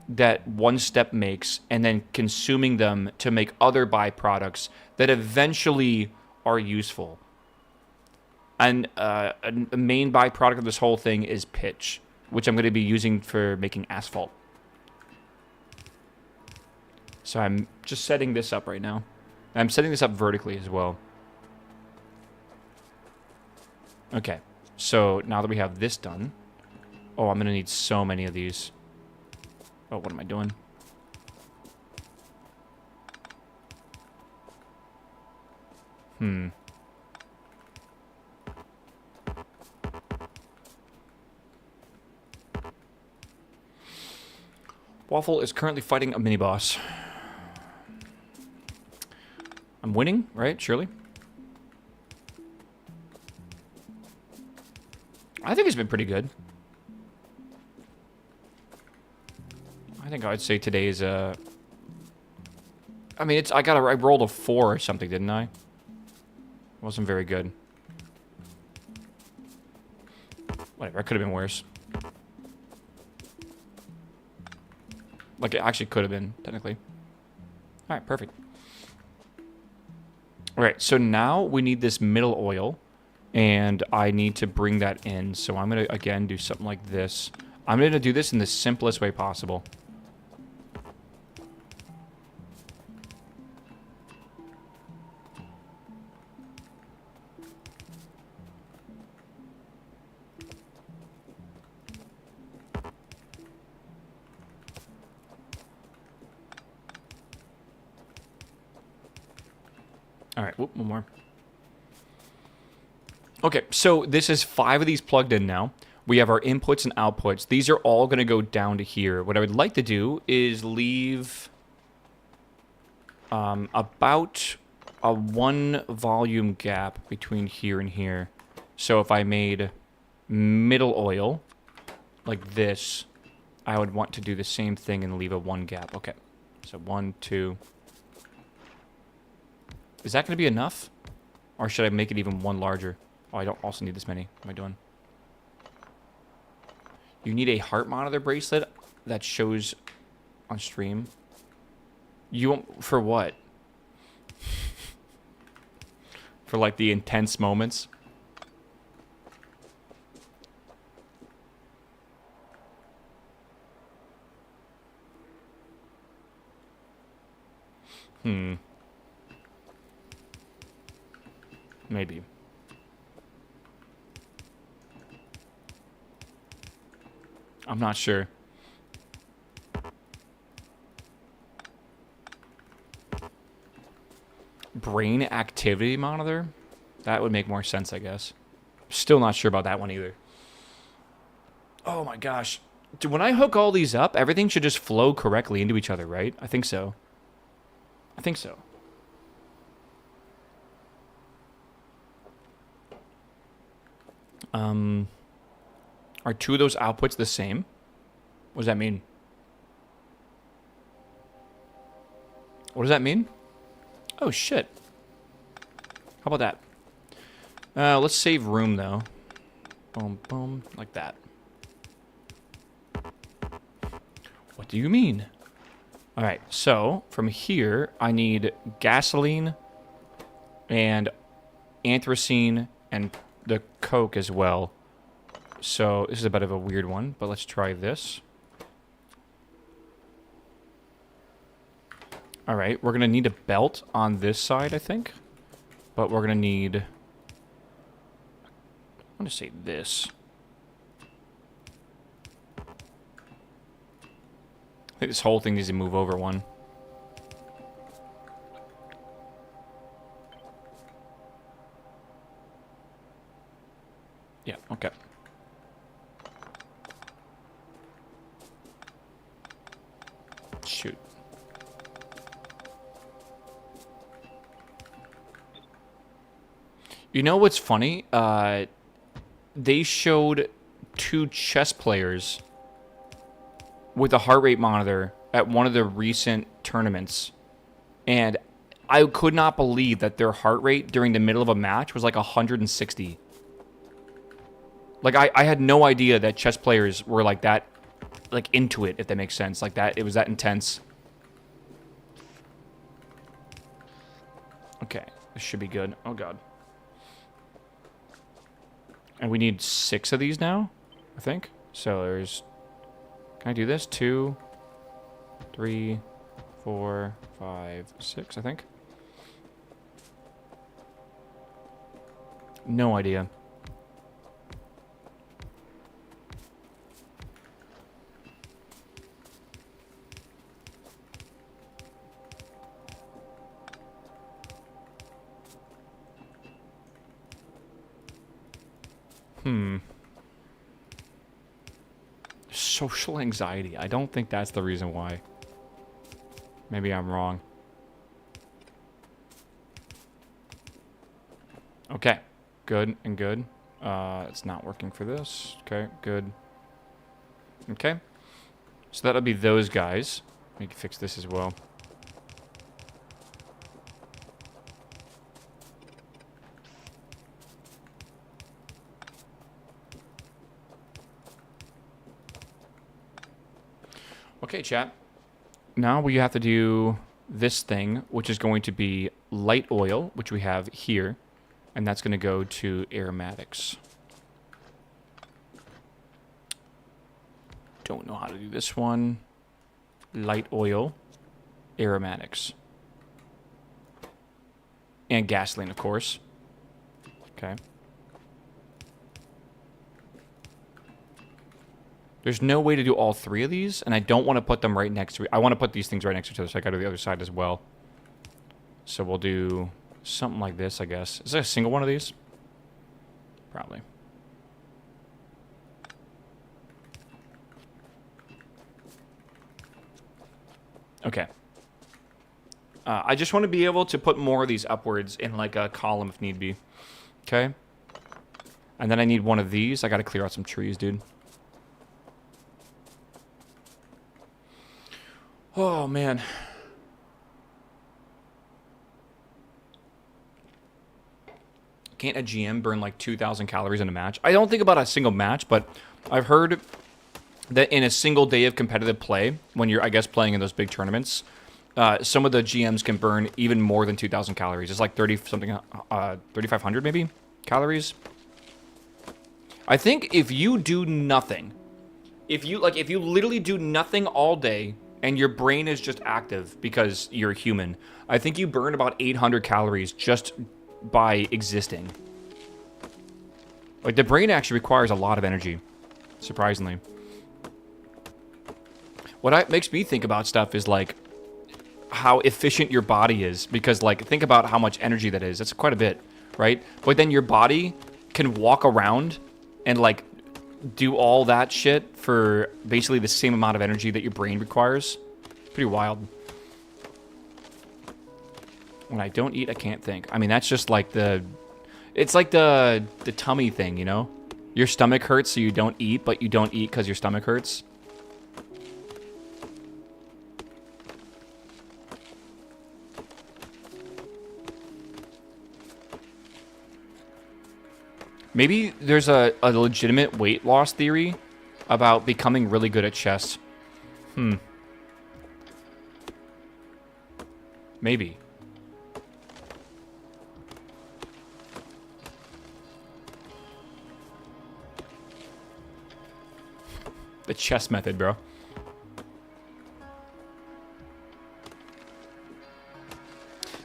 that one step makes and then consuming them to make other byproducts that eventually are useful. And a main byproduct of this whole thing is pitch, which I'm going to be using for making asphalt. So I'm just setting this up right now. I'm setting this up vertically as well. Okay, so now that we have this done... Oh, I'm going to need so many of these. Oh, what am I doing? Waffle is currently fighting a mini-boss. I'm winning, right? Surely? I think it's been pretty good. I think I'd say today is a... I mean, I rolled a 4 or something, didn't I? Wasn't very good. Whatever, it could have been worse. Like, it actually could have been, technically. Alright, perfect. Alright, so now we need this middle oil. And I need to bring that in. So I'm going to, again, do something like this. I'm going to do this in the simplest way possible. Alright, whoop, one more. Okay, so this is 5 of these plugged in now. We have our inputs and outputs. These are all going to go down to here. What I would like to do is leave about a 1 volume gap between here and here. So if I made middle oil like this, I would want to do the same thing and leave a 1 gap. Okay, so 1, 2. Is that going to be enough? Or should I make it even 1 larger? Oh, I don't also need this many. What am I doing? You need a heart monitor bracelet that shows on stream. You want... For what? For, like, the intense moments? Maybe. I'm not sure. Brain activity monitor? That would make more sense, I guess. Still not sure about that one either. Oh my gosh. Dude, when I hook all these up, everything should just flow correctly into each other, right? I think so. I think so. Are 2 of those outputs the same? What does that mean? What does that mean? Oh, shit. How about that? Let's save room, though. Boom, boom, like that. What do you mean? All right, so from here, I need gasoline and anthracene and the Coke as well. So this is a bit of a weird one, but let's try this. All right, we're going to need a belt on this side, I think. But we're going to need... I'm going to say this. I think this whole thing needs to move over 1. Yeah, okay. Shoot. You know what's funny? They showed 2 chess players with a heart rate monitor at one of the recent tournaments. And I could not believe that their heart rate during the middle of a match was like 160. Like, I had no idea that chess players were like that, like, into it, if that makes sense. Like, that, it was that intense. Okay, this should be good. Oh, God. And we need 6 of these now, I think. So there's... Can I do this? 2, 3, 4, 5, 6, I think. No idea. Social anxiety. I don't think that's the reason why. Maybe I'm wrong. Okay. Good and good. It's not working for this. Okay, good. Okay. So that'll be those guys. We can fix this as well. Okay, chat. Now we have to do this thing, which is going to be light oil, which we have here. And that's going to go to aromatics. Don't know how to do this one. Light oil, aromatics. And gasoline, of course. Okay. There's no way to do all three of these, and I don't want to put them right next to it. I want to put these things right next to each other, so I got to do the other side as well. So we'll do something like this, I guess. Is there a single one of these? Probably. Okay. I just want to be able to put more of these upwards in like a column if need be. Okay. And then I need one of these. I got to clear out some trees, dude. Oh, man. Can't a GM burn like 2,000 calories in a match? I don't think about a single match, but I've heard that in a single day of competitive play, when you're, I guess, playing in those big tournaments, some of the GMs can burn even more than 2,000 calories. It's like 3,500 maybe calories. I think if you do nothing, if you literally do nothing all day and your brain is just active because you're human, I think you burn about 800 calories just by existing. Like, the brain actually requires a lot of energy, surprisingly. What makes me think about stuff is, like, how efficient your body is. Because, like, think about how much energy that is. That's quite a bit, right? But then your body can walk around and, like, do all that shit for basically the same amount of energy that your brain requires. Pretty wild. When I don't eat, I can't think. I mean, that's just like it's like the tummy thing, you know? Your stomach hurts so you don't eat, but you don't eat because your stomach hurts. Maybe there's a legitimate weight loss theory about becoming really good at chess. Maybe. The chess method, bro.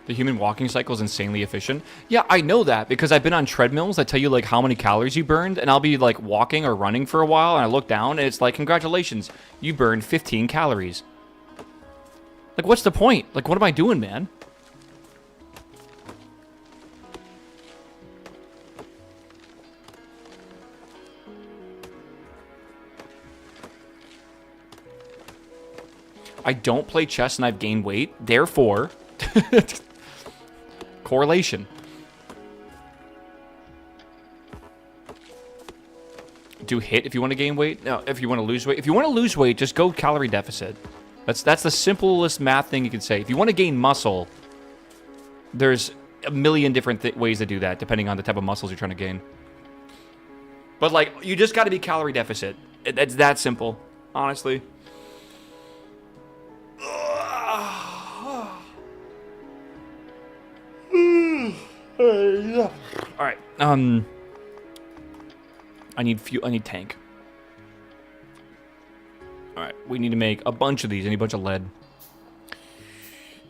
The human walking cycle is insanely efficient. Yeah, I know that because I've been on treadmills that tell you like how many calories you burned, and I'll be like walking or running for a while, and I look down and it's like, congratulations, you burned 15 calories. Like, what's the point? Like, what am I doing, man? I don't play chess and I've gained weight, therefore... correlation. Do hit if you want to gain weight? No, if you want to lose weight. If you want to lose weight, just go calorie deficit. That's the simplest math thing you can say. If you want to gain muscle, there's a million different ways to do that, depending on the type of muscles you're trying to gain. But, like, you just got to be calorie deficit. It's that simple, honestly. All right. I need fuel. I need tank. All right. We need to make a bunch of these. I need a bunch of lead.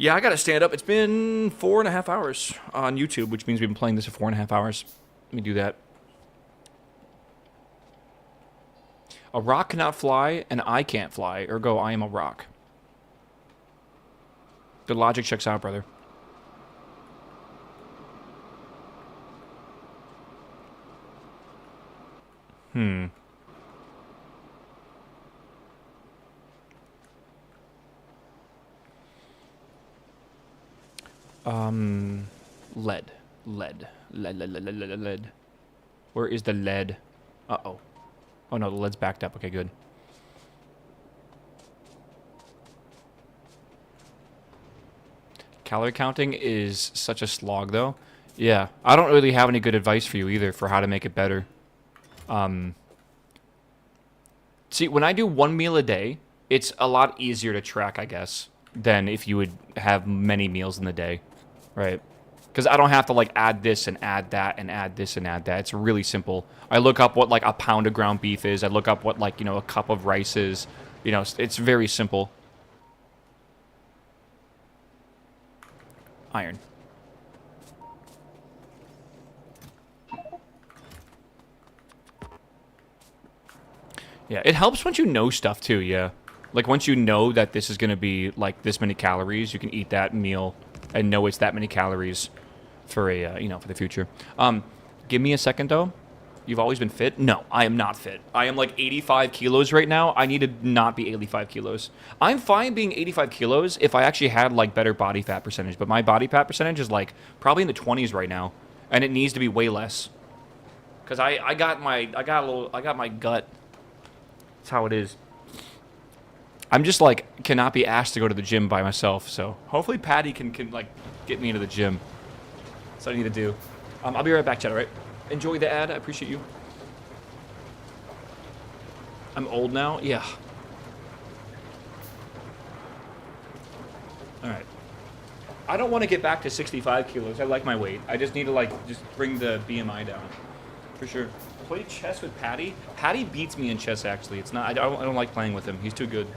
Yeah, I gotta stand up. It's been 4.5 hours on YouTube, which means we've been playing this for 4.5 hours. Let me do that. A rock cannot fly, and I can't fly. Ergo, I am a rock. The logic checks out, brother. Lead. Lead. Lead, lead, lead, lead, lead, lead. Where is the lead? Uh-oh. Oh, no, the lead's backed up. Okay, good. Calorie counting is such a slog, though. Yeah, I don't really have any good advice for you either for how to make it better. See, when I do one meal a day, it's a lot easier to track, I guess, than if you would have many meals in the day, right? Because I don't have to, like, add this and add that and add this and add that. It's really simple. I look up what, like, a pound of ground beef is. I look up what, like, you know, a cup of rice is. You know, it's very simple. Iron. Yeah, it helps once you know stuff, too, yeah. Like, once you know that this is going to be, like, this many calories, you can eat that meal and know it's that many calories for a, you know, for the future. Give me a second, though. You've always been fit? No, I am not fit. I am, like, 85 kilos right now. I need to not be 85 kilos. I'm fine being 85 kilos if I actually had, like, better body fat percentage. But my body fat percentage is, like, probably in the 20s right now. And it needs to be way less. Because I got my gut. That's how it is. I'm just, like, cannot be asked to go to the gym by myself, so hopefully Patty can like, get me into the gym. That's what I need to do. I'll be right back, chat, all right? Enjoy the ad. I appreciate you. I'm old now? Yeah. All right. I don't want to get back to 65 kilos. I like my weight. I just need to, like, just bring the BMI down. For sure. Play chess with Patty? Patty beats me in chess, actually. It's not. I don't like playing with him. He's too good.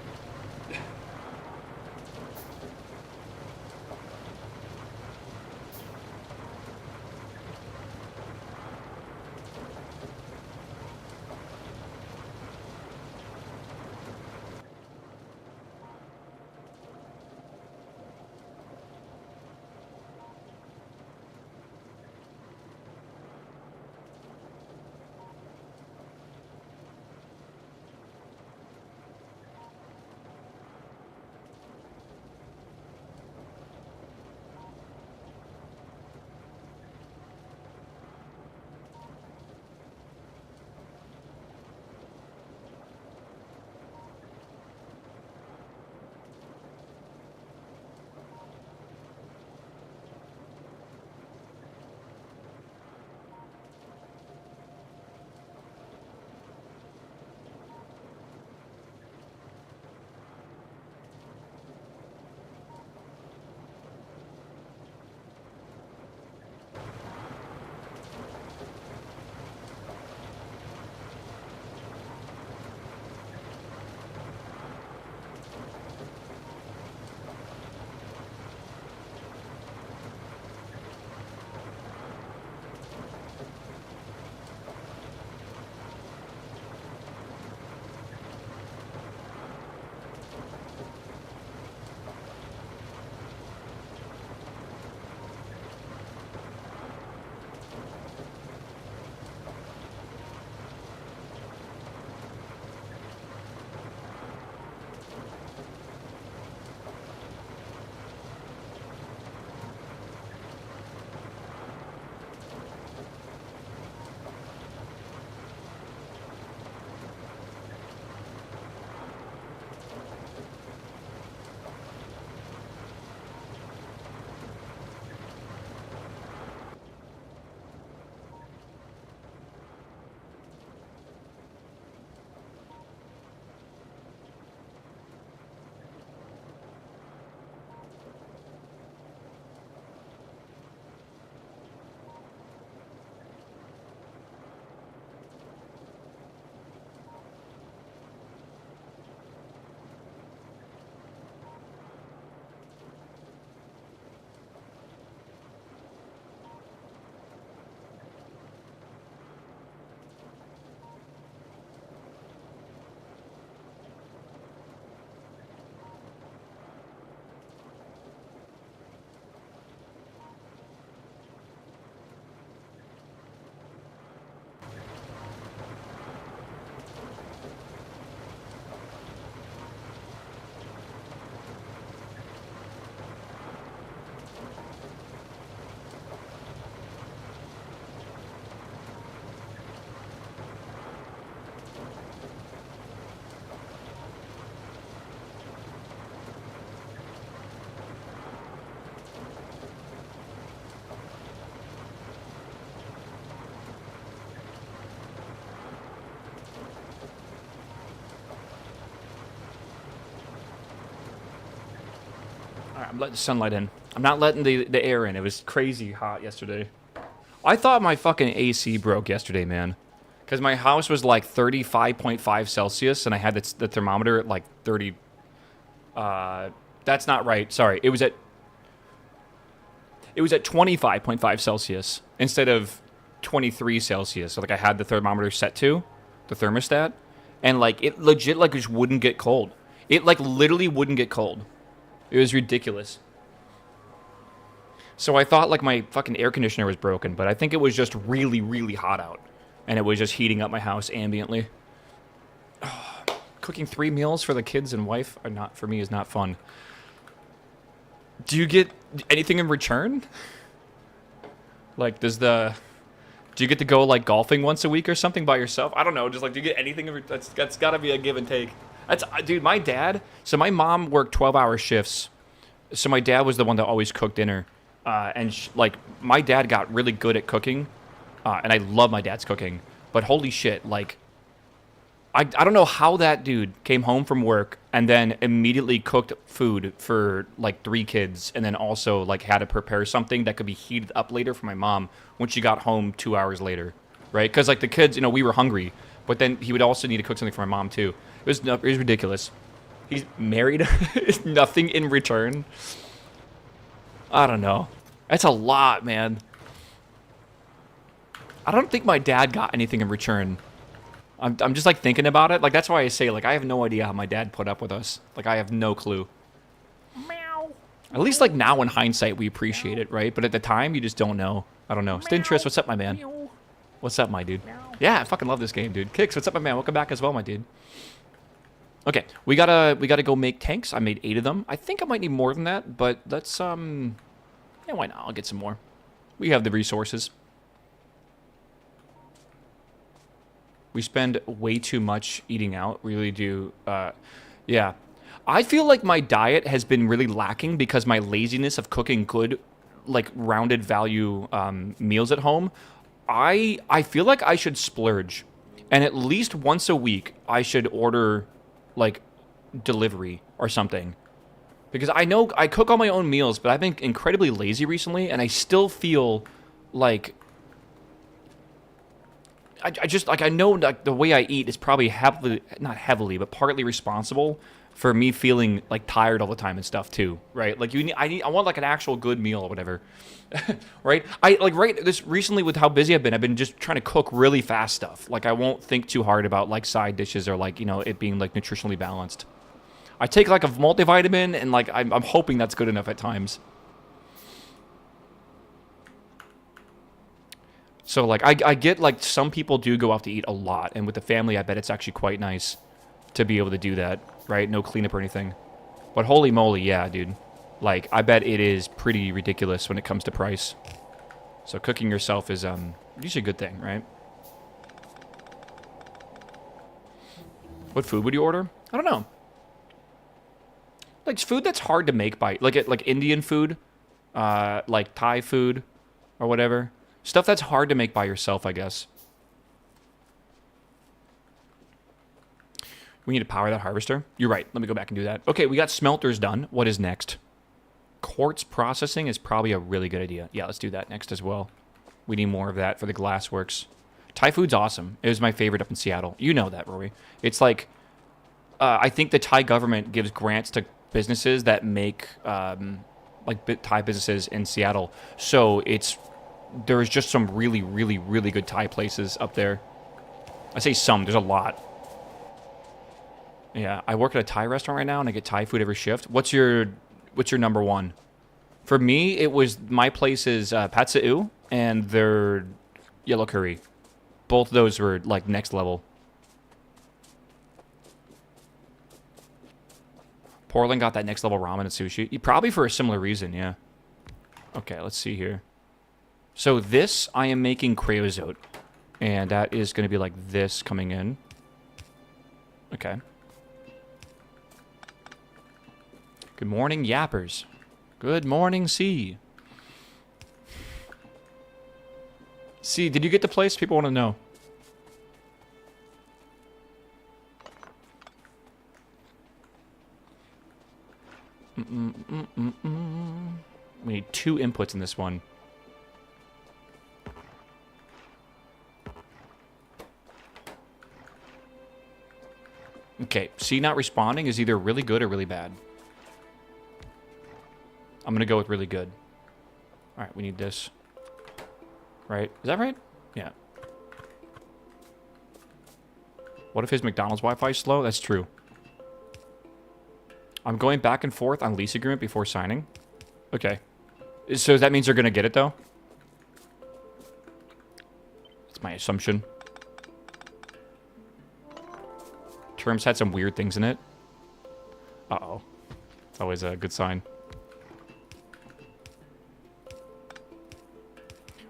Alright, I'm letting the sunlight in. I'm not letting the air in. It was crazy hot yesterday. I thought my fucking AC broke yesterday, man. Because my house was like 35.5 Celsius, and I had the thermometer at like 30... that's not right. Sorry. It was at 25.5 Celsius instead of 23 Celsius. So, like, I had the thermometer set to, the thermostat, and, like, it legit, like, just wouldn't get cold. It, like, literally wouldn't get cold. It was ridiculous. So I thought, like, my fucking air conditioner was broken, but I think it was just really, really hot out. And it was just heating up my house ambiently. Oh, cooking 3 meals for the kids and wife are not, for me, is not fun. Do you get anything in return? Like, do you get to go, like, golfing once a week or something by yourself? I don't know, just, like, do you get anything in return? That's gotta be a give and take. Dude, my dad, so my mom worked 12-hour shifts, so my dad was the one that always cooked dinner, like, my dad got really good at cooking, and I love my dad's cooking, but holy shit, like, I don't know how that dude came home from work and then immediately cooked food for, like, 3 kids, and then also, like, had to prepare something that could be heated up later for my mom when she got home 2 hours later, right? Because, like, the kids, we were hungry, but then he would also need to cook something for my mom, too. It was ridiculous. He's married. Nothing in return. I don't know. That's a lot, man. I don't think my dad got anything in return. I'm just, like, thinking about it. Like, that's why I say, like, I have no idea how my dad put up with us. Like, I have no clue. Meow. At least, like, now in hindsight, we appreciate it, right? But at the time, you just don't know. I don't know. Stintress, what's up, my man? Meow. What's up, my dude? Meow. Yeah, I fucking love this game, dude. Kicks, what's up, my man? Welcome back as well, my dude. Okay, we gotta go make tanks. I made 8 of them. I think I might need more than that, but let's yeah, why not? I'll get some more. We have the resources. We spend way too much eating out. We really do. Yeah. I feel like my diet has been really lacking because my laziness of cooking good, like, rounded value meals at home. I feel like I should splurge. And at least once a week, I should order, like, delivery or something. Because I know I cook all my own meals, but I've been incredibly lazy recently, and I still feel like... I just, like, I know, like, the way I eat is probably not heavily, but partly responsible for me feeling, like, tired all the time and stuff, too, right? Like, I want, like, an actual good meal or whatever, right? This recently with how busy I've been just trying to cook really fast stuff. Like, I won't think too hard about, like, side dishes or, like, it being, like, nutritionally balanced. I take, like, a multivitamin, and, like, I'm hoping that's good enough at times. So, like, I get, like, some people do go out to eat a lot, and with the family, I bet it's actually quite nice to be able to do that, right? No cleanup or anything. But holy moly, yeah, dude. Like, I bet it is pretty ridiculous when it comes to price. So cooking yourself is usually a good thing, right? What food would you order? I don't know. Like, food that's hard to make by, like Indian food, like Thai food, or whatever. Stuff that's hard to make by yourself, I guess. We need to power that harvester. You're right. Let me go back and do that. Okay, we got smelters done. What is next? Quartz processing is probably a really good idea. Yeah, let's do that next as well. We need more of that for the glassworks. Thai food's awesome. It was my favorite up in Seattle. You know that, Rory. It's like, I think the Thai government gives grants to businesses that make, like, Thai businesses in Seattle. So there's just some really, really, really good Thai places up there. I say some. There's a lot. Yeah, I work at a Thai restaurant right now, and I get Thai food every shift. What's your number one? For me, it was my place is Pat Sa'u and their yellow curry. Both of those were, like, next level. Portland got that next level ramen and sushi. Probably for a similar reason, yeah. Okay, let's see here. So this, I am making creosote. And that is going to be like this coming in. Okay. Good morning, yappers. Good morning, C. C, did you get the place? People want to know. We need 2 inputs in this one. Okay, C not responding is either really good or really bad. I'm going to go with really good. All right, we need this. Right? Is that right? Yeah. What if his McDonald's Wi-Fi is slow? That's true. I'm going back and forth on lease agreement before signing. Okay. So that means they're going to get it, though? That's my assumption. Terms had some weird things in it. Uh-oh. It's always a good sign.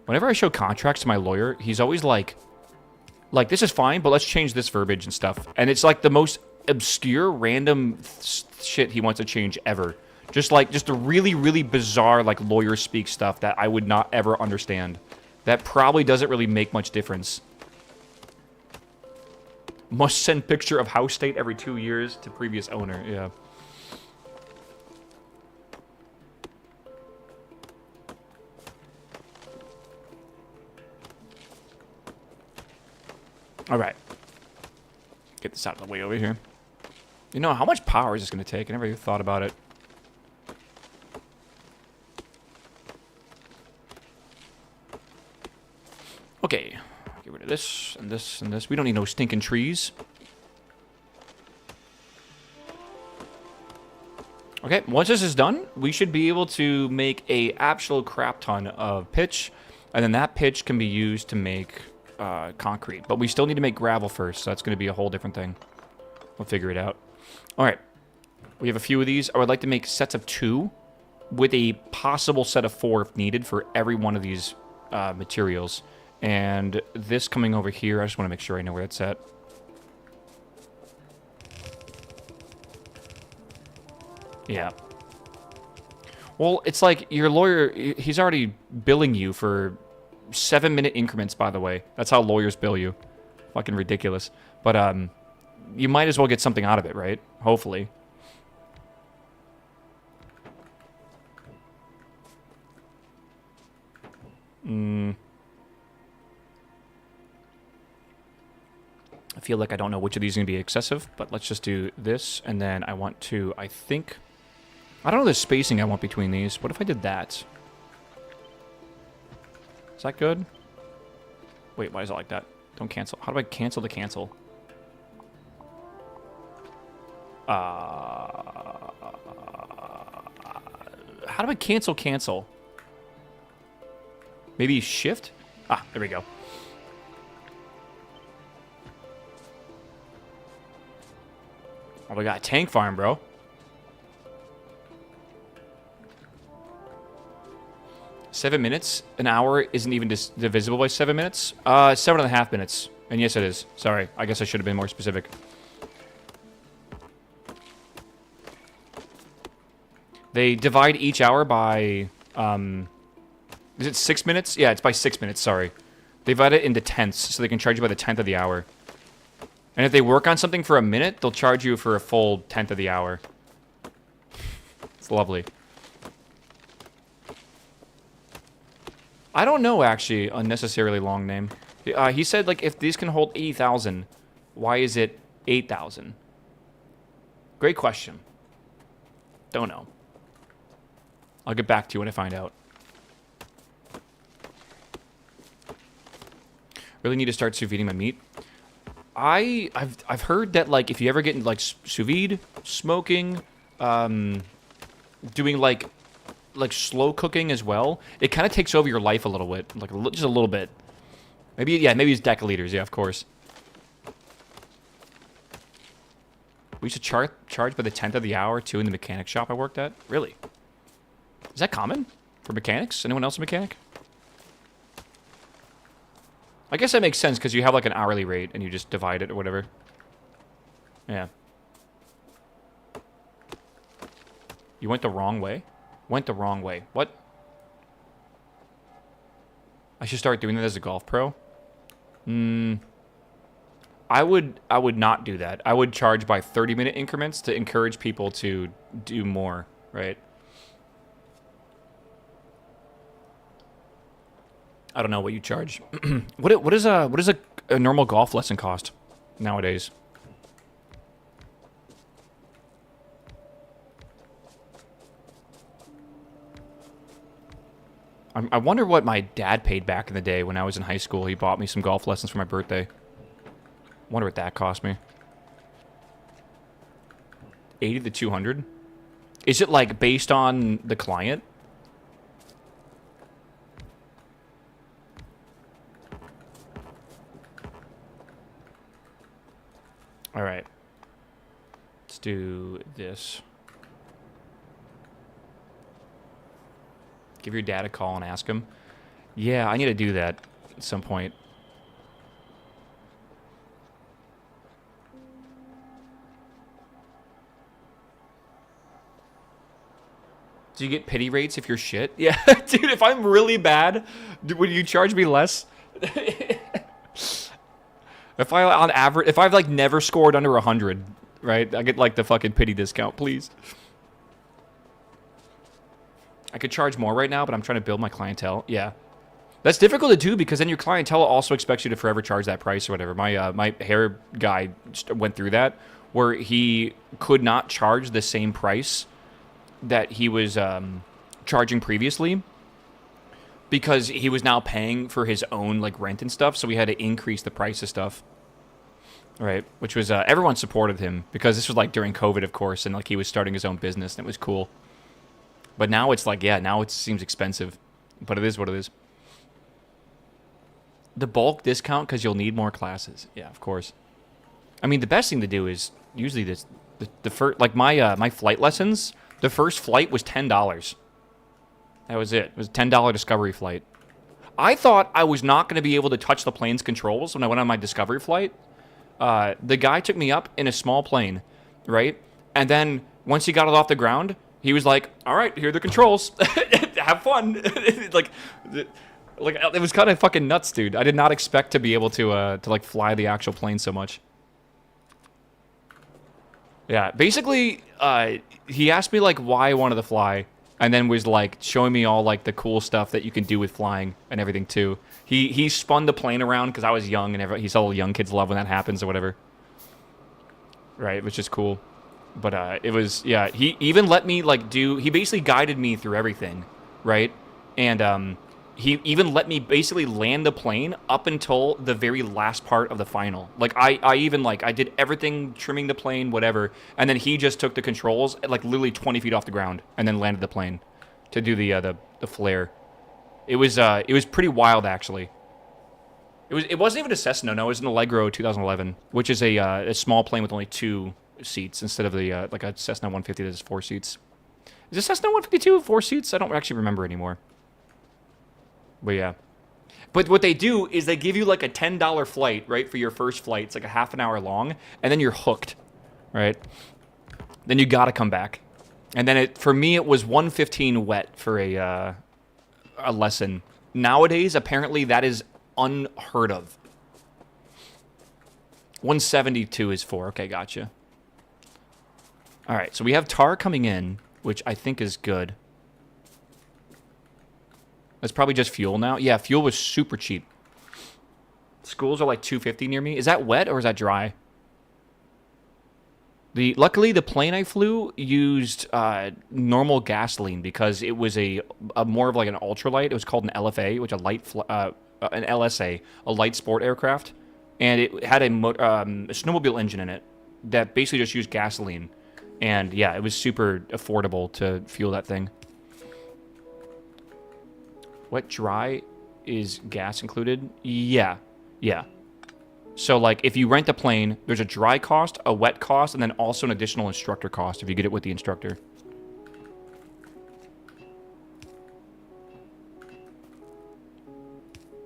Whenever I show contracts to my lawyer, he's always like, this is fine, but let's change this verbiage and stuff. And it's like the most obscure, random shit he wants to change ever. Just the really, really bizarre, like, lawyer speak stuff that I would not ever understand. That probably doesn't really make much difference. Must send picture of house state every 2 years to previous owner. Yeah. All right. Get this out of the way over here. You know, how much power is this going to take? I never even thought about it. Okay. Get rid of this and this and this. We don't need no stinking trees. Okay, once this is done, we should be able to make a absolute crap ton of pitch. And then that pitch can be used to make concrete. But we still need to make gravel first, so that's going to be a whole different thing. We'll figure it out. All right. We have a few of these. I would like to make sets of 2 with a possible set of 4 if needed for every one of these materials. And this coming over here, I just want to make sure I know where it's at. Yeah. Well, it's like your lawyer, he's already billing you for 7-minute increments, by the way. That's how lawyers bill you. Fucking ridiculous. But, you might as well get something out of it, right? Hopefully. I feel like I don't know which of these is going to be excessive, but let's just do this, and then I want to, I think... I don't know the spacing I want between these. What if I did that? Is that good? Wait, why is it like that? Don't cancel. How do I cancel the cancel? How do I cancel? Maybe shift? Ah, there we go. Oh, we got a tank farm, bro. Seven minutes? An hour isn't even divisible by 7 minutes? 7.5 minutes. And yes, it is. Sorry. I guess I should have been more specific. They divide each hour by... is it 6 minutes? Yeah, it's by 6 minutes, sorry. They divide it into tenths, so they can charge you by the 10th of the hour. And if they work on something for a minute, they'll charge you for a full 10th of the hour. It's lovely. I don't know, actually, unnecessarily long name. He said, like, if these can hold 80,000, why is it 8,000? Great question. Don't know. I'll get back to you when I find out. Really need to start sous videing my meat. I've heard that, like, if you ever get into, like, sous vide, smoking, doing, like slow cooking as well, it kind of takes over your life a little bit. Like, just a little bit. Maybe, yeah, maybe it's deciliters. Yeah, of course. We used to charge by the 10th of the hour, too, in the mechanic shop I worked at. Really? Is that common for mechanics? Anyone else a mechanic? I guess that makes sense, because you have, like, an hourly rate, and you just divide it or whatever. Yeah. You went the wrong way? Went the wrong way. What? I should start doing that as a golf pro? I would not do that. I would charge by 30-minute increments to encourage people to do more, right? I don't know what you charge. What is a normal golf lesson cost nowadays? I wonder what my dad paid back in the day when I was in high school. He bought me some golf lessons for my birthday. Wonder what that cost me. 80 to 200? Is it like based on the client? All right. Let's do this. Give your dad a call and ask him. Yeah, I need to do that at some point. Do you get pity rates if you're shit? Yeah, dude, if I'm really bad, would you charge me less? If I, on average, if I've, like, never scored under 100, right? I get, like, the fucking pity discount, please. I could charge more right now, but I'm trying to build my clientele. Yeah. That's difficult to do because then your clientele also expects you to forever charge that price or whatever. My hair guy went through that where he could not charge the same price that he was charging previously because he was now paying for his own like rent and stuff, so we had to increase the price of stuff. Right, which was everyone supported him because this was like during COVID, of course, and like he was starting his own business and it was cool. But now it's like, yeah, now it seems expensive. But it is what it is. The bulk discount because you'll need more classes. Yeah, of course. I mean, the best thing to do is usually the first, like my flight lessons, the first flight was $10. That was it. It was a $10 discovery flight. I thought I was not going to be able to touch the plane's controls when I went on my discovery flight. The guy took me up in a small plane, right? And then once he got it off the ground, he was like, all right, here are the controls. Have fun. like, it was kind of fucking nuts, dude. I did not expect to be able to like fly the actual plane so much. Yeah, basically, he asked me like why I wanted to fly, and then was like showing me all like the cool stuff that you can do with flying and everything too. He spun the plane around because I was young, and he saw young kids love when that happens or whatever. Right, which is cool. But it was, yeah, he even let me, like, he basically guided me through everything, right? And he even let me basically land the plane up until the very last part of the final. Like, I even, like, I did everything, trimming the plane, whatever, and then he just took the controls, like, literally 20 feet off the ground, and then landed the plane to do the flare. It was pretty wild, actually. It wasn't even a Cessna, no, it was an Allegro 2011, which is a small plane with only 2 seats instead of the like a Cessna 150 that has 4 seats. Is a Cessna 152 4 seats? I don't actually remember anymore. But yeah. But what they do is they give you like a $10 flight, right, for your first flight. It's like a half an hour long, and then you're hooked, right? Then you gotta come back. And then for me it was 115 wet for a lesson. Nowadays, apparently that is unheard of. 172 is 4. Okay, gotcha. All right, so we have tar coming in, which I think is good. That's probably just fuel now. Yeah, fuel was super cheap. Schools are like $2.50 near me. Is that wet or is that dry? Luckily, the plane I flew used normal gasoline because it was a more of like an ultralight. It was called an LFA, which an LSA, a light sport aircraft, and it had a snowmobile engine in it that basically just used gasoline. And yeah, it was super affordable to fuel that thing. Wet dry is gas included? Yeah. Yeah. So like if you rent a plane, there's a dry cost, a wet cost, and then also an additional instructor cost if you get it with the instructor.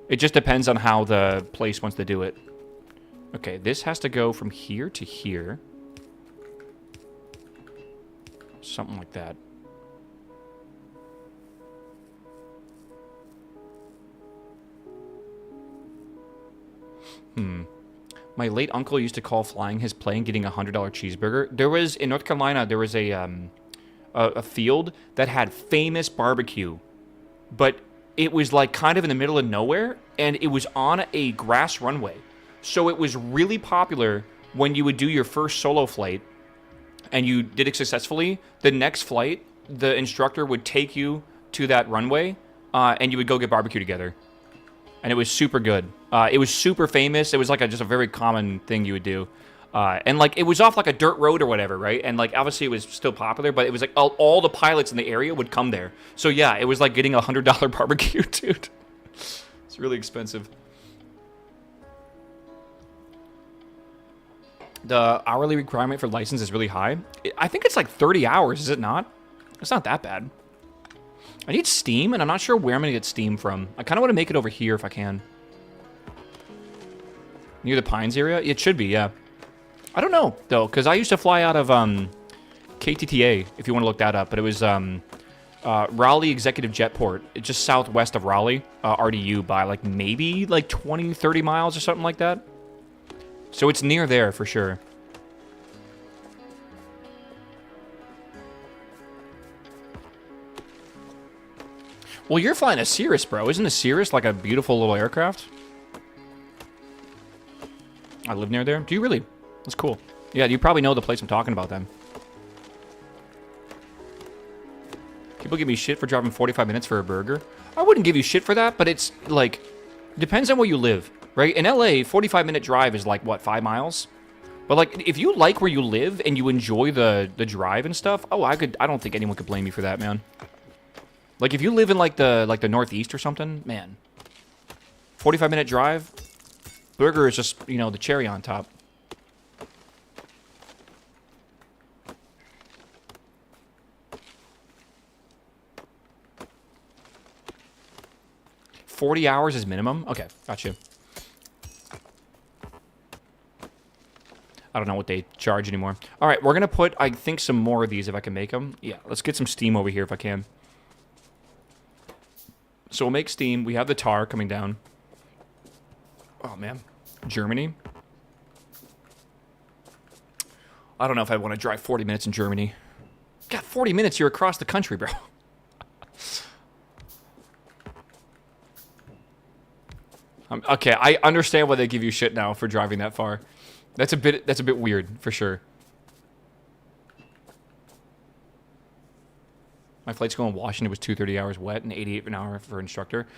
It just depends on how the place wants to do it. Okay, this has to go from here to here. Something like that. My late uncle used to call flying his plane getting a $100 cheeseburger. There was, in North Carolina, there was a a field that had famous barbecue, but it was like kind of in the middle of nowhere, and it was on a grass runway. So it was really popular when you would do your first solo flight and you did it successfully. The next flight, the instructor would take you to that runway, and you would go get barbecue together. And it was super good. It was super famous. It was like just a very common thing you would do. And like it was off like a dirt road or whatever, right? And like obviously it was still popular, but it was like all the pilots in the area would come there. So yeah, it was like getting $100 barbecue, dude. It's really expensive. The hourly requirement for license is really high. I think it's like 30 hours, is it not? It's not that bad. I need Steam, and I'm not sure where I'm going to get Steam from. I kind of want to make it over here if I can. Near the Pines area? It should be, yeah. I don't know, though, because I used to fly out of KTTA, if you want to look that up. But it was Raleigh Executive Jetport. It's just southwest of Raleigh, RDU, by like maybe like 20, 30 miles or something like that. So it's near there for sure. Well, you're flying a Cirrus, bro. Isn't a Cirrus like a beautiful little aircraft? I live near there. Do you really? That's cool. Yeah, you probably know the place I'm talking about then. People give me shit for driving 45 minutes for a burger. I wouldn't give you shit for that, but it's like, depends on where you live, right? In LA, 45-minute drive is like, what, 5 miles? But like, if you like where you live and you enjoy the drive and stuff, oh, I don't think anyone could blame you for that, man. Like, if you live in like the Northeast or something, man, 45-minute drive, burger is just, you know, the cherry on top. $40 hours is minimum? Okay, gotcha. I don't know what they charge anymore. All right, we're going to put, I think, some more of these if I can make them. Yeah, let's get some steam over here if I can. So we'll make steam. We have the tar coming down. Oh, man. Germany. I don't know if I want to drive 40 minutes in Germany. God, 40 minutes, you're across the country, bro. Okay, I understand why they give you shit now for driving that far. That's a bit weird, for sure. My flight's going to Washington was 230 hours wet and 88 an hour for instructor.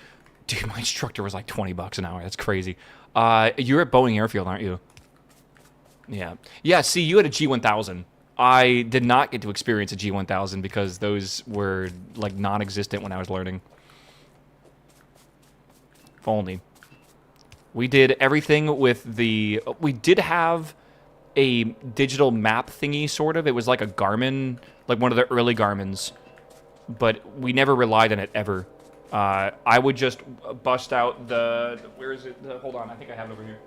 Dude, my instructor was like $20 an hour. That's crazy. You're at Boeing Airfield, aren't you? Yeah. Yeah, see, you had a G1000. I did not get to experience a G1000 because those were like non-existent when I was learning. If only. We did everything with the... We did have a digital map thingy, sort of. It was like a Garmin, like one of the early Garmins. But we never relied on it, ever. I would just bust out the... Where is it? Hold on, I think I have it over here.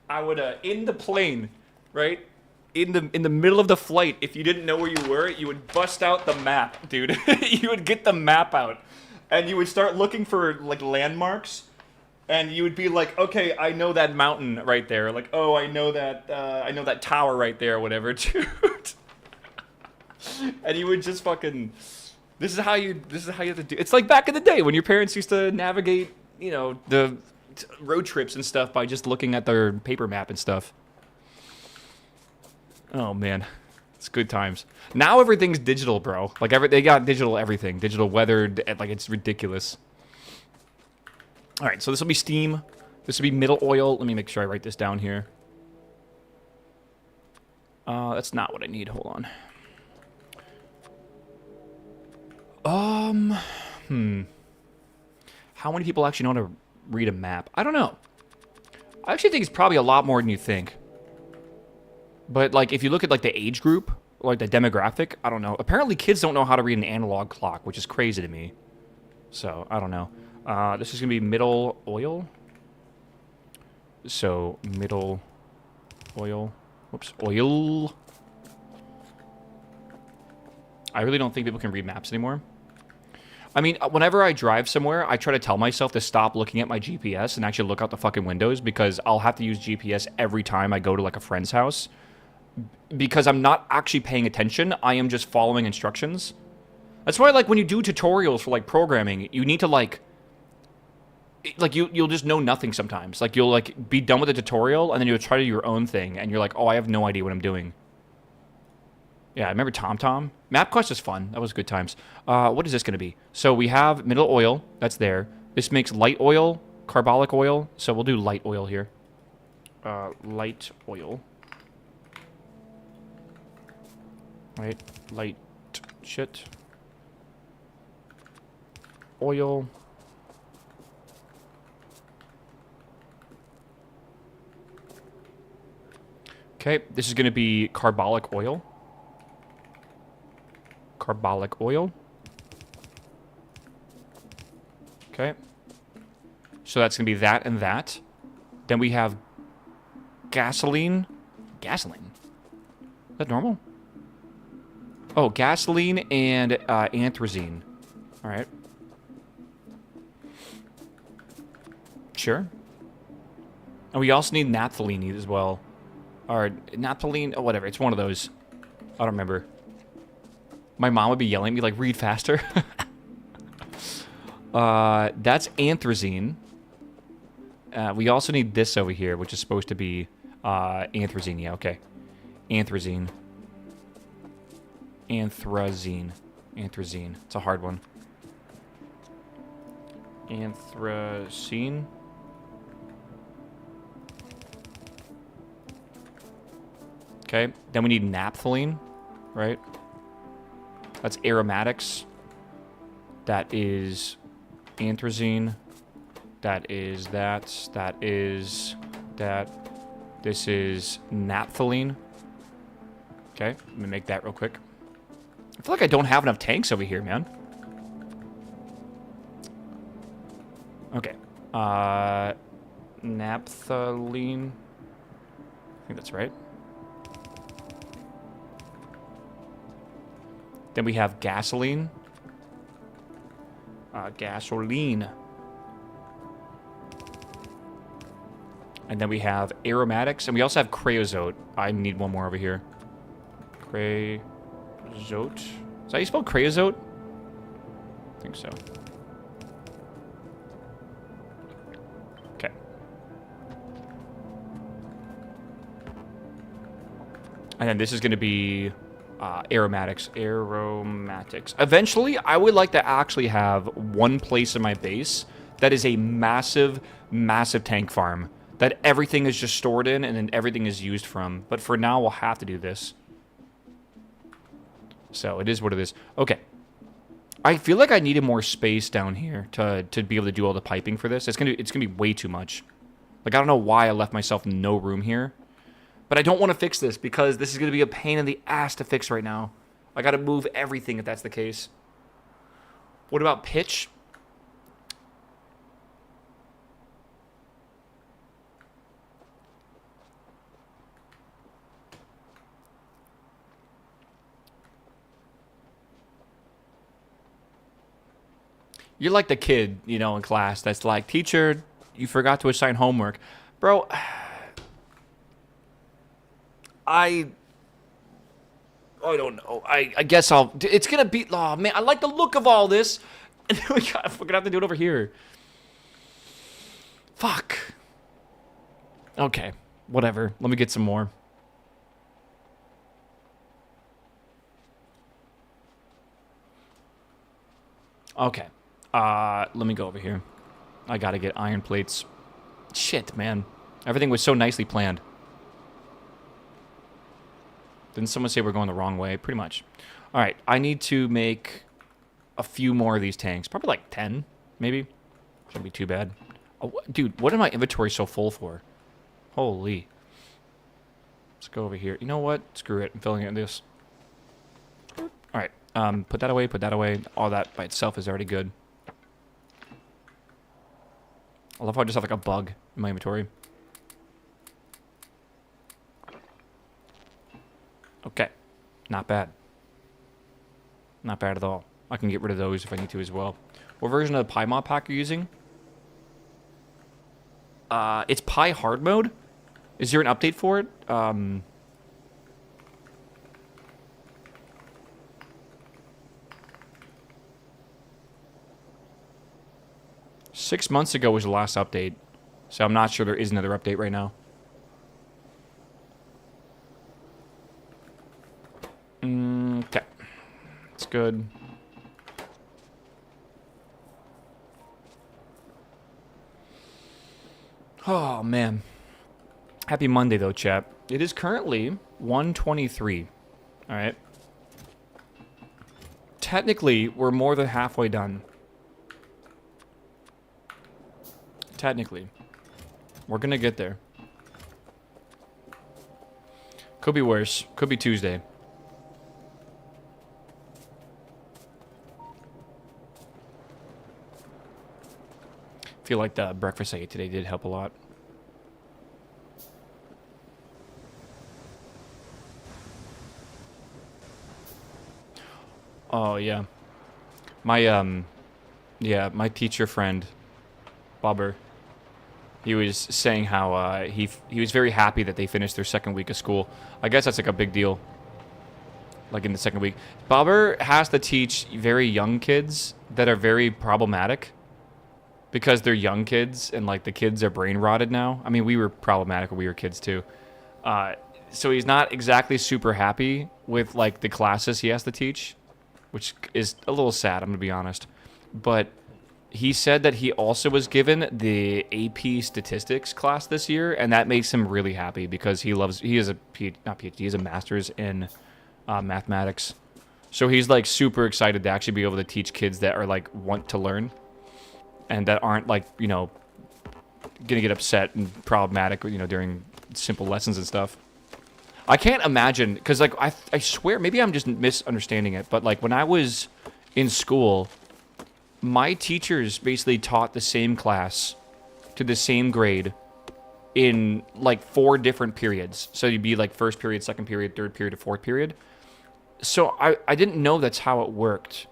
I would, in the plane, right? In the middle of the flight, if you didn't know where you were, you would bust out the map, dude. You would get the map out, and you would start looking for, like, landmarks, and you would be like, okay, I know that mountain right there. Like, oh, I know that tower right there, or whatever, dude. And you would just fucking... This is how you have to do... It's like back in the day when your parents used to navigate, you know, the... road trips and stuff by just looking at their paper map and stuff. Oh man, it's good times. Now everything's digital, bro. Like they got digital everything, digital weather. Like it's ridiculous. All right, so this will be steam. This will be middle oil. Let me make sure I write this down here. That's not what I need. Hold on. How many people actually know how to read a map? I don't know. I actually think it's probably a lot more than you think. But like if you look at like the age group, like the demographic. I don't know. Apparently, kids don't know how to read an analog clock, which is crazy to me. So I don't know. This is gonna be middle oil. So middle oil. Whoops, oil. I really don't think people can read maps anymore. I mean, whenever I drive somewhere, I try to tell myself to stop looking at my GPS and actually look out the fucking windows because I'll have to use GPS every time I go to like a friend's house because I'm not actually paying attention. I am just following instructions. That's why, like, when you do tutorials for like programming, you need to like you'll just know nothing sometimes. Like you'll like be done with the tutorial and then you'll try to do your own thing and you're like, oh, I have no idea what I'm doing. Yeah, I remember TomTom. MapQuest is fun. That was good times. What is this going to be? So we have middle oil. That's there. This makes light oil, carbolic oil. So we'll do light oil here. Light oil. Right. Light shit. Oil. Okay, this is going to be carbolic oil. Carbolic oil. Okay. So that's going to be that and that. Then we have gasoline. Gasoline? Is that normal? Oh, gasoline and anthracene. All right. Sure. And we also need naphthalene as well. Or naphthalene, or whatever. It's one of those. I don't remember. My mom would be yelling at me like, read faster. That's anthracene. We also need this over here, which is supposed to be anthracene. Yeah, okay. Anthracene. Anthracene. Anthracene. It's a hard one. Anthracene. Okay. Then we need naphthalene, right? That's aromatics. That is anthracene. That is that. That is that. This is naphthalene. Okay, let me make that real quick. I feel like I don't have enough tanks over here, man. Okay. Naphthalene. I think that's right. Then we have gasoline. Gasoline. And then we have aromatics. And we also have creosote. I need one more over here. Creosote. Is that how you spell creosote? I think so. Okay. And then this is going to be aromatics. Aromatics. Eventually, I would like to actually have one place in my base that is a massive, massive tank farm that everything is just stored in and then everything is used from. But for now, we'll have to do this. So it is what it is. Okay. I feel like I needed more space down here to be able to do all the piping for this. It's gonna be way too much. Like, I don't know why I left myself no room here. But I don't want to fix this because this is going to be a pain in the ass to fix right now. I got to move everything if that's the case. What about pitch? You're like the kid, you know, in class that's like, teacher, you forgot to assign homework. Bro, I don't know. I guess it's going to be... Oh, man, I like the look of all this. And we're going to have to do it over here. Fuck. Okay, whatever. Let me get some more. Okay. Let me go over here. I got to get iron plates. Shit, man. Everything was so nicely planned. Didn't someone say we're going the wrong way? Pretty much. All right, I need to make a few more of these tanks. Probably like 10, maybe. Shouldn't be too bad. Oh, dude, what am my inventory so full for? Holy. Let's go over here. You know what? Screw it. I'm filling it in this. Put that away, put that away. All that by itself is already good. I love how I just have like a bug in my inventory. Okay. Not bad. Not bad at all. I can get rid of those if I need to as well. What version of the Pi mod pack are you using? It's Pi hard mode. Is there an update for it? 6 months ago was the last update, so I'm not sure there is another update right now. Okay. That's good. Oh, man. Happy Monday, though, chat. It is currently 1:23. All right. Technically, we're more than halfway done. Technically. We're gonna get there. Could be worse. Could be Tuesday. Feel like the breakfast I ate today did help a lot. Oh, yeah. My teacher friend, Bobber, he was saying how he was very happy that they finished their second week of school. I guess that's like a big deal. Like in the second week. Bobber has to teach very young kids that are very problematic because they're young kids and like the kids are brain rotted now. I mean, we were problematic when we were kids too. So he's not exactly super happy with like the classes he has to teach, which is a little sad, I'm going to be honest. But he said that he also was given the AP statistics class this year, and that makes him really happy because he is a master's in mathematics. So he's like super excited to actually be able to teach kids that are like want to learn and that aren't like, you know, going to get upset and problematic, you know, during simple lessons and stuff. I can't imagine, because like I swear, maybe I'm just misunderstanding it, but like when I was in school, my teachers basically taught the same class to the same grade in like 4 different periods. So you'd be like first period, second period, third period, fourth period. So I didn't know that's how it worked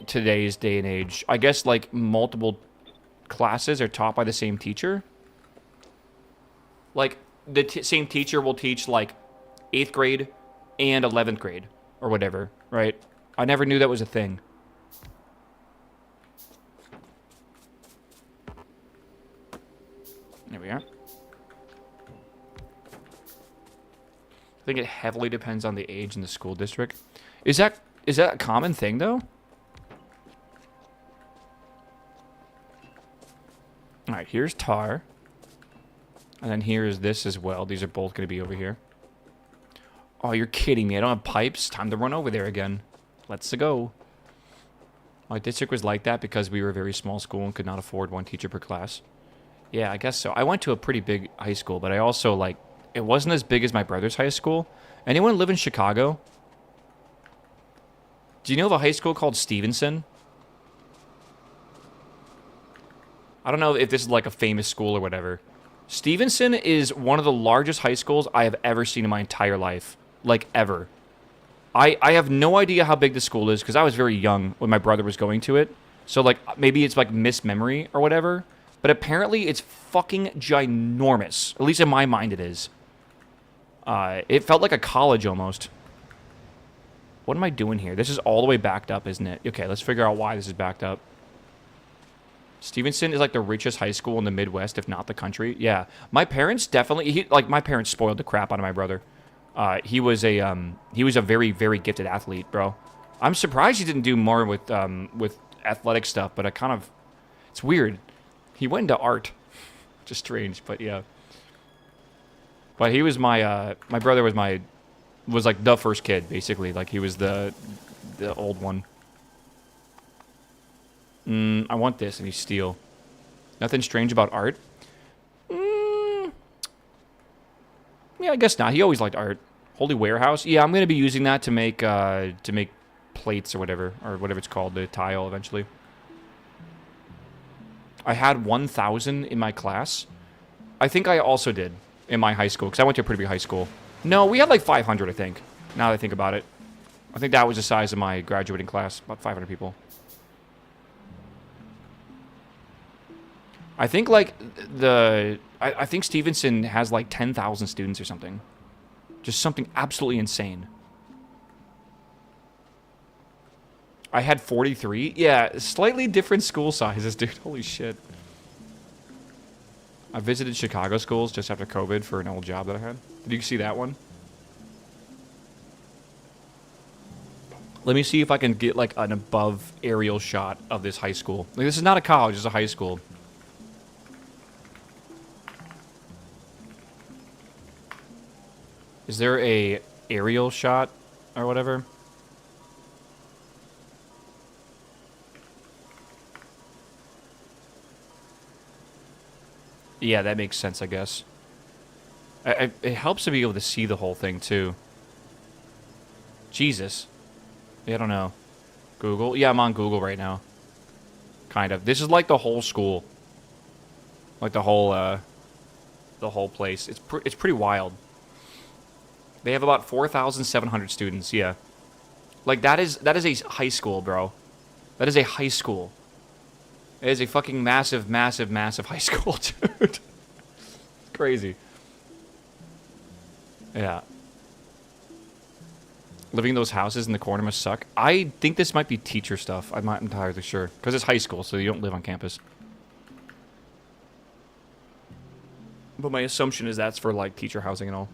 today's day and age. I guess like multiple classes are taught by the same teacher. Like the same teacher will teach like 8th grade and 11th grade or whatever, right? I never knew that was a thing. There we are. I think it heavily depends on the age and the school district. Is that a common thing though? All right, here's tar. And then here is this as well. These are both going to be over here. Oh, you're kidding me. I don't have pipes. Time to run over there again. Let's go. My district was like that because we were a very small school and could not afford 1 teacher per class. Yeah, I guess so. I went to a pretty big high school, but I also, like, it wasn't as big as my brother's high school. Anyone live in Chicago? Do you know of a high school called Stevenson? I don't know if this is like a famous school or whatever. Stevenson is one of the largest high schools I have ever seen in my entire life. Like, ever. I have no idea how big the school is because I was very young when my brother was going to it. So, like, maybe it's, like, mismemory or whatever. But apparently it's fucking ginormous. At least in my mind it is. It felt like a college almost. What am I doing here? This is all the way backed up, isn't it? Okay, let's figure out why this is backed up. Stevenson is like the richest high school in the Midwest, if not the country. Yeah. My parents definitely... my parents spoiled the crap out of my brother. He was a very, very gifted athlete, bro. I'm surprised he didn't do more with athletic stuff, but it's weird. He went into art. Just strange, but yeah. But he was my brother was like the first kid, basically. Like he was the old one. I want this, and he's steel. Nothing strange about art? Yeah, I guess not. He always liked art. Holy Warehouse? Yeah, I'm going to be using that to make plates or whatever it's called, the tile eventually. I had 1,000 in my class. I think I also did in my high school, because I went to a pretty big high school. No, we had like 500, I think, now that I think about it. I think that was the size of my graduating class, about 500 people. I think, like, I think Stevenson has, like, 10,000 students or something. Just something absolutely insane. I had 43? Yeah, slightly different school sizes, dude. Holy shit. I visited Chicago schools just after COVID for an old job that I had. Did you see that one? Let me see if I can get, like, an above aerial shot of this high school. Like, this is not a college, it's a high school. Is there a aerial shot or whatever? Yeah, that makes sense, I guess. It helps to be able to see the whole thing, too. Jesus. Yeah, I don't know. Google? Yeah, I'm on Google right now. Kind of. This is like the whole school. Like the whole place. It's pretty wild. They have about 4,700 students, yeah. Like, that is a high school, bro. That is a high school. It is a fucking massive, massive, massive high school, dude. Crazy. Yeah. Living in those houses in the corner must suck. I think this might be teacher stuff. I'm not entirely sure. Because it's high school, so you don't live on campus. But my assumption is that's for, like, teacher housing and all.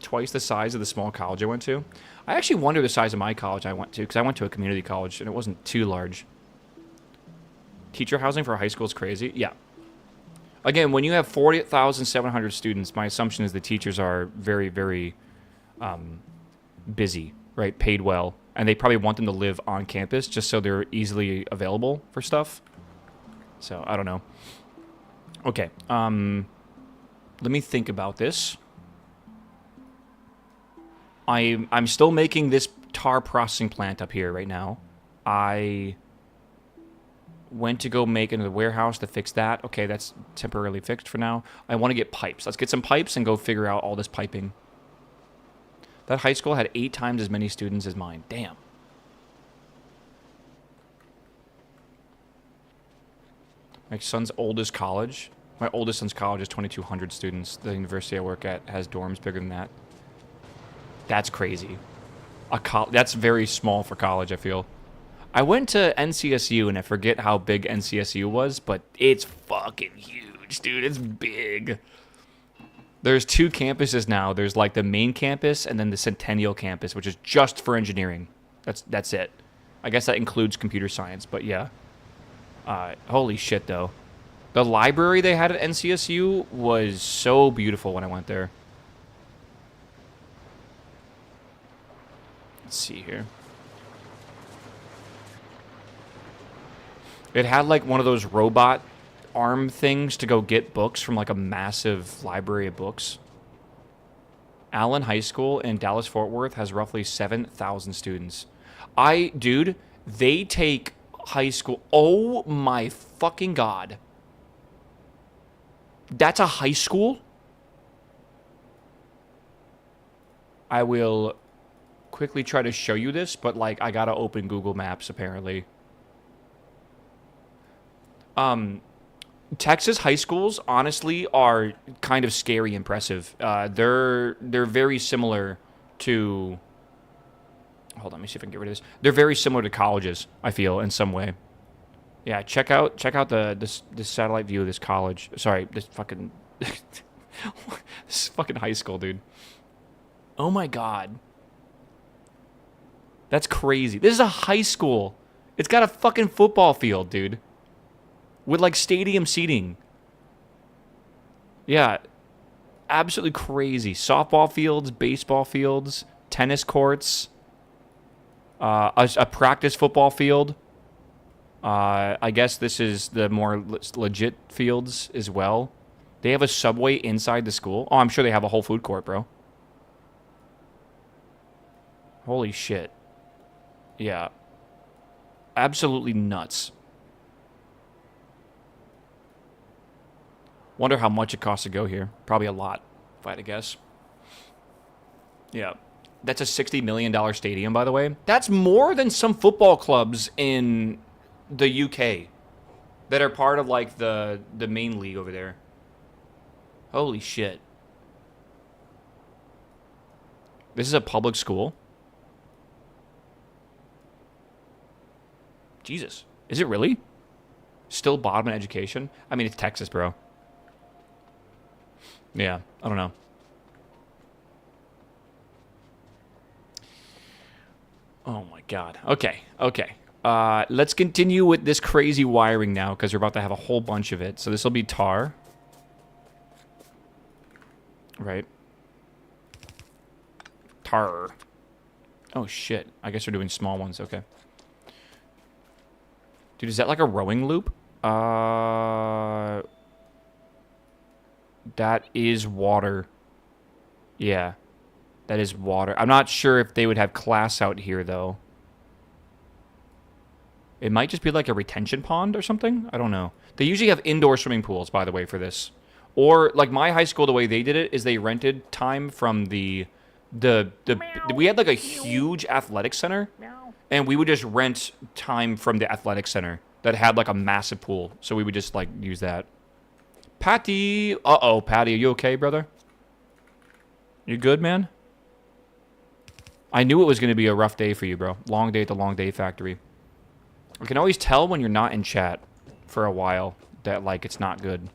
Twice the size of the small college I went to. I actually wonder the size of my college I went to, because I went to a community college, and it wasn't too large. Teacher housing for a high school is crazy? Yeah. Again, when you have 40,700 students, my assumption is the teachers are very, very busy, right? Paid well. And they probably want them to live on campus just so they're easily available for stuff. So, I don't know. Okay. Let me think about this. I'm still making this tar processing plant up here right now. I went to go make another warehouse to fix that. Okay, that's temporarily fixed for now. I want to get pipes. Let's get some pipes and go figure out all this piping. That high school had 8 times as many students as mine. Damn. My son's oldest college. My oldest son's college is 2,200 students. The university I work at has dorms bigger than that. That's crazy. That's very small for college, I feel. I went to NCSU, and I forget how big NCSU was, but it's fucking huge, dude. It's big. There's 2 campuses now. There's, like, the main campus and then the Centennial campus, which is just for engineering. That's it. I guess that includes computer science, but yeah. Holy shit, though. The library they had at NCSU was so beautiful when I went there. Let's see here. It had, like, one of those robot arm things to go get books from, like, a massive library of books. Allen High School in Dallas-Fort Worth has roughly 7,000 students. Dude, they take high school. Oh, my fucking God. That's a high school? I will quickly try to show you this, but, like, I gotta open Google Maps, apparently. Texas high schools, honestly, are kind of scary impressive. They're very similar to... Hold on, let me see if I can get rid of this. They're very similar to colleges, I feel, in some way. Yeah, check out this satellite view of this college. Sorry, this fucking... this fucking high school, dude. Oh my God. That's crazy. This is a high school. It's got a fucking football field, dude. With, like, stadium seating. Yeah. Absolutely crazy. Softball fields, baseball fields, tennis courts, a practice football field. I guess this is the more legit fields as well. They have a Subway inside the school. Oh, I'm sure they have a whole food court, bro. Holy shit. Yeah. Absolutely nuts. Wonder how much it costs to go here. Probably a lot, if I had to guess. Yeah. That's a $60 million stadium, by the way. That's more than some football clubs in the UK that are part of, like, the main league over there. Holy shit. This is a public school? Jesus. Is it really? Still bottom in education? I mean, it's Texas, bro. Yeah, I don't know. Oh my god. Okay, okay. Let's continue with this crazy wiring now, because we're about to have a whole bunch of it. So this will be tar. Right. Tar. Oh shit. I guess we're doing small ones, okay. Dude, is that like a rowing loop? That is water. Yeah. That is water. I'm not sure if they would have class out here, though. It might just be like a retention pond or something. I don't know. They usually have indoor swimming pools, by the way, for this. Or, like, my high school, the way they did it is they rented time from we had, like, a huge athletic center. And we would just rent time from the athletic center that had, like, a massive pool. So we would just, like, use that. Patty! Uh-oh, Patty, are you okay, brother? You good, man? I knew it was going to be a rough day for you, bro. Long day at the Long Day Factory. I can always tell when you're not in chat for a while that, like, it's not good.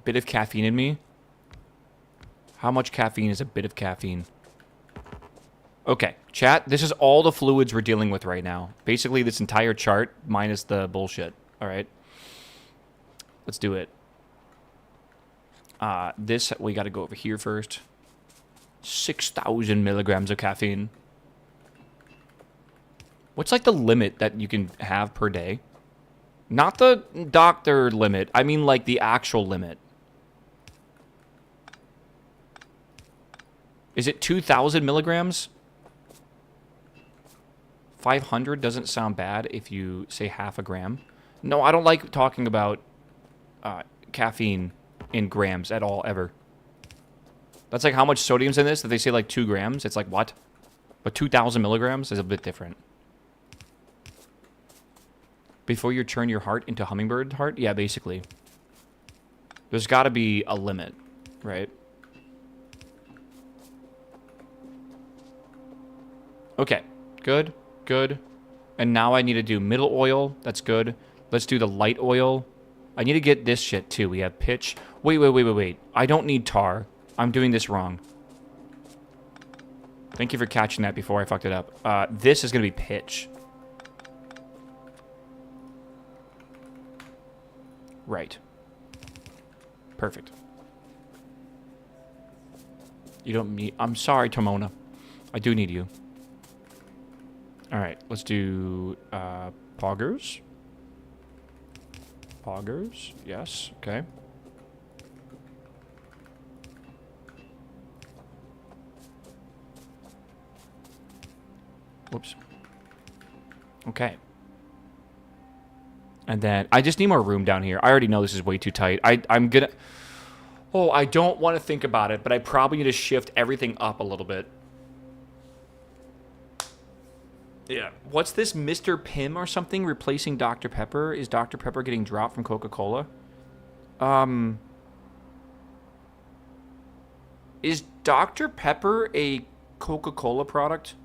Bit of caffeine in me? How much caffeine is a bit of caffeine? Okay, chat, this is all the fluids we're dealing with right now. Basically, this entire chart minus the bullshit. All right? Let's do it. This, we got to go over here first. 6,000 milligrams of caffeine. What's like the limit that you can have per day? Not the doctor limit. I mean like the actual limit. Is it 2,000 milligrams? 500 doesn't sound bad if you say half a gram. No, I don't like talking about caffeine in grams at all, ever. That's like how much sodium's in this, that they say like 2 grams. It's like, what? But 2,000 milligrams is a bit different. Before you turn your heart into hummingbird heart? Yeah, basically. There's got to be a limit, right? Okay, good, good. And now I need to do middle oil. That's good. Let's do the light oil. I need to get this shit too. We have pitch. Wait. I don't need tar. I'm doing this wrong. Thank you for catching that before I fucked it up. This is going to be pitch. Right. Perfect. You don't need... I'm sorry, Tomona. I do need you. Alright, let's do... poggers. Poggers. Yes, okay. Whoops. Okay. And then, I just need more room down here. I already know this is way too tight. I'm gonna... Oh, I don't want to think about it, but I probably need to shift everything up a little bit. Yeah. What's this, Mr. Pim or something replacing Dr. Pepper? Is Dr. Pepper getting dropped from Coca-Cola? Is Dr. Pepper a Coca-Cola product?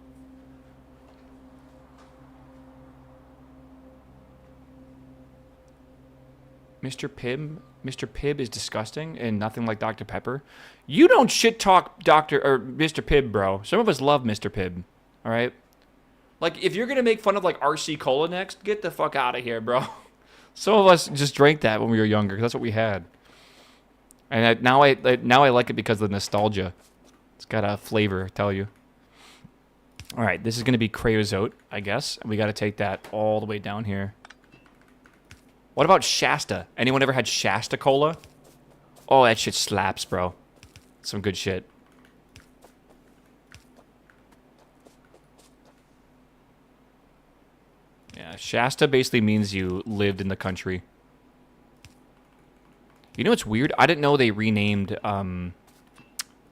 Mr. Pibb is disgusting and nothing like Dr. Pepper. You don't shit talk Mr. Pibb, bro. Some of us love Mr. Pibb. All right? Like, if you're going to make fun of, like, RC Cola next, get the fuck out of here, bro. Some of us just drank that when we were younger, because that's what we had. And now I like it because of the nostalgia. It's got a flavor, I tell you. All right, this is going to be creosote, I guess. And we got to take that all the way down here. What about Shasta? Anyone ever had Shasta Cola? Oh, that shit slaps, bro. Some good shit. Yeah, Shasta basically means you lived in the country. You know what's weird? I didn't know they renamed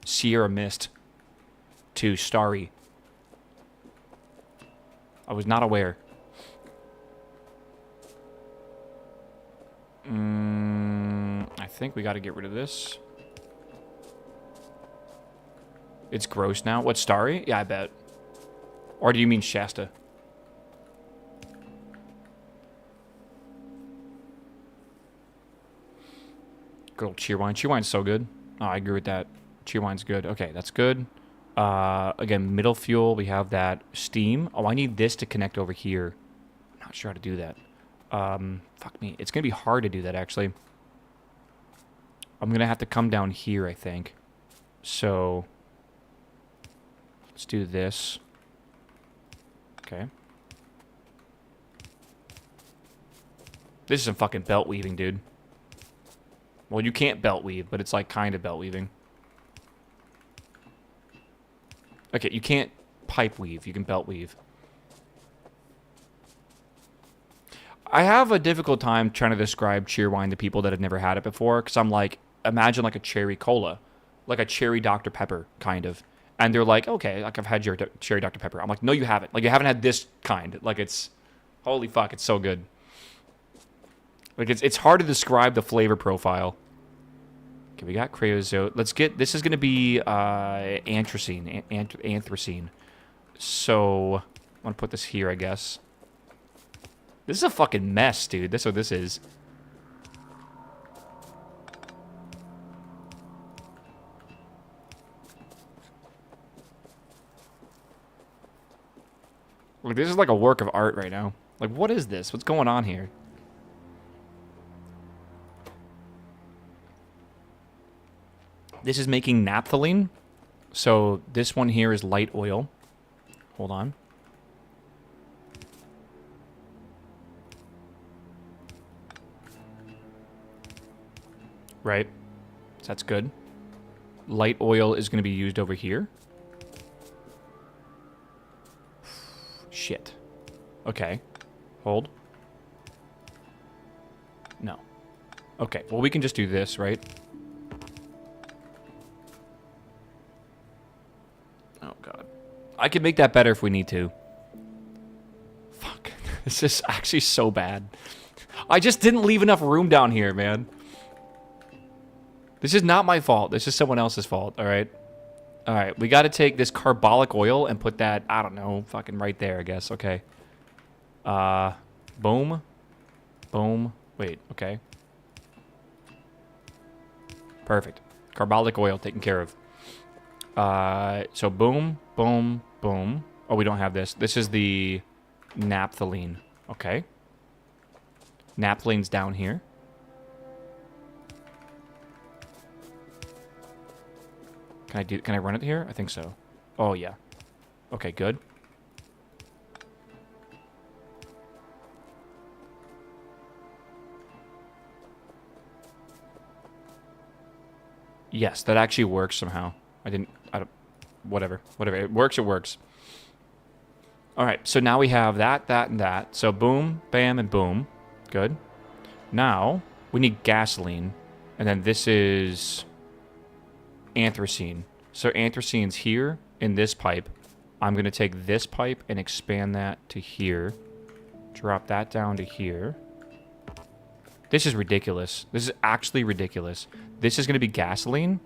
Sierra Mist to Starry. I was not aware. I think we got to get rid of this. It's gross now. What, Starry? Yeah, I bet. Or do you mean Shasta? Girl, Cheerwine. Cheerwine's so good. Oh, I agree with that. Cheerwine's good. Okay, that's good. Again, middle fuel, we have that. Steam. Oh, I need this to connect over here. I'm not sure how to do that. Fuck me. It's going to be hard to do that, actually. I'm going to have to come down here, I think. So, let's do this. Okay. This is some fucking belt weaving, dude. Well, you can't belt weave, but it's like kind of belt weaving. Okay, you can't pipe weave. You can belt weave. I have a difficult time trying to describe Cheerwine to people that have never had it before, because I'm like, imagine like a cherry cola, like a cherry Dr. Pepper, kind of. And they're like, okay, like I've had cherry Dr. Pepper. I'm like, no, you haven't. Like, you haven't had this kind. Like, it's, holy fuck, it's so good. Like, it's hard to describe the flavor profile. Okay, we got creosote. Let's get, this is going to be anthracene. Anthracene. So, I'm going to put this here, I guess. This is a fucking mess, dude. That's what this is. Like, this is like a work of art right now. Like, what is this? What's going on here? This is making naphthalene. So this one here is light oil. Hold on. Right. So that's good. Light oil is going to be used over here. Shit. Okay. Hold. No. Okay. Well, we can just do this, right? Oh, God. I can make that better if we need to. Fuck. This is actually so bad. I just didn't leave enough room down here, man. This is not my fault. This is someone else's fault, all right? All right, we got to take this carbolic oil and put that, I don't know, fucking right there, I guess. Okay. Boom. Boom. Wait, okay. Perfect. Carbolic oil taken care of. So boom, boom, boom. Oh, we don't have this. This is the naphthalene. Okay. Naphthalene's down here. Can I run it here? I think so. Oh, yeah. Okay, good. Yes, that actually works somehow. I don't, whatever. It works, it works. All right, so now we have that, and that. So boom, bam, and boom. Good. Now, we need gasoline. And then this is anthracene. So anthracene's here in this pipe. I'm going to take this pipe and expand that to here. Drop that down to here. This is ridiculous. This is actually ridiculous. This is going to be gasoline.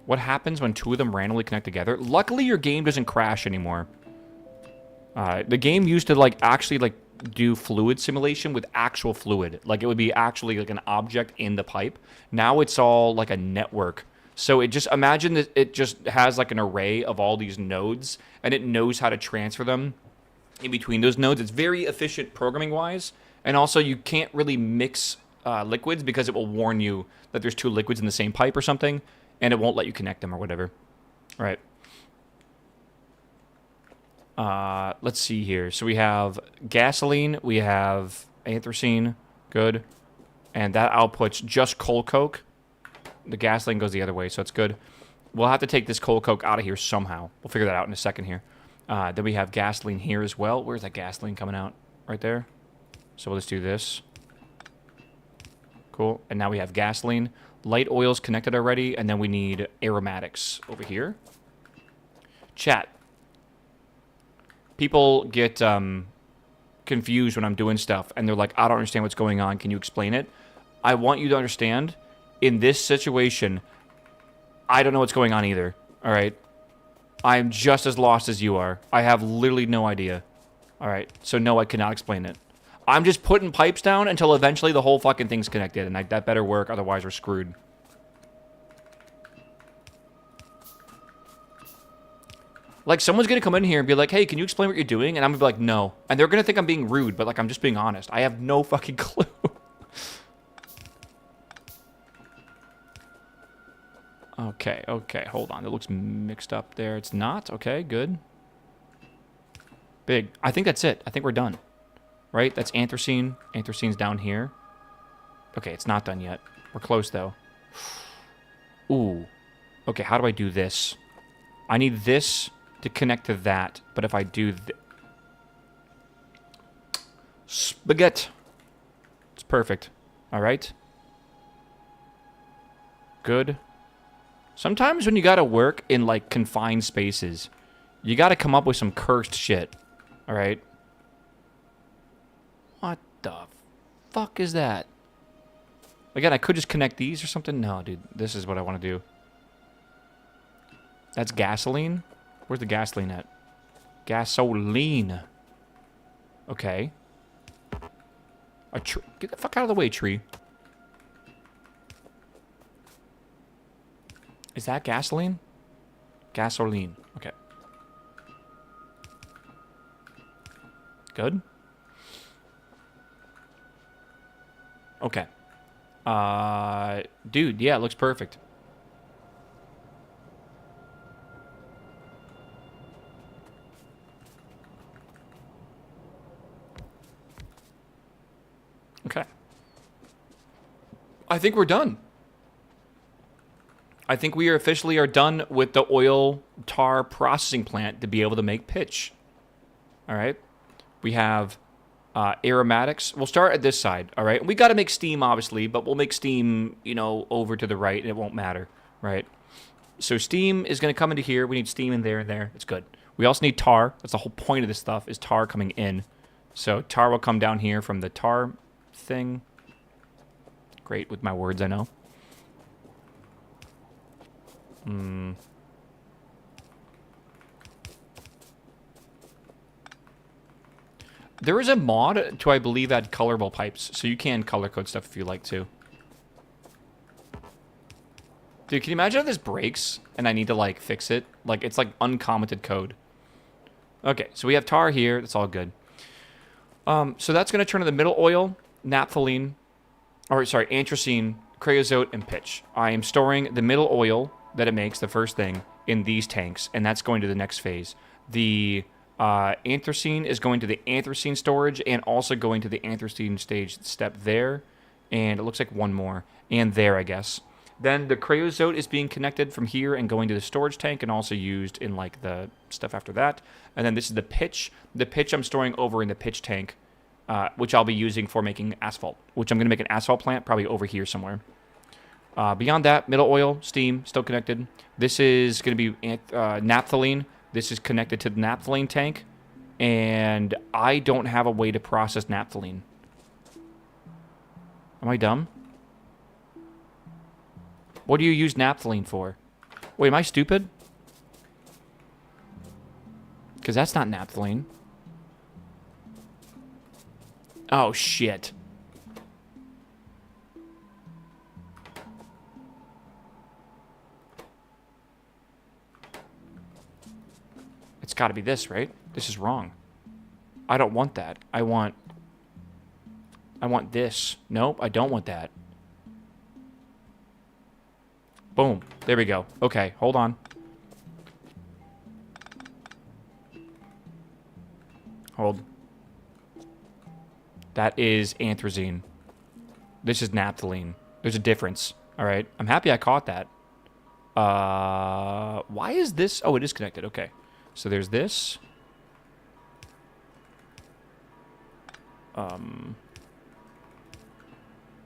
What happens when two of them randomly connect together? Luckily, your game doesn't crash anymore. The game used to, like, actually, like, do fluid simulation with actual fluid. Like, it would be actually, like, an object in the pipe. Now it's all, like, a network. So it just, imagine that it just has, like, an array of all these nodes, and it knows how to transfer them in between those nodes. It's very efficient programming-wise, and also you can't really mix liquids because it will warn you that there's two liquids in the same pipe or something, and it won't let you connect them or whatever. All right. Let's see here. So we have gasoline, we have anthracene, good. And that outputs just coal coke. The gasoline goes the other way, so it's good. We'll have to take this coal coke out of here somehow. We'll figure that out in a second here. Then we have gasoline here as well. Where's that gasoline coming out? Right there. So we'll just do this. Cool. And now we have gasoline. Light oil's connected already, and then we need aromatics over here. Chat. People get confused when I'm doing stuff, and they're like, I don't understand what's going on. Can you explain it? I want you to understand, in this situation, I don't know what's going on either, all right? I'm just as lost as you are. I have literally no idea, all right? So no, I cannot explain it. I'm just putting pipes down until eventually the whole fucking thing's connected, and that better work, otherwise we're screwed. Like, someone's gonna come in here and be like, hey, can you explain what you're doing? And I'm gonna be like, no. And they're gonna think I'm being rude, but, like, I'm just being honest. I have no fucking clue. Okay, hold on. It looks mixed up there. It's not? Okay, good. Big. I think that's it. I think we're done. Right? That's anthracene. Anthracene's down here. Okay, it's not done yet. We're close, though. Ooh. Okay, how do I do this? I need this to connect to that, but if I do spaghetti. It's perfect. All right. Good. Sometimes when you gotta work in, like, confined spaces, you gotta come up with some cursed shit. All right. What the fuck is that? Again, I could just connect these or something. No, dude, this is what I want to do. That's gasoline? Where's the gasoline at? Gasoline. Okay. A tree. Get the fuck out of the way, tree. Is that gasoline? Gasoline. Okay. Good. Okay. Dude, yeah, it looks perfect. Okay. I think we're done. I think we officially are done with the oil tar processing plant to be able to make pitch. All right. We have aromatics. We'll start at this side. All right. We got to make steam, obviously, but we'll make steam, you know, over to the right, and it won't matter. Right. So steam is going to come into here. We need steam in there and there. It's good. We also need tar. That's the whole point of this stuff, is tar coming in. So tar will come down here from the tar thing. Great with my words, I know. There is a mod to, I believe, add colorable pipes, so you can color code stuff if you like to. Dude, can you imagine if this breaks and I need to, like, fix it? Like, it's, like, uncommented code. Okay, so we have tar here. That's all good. So that's going to turn to the middle oil, naphthalene, or, sorry, anthracene, creosote, and pitch. I am storing the middle oil that it makes, the first thing, in these tanks, and that's going to the next phase. The anthracene is going to the anthracene storage and also going to the anthracene stage step there, and it looks like one more, and there, I guess. Then the creosote is being connected from here and going to the storage tank and also used in, like, the stuff after that. And then this is the pitch. The pitch I'm storing over in the pitch tank, which I'll be using for making asphalt, which I'm going to make an asphalt plant probably over here somewhere. Beyond that, middle oil, steam, still connected. This is going to be naphthalene. This is connected to the naphthalene tank. And I don't have a way to process naphthalene. Am I dumb? What do you use naphthalene for? Wait, am I stupid? Because that's not naphthalene. Oh, shit. It's got to be this, right? This is wrong. I don't want that. I want this. Nope, I don't want that. Boom. There we go. Okay, hold on. Hold. That is anthracene. This is naphthalene. There's a difference. All right. I'm happy I caught that. Why is this? Oh, it is connected. Okay. So there's this.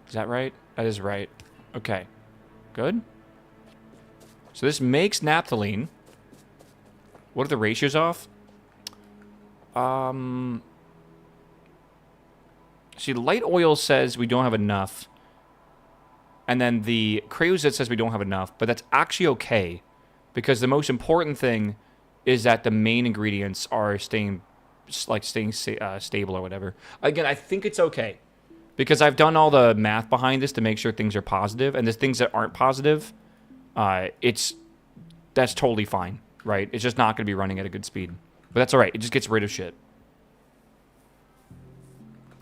Is that right? That is right. Okay. Good. So this makes naphthalene. What are the ratios off? See, light oil says we don't have enough. And then the creosote says we don't have enough. But that's actually okay. Because the most important thing is that the main ingredients are staying stable or whatever. Again, I think it's okay. Because I've done all the math behind this to make sure things are positive. And the things that aren't positive, that's totally fine, right? It's just not going to be running at a good speed. But that's all right. It just gets rid of shit.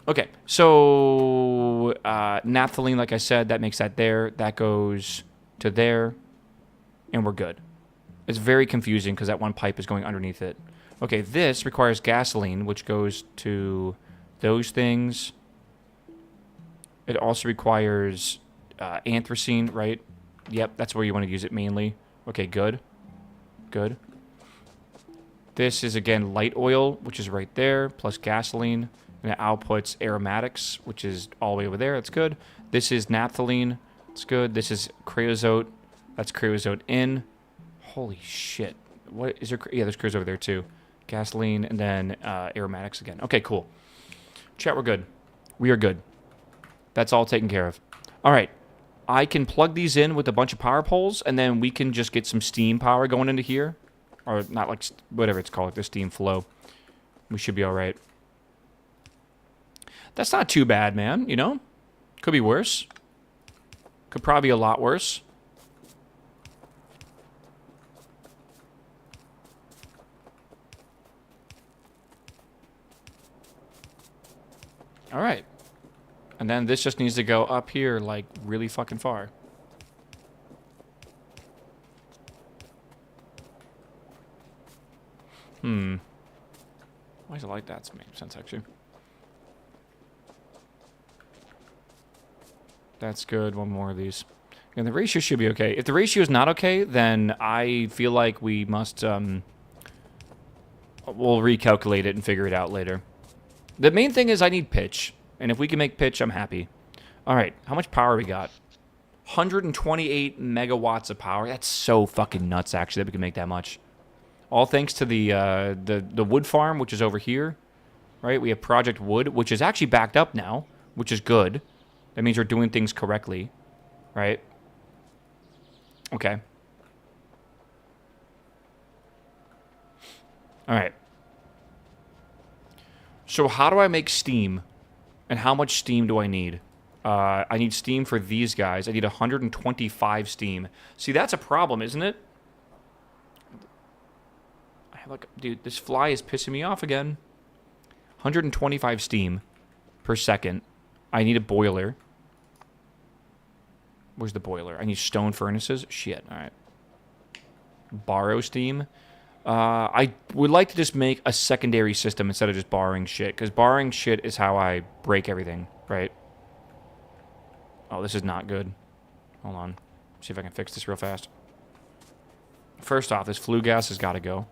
Okay, so naphthalene, like I said, that makes that there. That goes to there. And we're good. It's very confusing because that one pipe is going underneath it. Okay, this requires gasoline, which goes to those things. It also requires anthracene, right? Yep, that's where you want to use it mainly. Okay, good. Good. This is, again, light oil, which is right there, plus gasoline. And it outputs aromatics, which is all the way over there. That's good. This is naphthalene. That's good. This is creosote. That's creosote in. Holy shit. What is there? Yeah, there's creosote over there, too. Gasoline, and then aromatics again. Okay, cool. Chat, we're good. We are good. That's all taken care of. All right. I can plug these in with a bunch of power poles, and then we can just get some steam power going into here. Or not like, whatever it's called, the steam flow. We should be all right. That's not too bad, man, you know? Could be worse. Could probably be a lot worse. All right. And then this just needs to go up here, like, really fucking far. Why is it like that? It makes sense, actually. That's good. One more of these. And the ratio should be okay. If the ratio is not okay, then I feel like we must, we'll recalculate it and figure it out later. The main thing is I need pitch. And if we can make pitch, I'm happy. All right. How much power we got? 128 megawatts of power. That's so fucking nuts, actually, that we can make that much. All thanks to the wood farm, which is over here. Right? We have Project Wood, which is actually backed up now, which is good. That means we're doing things correctly, right? Okay. All right. So how do I make steam? And how much steam do I need? I need steam for these guys. I need 125 steam. See, that's a problem, isn't it? I have like, dude, this fly is pissing me off again. 125 steam per second. I need a boiler. Where's the boiler? I need stone furnaces. Shit. All right. Borrow steam. I would like to just make a secondary system instead of just borrowing shit. Because borrowing shit is how I break everything, right? Oh, this is not good. Hold on. See if I can fix this real fast. First off, this flue gas has got to go.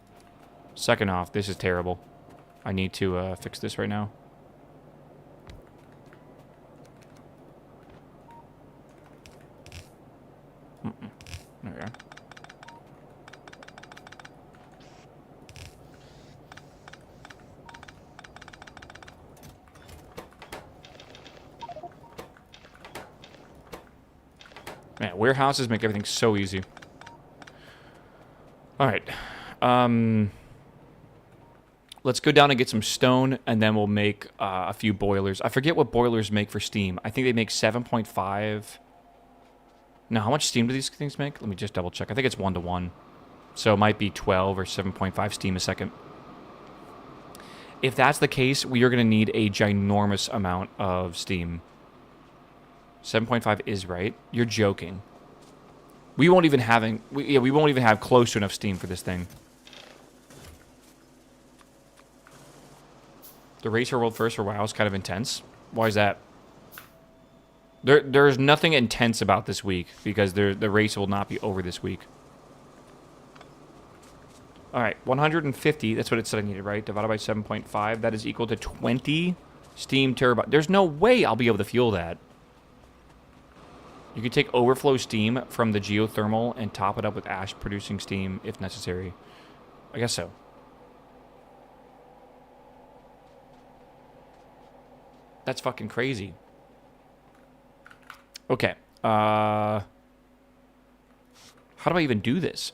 Second off, this is terrible. I need to fix this right now. There we are. Man, warehouses make everything so easy. Alright. Let's go down and get some stone, and then we'll make a few boilers. I forget what boilers make for steam. I think they make 7.5... No, how much steam do these things make? Let me just double check. I think it's 1-to-1. So it might be 12 or 7.5 steam a second. If that's the case, we are going to need a ginormous amount of steam. 7.5 is right. You're joking. We won't even we won't even have close to enough steam for this thing. The race for world first for WoW is kind of intense. Why is that? There's nothing intense about this week because the race will not be over this week. All right, 150. That's what it said I needed, right? Divided by 7.5. That is equal to 20 steam terabyte. There's no way I'll be able to fuel that. You can take overflow steam from the geothermal and top it up with ash producing steam if necessary. I guess so. That's fucking crazy. Okay. How do I even do this?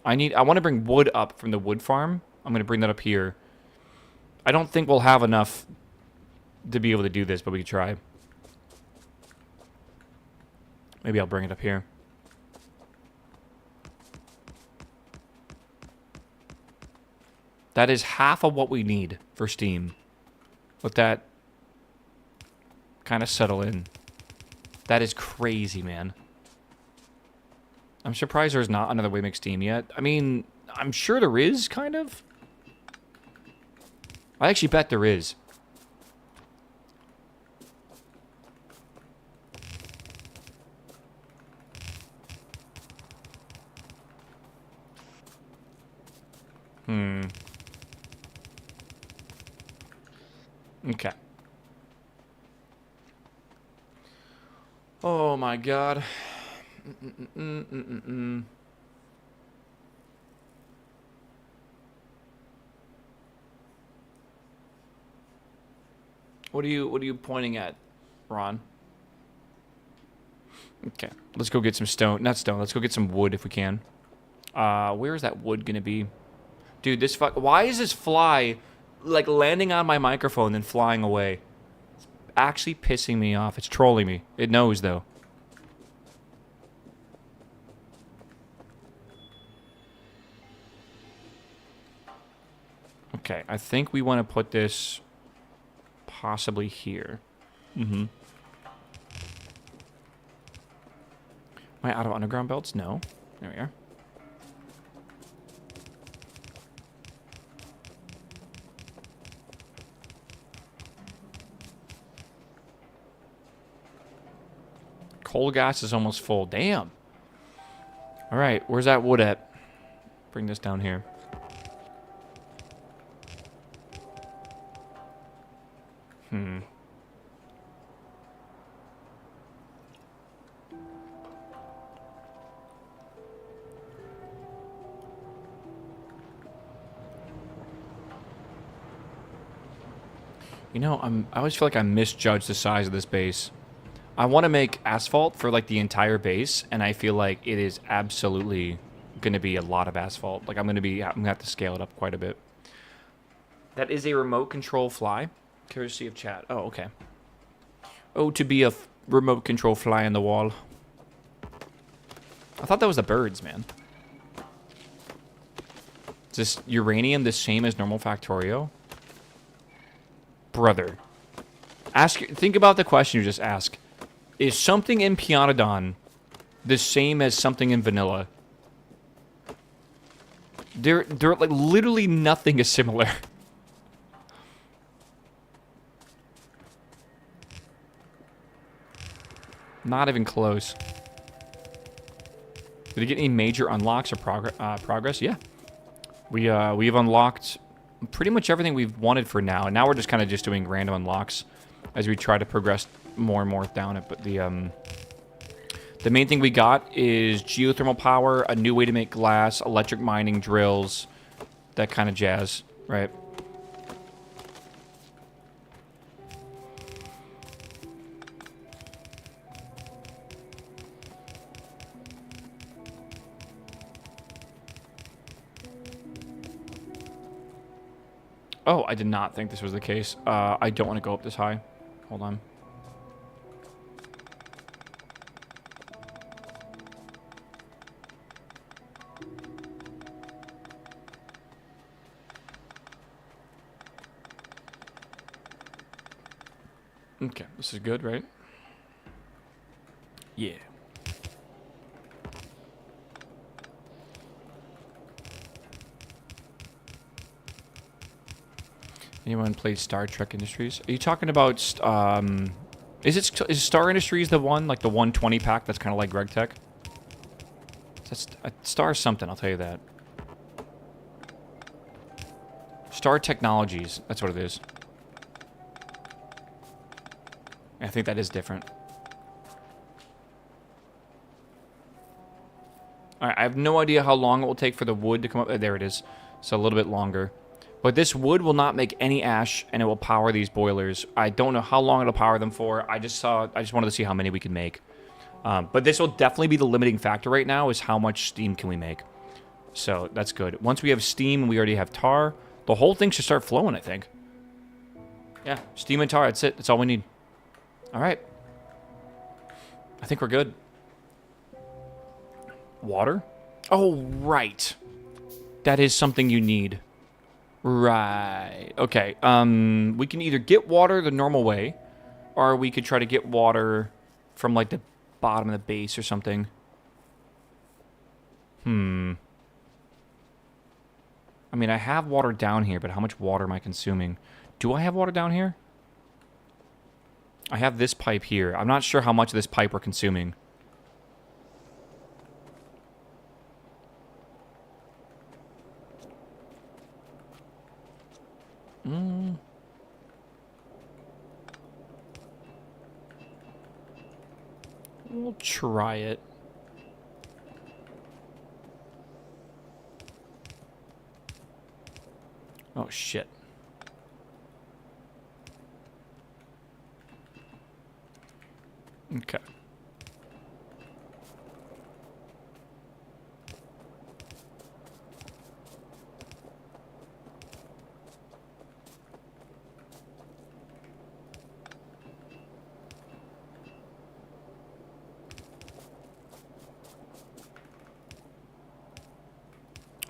I want to bring wood up from the wood farm. I'm going to bring that up here. I don't think we'll have enough to be able to do this, but we can try. Maybe I'll bring it up here. That is half of what we need for steam. Let that kind of settle in. That is crazy, man. I'm surprised there's not another way to make steam yet. I mean, I'm sure there is, kind of. I actually bet there is. Okay. Oh my god. What are you pointing at, Ron? Okay, let's go get some stone. Not stone. Let's go get some wood if we can. Where is that wood gonna be? Dude, this fuck. Why is this fly like landing on my microphone and flying away? It's actually pissing me off. It's trolling me. It knows though. Okay, I think we want to put this possibly here. Am I out of underground belts? No. There we are. Coal gas is almost full. Damn. All right, where's that wood at? Bring this down here. You know, I always feel like I misjudged the size of this base. I want to make asphalt for like the entire base, and I feel like it is absolutely going to be a lot of asphalt. Like I'm going to have to scale it up quite a bit. That is a remote control fly, courtesy of chat. Oh, okay. Oh, to be a remote control fly on the wall. I thought that was the birds, man. Is this uranium the same as normal Factorio? Brother. Think about the question you just asked. Is something in Pyanodon the same as something in vanilla? They're like literally nothing is similar. Not even close. Did you get any major unlocks or progress? Yeah. We've unlocked pretty much everything we've wanted for now. And now we're just kind of just doing random unlocks as we try to progress more and more down it. But the main thing we got is geothermal power, a new way to make glass, electric mining drills, that kind of jazz, right? Oh, I did not think this was the case. I don't want to go up this high. Hold on. Okay, this is good, right? Yeah. Anyone played Star Trek Industries? Are you talking about, is Star Industries the one, like the 120 pack that's kind of like Greg Tech? That's Star something, I'll tell you that. Star Technologies, that's what it is. I think that is different. Alright, I have no idea how long it will take for the wood to come up. There it is. So a little bit longer. But this wood will not make any ash, and it will power these boilers. I don't know how long it'll power them for. I just wanted to see how many we can make. But this will definitely be the limiting factor right now, is how much steam can we make. So that's good. Once we have steam and we already have tar, the whole thing should start flowing, I think. Yeah, steam and tar, that's it. That's all we need. Alright. I think we're good. Water? Oh, right. That is something you need. Right. Okay. We can either get water the normal way, or we could try to get water from, like, the bottom of the base or something. I mean, I have water down here, but how much water am I consuming? Do I have water down here? I have this pipe here. I'm not sure how much of this pipe we're consuming. We'll try it. Oh, shit. Okay.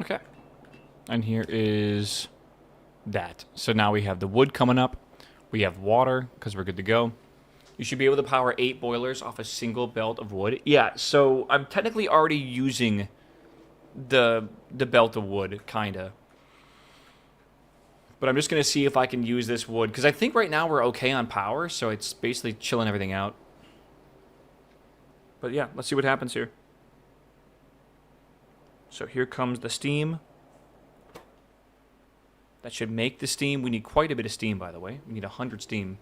Okay. And here is that. So now we have the wood coming up. We have water, because we're good to go. You should be able to power 8 boilers off a single belt of wood. Yeah, so I'm technically already using the belt of wood, kinda. But I'm just going to see if I can use this wood, because I think right now we're okay on power, so it's basically chilling everything out. But yeah, let's see what happens here. So here comes the steam. That should make the steam. We need quite a bit of steam, by the way. We need 100 steam.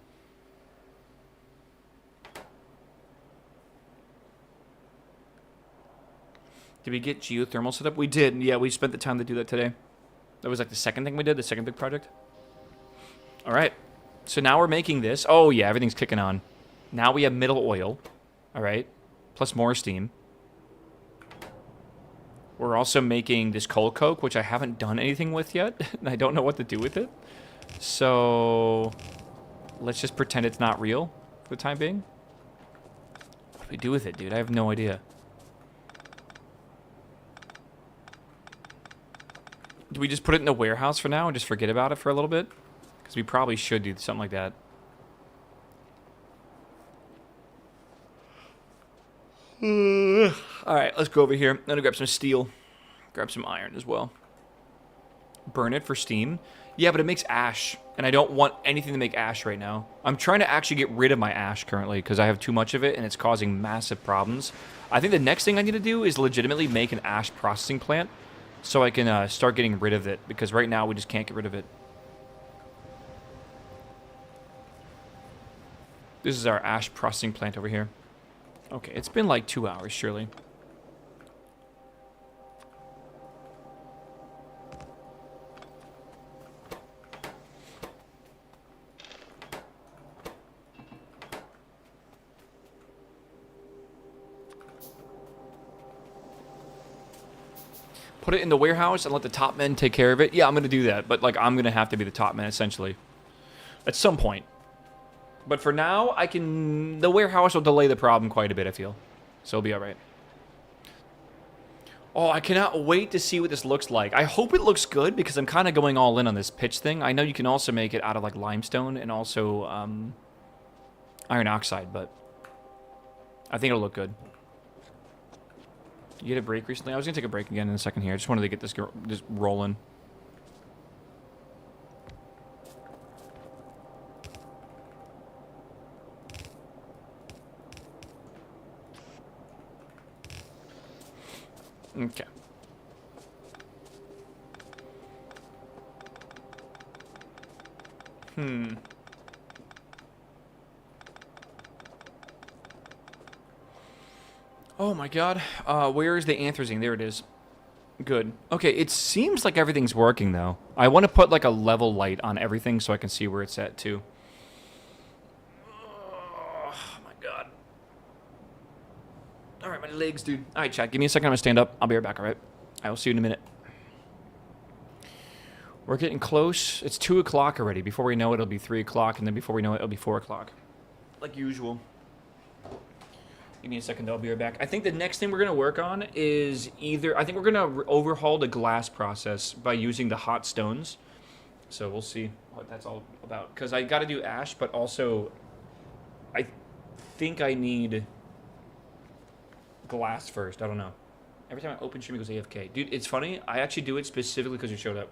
Did we get geothermal set up? We did. Yeah, we spent the time to do that today. That was like the second thing we did, the second big project. All right. So now we're making this. Oh, yeah, everything's kicking on. Now we have middle oil. All right. Plus more steam. We're also making this coal coke, which I haven't done anything with yet. I don't know what to do with it. So let's just pretend it's not real for the time being. What do we do with it, dude? I have no idea. Do we just put it in the warehouse for now and just forget about it for a little bit? Because we probably should do something like that. Alright, let's go over here. I'm gonna grab some steel. Grab some iron as well. Burn it for steam. Yeah, but it makes ash. And I don't want anything to make ash right now. I'm trying to actually get rid of my ash currently because I have too much of it and it's causing massive problems. I think the next thing I need to do is legitimately make an ash processing plant so I can start getting rid of it, because right now we just can't get rid of it. This is our ash processing plant over here. Okay, it's been like 2 hours, surely. Put it in the warehouse and let the top men take care of it. Yeah, I'm going to do that. But, like, I'm going to have to be the top man, essentially. At some point. But for now, I can... The warehouse will delay the problem quite a bit, I feel. So it'll be alright. Oh, I cannot wait to see what this looks like. I hope it looks good, because I'm kind of going all in on this pitch thing. I know you can also make it out of, like, limestone and also iron oxide, but I think it'll look good. You had a break recently? I was going to take a break again in a second here. I just wanted to get this rolling. Okay. Oh my god. Where is the anthracene? There it is. Good. Okay, it seems like everything's working, though. I want to put, like, a level light on everything so I can see where it's at, too. Oh my god. Alright, my legs, dude. Alright, chat, give me a second. I'm gonna stand up. I'll be right back, alright? I will see you in a minute. We're getting close. It's 2 o'clock already. Before we know it, it'll be 3 o'clock, and then before we know it, it'll be 4 o'clock. Like usual. Give me a second, I'll be right back. I think the next thing we're going to work on is I think we're going to overhaul the glass process by using the hot stones. So we'll see what that's all about. Because I got to do ash, but also I think I need glass first. I don't know. Every time I open stream, it goes AFK. Dude, it's funny. I actually do it specifically because you showed up.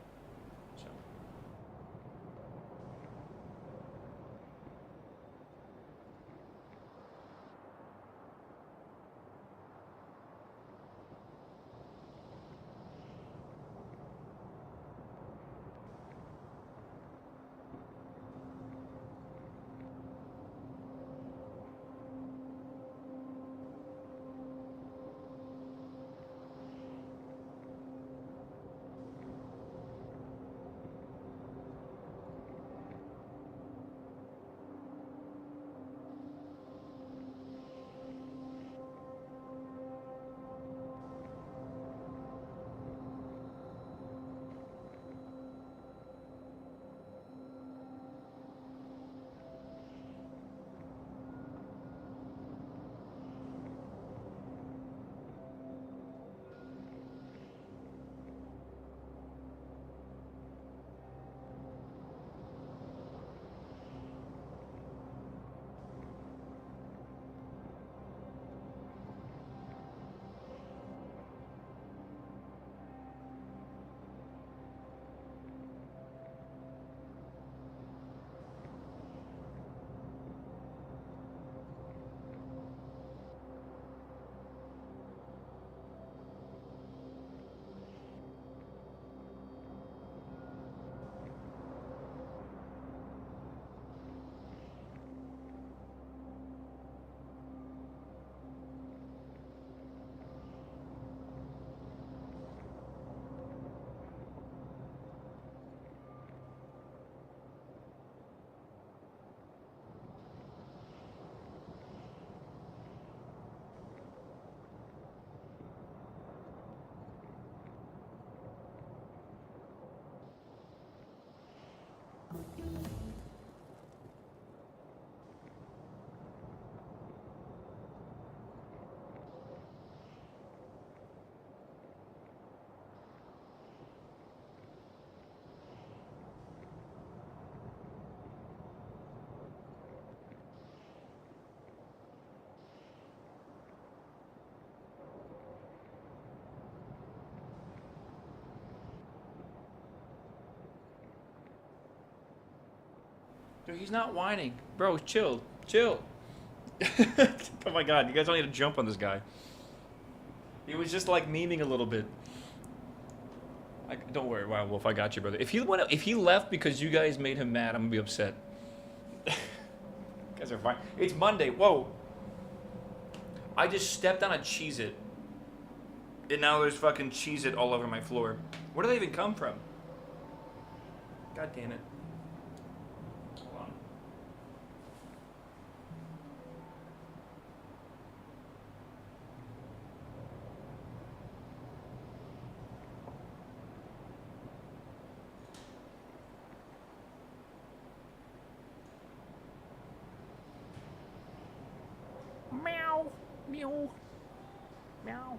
Dude, he's not whining. Bro, chill. Chill. Oh my god, you guys don't need to jump on this guy. He was just like memeing a little bit. Don't worry, Wild Wolf, I got you, brother. If he left because you guys made him mad, I'm gonna be upset. You guys are fine. It's Monday. Whoa. I just stepped on a Cheez-It. And now there's fucking Cheez-It all over my floor. Where do they even come from? God damn it. Hold on. Meow. Meow. Meow.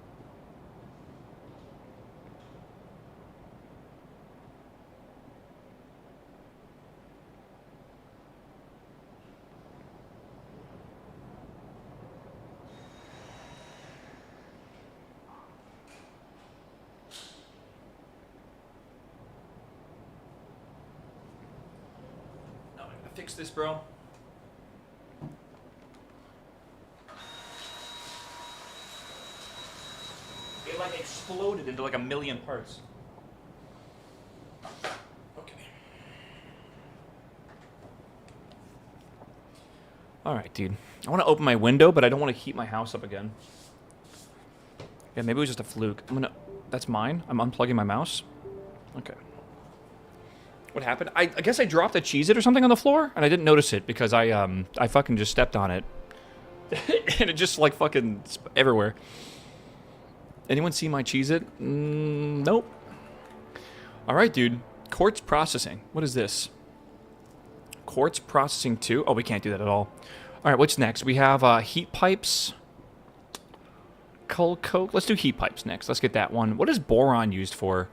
No, I'm gonna fix this, bro. It like exploded into like a million parts. Okay. All right, dude. I want to open my window, but I don't want to heat my house up again. Yeah, maybe it was just a fluke. That's mine? I'm unplugging my mouse? Okay. What happened? I guess I dropped a Cheez-It or something on the floor, and I didn't notice it because I fucking just stepped on it. And it just, like, fucking everywhere. Anyone see my Cheez-It? Nope. Alright, dude. Quartz processing. What is this? Quartz processing 2? Oh, we can't do that at all. Alright, what's next? We have heat pipes. Coal coke. Let's do heat pipes next. Let's get that one. What is boron used for?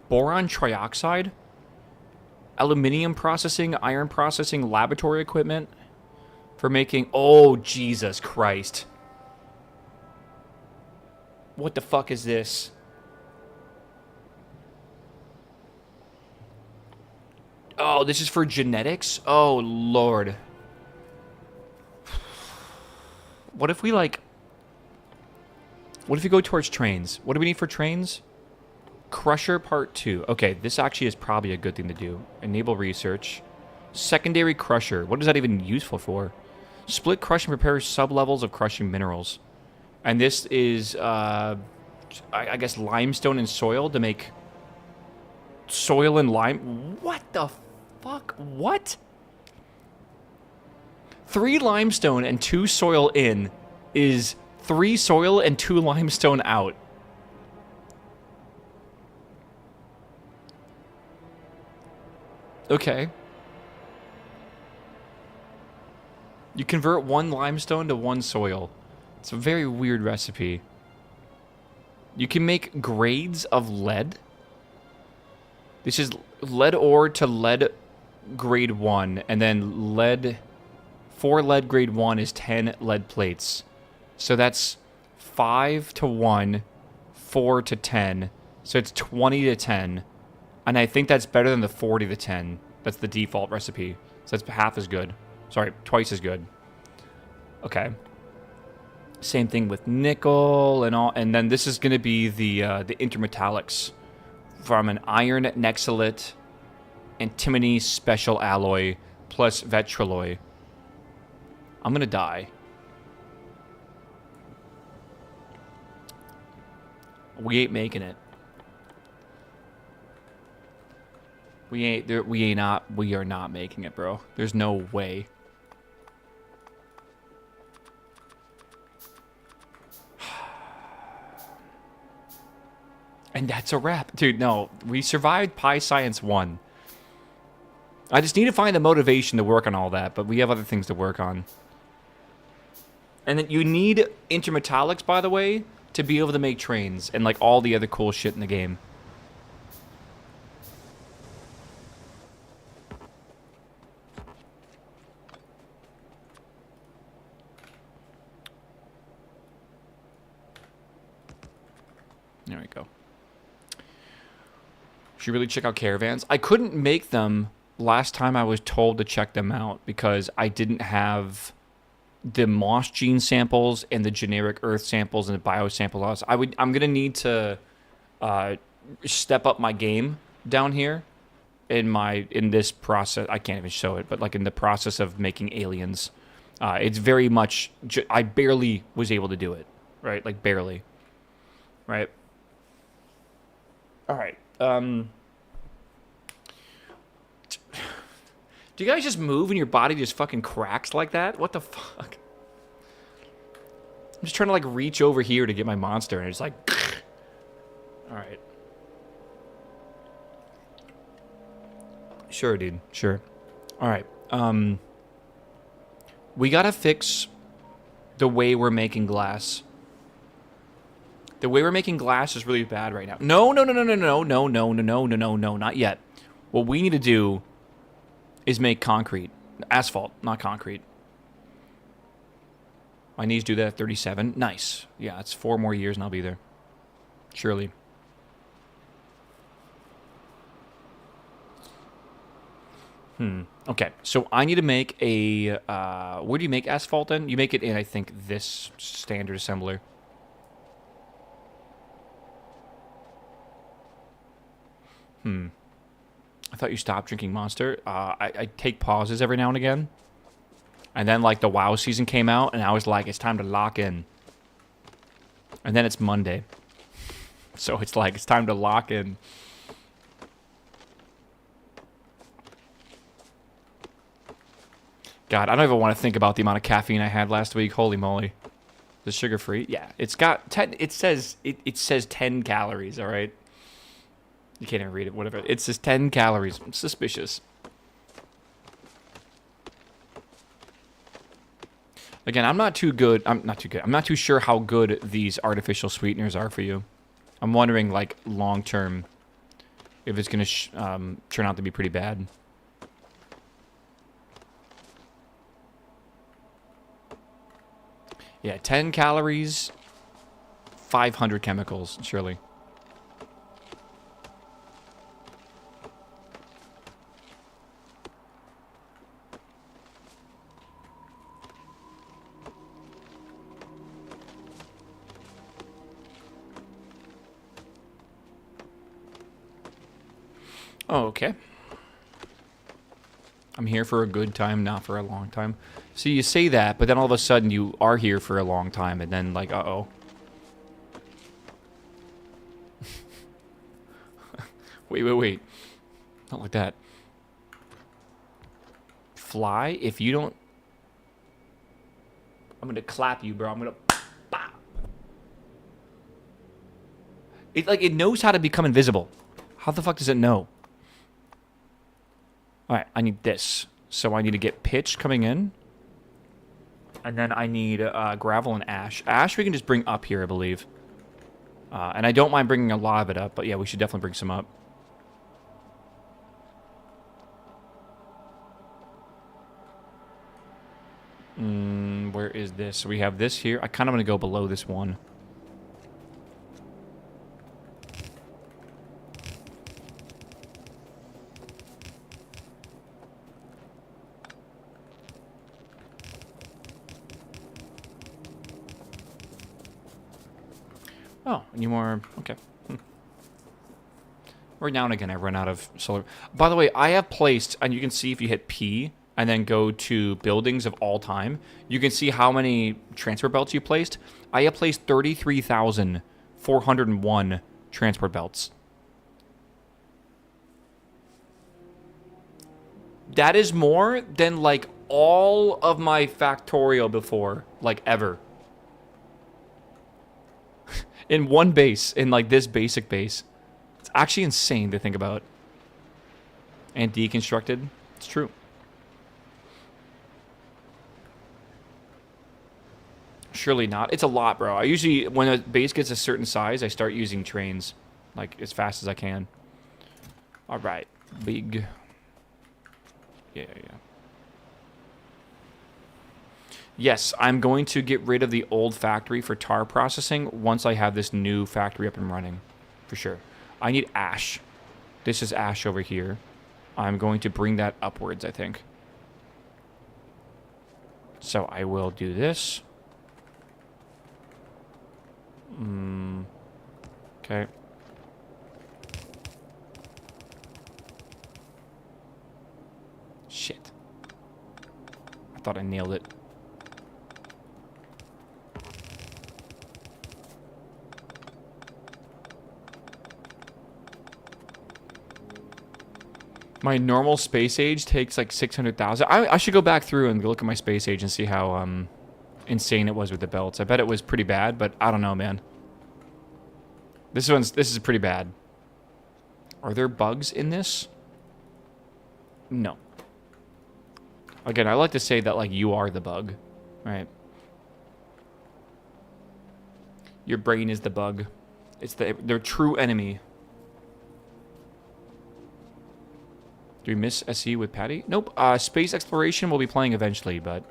Boron trioxide? Aluminium processing, iron processing, laboratory equipment for making... Oh, Jesus Christ. What the fuck is this? Oh, this is for genetics? Oh, Lord. What if we, like... What if we go towards trains? What do we need for trains? Crusher Part 2. Okay, this actually is probably a good thing to do. Enable research. Secondary crusher. What is that even useful for? Split crushing prepares sublevels of crushing minerals. And this is, I guess, limestone and soil to make soil and lime. What the fuck? What? 3 limestone and 2 soil in is 3 soil and 2 limestone out. Okay. You convert 1 limestone to 1 soil. It's a very weird recipe. You can make grades of lead. This is lead ore to lead grade 1, and then lead... 4 lead grade 1 is 10 lead plates. So that's 5 to 1, 4 to 10. So it's 20 to 10. And I think that's better than the 40 to 10. That's the default recipe. So that's half as good. Sorry, twice as good. Okay. Same thing with nickel and all. And then this is going to be the intermetallics from an iron nexolite, antimony special alloy, plus vetralloy. I'm going to die. We ain't making it. We are not making it, bro. There's no way. And that's a wrap. Dude, no. We survived Pi Science 1. I just need to find the motivation to work on all that, but we have other things to work on. And then you need intermetallics, by the way, to be able to make trains and like all the other cool shit in the game. There we go. Should really check out caravans. I couldn't make them last time I was told to check them out because I didn't have the moss gene samples and the generic earth samples and the bio samples. I'm gonna need to step up my game down here in this process. I can't even show it, but like in the process of making aliens, it's very much. I barely was able to do it, right? Like barely, right? All right. Do you guys just move and your body just fucking cracks like that? What the fuck? I'm just trying to like reach over here to get my monster and it's like... Alright. Sure, dude. Sure. Alright. We gotta fix the way we're making glass. The way we're making glass is really bad right now. No, not yet. What we need to do is make concrete. Asphalt, not concrete. My knees do that at 37. Nice. Yeah, it's 4 more years and I'll be there. Surely. Okay, so I need to make a... where do you make asphalt then? You make it in, I think, this standard assembler. I thought you stopped drinking Monster. I take pauses every now and again. And then, like, the WoW season came out, and I was like, it's time to lock in. And then it's Monday. So it's like, it's time to lock in. God, I don't even want to think about the amount of caffeine I had last week. Holy moly. The sugar-free? Yeah, it's got 10, it says 10 calories, all right? You can't even read it, whatever. It says 10 calories. I'm suspicious. Again, I'm not too sure how good these artificial sweeteners are for you. I'm wondering, like, long-term, if it's going to turn out to be pretty bad. Yeah, 10 calories, 500 chemicals, surely. Oh, okay. I'm here for a good time, not for a long time. So you say that, but then all of a sudden you are here for a long time, and then, like, uh-oh. Wait. Not like that. Fly? If you don't... I'm gonna clap you, bro. I'm gonna... Bah! It knows how to become invisible. How the fuck does it know? Alright, I need this. So I need to get pitch coming in. And then I need gravel and ash. Ash we can just bring up here, I believe. And I don't mind bringing a lot of it up, but yeah, we should definitely bring some up. Where is this? So we have this here. I kind of want to go below this one. Oh, any more? Okay. Every now and again I run out of solar. By the way, I have placed, and you can see if you hit P and then go to buildings of all time, you can see how many transport belts you placed. I have placed 33,401 transport belts. That is more than, like, all of my factorial before, like, ever. In one base, in, like, this basic base. It's actually insane to think about. And deconstructed. It's true. Surely not. It's a lot, bro. I usually, when a base gets a certain size, I start using trains. Like, as fast as I can. Alright. Big. Yeah. Yes, I'm going to get rid of the old factory for tar processing once I have this new factory up and running. For sure. I need ash. This is ash over here. I'm going to bring that upwards, I think. So I will do this. Okay. Shit. I thought I nailed it. My normal space age takes like 600,000. I should go back through and look at my space age and see how insane it was with the belts. I bet it was pretty bad, but I don't know, man. This is pretty bad. Are there bugs in this? No. Again, I like to say that, like, you are the bug, right? Your brain is the bug. It's their true enemy. Do we miss SE with Patty? Nope. Space exploration we'll be playing eventually, but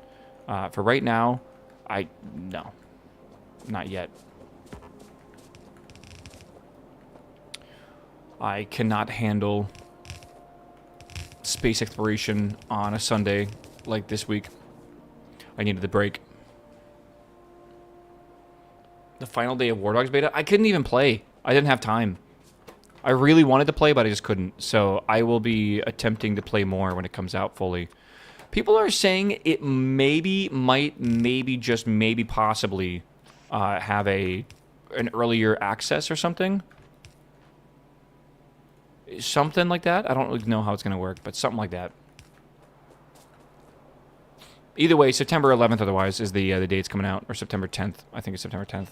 for right now, no. Not yet. I cannot handle space exploration on a Sunday like this week. I needed the break. The final day of War Dogs beta? I couldn't even play. I didn't have time. I really wanted to play, but I just couldn't. So I will be attempting to play more when it comes out fully. People are saying it maybe, just maybe, possibly have an earlier access or something. Something like that. I don't really know how it's going to work, but something like that. Either way, September 11th otherwise is the day it's coming out, or September 10th. I think it's September 10th.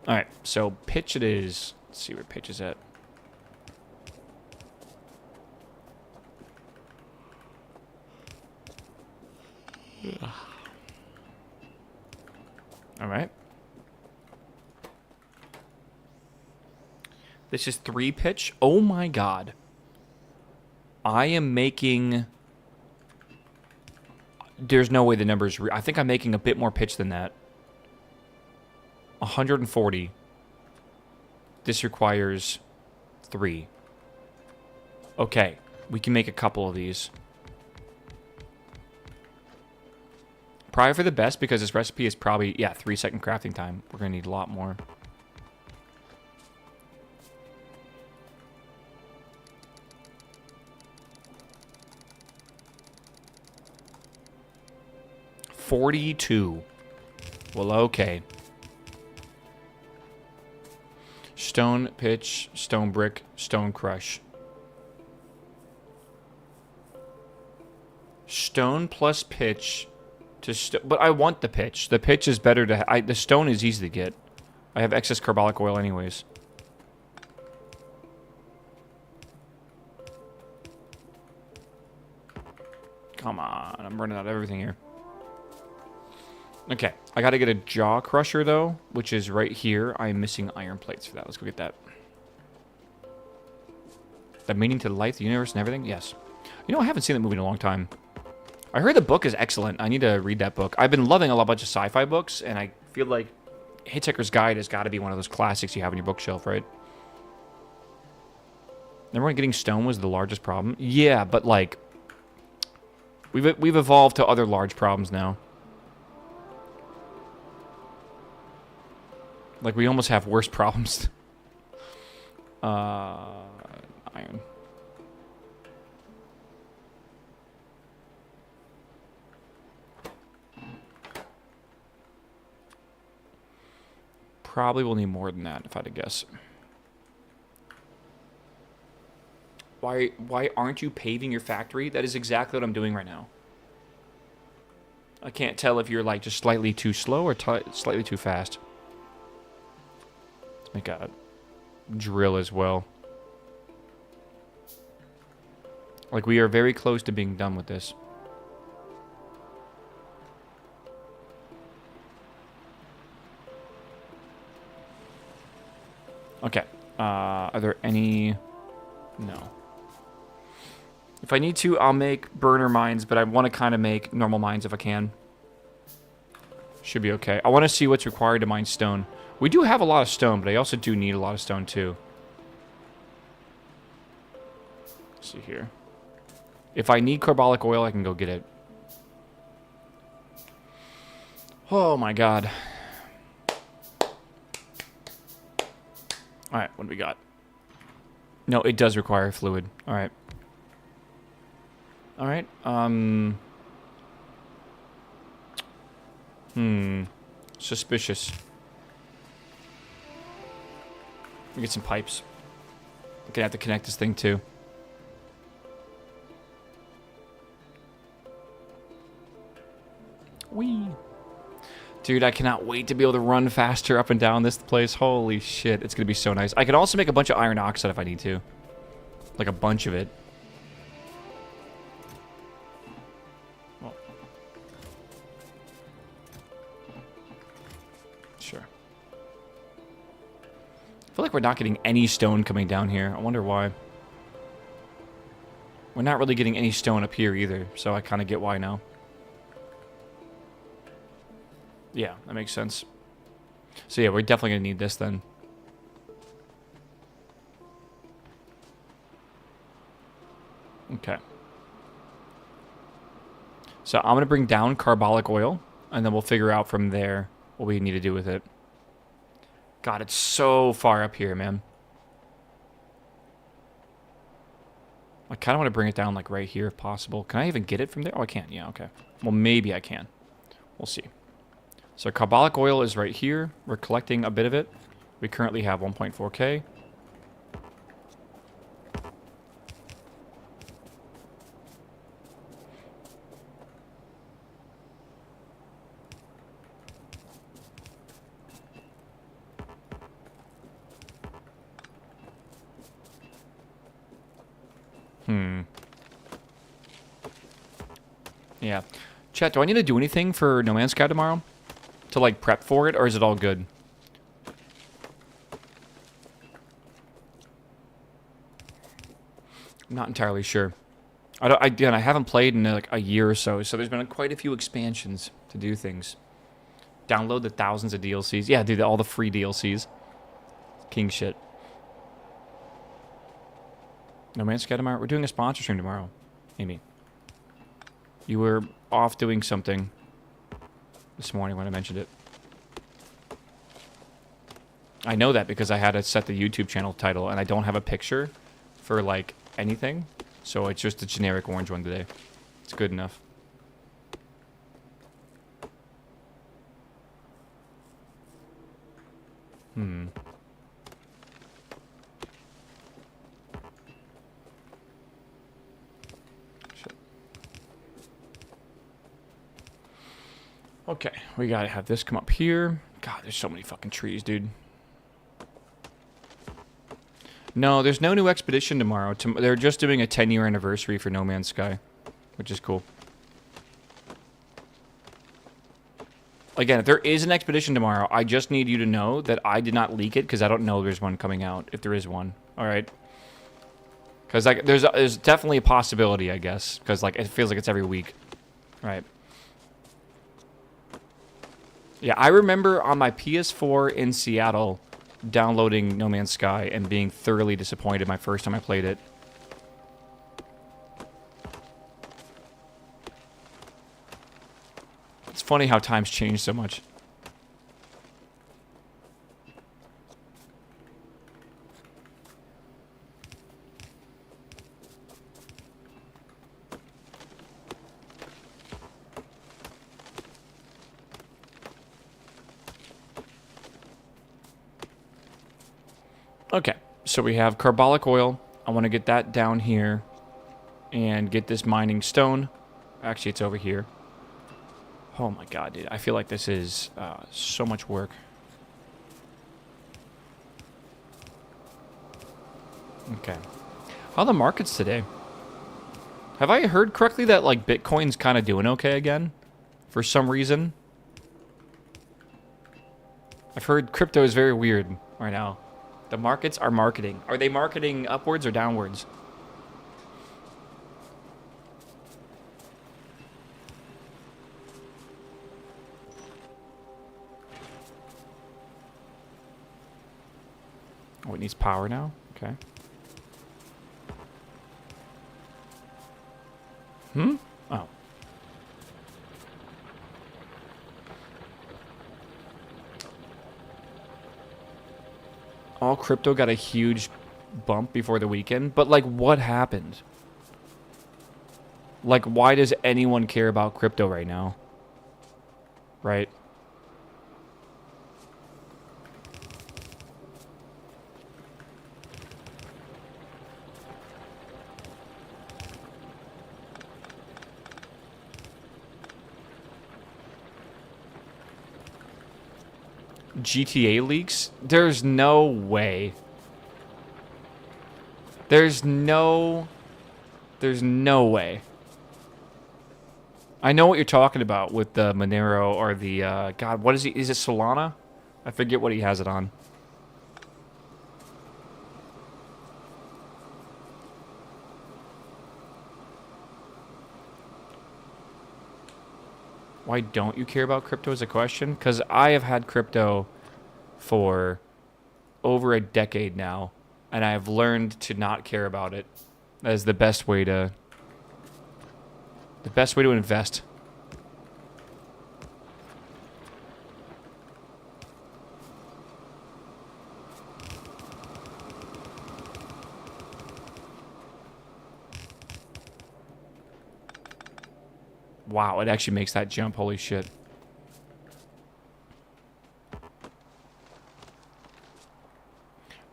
All right, so pitch it is. Let's see where pitch is at. All right. This is 3 pitch. Oh my god. I am making... There's no way the number's... I think I'm making a bit more pitch than that. 140. This requires 3. Okay. We can make a couple of these. Probably for the best, because this recipe is probably... Yeah, 3-second crafting time. We're going to need a lot more. $42. Well, okay. Stone, pitch, stone brick, stone crush. Stone plus pitch to but I want the pitch. The pitch is better to... the stone is easy to get. I have excess carbolic oil anyways. Come on, I'm running out of everything here. Okay, I gotta get a jaw crusher though, which is right here. I'm missing iron plates for that. Let's go get that. The meaning to life, the universe, and everything? Yes. You know, I haven't seen that movie in a long time. I heard the book is excellent. I need to read that book. I've been loving a bunch of sci-fi books, and I feel like Hitchhiker's Guide has got to be one of those classics you have on your bookshelf, right? Everyone getting stone was the largest problem? Yeah, but like... We've evolved to other large problems now. Like, we almost have worse problems. Iron. Probably will need more than that, if I had to guess. Why aren't you paving your factory? That is exactly what I'm doing right now. I can't tell if you're, like, just slightly too slow or slightly too fast. Let's make a drill as well. Like, we are very close to being done with this. Okay. Are there any... No. If I need to, I'll make burner mines, but I want to kind of make normal mines if I can. Should be okay. I want to see what's required to mine stone. We do have a lot of stone, but I also do need a lot of stone too. Let's see here. If I need carbolic oil, I can go get it. Oh my god. Alright, what do we got? No, it does require fluid. Alright. Alright, suspicious. We get some pipes. I'm gonna have to connect this thing too. Whee! Dude, I cannot wait to be able to run faster up and down this place. Holy shit, it's gonna be so nice. I can also make a bunch of iron oxide if I need to. Like a bunch of it. Well. Sure. I feel like we're not getting any stone coming down here. I wonder why. We're not really getting any stone up here either, so I kind of get why now. Yeah, that makes sense. So yeah, we're definitely going to need this then. Okay. So I'm going to bring down carbolic oil, and then we'll figure out from there what we need to do with it. God, it's so far up here, man. I kind of want to bring it down, like, right here if possible. Can I even get it from there? Oh, I can't. Yeah, okay. Well, maybe I can. We'll see. So carbolic oil is right here. We're collecting a bit of it. We currently have 1.4K. Yeah. Chat, do I need to do anything for No Man's Sky tomorrow? To, like, prep for it, or is it all good? I'm not entirely sure. Again, I haven't played in, like, a year or so, so there's been quite a few expansions to do things. Download the thousands of DLCs. Yeah, dude, all the free DLCs. King shit. No Man's Sky tomorrow? We're doing a sponsor stream tomorrow, Amy. You were off doing something this morning when I mentioned it. I know that because I had to set the YouTube channel title, and I don't have a picture for, like, anything. So it's just a generic orange one today. It's good enough. Shit. Okay, we gotta have this come up here. God, there's so many fucking trees, dude. No, there's no new expedition tomorrow. They're just doing a 10-year anniversary for No Man's Sky, which is cool. Again, if there is an expedition tomorrow, I just need you to know that I did not leak it because I don't know there's one coming out, if there is one. All right? Because like, there's definitely a possibility, I guess, because like, it feels like it's every week. Right. Yeah, I remember on my PS4 in Seattle downloading No Man's Sky and being thoroughly disappointed my first time I played it. It's funny how times change so much. Okay, so we have carbolic oil. I want to get that down here and get this mining stone. Actually, it's over here. Oh my god, dude. I feel like this is so much work. Okay. How are the markets today? Have I heard correctly that, like, Bitcoin's kind of doing okay again? For some reason? I've heard crypto is very weird right now. The markets are marketing. Are they marketing upwards or downwards? Oh, it needs power now? Okay. Oh. All crypto got a huge bump before the weekend, but like, what happened? Like, why does anyone care about crypto right now? Right? GTA leaks? There's no way. There's no way. I know what you're talking about with the Monero or the, God, what is he? Is it Solana? I forget what he has it on. Why don't you care about crypto is a question? Because I have had crypto for over a decade now, and I have learned to not care about it as the best way to invest. Wow, it actually makes that jump. Holy shit.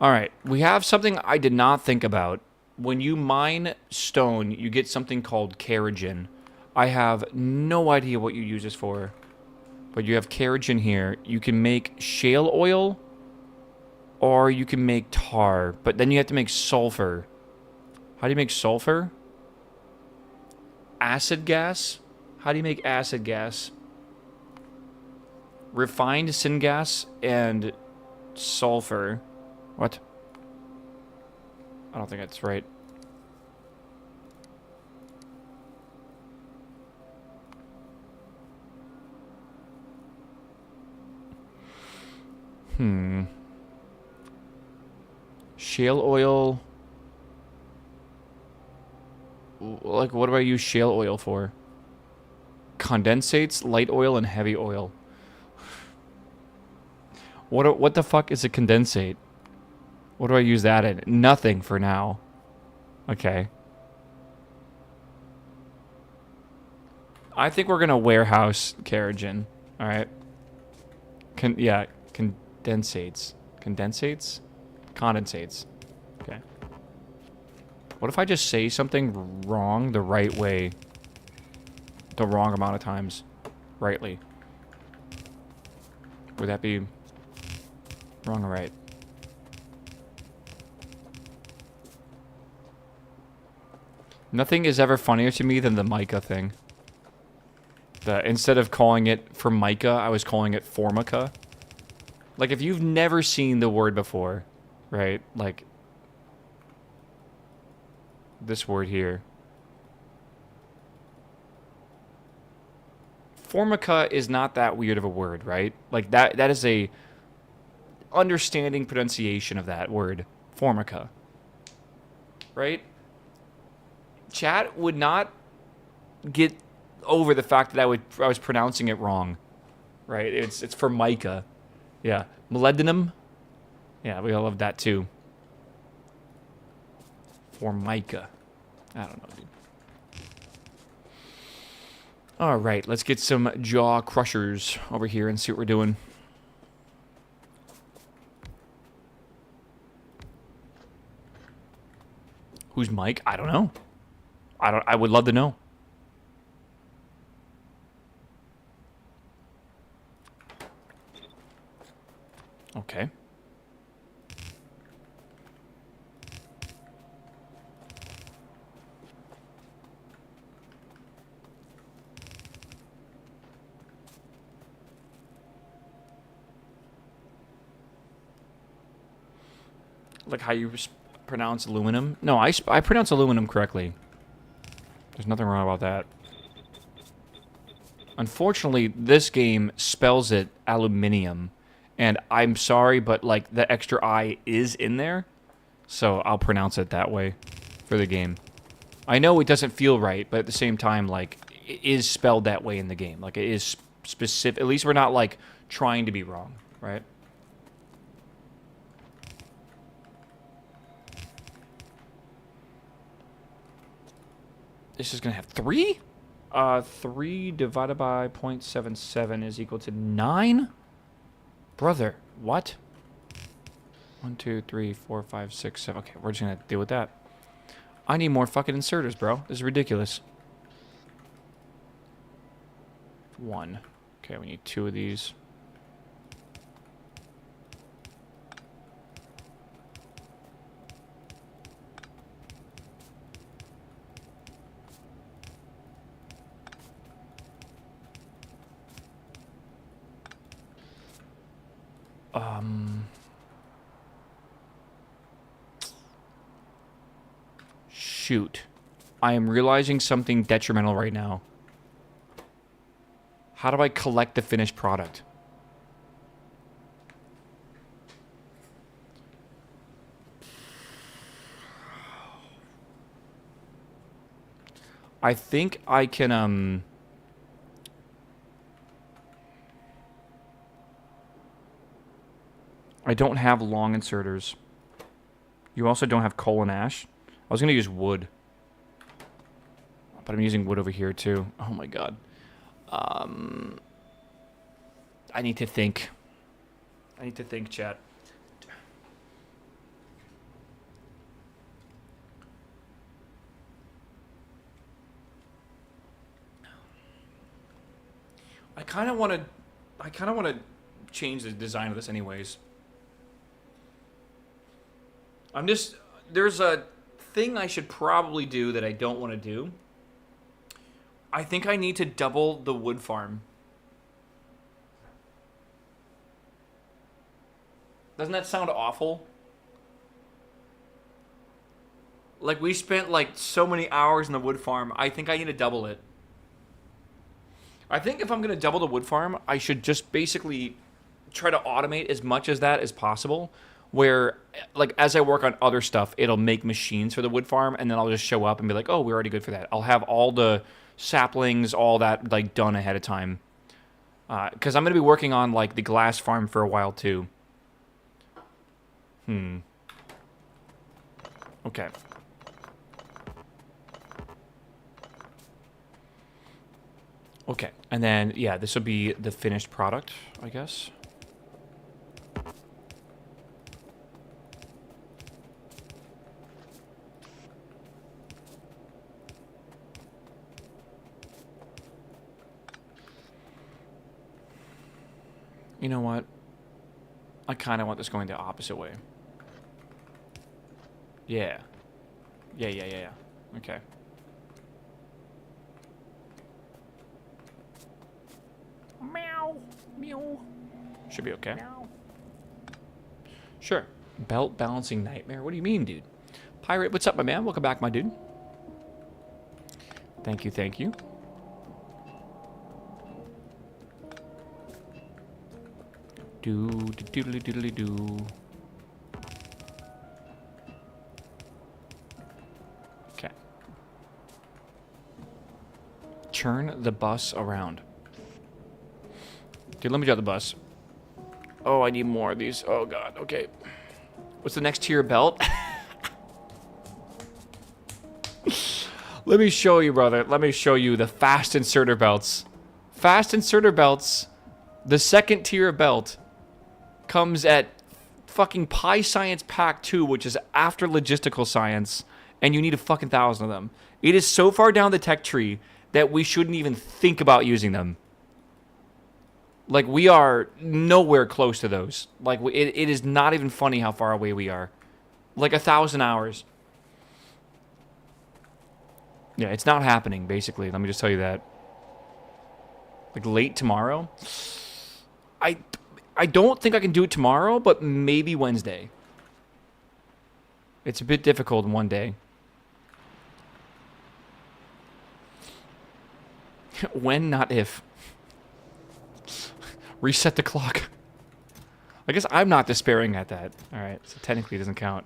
Alright, we have something I did not think about. When you mine stone, you get something called keratin. I have no idea what you use this for. But you have keratin here. You can make shale oil, or you can make tar. But then you have to make sulfur. How do you make sulfur? Acid gas? How do you make acid gas? Refined syngas and sulfur. What? I don't think that's right. Shale oil. Like, what do I use shale oil for? Condensates, light oil, and heavy oil. What the fuck is a condensate? What do I use that in? Nothing for now. Okay. I think we're gonna warehouse keratin. Alright. Yeah, condensates. Condensates? Condensates. Okay. What if I just say something wrong the right way? The wrong amount of times. Rightly. Would that be wrong or right? Nothing is ever funnier to me than the mica thing. Instead of calling it Formica, I was calling it Formica. Like, if you've never seen the word before, right? Like, this word here. Formica is not that weird of a word, right? Like, that is a understanding pronunciation of that word. Formica. Right? Chat would not get over the fact that I was pronouncing it wrong. Right? It's Formica. Yeah. Molybdenum. Yeah, we all love that too. Formica. I don't know, dude. Alright, let's get some jaw crushers over here and see what we're doing. Who's Mike? I don't know. I would love to know. Okay. Like how you pronounce aluminum? No, I pronounce aluminum correctly. There's nothing wrong about that. Unfortunately, this game spells it aluminium. And I'm sorry, but like the extra I is in there. So I'll pronounce it that way for the game. I know it doesn't feel right, but at the same time, like, it is spelled that way in the game. Like, it is specific. At least we're not, like, trying to be wrong, right? This is going to have 3? 3 divided by 0.77 is equal to 9? Brother, what? 1, 2, 3, 4, 5, 6, 7. Okay, we're just going to deal with that. I need more fucking inserters, bro. This is ridiculous. 1. Okay, we need 2 of these. Shoot. I am realizing something detrimental right now. How do I collect the finished product? I think I can, I don't have long inserters. You also don't have coal and ash. I was going to use wood. But I'm using wood over here too. Oh my god. I need to think. I need to think, chat. I kind of want to change the design of this anyways. There's a thing I should probably do that I don't want to do. I think I need to double the wood farm. Doesn't that sound awful? Like, we spent, like, so many hours in the wood farm. I think I need to double it. I think if I'm going to double the wood farm, I should just basically try to automate as much as that as possible. Where, like, as I work on other stuff, it'll make machines for the wood farm, and then I'll just show up and be like, oh, we're already good for that. I'll have all the saplings, all that, like, done ahead of time. Because I'm going to be working on, like, the glass farm for a while, too. Okay. Okay, and then, yeah, this will be the finished product, I guess. You know what? I kind of want this going the opposite way. Yeah. Yeah. Okay. Meow. Meow. Should be okay. Meow. Sure. Belt balancing nightmare? What do you mean, dude? Pirate, what's up, my man? Welcome back, my dude. Thank you, thank you. Do. Okay. Turn the bus around. Dude, let me drive the bus. Oh, I need more of these. Oh, God. Okay. What's the next tier belt? Let me show you, brother. Let me show you the fast inserter belts. Fast inserter belts, the second tier belt, comes at fucking Pi Science Pack 2, which is after logistical science, and you need a fucking 1,000 of them. It is so far down the tech tree that we shouldn't even think about using them. Like, we are nowhere close to those. Like, it is not even funny how far away we are. Like 1,000 hours. Yeah, it's not happening, basically. Let me just tell you that. Like, late tomorrow? I don't think I can do it tomorrow, but maybe Wednesday. It's a bit difficult in one day. When, not if. Reset the clock. I guess I'm not despairing at that. Alright, so technically it doesn't count.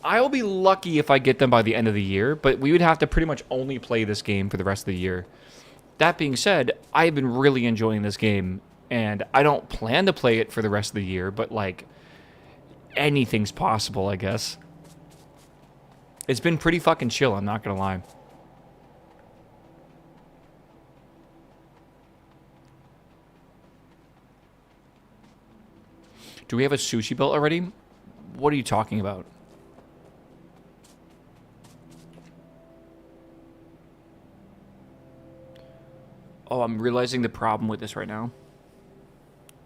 I'll be lucky if I get them by the end of the year, but we would have to pretty much only play this game for the rest of the year. That being said, I've been really enjoying this game, and I don't plan to play it for the rest of the year, but, like, anything's possible, I guess. It's been pretty fucking chill, I'm not gonna lie. Do we have a sushi belt already? What are you talking about? Oh, I'm realizing the problem with this right now.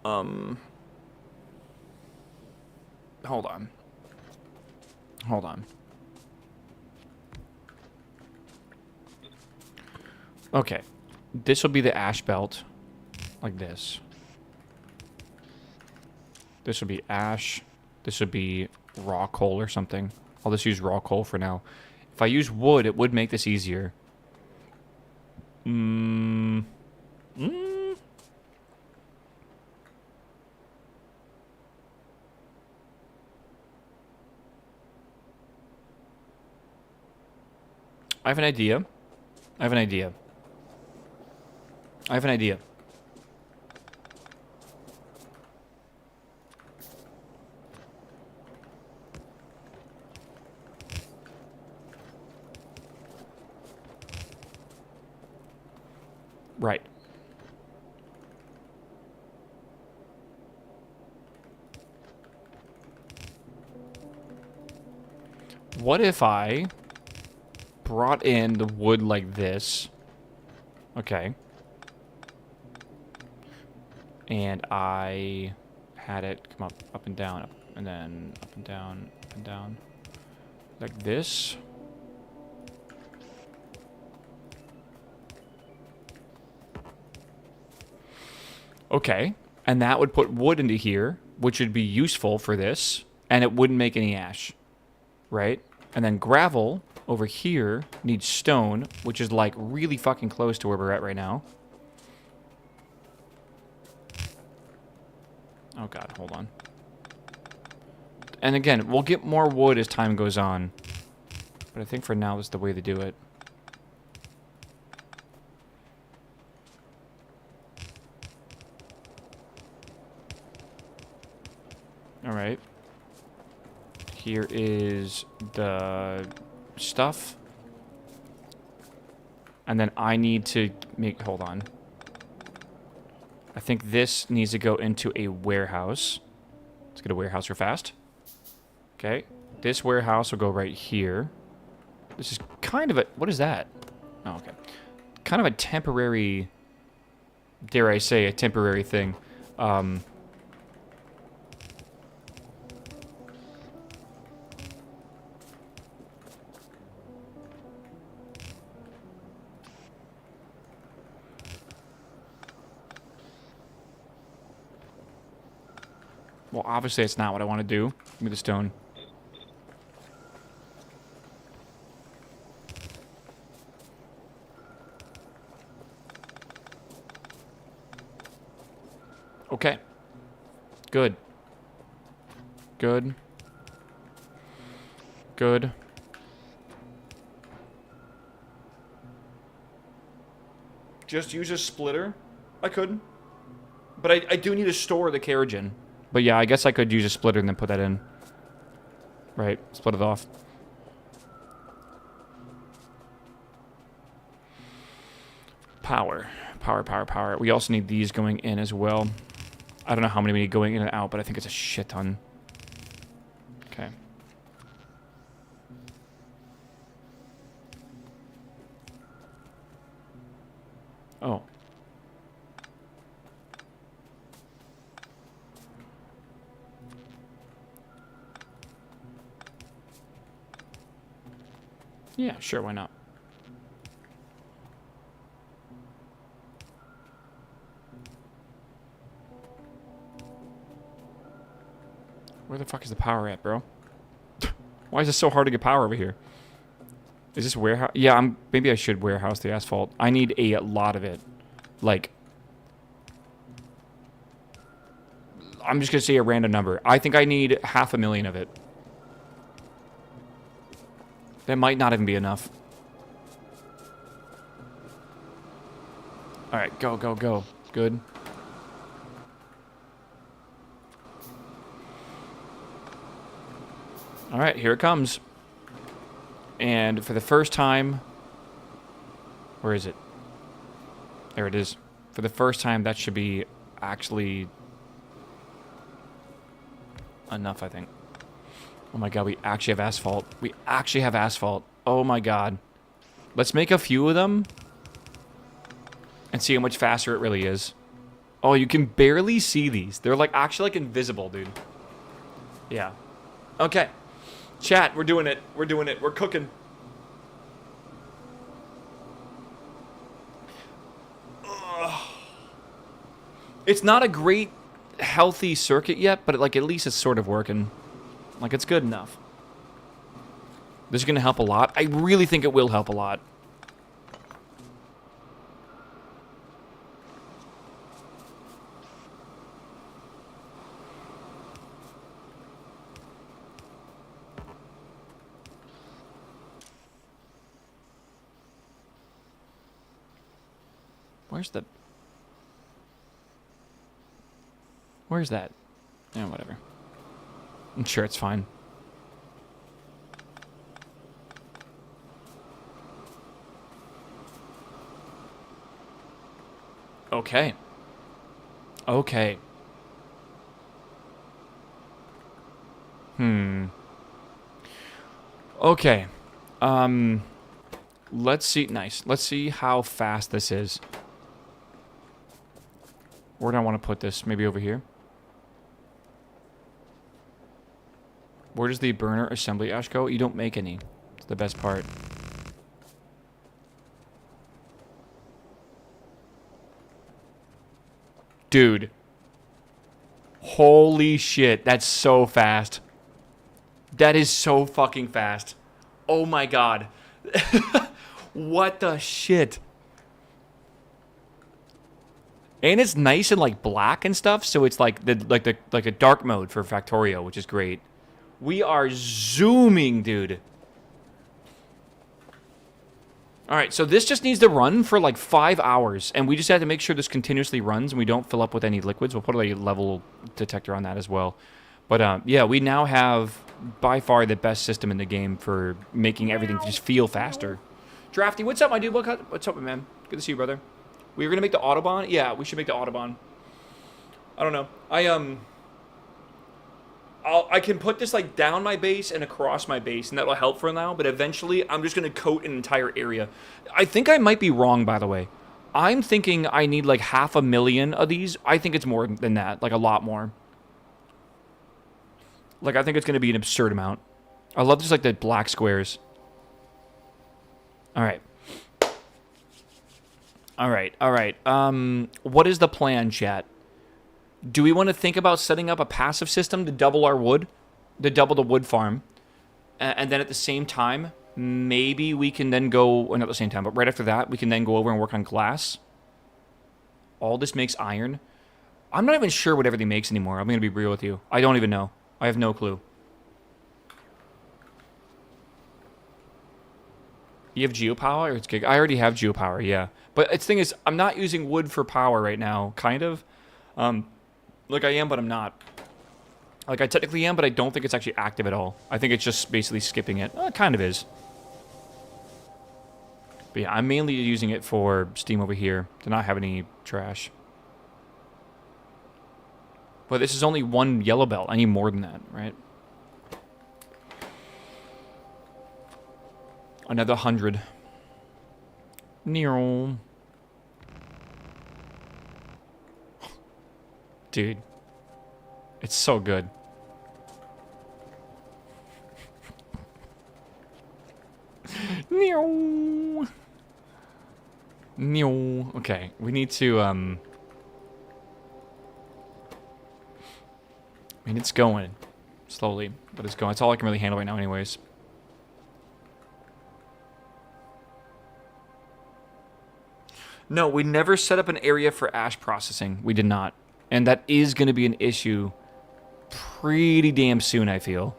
Hold on. Hold on. Okay. This will be the ash belt. Like this. This would be ash. This would be raw coal or something. I'll just use raw coal for now. If I use wood, it would make this easier. I have an idea. I have an idea. I have an idea. Right. What if I brought in the wood like this? Okay. And I had it come up and down, up, and then up and down, up and down. Like this. Okay. And that would put wood into here, which would be useful for this, and it wouldn't make any ash. Right? And then gravel over here needs stone, which is like really fucking close to where we're at right now. Oh god, hold on. And again, we'll get more wood as time goes on. But I think for now is the way to do it. Alright. Here is the stuff. And then I need to make... Hold on. I think this needs to go into a warehouse. Let's get a warehouse real fast. Okay. This warehouse will go right here. This is kind of a... What is that? Oh, okay. Kind of a temporary... Dare I say, a temporary thing. Well, obviously it's not what I want to do. Give me the stone. Okay. Good. Good. Good. Just use a splitter? I could. But I do need to store the carriage in. But yeah, I guess I could use a splitter and then put that in. Right, split it off. Power. Power, power, power. We also need these going in as well. I don't know how many we need going in and out, but I think it's a shit ton. Okay. Oh. Yeah, sure, why not? Where the fuck is the power at, bro? Why is it so hard to get power over here? Is this warehouse? Yeah, maybe I should warehouse the asphalt. I need a lot of it. Like, I'm just gonna say a random number. I think I need 500,000 of it. That might not even be enough. Alright, go, go, go. Good. Alright, here it comes. And for the first time... Where is it? There it is. For the first time, that should be actually... enough, I think. Oh my god, we actually have asphalt. We actually have asphalt. Oh my god. Let's make a few of them. And see how much faster it really is. Oh, you can barely see these. They're like actually like invisible, dude. Yeah. Okay. Chat, we're doing it. We're doing it. We're cooking. Ugh. It's not a great, healthy circuit yet, but like at least it's sort of working. Like it's good enough. This is going to help a lot. I really think it will help a lot. Where's that? Yeah, whatever. I'm sure it's fine. Okay. Okay. Okay. Let's see. Nice. Let's see how fast this is. Where do I want to put this? Maybe over here? Where does the burner assembly ash go? You don't make any. It's the best part. Dude. Holy shit. That's so fast. That is so fucking fast. Oh my god. What the shit? And it's nice and like black and stuff, so it's like a dark mode for Factorio, which is great. We are zooming, dude. All right, so this just needs to run for like 5 hours, and we just have to make sure this continuously runs and we don't fill up with any liquids. We'll put a level detector on that as well. But yeah, we now have by far the best system in the game for making everything just feel faster. Drafty, what's up, my dude? What's up, man? Good to see you, brother. We were gonna make the Autobahn. Yeah, we should make the Autobahn. I don't know. I can put this like down my base and across my base, and that'll help for now. But eventually, I'm just gonna coat an entire area. I think I might be wrong, by the way. I'm thinking I need like 500,000 of these. I think it's more than that, like a lot more. Like I think it's gonna be an absurd amount. I love just like the black squares. All right. All right, all right. What is the plan, chat? Do we want to think about setting up a passive system to double our wood? To double the wood farm? And then at the same time, maybe we can then go... Well, not at the same time, but right after that, we can then go over and work on glass. All this makes iron. I'm not even sure what everything makes anymore. I'm going to be real with you. I don't even know. I have no clue. You have geopower? Or it's gig? I already have geopower, yeah. But the thing is, I'm not using wood for power right now, kind of. Like I am, but I'm not. Like I technically am, but I don't think it's actually active at all. I think it's just basically skipping it. Well, it kind of is. But yeah, I'm mainly using it for steam over here to not have any trash. But this is only one yellow belt. I need more than that, right? Another 100. Nero. Dude. It's so good. Neo. Neo. Okay, we need to, I mean, it's going. Slowly, but it's going. It's all I can really handle right now anyways. No, we never set up an area for ash processing. We did not. And that is going to be an issue pretty damn soon, I feel.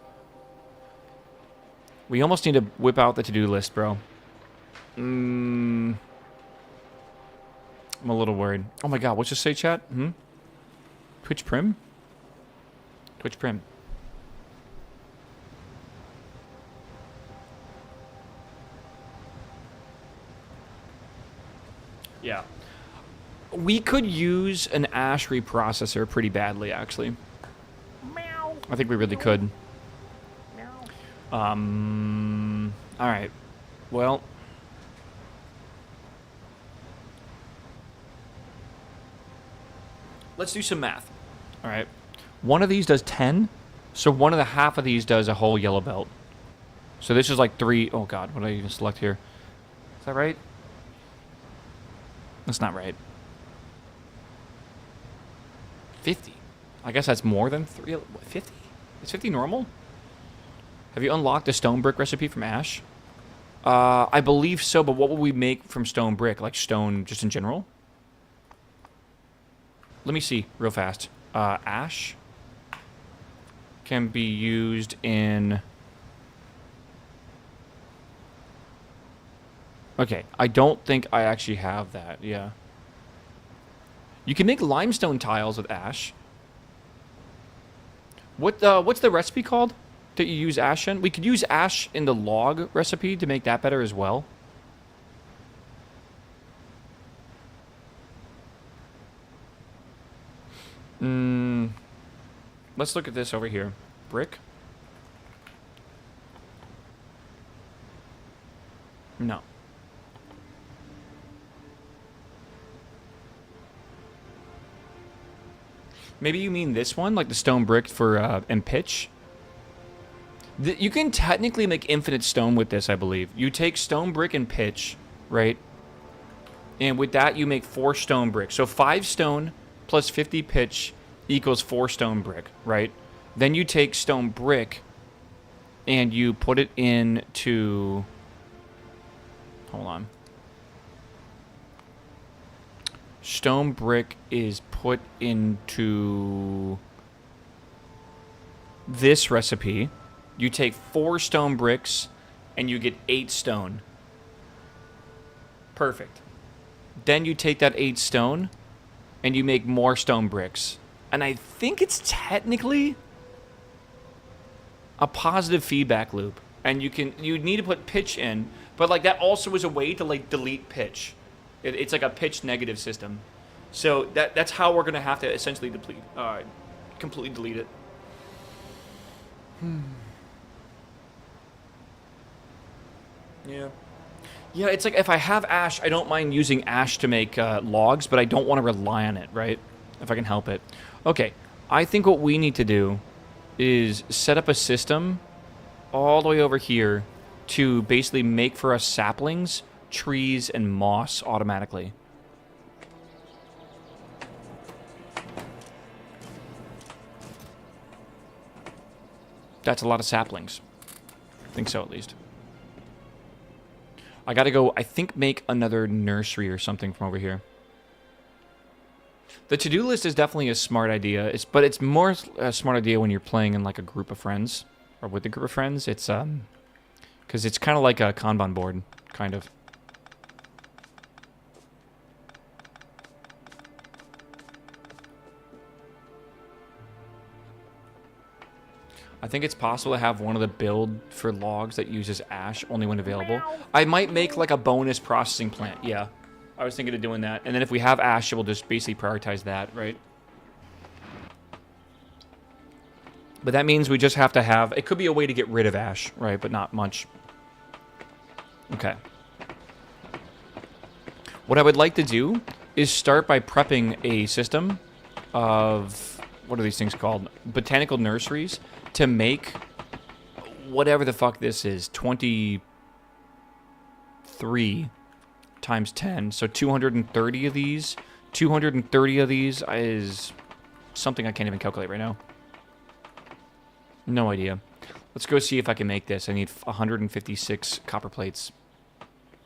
We almost need to whip out the to-do list, bro. I'm a little worried. Oh my god, what's this say, chat? Twitch Prim? Twitch Prim. Yeah. We could use an ash reprocessor pretty badly, actually. Meow. I think we really could. Meow. Alright. Well. Let's do some math. Alright. One of these does 10, so one of the half of these does a whole yellow belt. So this is like 3... Oh god, what did I even select here? Is that right? That's not right. 50. I guess that's more than 3... 50? Is 50 normal? Have you unlocked the stone brick recipe from ash? I believe so, but what would we make from stone brick? Like stone just in general? Let me see real fast. Ash can be used in... Okay, I don't think I actually have that, yeah. You can make limestone tiles with ash. What's the recipe called that you use ash in? We could use ash in the log recipe to make that better as well. Let's look at this over here. Brick? No. Maybe you mean this one, like the stone brick for and pitch. You can technically make infinite stone with this, I believe. You take stone brick and pitch, right? And with that, you make 4 stone bricks. So 5 stone plus 50 pitch equals 4 stone brick, right? Then you take stone brick and you put it into... Hold on. Stone brick is put into this recipe. You take 4 stone bricks and you get 8 stone. Perfect. Then you take that 8 stone and you make more stone bricks. And I think it's technically a positive feedback loop. And you need to put pitch in, but like that also is a way to like delete pitch. It's like a pitch negative system. So that's how we're gonna have to essentially completely delete it. Yeah. Yeah, it's like if I have ash, I don't mind using ash to make logs, but I don't want to rely on it, right? If I can help it. Okay, I think what we need to do is set up a system all the way over here to basically make for us saplings, trees, and moss automatically. That's a lot of saplings. I think so, at least. I gotta go, I think, make another nursery or something from over here. The to-do list is definitely a smart idea, but it's more a smart idea when you're playing in like a group of friends, or with a group of friends. It's, because it's kind of like a Kanban board, kind of. I think it's possible to have one of the build for logs that uses ash only when available. I might make like a bonus processing plant. Yeah, I was thinking of doing that. And then if we have ash, we'll just basically prioritize that, right? But that means we just have to have... It could be a way to get rid of ash, right? But not much. Okay. What I would like to do is start by prepping a system of... What are these things called? Botanical nurseries to make whatever the fuck this is. 23 times 10. So 230 of these. 230 of these is something I can't even calculate right now. No idea. Let's go see if I can make this. I need 156 copper plates.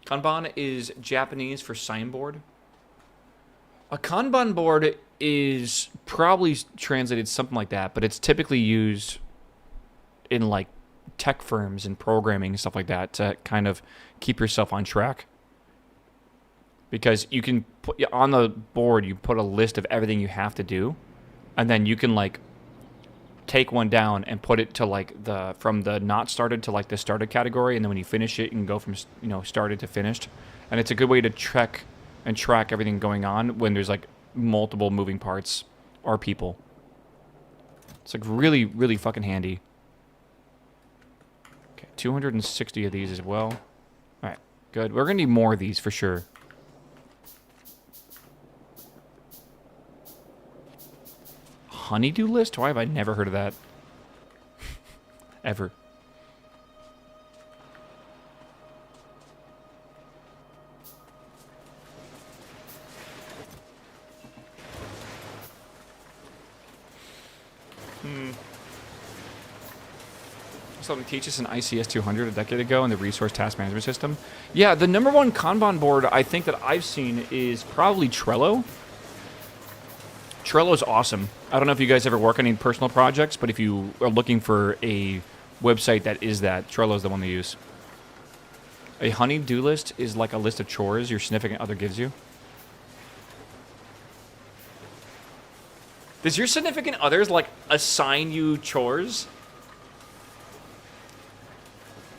Kanban is Japanese for signboard. A Kanban board is probably translated something like that, but it's typically used in like tech firms and programming and stuff like that to kind of keep yourself on track. Because you can put on the board, you put a list of everything you have to do, and then you can like take one down and put it to like from the not started to like the started category, and then when you finish it, you can go from started to finished, and it's a good way to check and track everything going on when there's like multiple moving parts or people. It's like really, really fucking handy. Okay, 260 of these as well. All right, good. We're gonna need more of these for sure. Honeydew list? Why have I never heard of that? Ever. Something teach us in ICS 200 a decade ago in the resource task management system. Yeah, the number one Kanban board I think that I've seen is probably Trello. Trello is awesome. I don't know if you guys ever work on any personal projects, but if you are looking for a website that is that, Trello is the one to use. A honey-do list is like a list of chores your significant other gives you. Does your significant others like assign you chores?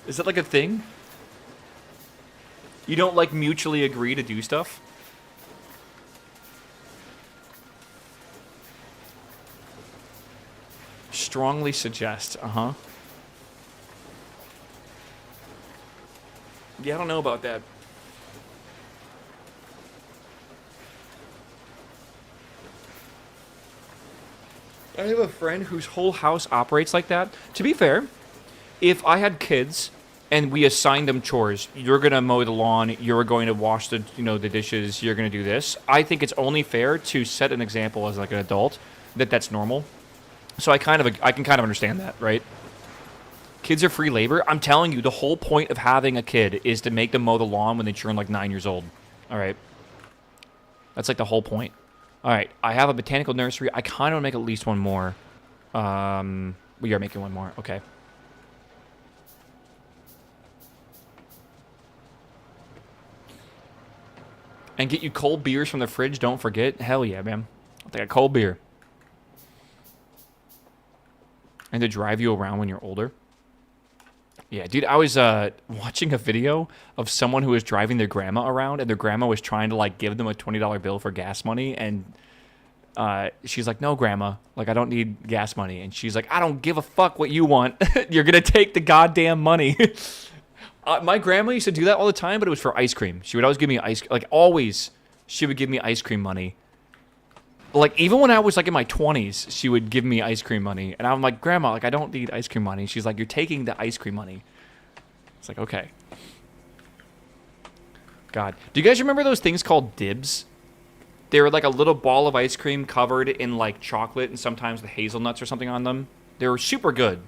Is that like a thing? You don't like mutually agree to do stuff? strongly suggest. Uh-huh. Yeah, I don't know about that. I have a friend whose whole house operates like that. To be fair, if I had kids and we assigned them chores, you're gonna mow the lawn, you're going to wash the the dishes, you're gonna do this. I think it's only fair to set an example as like an adult that that's normal. So I can kind of understand that, right? Kids are free labor. I'm telling you, the whole point of having a kid is to make them mow the lawn when they turn like 9 years old. All right. That's like the whole point. All right. I have a botanical nursery. I kind of want to make at least one more. We are making one more. Okay. And get you cold beers from the fridge. Don't forget. Hell yeah, man. I'll take a cold beer. And to drive you around when you're older. Yeah, dude, I was watching a video of someone who was driving their grandma around, and their grandma was trying to, like, give them a $20 bill for gas money, and she's like, no, grandma, like, I don't need gas money. And she's like, I don't give a fuck what you want. You're going to take the goddamn money. My grandma used to do that all the time, but it was for ice cream. She would always give me always, she would give me ice cream money. Like, even when I was, like, in my 20s, she would give me ice cream money. And I'm like, Grandma, like, I don't need ice cream money. She's like, you're taking the ice cream money. It's like, okay. God. Do you guys remember those things called dibs? They were, like, a little ball of ice cream covered in, like, chocolate and sometimes with hazelnuts or something on them. They were super good.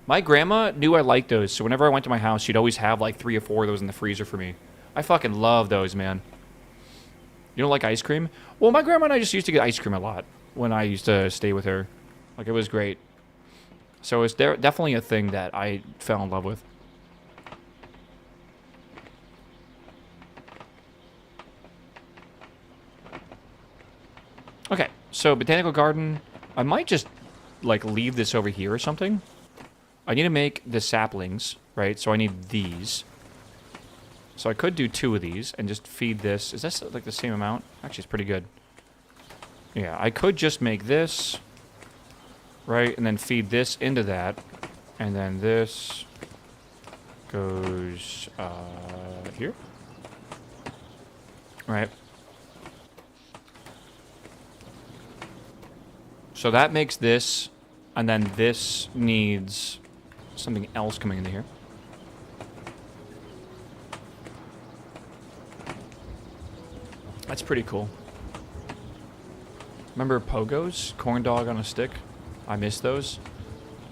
My grandma knew I liked those, so whenever I went to my house, she'd always have, like, 3 or 4 of those in the freezer for me. I fucking love those, man. You don't like ice cream? Well, my grandma and I just used to get ice cream a lot when I used to stay with her. Like, it was great. So it's definitely a thing that I fell in love with. Okay, so botanical garden. I might just, like, leave this over here or something. I need to make the saplings, right? So I need these. So I could do 2 of these and just feed this. Is this like the same amount? Actually, it's pretty good. Yeah, I could just make this, right? And then feed this into that. And then this goes here. Right. So that makes this, and then this needs something else coming into here. That's pretty cool. Remember pogos? Corn dog on a stick? I miss those.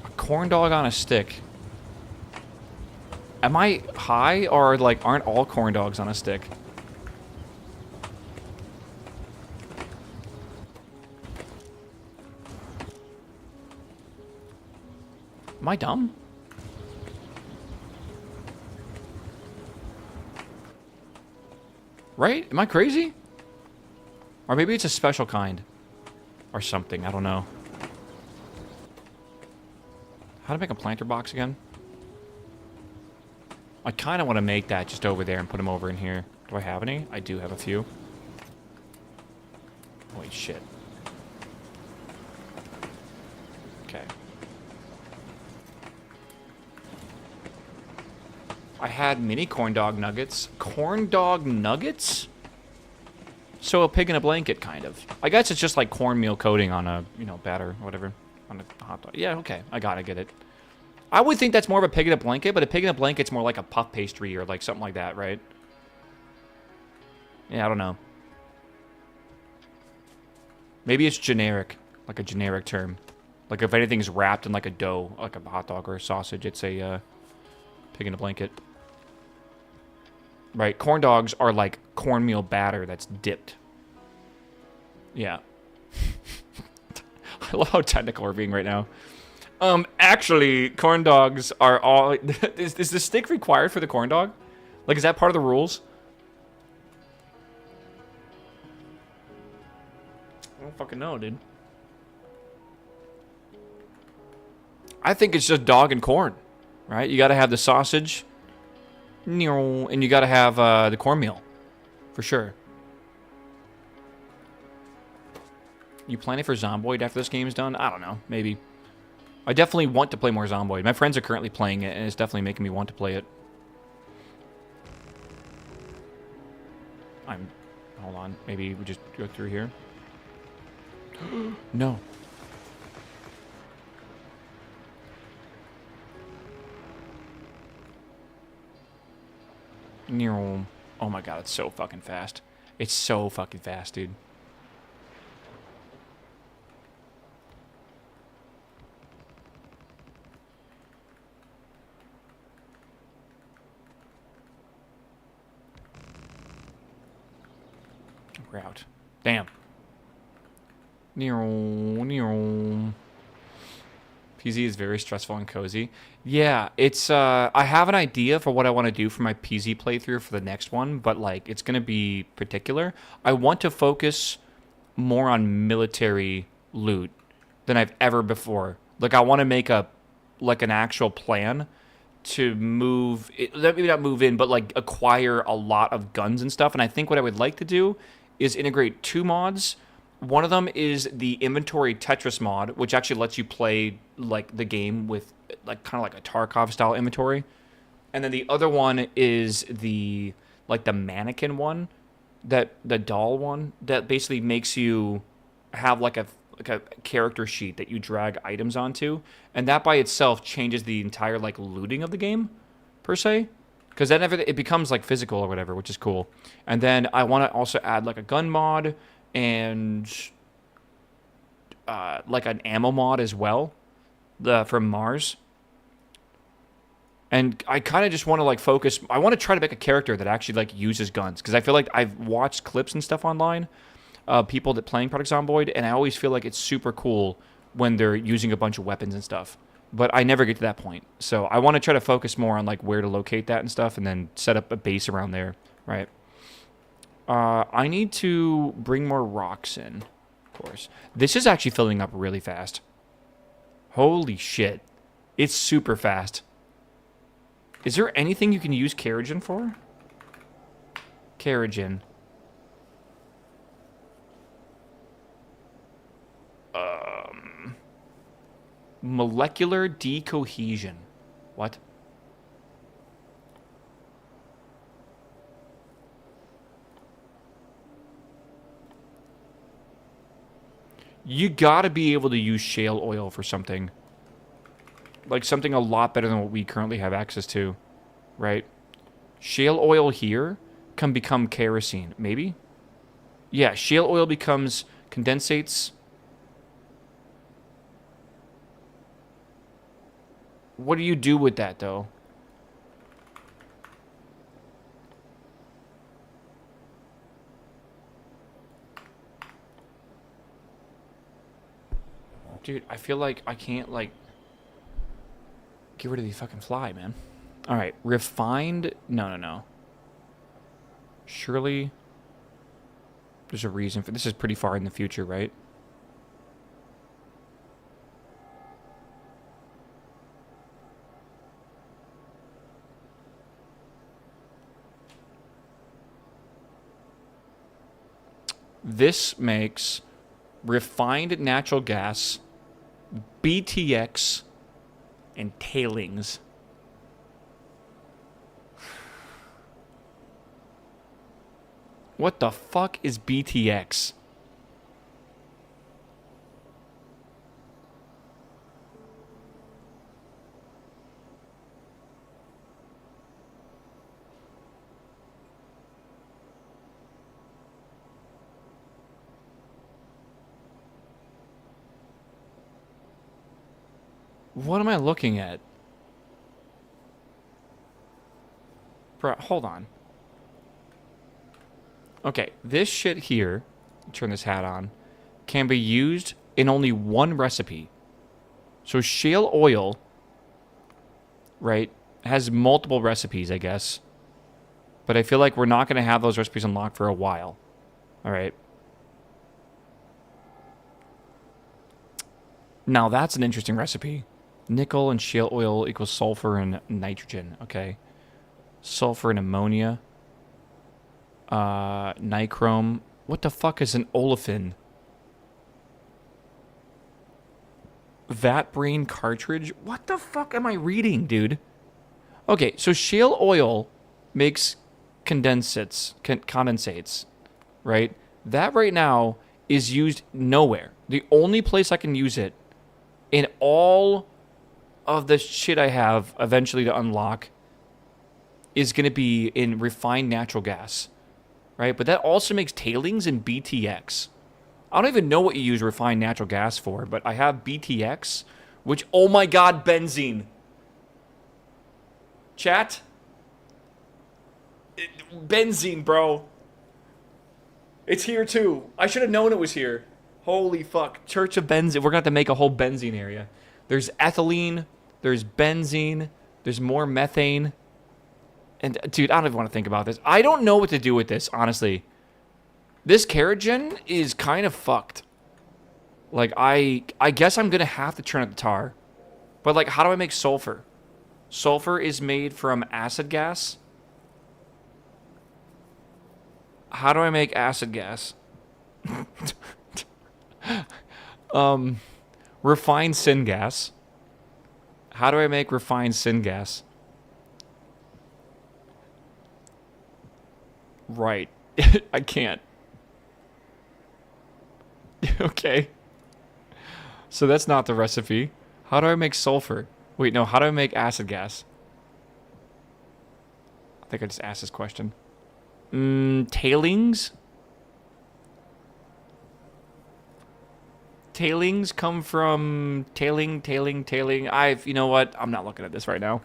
A corn dog on a stick. Am I high, or, like, aren't all corn dogs on a stick? Am I dumb? Right? Am I crazy? Or maybe it's a special kind. Or something. I don't know. How to make a planter box again? I kind of want to make that just over there and put them over in here. Do I have any? I do have a few. Holy shit. Okay. I had mini corn dog nuggets. Corn dog nuggets? So a pig in a blanket, kind of. I guess it's just like cornmeal coating on a, batter, whatever. On a hot dog. Yeah, okay. I gotta get it. I would think that's more of a pig in a blanket, but a pig in a blanket's more like a puff pastry or like something like that, right? Yeah, I don't know. Maybe it's generic. Like a generic term. Like if anything's wrapped in like a dough, like a hot dog or a sausage, it's a pig in a blanket. Right, corn dogs are like cornmeal batter that's dipped. Yeah. I love how technical we're being right now. Actually, corn dogs are all... is the stick required for the corn dog? Like, is that part of the rules? I don't fucking know, dude. I think it's just dog and corn, right? You gotta have the sausage... and you gotta have the cornmeal, for sure. You planning for Zomboid after this game is done? I don't know, maybe. I definitely want to play more Zomboid. My friends are currently playing it, and it's definitely making me want to play it. Hold on. Maybe we just go through here. No. Oh my god, it's so fucking fast. It's so fucking fast, dude. We're out. Damn. PZ is very stressful and cozy. Yeah, it's I have an idea for what I want to do for my PZ playthrough for the next one, but like it's gonna be particular. I want to focus more on military loot than I've ever before. Like I want to make an actual plan to maybe not move in, but like acquire a lot of guns and stuff. And I think what I would like to do is integrate 2 mods. One of them is the inventory Tetris mod, which actually lets you play like the game with like kind of like a Tarkov style inventory. And then the other one is the mannequin one, the doll one that basically makes you have like a character sheet that you drag items onto, and that by itself changes the entire like looting of the game per se. Because then it becomes like physical or whatever, which is cool. And then I want to also add like a gun mod and like an ammo mod as well, from Mars. And I kind of just want to like focus. I want to try to make a character that actually like uses guns, because I feel like I've watched clips and stuff online, people that playing Project Zomboid, and I always feel like it's super cool when they're using a bunch of weapons and stuff. But I never get to that point. So I want to try to focus more on like where to locate that and stuff, and then set up a base around there, right? I need to bring more rocks in, of course. This is actually filling up really fast. Holy shit. It's super fast. Is there anything you can use Carrigen for? Carrigen. Molecular decohesion. What? You gotta be able to use shale oil for something. Like something a lot better than what we currently have access to. Right? Shale oil here can become kerosene. Maybe? Yeah, shale oil becomes condensates. What do you do with that, though? Dude, I feel like I can't, like, get rid of the fucking fly, man. Alright, refined... No. Surely... There's a reason for... This is pretty far in the future, right? This makes refined natural gas, BTX, and tailings. What the fuck is BTX? What am I looking at? Bro, hold on. Okay, this shit here, turn this hat on, can be used in only one recipe. So shale oil, right, has multiple recipes, I guess. But I feel like we're not going to have those recipes unlocked for a while. All right. Now that's an interesting recipe. Nickel and shale oil equals sulfur and nitrogen. Okay. Sulfur and ammonia. Nichrome. What the fuck is an olefin? Vat brain cartridge? What the fuck am I reading, dude? Okay, so shale oil makes condensates, right? That right now is used nowhere. The only place I can use it in all of the shit I have eventually to unlock is going to be in refined natural gas, right? But that also makes tailings and BTX. I don't even know what you use refined natural gas for, but I have BTX, which, oh my god, benzene. Chat? Benzene, bro. It's here too. I should have known it was here. Holy fuck. Church of Benzene. We're going to have to make a whole benzene area. There's ethylene. There's benzene. There's more methane. And, dude, I don't even want to think about this. I don't know what to do with this, honestly. This Keragen is kind of fucked. Like, I guess I'm going to have to turn up the tar. But, like, how do I make sulfur? Sulfur is made from acid gas. How do I make acid gas? Refined syngas. How do I make refined syngas? Right. I can't. Okay. So that's not the recipe. How do I make sulfur? Wait, no, how do I make acid gas? I think I just asked this question. Tailings? Tailings come from tailing. You know what? I'm not looking at this right now.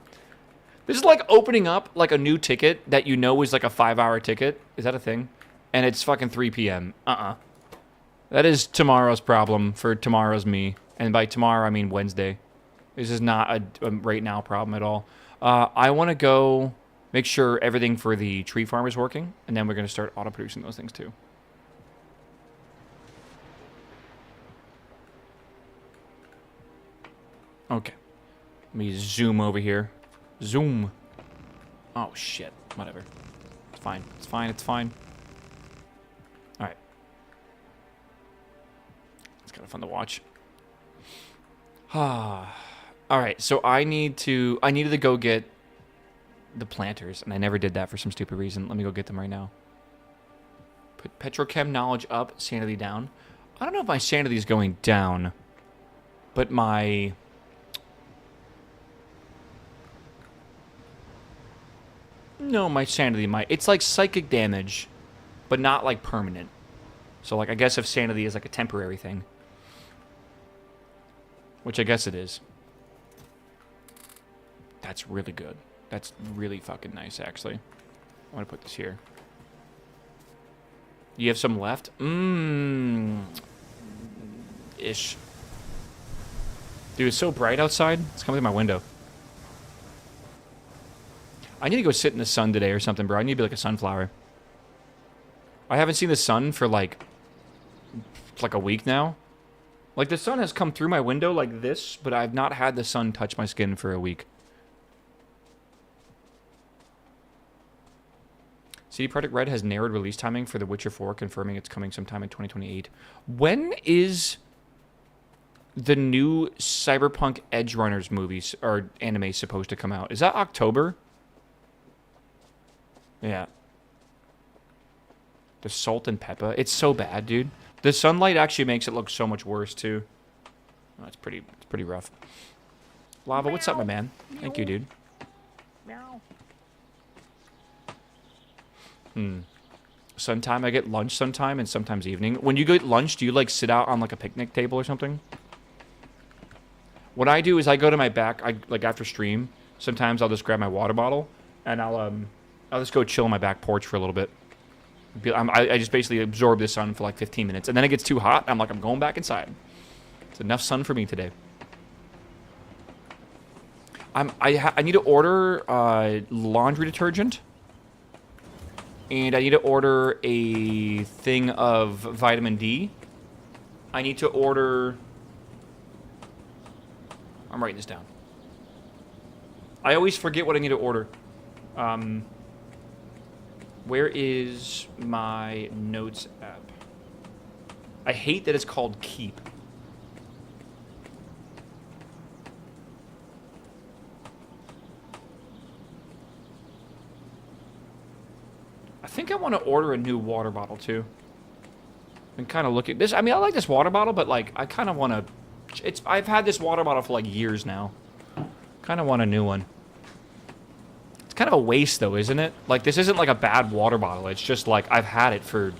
This is like opening up like a new ticket that you know is like a 5-hour ticket. Is that a thing? And it's fucking 3 p.m. That is tomorrow's problem for tomorrow's me. And by tomorrow, I mean Wednesday. This is not a right now problem at all. I want to go make sure everything for the tree farm is working. And then we're going to start auto-producing those things too. Okay. Let me zoom over here. Zoom. Oh, shit. Whatever. It's fine. It's fine. It's fine. Alright. It's kind of fun to watch. Alright, so I needed to go get the planters, and I never did that for some stupid reason. Let me go get them right now. Put petrochem knowledge up, sanity down. I don't know if my sanity is going down, but my... No, my sanity might. It's like psychic damage, but not like permanent. So like I guess if sanity is like a temporary thing. Which I guess it is. That's really good. That's really fucking nice, actually. I want to put this here. You have some left? Ish. Dude, it's so bright outside. It's coming through my window. I need to go sit in the sun today or something, bro. I need to be like a sunflower. I haven't seen the sun for like a week now. Like, the sun has come through my window like this, but I've not had the sun touch my skin for a week. CD Projekt Red has narrowed release timing for The Witcher 4, confirming it's coming sometime in 2028. When is the new Cyberpunk Edge Runners movies or anime supposed to come out? Is that October? Yeah. The salt and pepper. It's so bad, dude. The sunlight actually makes it look so much worse, too. Oh, it's pretty rough. Lava, what's up, my man? Thank you, dude. Sometime I get lunch sometime and sometimes evening. When you get lunch, do you, like, sit out on, like, a picnic table or something? What I do is I go to my back, like, after stream, sometimes I'll just grab my water bottle and I'll just go chill on my back porch for a little bit. I just basically absorb the sun for like 15 minutes. And then it gets too hot. I'm like, I'm going back inside. It's enough sun for me today. I need to order laundry detergent. And I need to order a thing of vitamin D. I need to order... I'm writing this down. I always forget what I need to order. Where is my notes app? I hate that it's called Keep. think I want to order a new water bottle, too. And kind of look at this. I mean, I like this water bottle, but, like, I kind of want to... I've had this water bottle for, like, years now. Kind of want a new one. It's kind of a waste, though, isn't it? Like, this isn't, like, a bad water bottle. It's just, like, I've had it for...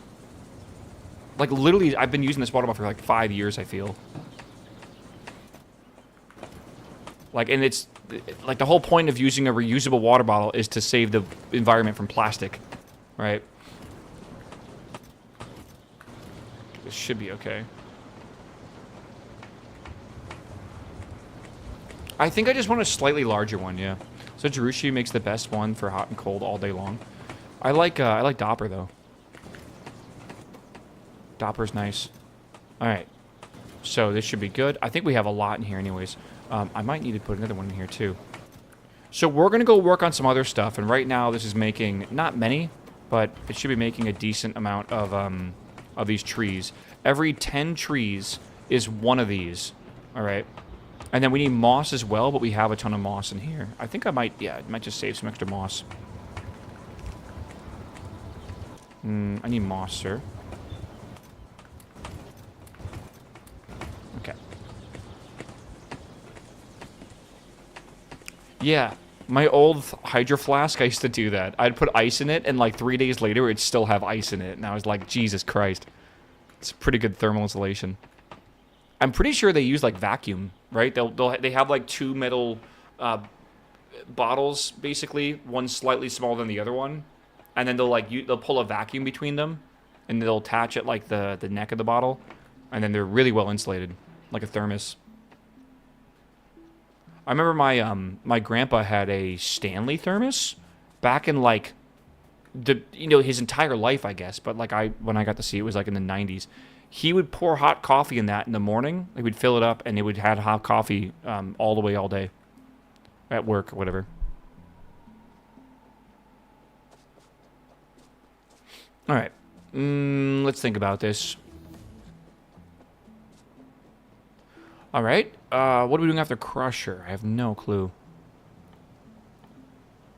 Like, literally, I've been using this water bottle for, like, 5 years, I feel. Like, and it's... Like, the whole point of using a reusable water bottle is to save the environment from plastic. Right? This should be okay. I think I just want a slightly larger one, yeah. So Jirushi makes the best one for hot and cold all day long. I like Dopper, though. Dopper's nice. Alright. So this should be good. I think we have a lot in here anyways. I might need to put another one in here, too. So we're going to go work on some other stuff. And right now, this is making, not many, but it should be making a decent amount of these trees. Every 10 trees is one of these. Alright. And then we need moss as well, but we have a ton of moss in here. I think I might, yeah, I might just save some extra moss. I need moss, sir. Okay. Yeah, my old Hydro Flask, I used to do that. I'd put ice in it, and like 3 days later, it'd still have ice in it. And I was like, Jesus Christ. It's pretty good thermal insulation. I'm pretty sure they use like vacuum, right? They have like two metal bottles, basically. One slightly smaller than the other one. And then they'll pull a vacuum between them. And they'll attach it like the neck of the bottle. And then they're really well insulated. Like a thermos. I remember my grandpa had a Stanley thermos back in like his entire life, I guess. But like when I got to see it was like in the 90s. He would pour hot coffee in that in the morning. He would fill it up and it would have hot coffee all the way all day at work or whatever. All right. Let's think about this. All right. What are we doing after Crusher? I have no clue.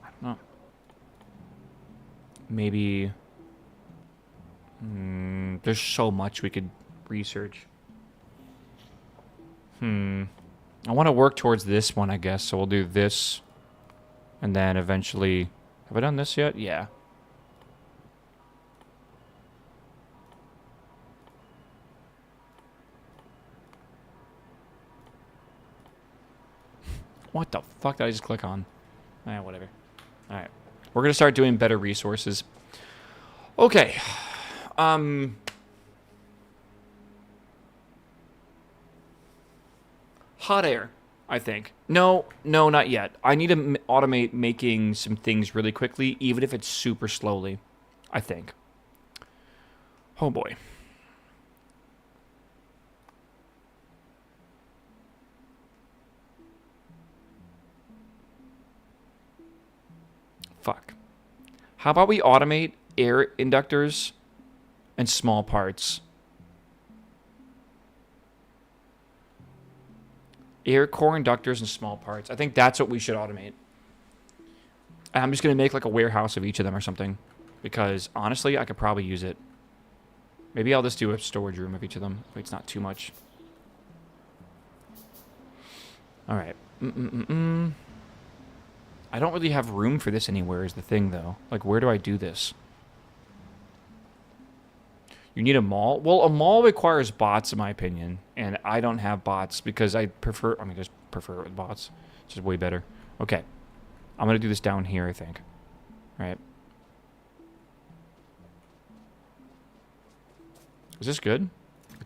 I don't know. Maybe... there's so much we could research. I want to work towards this one, I guess. So we'll do this. And then eventually... Have I done this yet? Yeah. What the fuck did I just click on? Whatever. Alright. We're going to start doing better resources. Okay. Hot air, I think. No, not yet. I need to automate making some things really quickly, even if it's super slowly, I think. Oh boy. Fuck. How about we automate air inductors and small parts? Air core inductors and small parts. I think that's what we should automate. And I'm just going to make like a warehouse of each of them or something. Because honestly, I could probably use it. Maybe I'll just do a storage room of each of them. If it's not too much. Alright. I don't really have room for this anywhere is the thing, though. Like, where do I do this? You need a mall? Well, a mall requires bots, in my opinion. And I don't have bots because I prefer... I mean, just prefer it with bots. It's just way better. Okay. I'm going to do this down here, I think. Right. Is this good?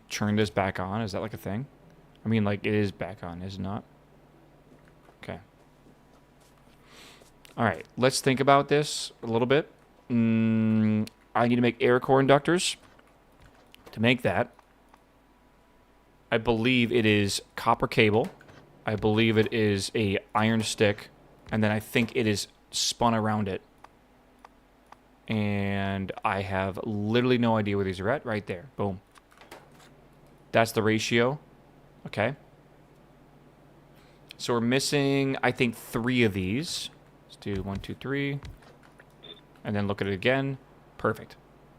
Turn this back on? Is that like a thing? I mean, like, it is back on, is it not? Okay. Alright, let's think about this a little bit. I need to make air core inductors. To make that, I believe it is copper cable. I believe it is a iron stick. And then I think it is spun around it. And I have literally no idea where these are at. Right there. Boom. That's the ratio. Okay. So we're missing, I think, 3 of these. Let's do 1, 2, 3. And then look at it again. Perfect.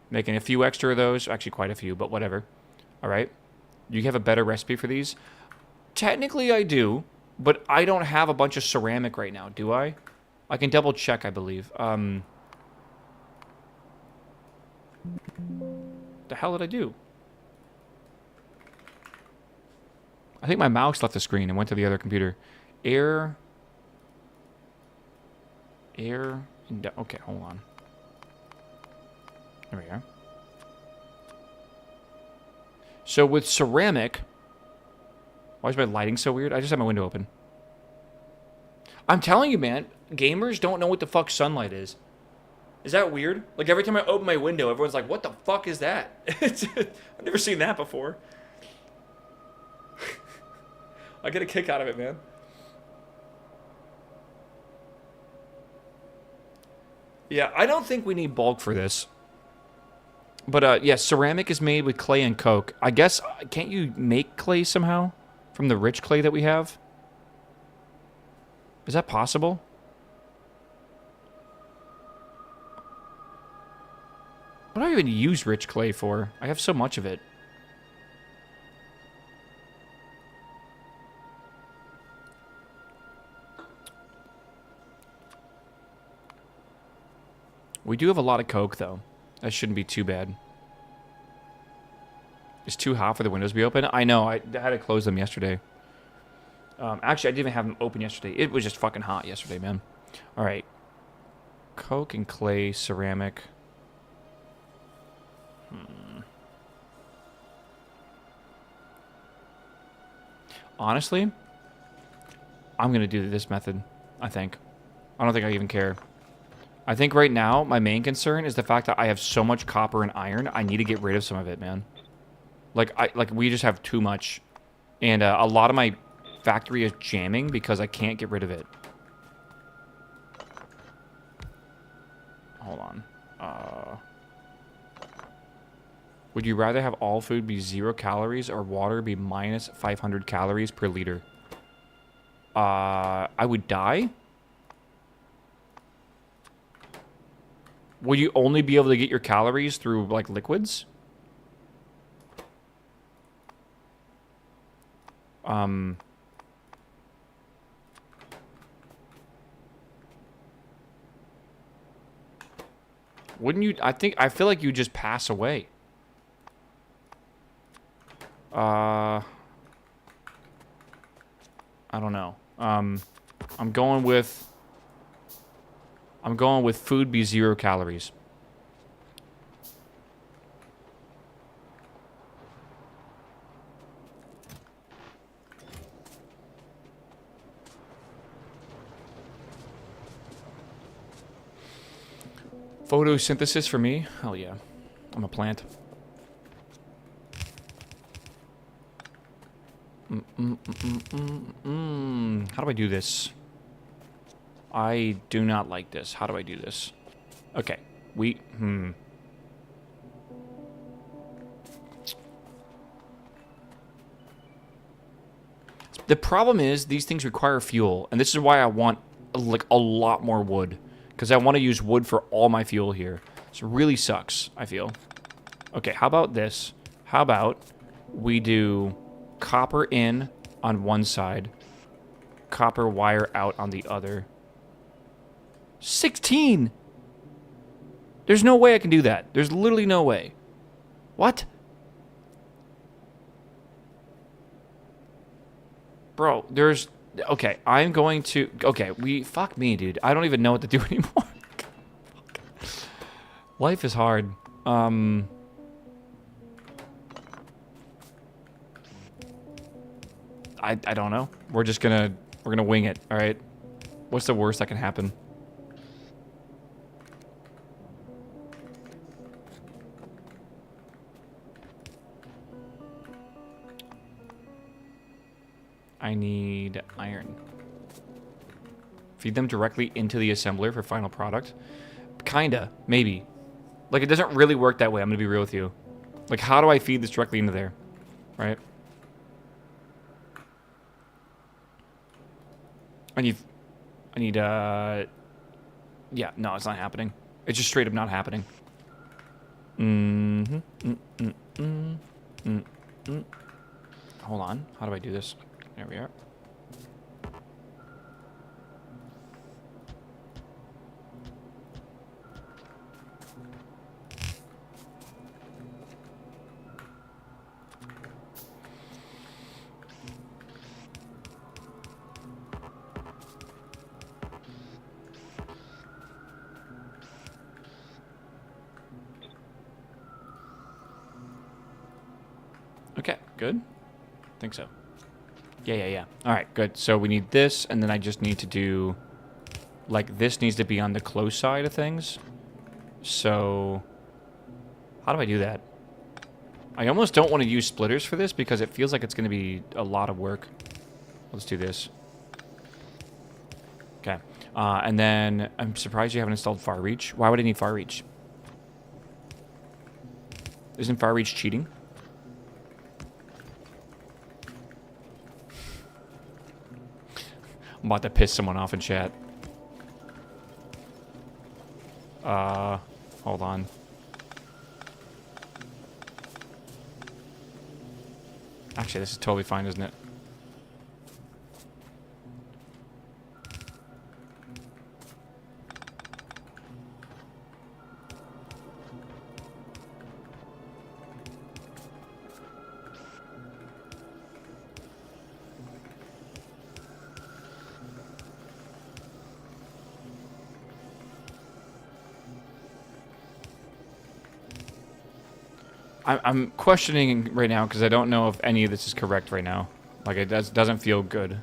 Making a few extra of those. Actually, quite a few, but whatever. All right. You have a better recipe for these? Technically, I do, but I don't have a bunch of ceramic right now, do I? I can double check, I believe. The hell did I do? I think my mouse left the screen and went to the other computer. Okay, hold on. There we go. So with ceramic... Why is my lighting so weird? I just have my window open. I'm telling you, man, gamers don't know what the fuck sunlight is. Is that weird? Like, every time I open my window, everyone's like, what the fuck is that? I've never seen that before. I get a kick out of it, man. Yeah, I don't think we need bulk for this. But, yeah, ceramic is made with clay and coke. I guess, can't you make clay somehow? From the rich clay that we have? Is that possible? What do I even use rich clay for? I have so much of it. We do have a lot of coke, though. That shouldn't be too bad. It's too hot for the windows to be open. I know. I had to close them yesterday. Actually, I didn't even have them open yesterday. It was just fucking hot yesterday, man. All right. Coke and clay, ceramic. Honestly, I'm going to do this method, I think. I don't think I even care. I think right now, my main concern is the fact that I have so much copper and iron, I need to get rid of some of it, man. Like we just have too much. And a lot of my factory is jamming because I can't get rid of it. Hold on. Would you rather have all food be 0 calories or water be minus 500 calories per liter? I would die? Will you only be able to get your calories through, like, liquids? Wouldn't you... I feel like you just pass away. I don't know. I'm going with food be 0 calories. Photosynthesis for me? Hell yeah. I'm a plant. How do I do this? I do not like this. How do I do this? Okay. The problem is these things require fuel, and this is why I want like a lot more wood, because I want to use wood for all my fuel here. This really sucks, I feel. Okay, how about this? How about we do copper in on one side, copper wire out on the other. 16! There's no way I can do that. There's literally no way. What? Bro, there's... Okay, I'm going to... Okay, fuck me, dude. I don't even know what to do anymore. Life is hard. I don't know. We're gonna wing it, alright? What's the worst that can happen? I need iron. Feed them directly into the assembler for final product? Kinda, maybe. Like, it doesn't really work that way, I'm gonna be real with you. Like, how do I feed this directly into there? Right? I need, yeah, no, it's not happening. It's just straight up not happening. Mm-hmm. Hold on. How do I do this? There we are. Okay, good. Think so. Yeah. All right, good. So we need this, and then I just need to do... Like, this needs to be on the close side of things. So... How do I do that? I almost don't want to use splitters for this because it feels like it's going to be a lot of work. Let's do this. Okay. And then I'm surprised you haven't installed far reach. Why would I need far reach? Isn't far reach cheating? I'm about to piss someone off in chat. Hold on. Actually, this is totally fine, isn't it? I'm questioning right now because I don't know if any of this is correct right now. Like, it doesn't feel good.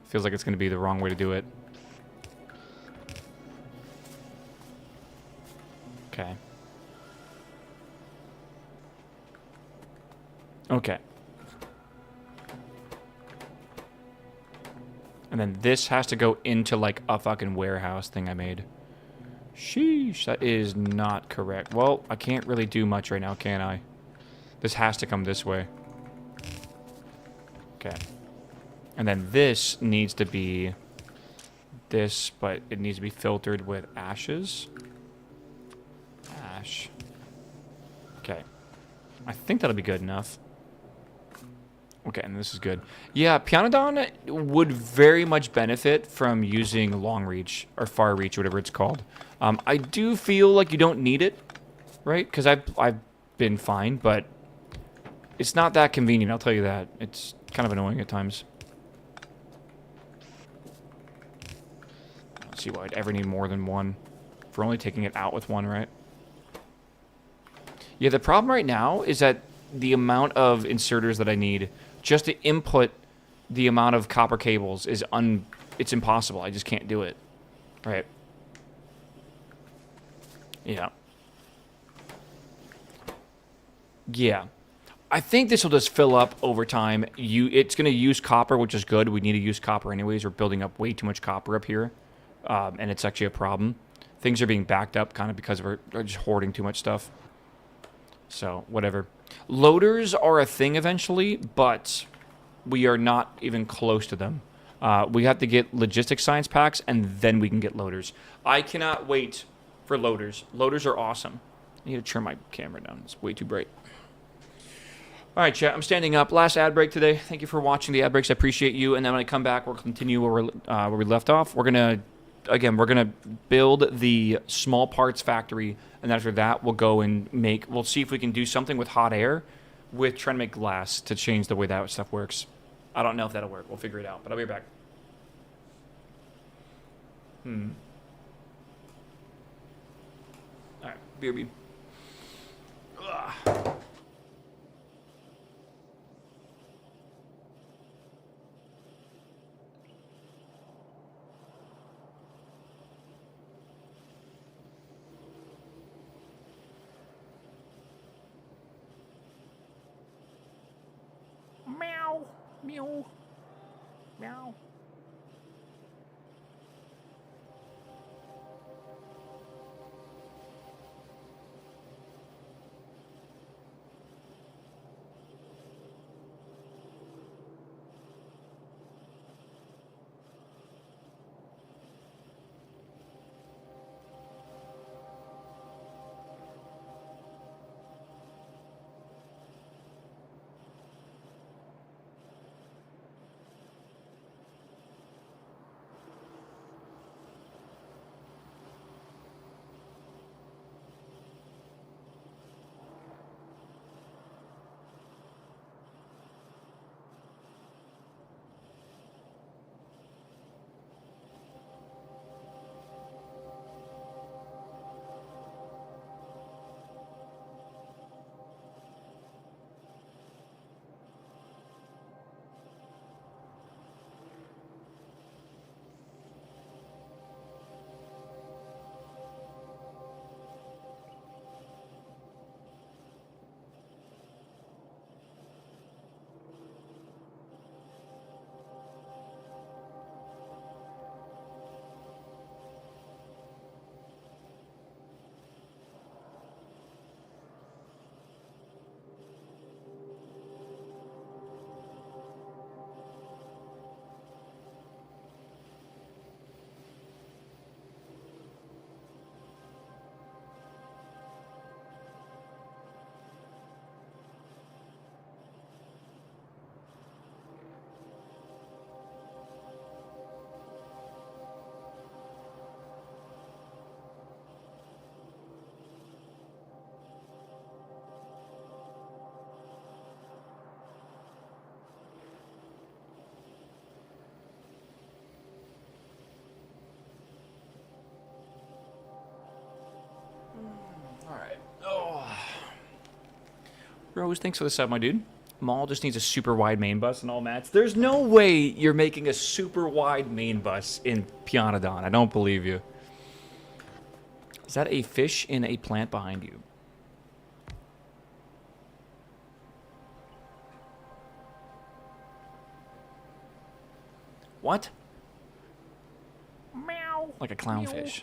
Feels like it's going to be the wrong way to do it. Okay. Okay. And then this has to go into, like, a fucking warehouse thing I made. Sheesh, that is not correct. Well, I can't really do much right now, can I? This has to come this way. Okay. And then this needs to be this, but it needs to be filtered with ashes. Ash. Okay. I think that'll be good enough. Okay, and this is good. Yeah, Pyanodon would very much benefit from using long reach, or far reach, whatever it's called. I do feel like you don't need it, right? Because I've been fine, but it's not that convenient, I'll tell you that. It's kind of annoying at times. I don't see why I'd ever need more than one. If we're only taking it out with one, right? Yeah, the problem right now is that the amount of inserters that I need just to input the amount of copper cables is it's impossible. I just can't do it. Right. Yeah. Yeah. I think this will just fill up over time. It's going to use copper, which is good. We need to use copper anyways. We're building up way too much copper up here. And it's actually a problem. Things are being backed up kind of because we're just hoarding too much stuff. So, whatever. Loaders are a thing eventually, but we are not even close to them. We have to get logistics science packs, and then we can get loaders. I cannot wait for loaders. Loaders are awesome. I need to turn my camera down. It's way too bright. All right, chat. I'm standing up. Last ad break today. Thank you for watching the ad breaks. I appreciate you. And then when I come back, we'll continue where we left off. We're gonna build the small parts factory, and after that, we'll go and we'll see if we can do something with hot air, with trying to make glass to change the way that stuff works. I don't know if that'll work. We'll figure it out. But I'll be right back. All right, BRB. Ugh. Meow. Meow. Meow. Rose, thanks for the sub, my dude. Maul just needs a super wide main bus in all mats. There's no way you're making a super wide main bus in Pyanodon. I don't believe you. Is that a fish in a plant behind you? What? Meow. Like a clownfish.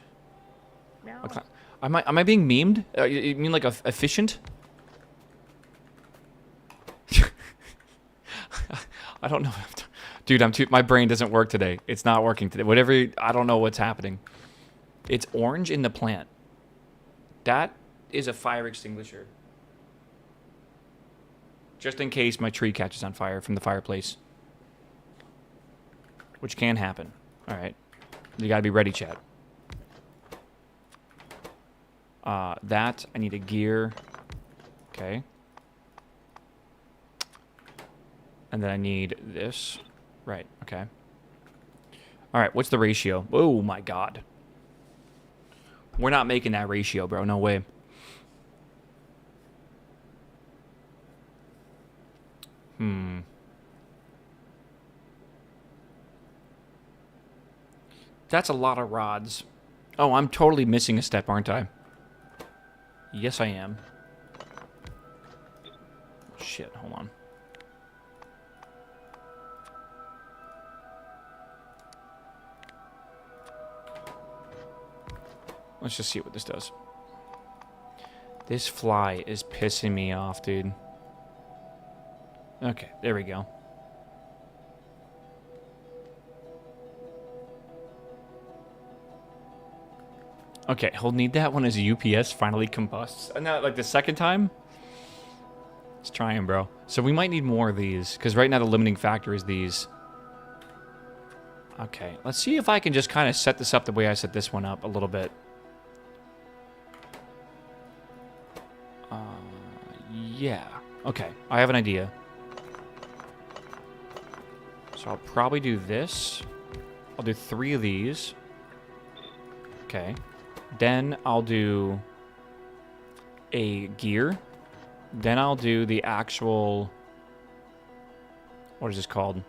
Meow. Am I being memed? You mean like efficient? I don't know. Dude, my brain doesn't work today. It's not working today. I don't know what's happening. It's orange in the plant. That is a fire extinguisher. Just in case my tree catches on fire from the fireplace. Which can happen. Alright. You gotta be ready, chat. That, I need a gear. Okay. And then I need this. Right, okay. Alright, what's the ratio? Oh my god. We're not making that ratio, bro. No way. That's a lot of rods. Oh, I'm totally missing a step, aren't I? Yes, I am. Shit, hold on. Let's just see what this does. This fly is pissing me off, dude. Okay, there we go. Okay, he'll need that when his UPS finally combusts. And now, like the second time? Let's try him, bro. So we might need more of these, because right now the limiting factor is these. Okay, let's see if I can just kind of set this up the way I set this one up a little bit. Yeah. Okay, I have an idea. So I'll probably do this. I'll do 3 of these. Okay. Then I'll do a gear. Then I'll do the actual... What is this called?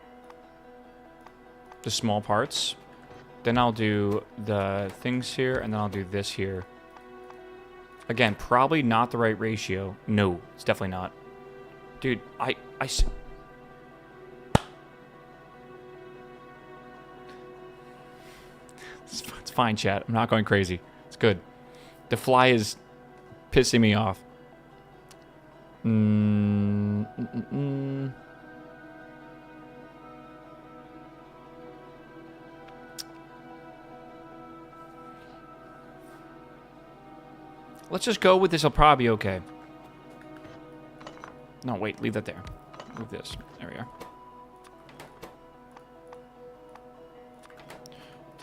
The small parts. Then I'll do the things here, and then I'll do this here. Again, probably not the right ratio. No, it's definitely not. Dude, It's fine, chat. I'm not going crazy. It's good. The fly is pissing me off. Let's just go with this. I'll probably be okay. No, wait. Leave that there. Move this. There we are.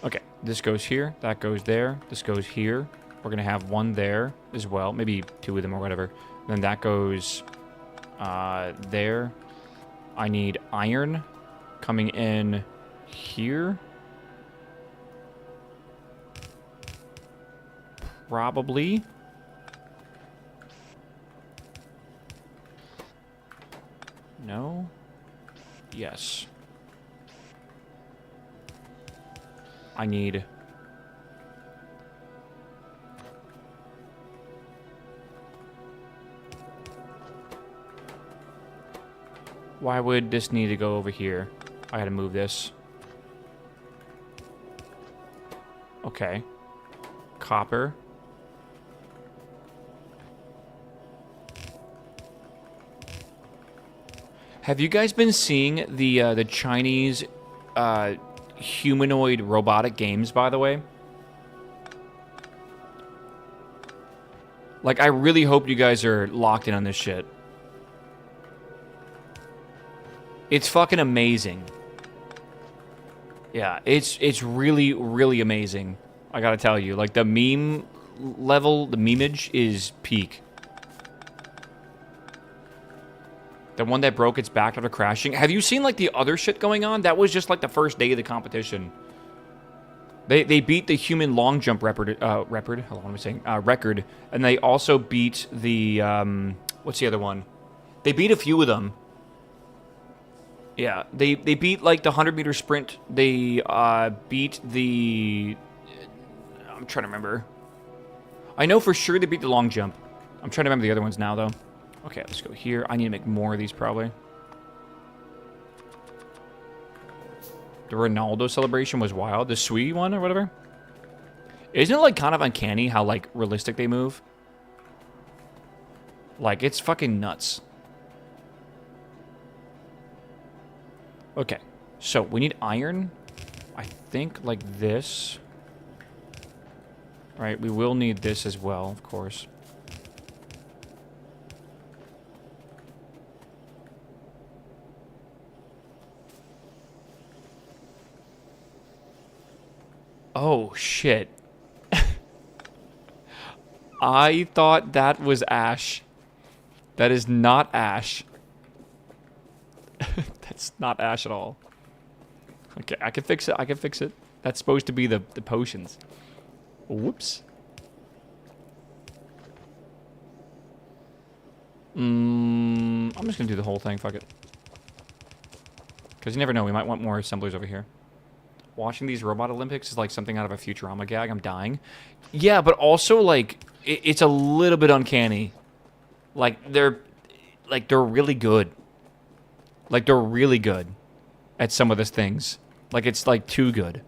Okay. This goes here. That goes there. This goes here. We're going to have one there as well. Maybe 2 of them or whatever. Then that goes there. I need iron coming in here. Probably. No. Yes. I need... Why would this need to go over here? I gotta move this. Okay. Copper. Have you guys been seeing the Chinese humanoid robotic games, by the way? Like, I really hope you guys are locked in on this shit. It's fucking amazing. Yeah, it's really, really amazing. I gotta tell you. Like, the meme level, the memeage is peak. The one that broke its back after crashing. Have you seen, like, the other shit going on? That was just, like, the first day of the competition. They beat the human long jump record. Hold on, what am I saying? Record. And they also beat the, what's the other one? They beat a few of them. Yeah, they beat like the 100-meter sprint. They beat the... I'm trying to remember. I know for sure they beat the long jump. I'm trying to remember the other ones now, though. Okay, let's go here. I need to make more of these, probably. The Ronaldo celebration was wild. The Sui one or whatever. Isn't it, like, kind of uncanny how, like, realistic they move? Like, it's fucking nuts. Okay, so we need iron. I think like this. Right, we will need this as well, of course. Oh, shit. I thought that was ash. That is not ash. That's not ash at all. Okay, I can fix it. I can fix it. That's supposed to be the potions. Whoops. I'm just gonna do the whole thing. Fuck it. Because you never know. We might want more assemblers over here. Watching these robot Olympics is like something out of a Futurama gag. I'm dying. Yeah, but also like it's a little bit uncanny. Like they're really good. Like they're really good at some of these things. Like it's like too good.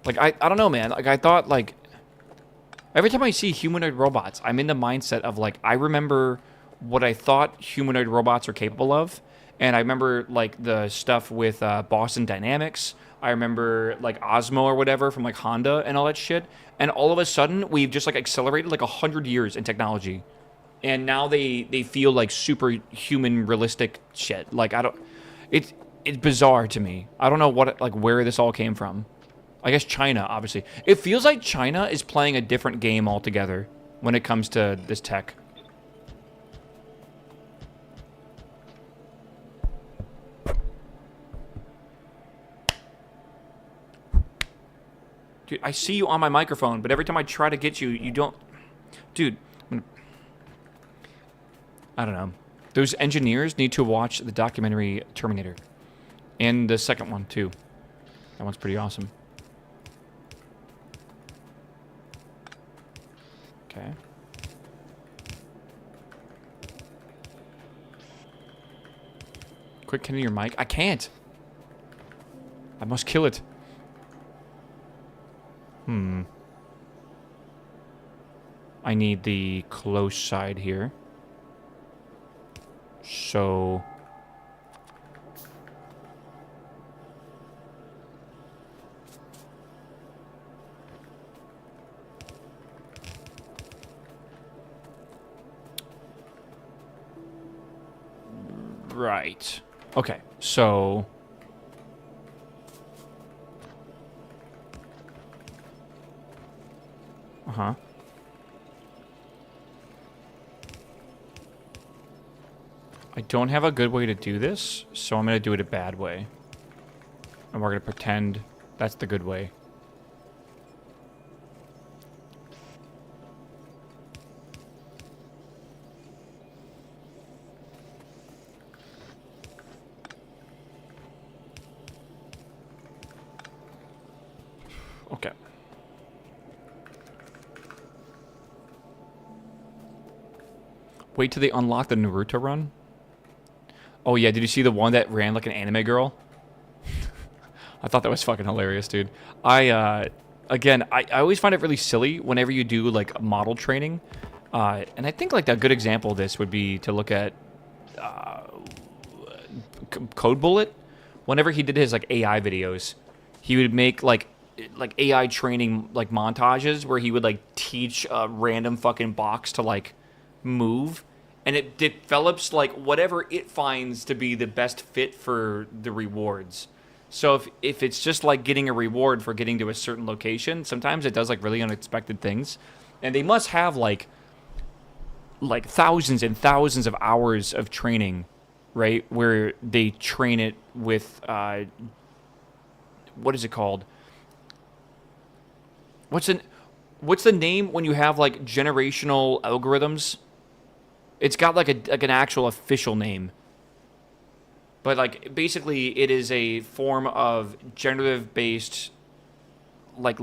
Like I don't know, man. Like I thought like every time I see humanoid robots, I'm in the mindset of like I remember what I thought humanoid robots are capable of. And I remember, like, the stuff with Boston Dynamics. I remember, like, Osmo or whatever from, like, Honda and all that shit. And all of a sudden, we've just, like, accelerated, like, 100 years in technology. And now they feel, like, superhuman, realistic shit. Like, I don't... It's bizarre to me. I don't know what, like, where this all came from. I guess China, obviously. It feels like China is playing a different game altogether when it comes to this tech. Dude, I see you on my microphone, but every time I try to get you, you don't... Dude, I don't know. Those engineers need to watch the documentary Terminator. And the second one, too. That one's pretty awesome. Okay. Quit killing your mic. I can't. I must kill it. I need the close side here. So... Right. Okay, so... Uh-huh. I don't have a good way to do this, so I'm going to do it a bad way. And we're going to pretend that's the good way. Okay. Wait till they unlock the Naruto run? Oh yeah, did you see the one that ran like an anime girl? I thought that was fucking hilarious, dude. Again, I always find it really silly whenever you do like model training. And I think like a good example of this would be to look at Code Bullet. Whenever he did his like AI videos, he would make like AI training like montages where he would like teach a random fucking box to like move, and it develops like whatever it finds to be the best fit for the rewards. So if it's just like getting a reward for getting to a certain location, sometimes it does like really unexpected things. And they must have like thousands and thousands of hours of training, right? Where they train it with what is it called? What's the name when you have like generational algorithms? It's got like an actual official name. But like basically it is a form of generative based like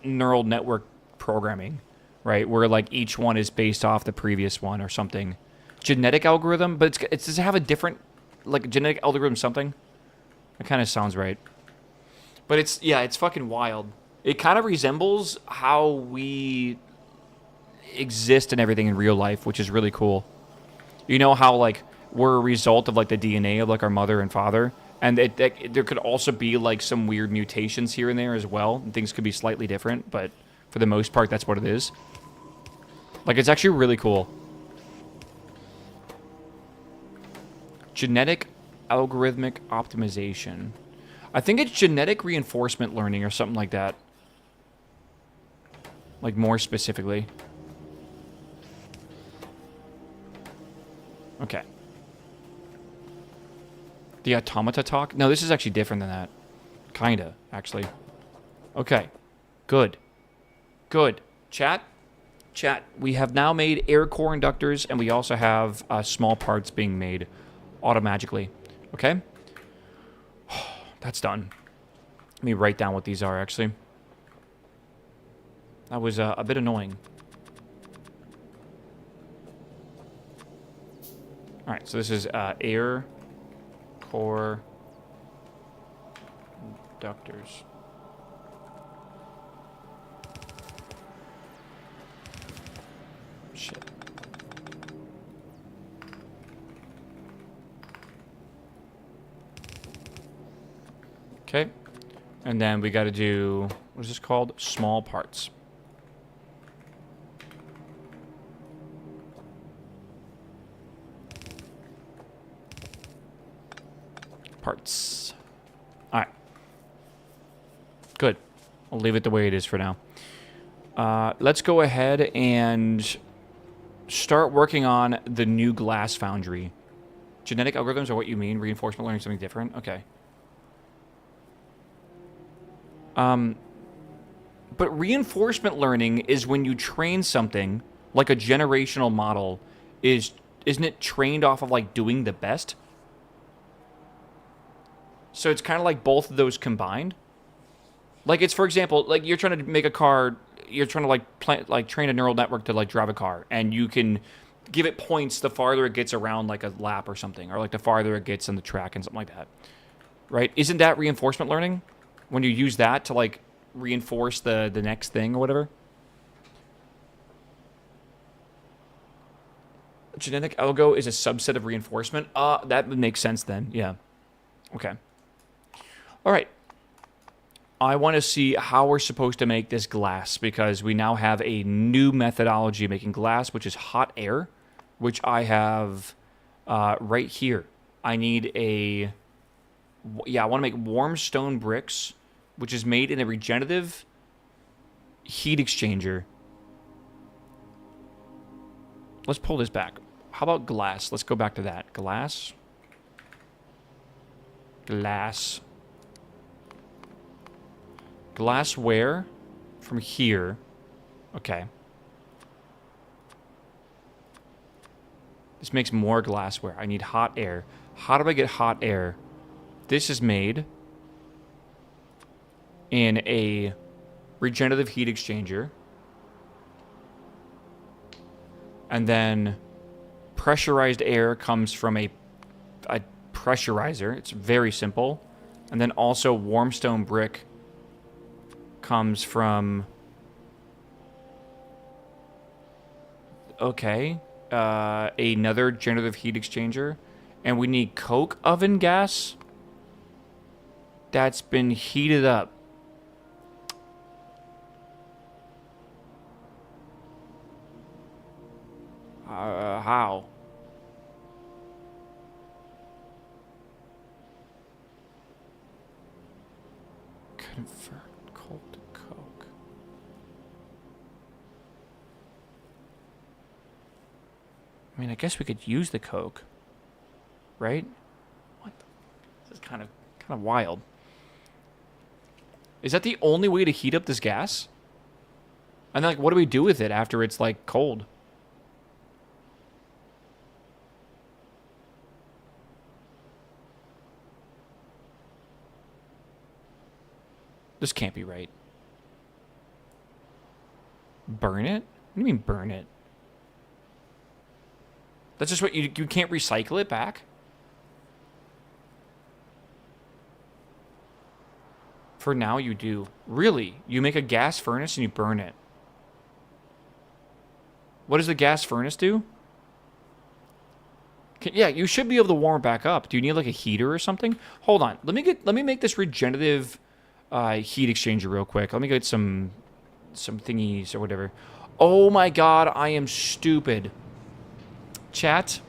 neural network programming, right? Where like each one is based off the previous one or something. Genetic algorithm, but does it have a different like genetic algorithm something? That kind of sounds right. But it's fucking wild. It kind of resembles how we exist and everything in real life, which is really cool. You know how like we're a result of like the DNA of like our mother and father, and there could also be like some weird mutations here and there as well. And things could be slightly different, but for the most part, that's what it is. Like it's actually really cool. Genetic algorithmic optimization. I think it's genetic reinforcement learning or something like that. Like more specifically. Okay. The automata talk? No, this is actually different than that. Kinda, actually. Okay. Good. Good. Chat? Chat. We have now made air core inductors, and we also have small parts being made automatically. Okay? That's done. Let me write down what these are, actually. That was a bit annoying. Alright, so this is air core inductors. Shit. Okay. And then we got to do, what is this called? Small parts. Parts. All right. Good. I'll leave it the way it is for now. Let's go ahead and start working on the new glass foundry. Genetic algorithms are what you mean? Reinforcement learning something different? Okay. But reinforcement learning is when you train something, like a generational model, isn't it trained off of like doing the best? So it's kind of like both of those combined. Like it's, for example, like you're trying to make a car, you're trying to like train a neural network to like drive a car, and you can give it points the farther it gets around like a lap or something, or like the farther it gets on the track and something like that. Right? Isn't that reinforcement learning? When you use that to like reinforce the next thing or whatever? Genetic algo is a subset of reinforcement. That would make sense then. Yeah. Okay. All right. I want to see how we're supposed to make this glass, because we now have a new methodology of making glass, which is hot air, which I have right here. I need I want to make warm stone bricks, which is made in a regenerative heat exchanger. Let's pull this back. How about glass? Let's go back to that. Glass. Glass. Glassware from here. Okay. This makes more glassware. I need hot air. How do I get hot air? This is made in a regenerative heat exchanger. And then pressurized air comes from a pressurizer. It's very simple. And then also warm stone brick comes from... Okay. Another generative heat exchanger. And we need coke oven gas that's been heated up. How? Convert coal to coke. I mean, I guess we could use the coke, right? What? This is kind of wild. Is that the only way to heat up this gas? And then, like, what do we do with it after it's like cold? This can't be right. Burn it? What do you mean burn it? That's just what you can't recycle it back? For now you do. Really? You make a gas furnace and you burn it. What does the gas furnace do? Yeah, you should be able to warm it back up. Do you need like a heater or something? Hold on. Let me make this regenerative heat exchanger real quick. Let me get some thingies or whatever. Oh my god, I am stupid. Chat.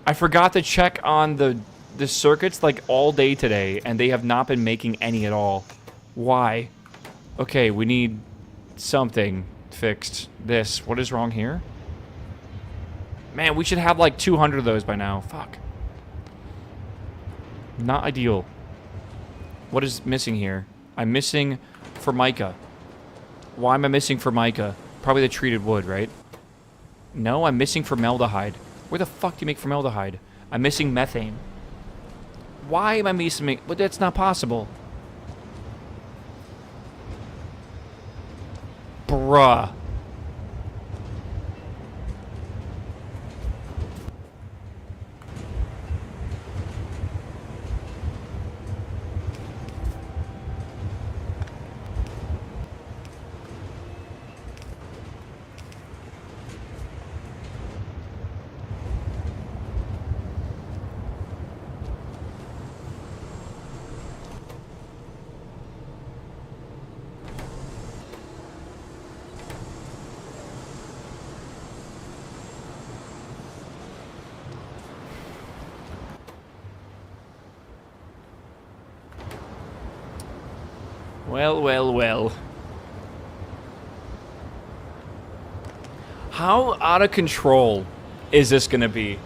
I forgot to check on the circuits like all day today, and they have not been making any at all. Why? Okay, we need something fixed. This. What is wrong here? Man, we should have like 200 of those by now. Fuck. Not ideal. What is missing here? I'm missing Formica. Why am I missing Formica? Probably the treated wood, right? No, I'm missing formaldehyde. Where the fuck do you make formaldehyde? I'm missing methane. Why am I missing? But that's not possible. Bruh. Well, well, well. How out of control is this going to be?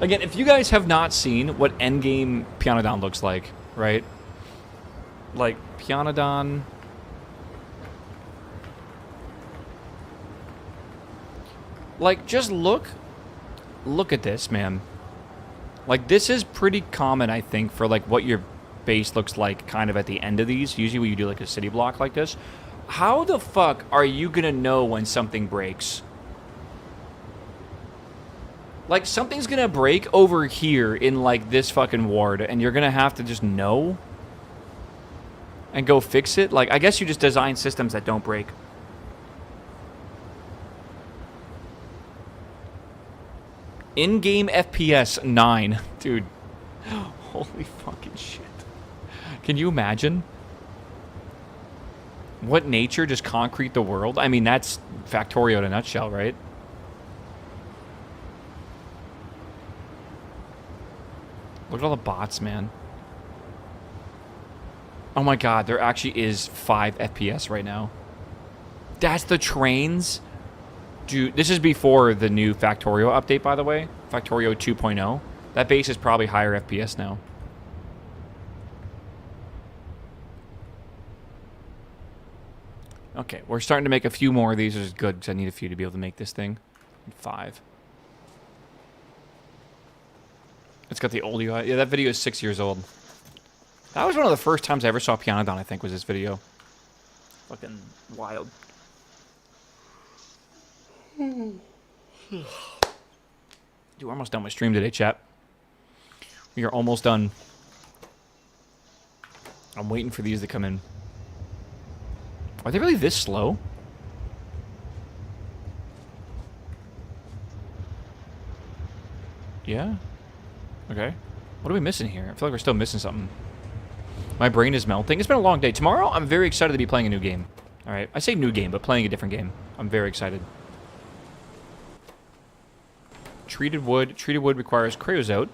Again, if you guys have not seen what endgame Pyanodon looks like, right? Like, Pyanodon... Like, just look at this, man. Like, this is pretty common, I think, for, like, what your base looks like kind of at the end of these. Usually when you do, like, a city block like this. How the fuck are you gonna know when something breaks? Like, something's gonna break over here in, like, this fucking ward, and you're gonna have to just know? And go fix it? Like, I guess you just design systems that don't break. In-game FPS 9. Dude. Holy fucking shit. Can you imagine? What nature just concrete the world? I mean, that's Factorio in a nutshell, right? Look at all the bots, man. Oh my god, there actually is 5 FPS right now. That's the trains? Dude, this is before the new Factorio update, by the way. Factorio 2.0. That base is probably higher FPS now. Okay, we're starting to make a few more of these, which is good, because I need a few to be able to make this thing. 5. It's got the old UI. Yeah, that video is 6 years old. That was one of the first times I ever saw Pyanodon, I think, was this video. Fucking wild. Dude, we're almost done with stream today, chat. We are almost done. I'm waiting for these to come in. Are they really this slow? Yeah? Okay. What are we missing here? I feel like we're still missing something. My brain is melting. It's been a long day. Tomorrow, I'm very excited to be playing a new game. Alright, I say new game, but playing a different game. I'm very excited. Treated wood. Treated wood requires creosote.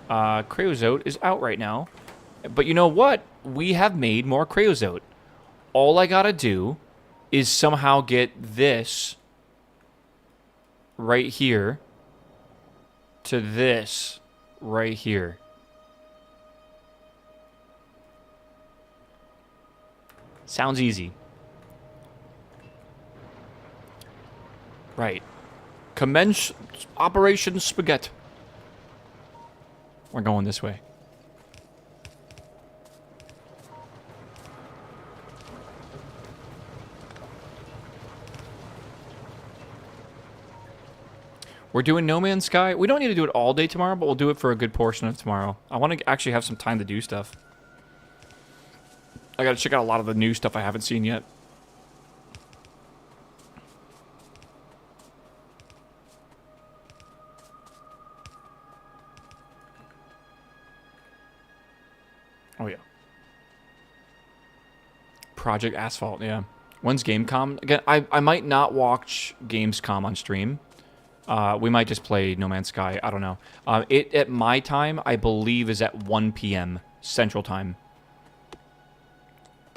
Creosote is out right now. But you know what? We have made more creosote. All I gotta do is somehow get this right here to this right here. Sounds easy. Right. Commence Operation Spaghetti. We're going this way. We're doing No Man's Sky. We don't need to do it all day tomorrow, but we'll do it for a good portion of tomorrow. I want to actually have some time to do stuff. I gotta check out a lot of the new stuff I haven't seen yet. Oh, yeah. Project Asphalt, yeah. When's Gamescom? Again, I might not watch Gamescom on stream. We might just play No Man's Sky. I don't know. It at my time, I believe, is at 1 p.m. Central Time.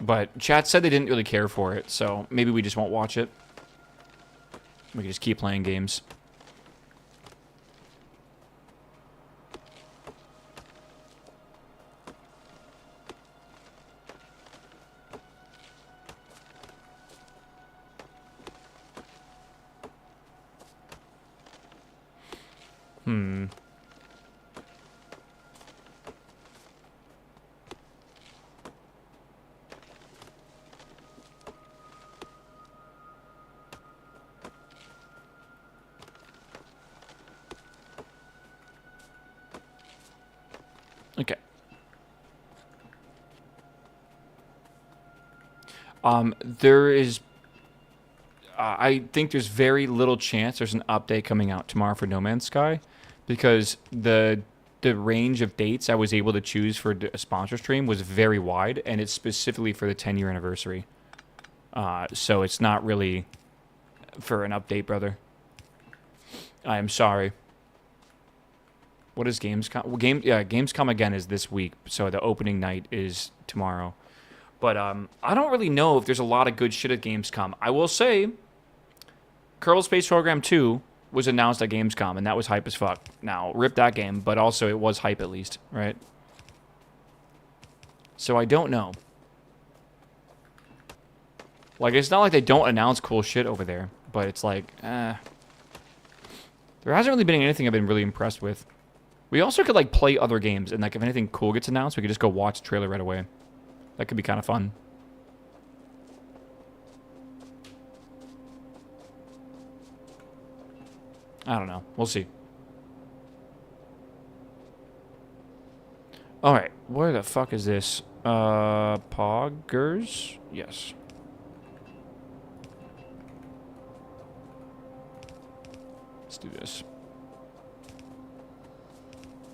But chat said they didn't really care for it, so maybe we just won't watch it. We can just keep playing games. Okay. There is... I think there's very little chance there's an update coming out tomorrow for No Man's Sky, because the range of dates I was able to choose for a sponsor stream was very wide, and it's specifically for the 10-year anniversary. So it's not really for an update, brother. I am sorry. What is Gamescom? Well, Gamescom again is this week, so the opening night is tomorrow. But I don't really know if there's a lot of good shit at Gamescom. I will say, Kerbal Space Program 2 was announced at Gamescom, and that was hype as fuck. Now, rip that game, but also it was hype at least, right? So I don't know. Like, it's not like they don't announce cool shit over there, but it's like, There hasn't really been anything I've been really impressed with. We also could, like, play other games, and, like, if anything cool gets announced, we could just go watch the trailer right away. That could be kind of fun. I don't know. We'll see. Alright. Where the fuck is this? Poggers? Yes. Let's do this.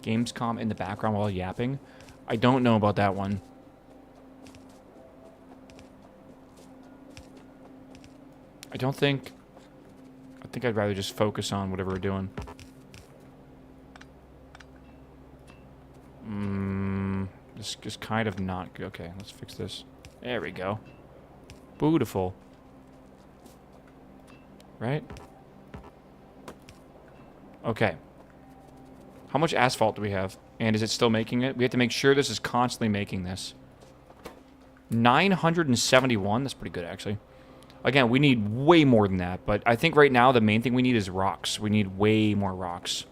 Gamescom in the background while yapping? I don't know about that one. I think I'd rather just focus on whatever we're doing. This is kind of not good. Okay, let's fix this. There we go. Beautiful. Right? Okay. How much asphalt do we have? And is it still making it? We have to make sure this is constantly making this. 971? That's pretty good, actually. Again, we need way more than that, but I think right now the main thing we need is rocks. We need way more rocks.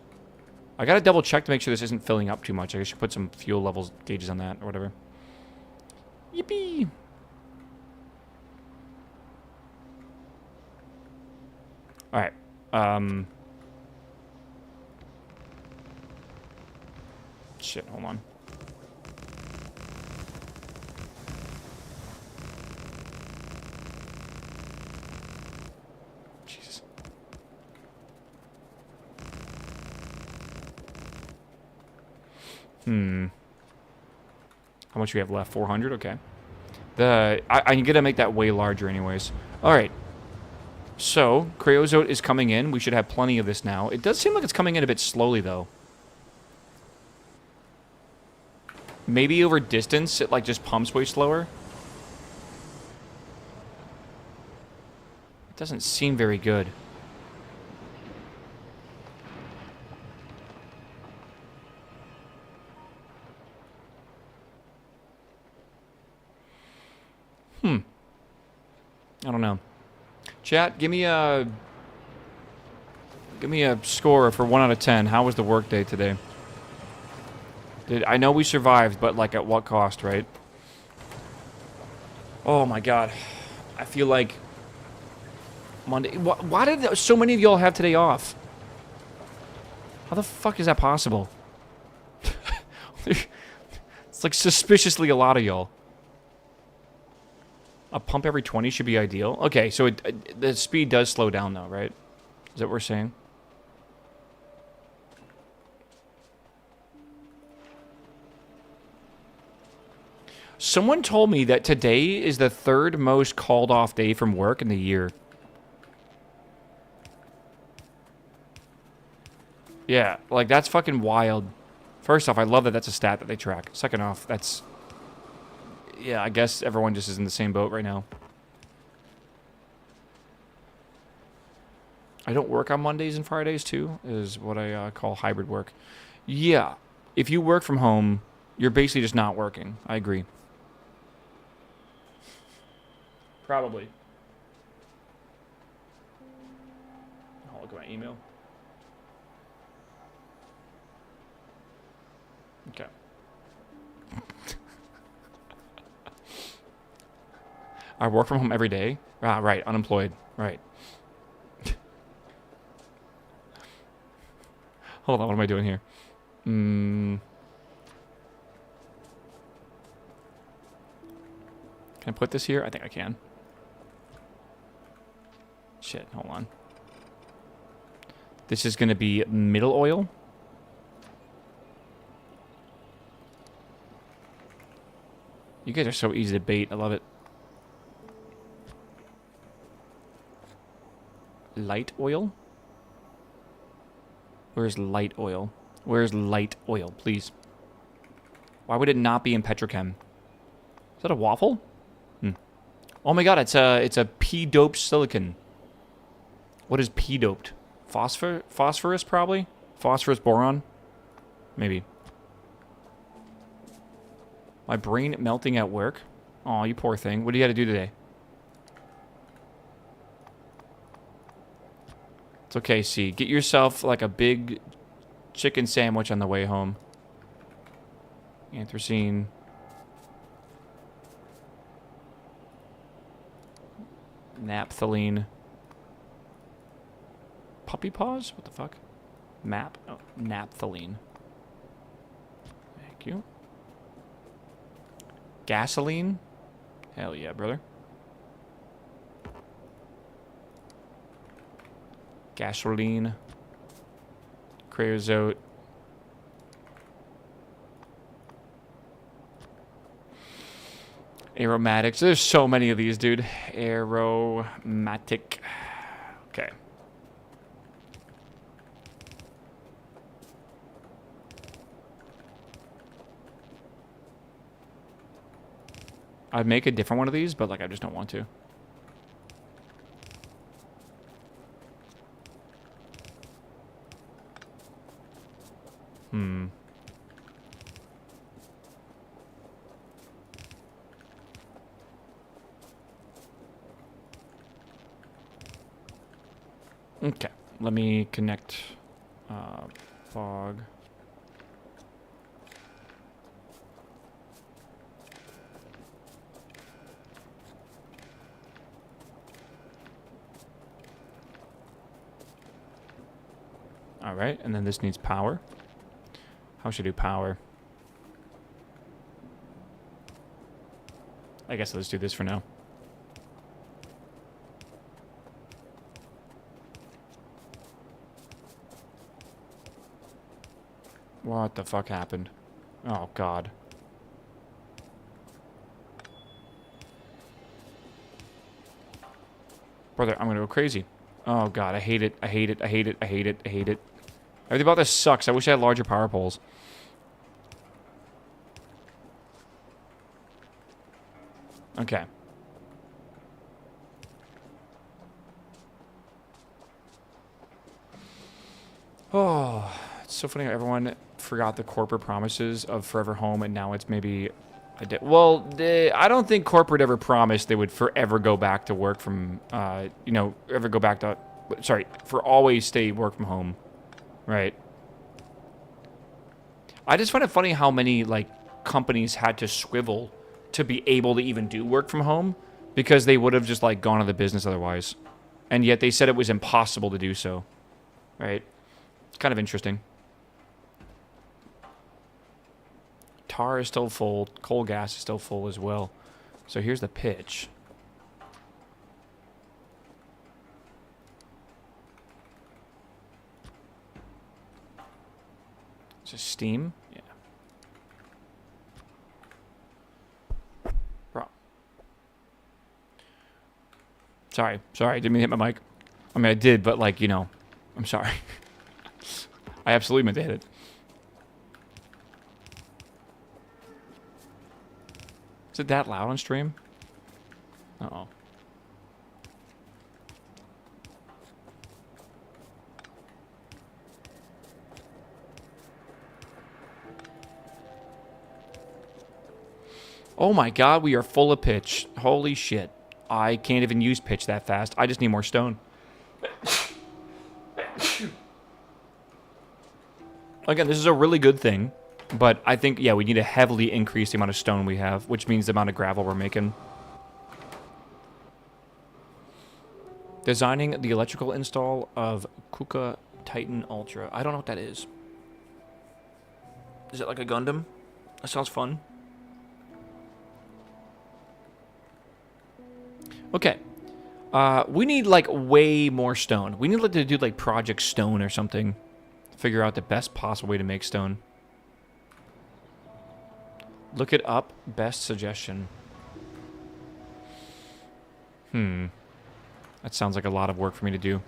I gotta double check to make sure this isn't filling up too much. I should put some fuel levels gauges on that or whatever. Yippee! Alright. Shit, hold on. Jesus. How much do we have left? 400? Okay. I'm gonna make that way larger anyways. Alright. So, Creozote is coming in. We should have plenty of this now. It does seem like it's coming in a bit slowly, though. Maybe over distance, it, like, just pumps way slower. It doesn't seem very good. I don't know. Chat, give me a score for 1 out of 10. How was the workday today? I know we survived, but like at what cost, right? Oh my god. I feel like Monday. Why did so many of y'all have today off? How the fuck is that possible? It's like suspiciously a lot of y'all. A pump every 20 should be ideal. Okay, so the speed does slow down though, right? Is that what we're saying? Someone told me that today is the 3rd most called off day from work in the year. Yeah, like that's fucking wild. First off, I love that that's a stat that they track. Second off, that's... Yeah, I guess everyone just is in the same boat right now. I don't work on Mondays and Fridays too, is what I call hybrid work. Yeah, if you work from home, you're basically just not working. I agree. Probably. I'll look at my email. Okay. I work from home every day. Ah, right. Unemployed. Right. Hold on. What am I doing here? Can I put this here? I think I can. Shit. Hold on. This is going to be middle oil. You guys are so easy to bait. I love it. Light oil? Where's light oil? Where's light oil, please? Why would it not be in petrochem? Is that a waffle? Oh my god, it's a p-doped silicon. What is p-doped? Phosphorus, probably? Phosphorus boron? Maybe. My brain melting at work? Aw, you poor thing. What do you got to do today? It's okay, C. Get yourself like a big chicken sandwich on the way home. Anthracene. Naphthalene. Puppy paws? What the fuck? Map? Oh, naphthalene. Thank you. Gasoline? Hell yeah, brother. Gasoline. Creosote. Aromatics. There's so many of these, dude. Aromatic. Okay. I'd make a different one of these, but like I just don't want to. Okay, let me connect fog. All right, and then this needs power. How should I do power? I guess let's do this for now. What the fuck happened? Oh, God. Brother, I'm gonna go crazy. Oh, God, I hate it. I hate it. I hate it. I hate it. I hate it. Everything about this sucks. I wish I had larger power poles. Okay. Oh, it's so funny how everyone forgot the corporate promises of forever home, and now it's maybe a day. Well, I don't think corporate ever promised they would forever go back to work from, you know, ever go back to, sorry, for always stay work from home, right? I just find it funny how many, like, companies had to swivel to be able to even do work from home because they would have just, like, gone out of the business otherwise. And yet they said it was impossible to do so, right? It's kind of interesting. tar is still full. Coal gas is still full as well. So here's the pitch. Is this steam? Yeah. Bro. Sorry, didn't mean to hit my mic. I mean, I did, but like, you know, I'm sorry. I absolutely meant to hit it. Is it that loud on stream? Uh-oh. Oh my god, we are full of pitch. Holy shit. I can't even use pitch that fast. I just need more stone. Again, this is a really good thing, but I think, yeah, we need to heavily increase the amount of stone we have, which means the amount of gravel we're making. Designing the electrical install of Kuka Titan Ultra. I don't know what that is. Is it like a Gundam? That sounds fun. Okay. We need, like, way more stone. We need to do, like, Project Stone or something. Figure out the best possible way to make stone. Look it up. Best suggestion. That sounds like a lot of work for me to do.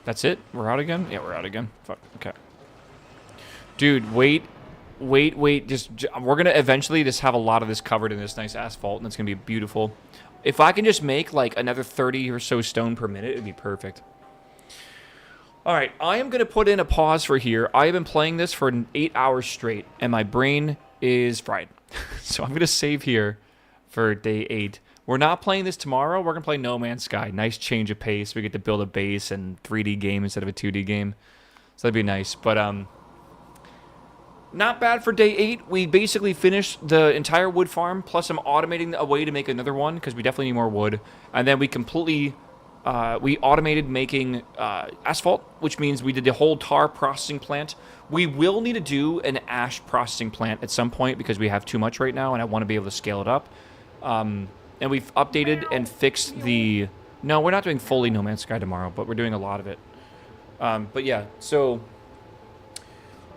That's it? We're out again? Yeah, we're out again. Fuck. Okay. Dude, wait. Just we're going to eventually just have a lot of this covered in this nice asphalt, and it's going to be beautiful. If I can just make, like, another 30 or so stone per minute, it would be perfect. All right, I am going to put in a pause for here. I have been playing this for 8 hours straight, and my brain is fried. So I'm going to save here for day 8. We're not playing this tomorrow. We're going to play No Man's Sky. Nice change of pace. We get to build a base and 3D game instead of a 2D game. So that'd be nice. But, not bad for day 8. We basically finished the entire wood farm, plus I'm automating a way to make another one, because we definitely need more wood. And then we completely, we automated making asphalt, which means we did the whole tar processing plant. We will need to do an ash processing plant at some point, because we have too much right now, and I want to be able to scale it up. And we've updated and fixed the... No, we're not doing fully No Man's Sky tomorrow, but we're doing a lot of it. But yeah, so...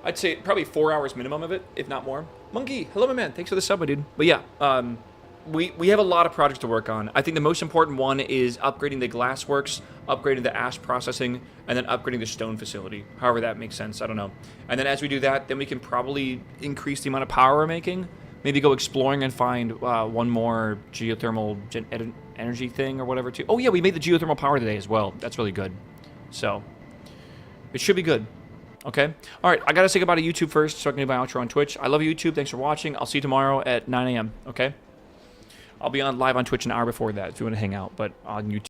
I'd say probably 4 hours minimum of it, if not more. Monkey, hello my man, thanks for the sub, my dude. But yeah, we have a lot of projects to work on. I think the most important one is upgrading the glassworks, upgrading the ash processing, and then upgrading the stone facility. However that makes sense, I don't know. And then as we do that, then we can probably increase the amount of power we're making. Maybe go exploring and find one more geothermal energy thing or whatever too. Oh yeah, we made the geothermal power today as well. That's really good. So, it should be good. Okay? Alright, I gotta say goodbye to YouTube first so I can do my outro on Twitch. I love you, YouTube. Thanks for watching. I'll see you tomorrow at 9 a.m. Okay? I'll be on live on Twitch an hour before that if you want to hang out, but on YouTube.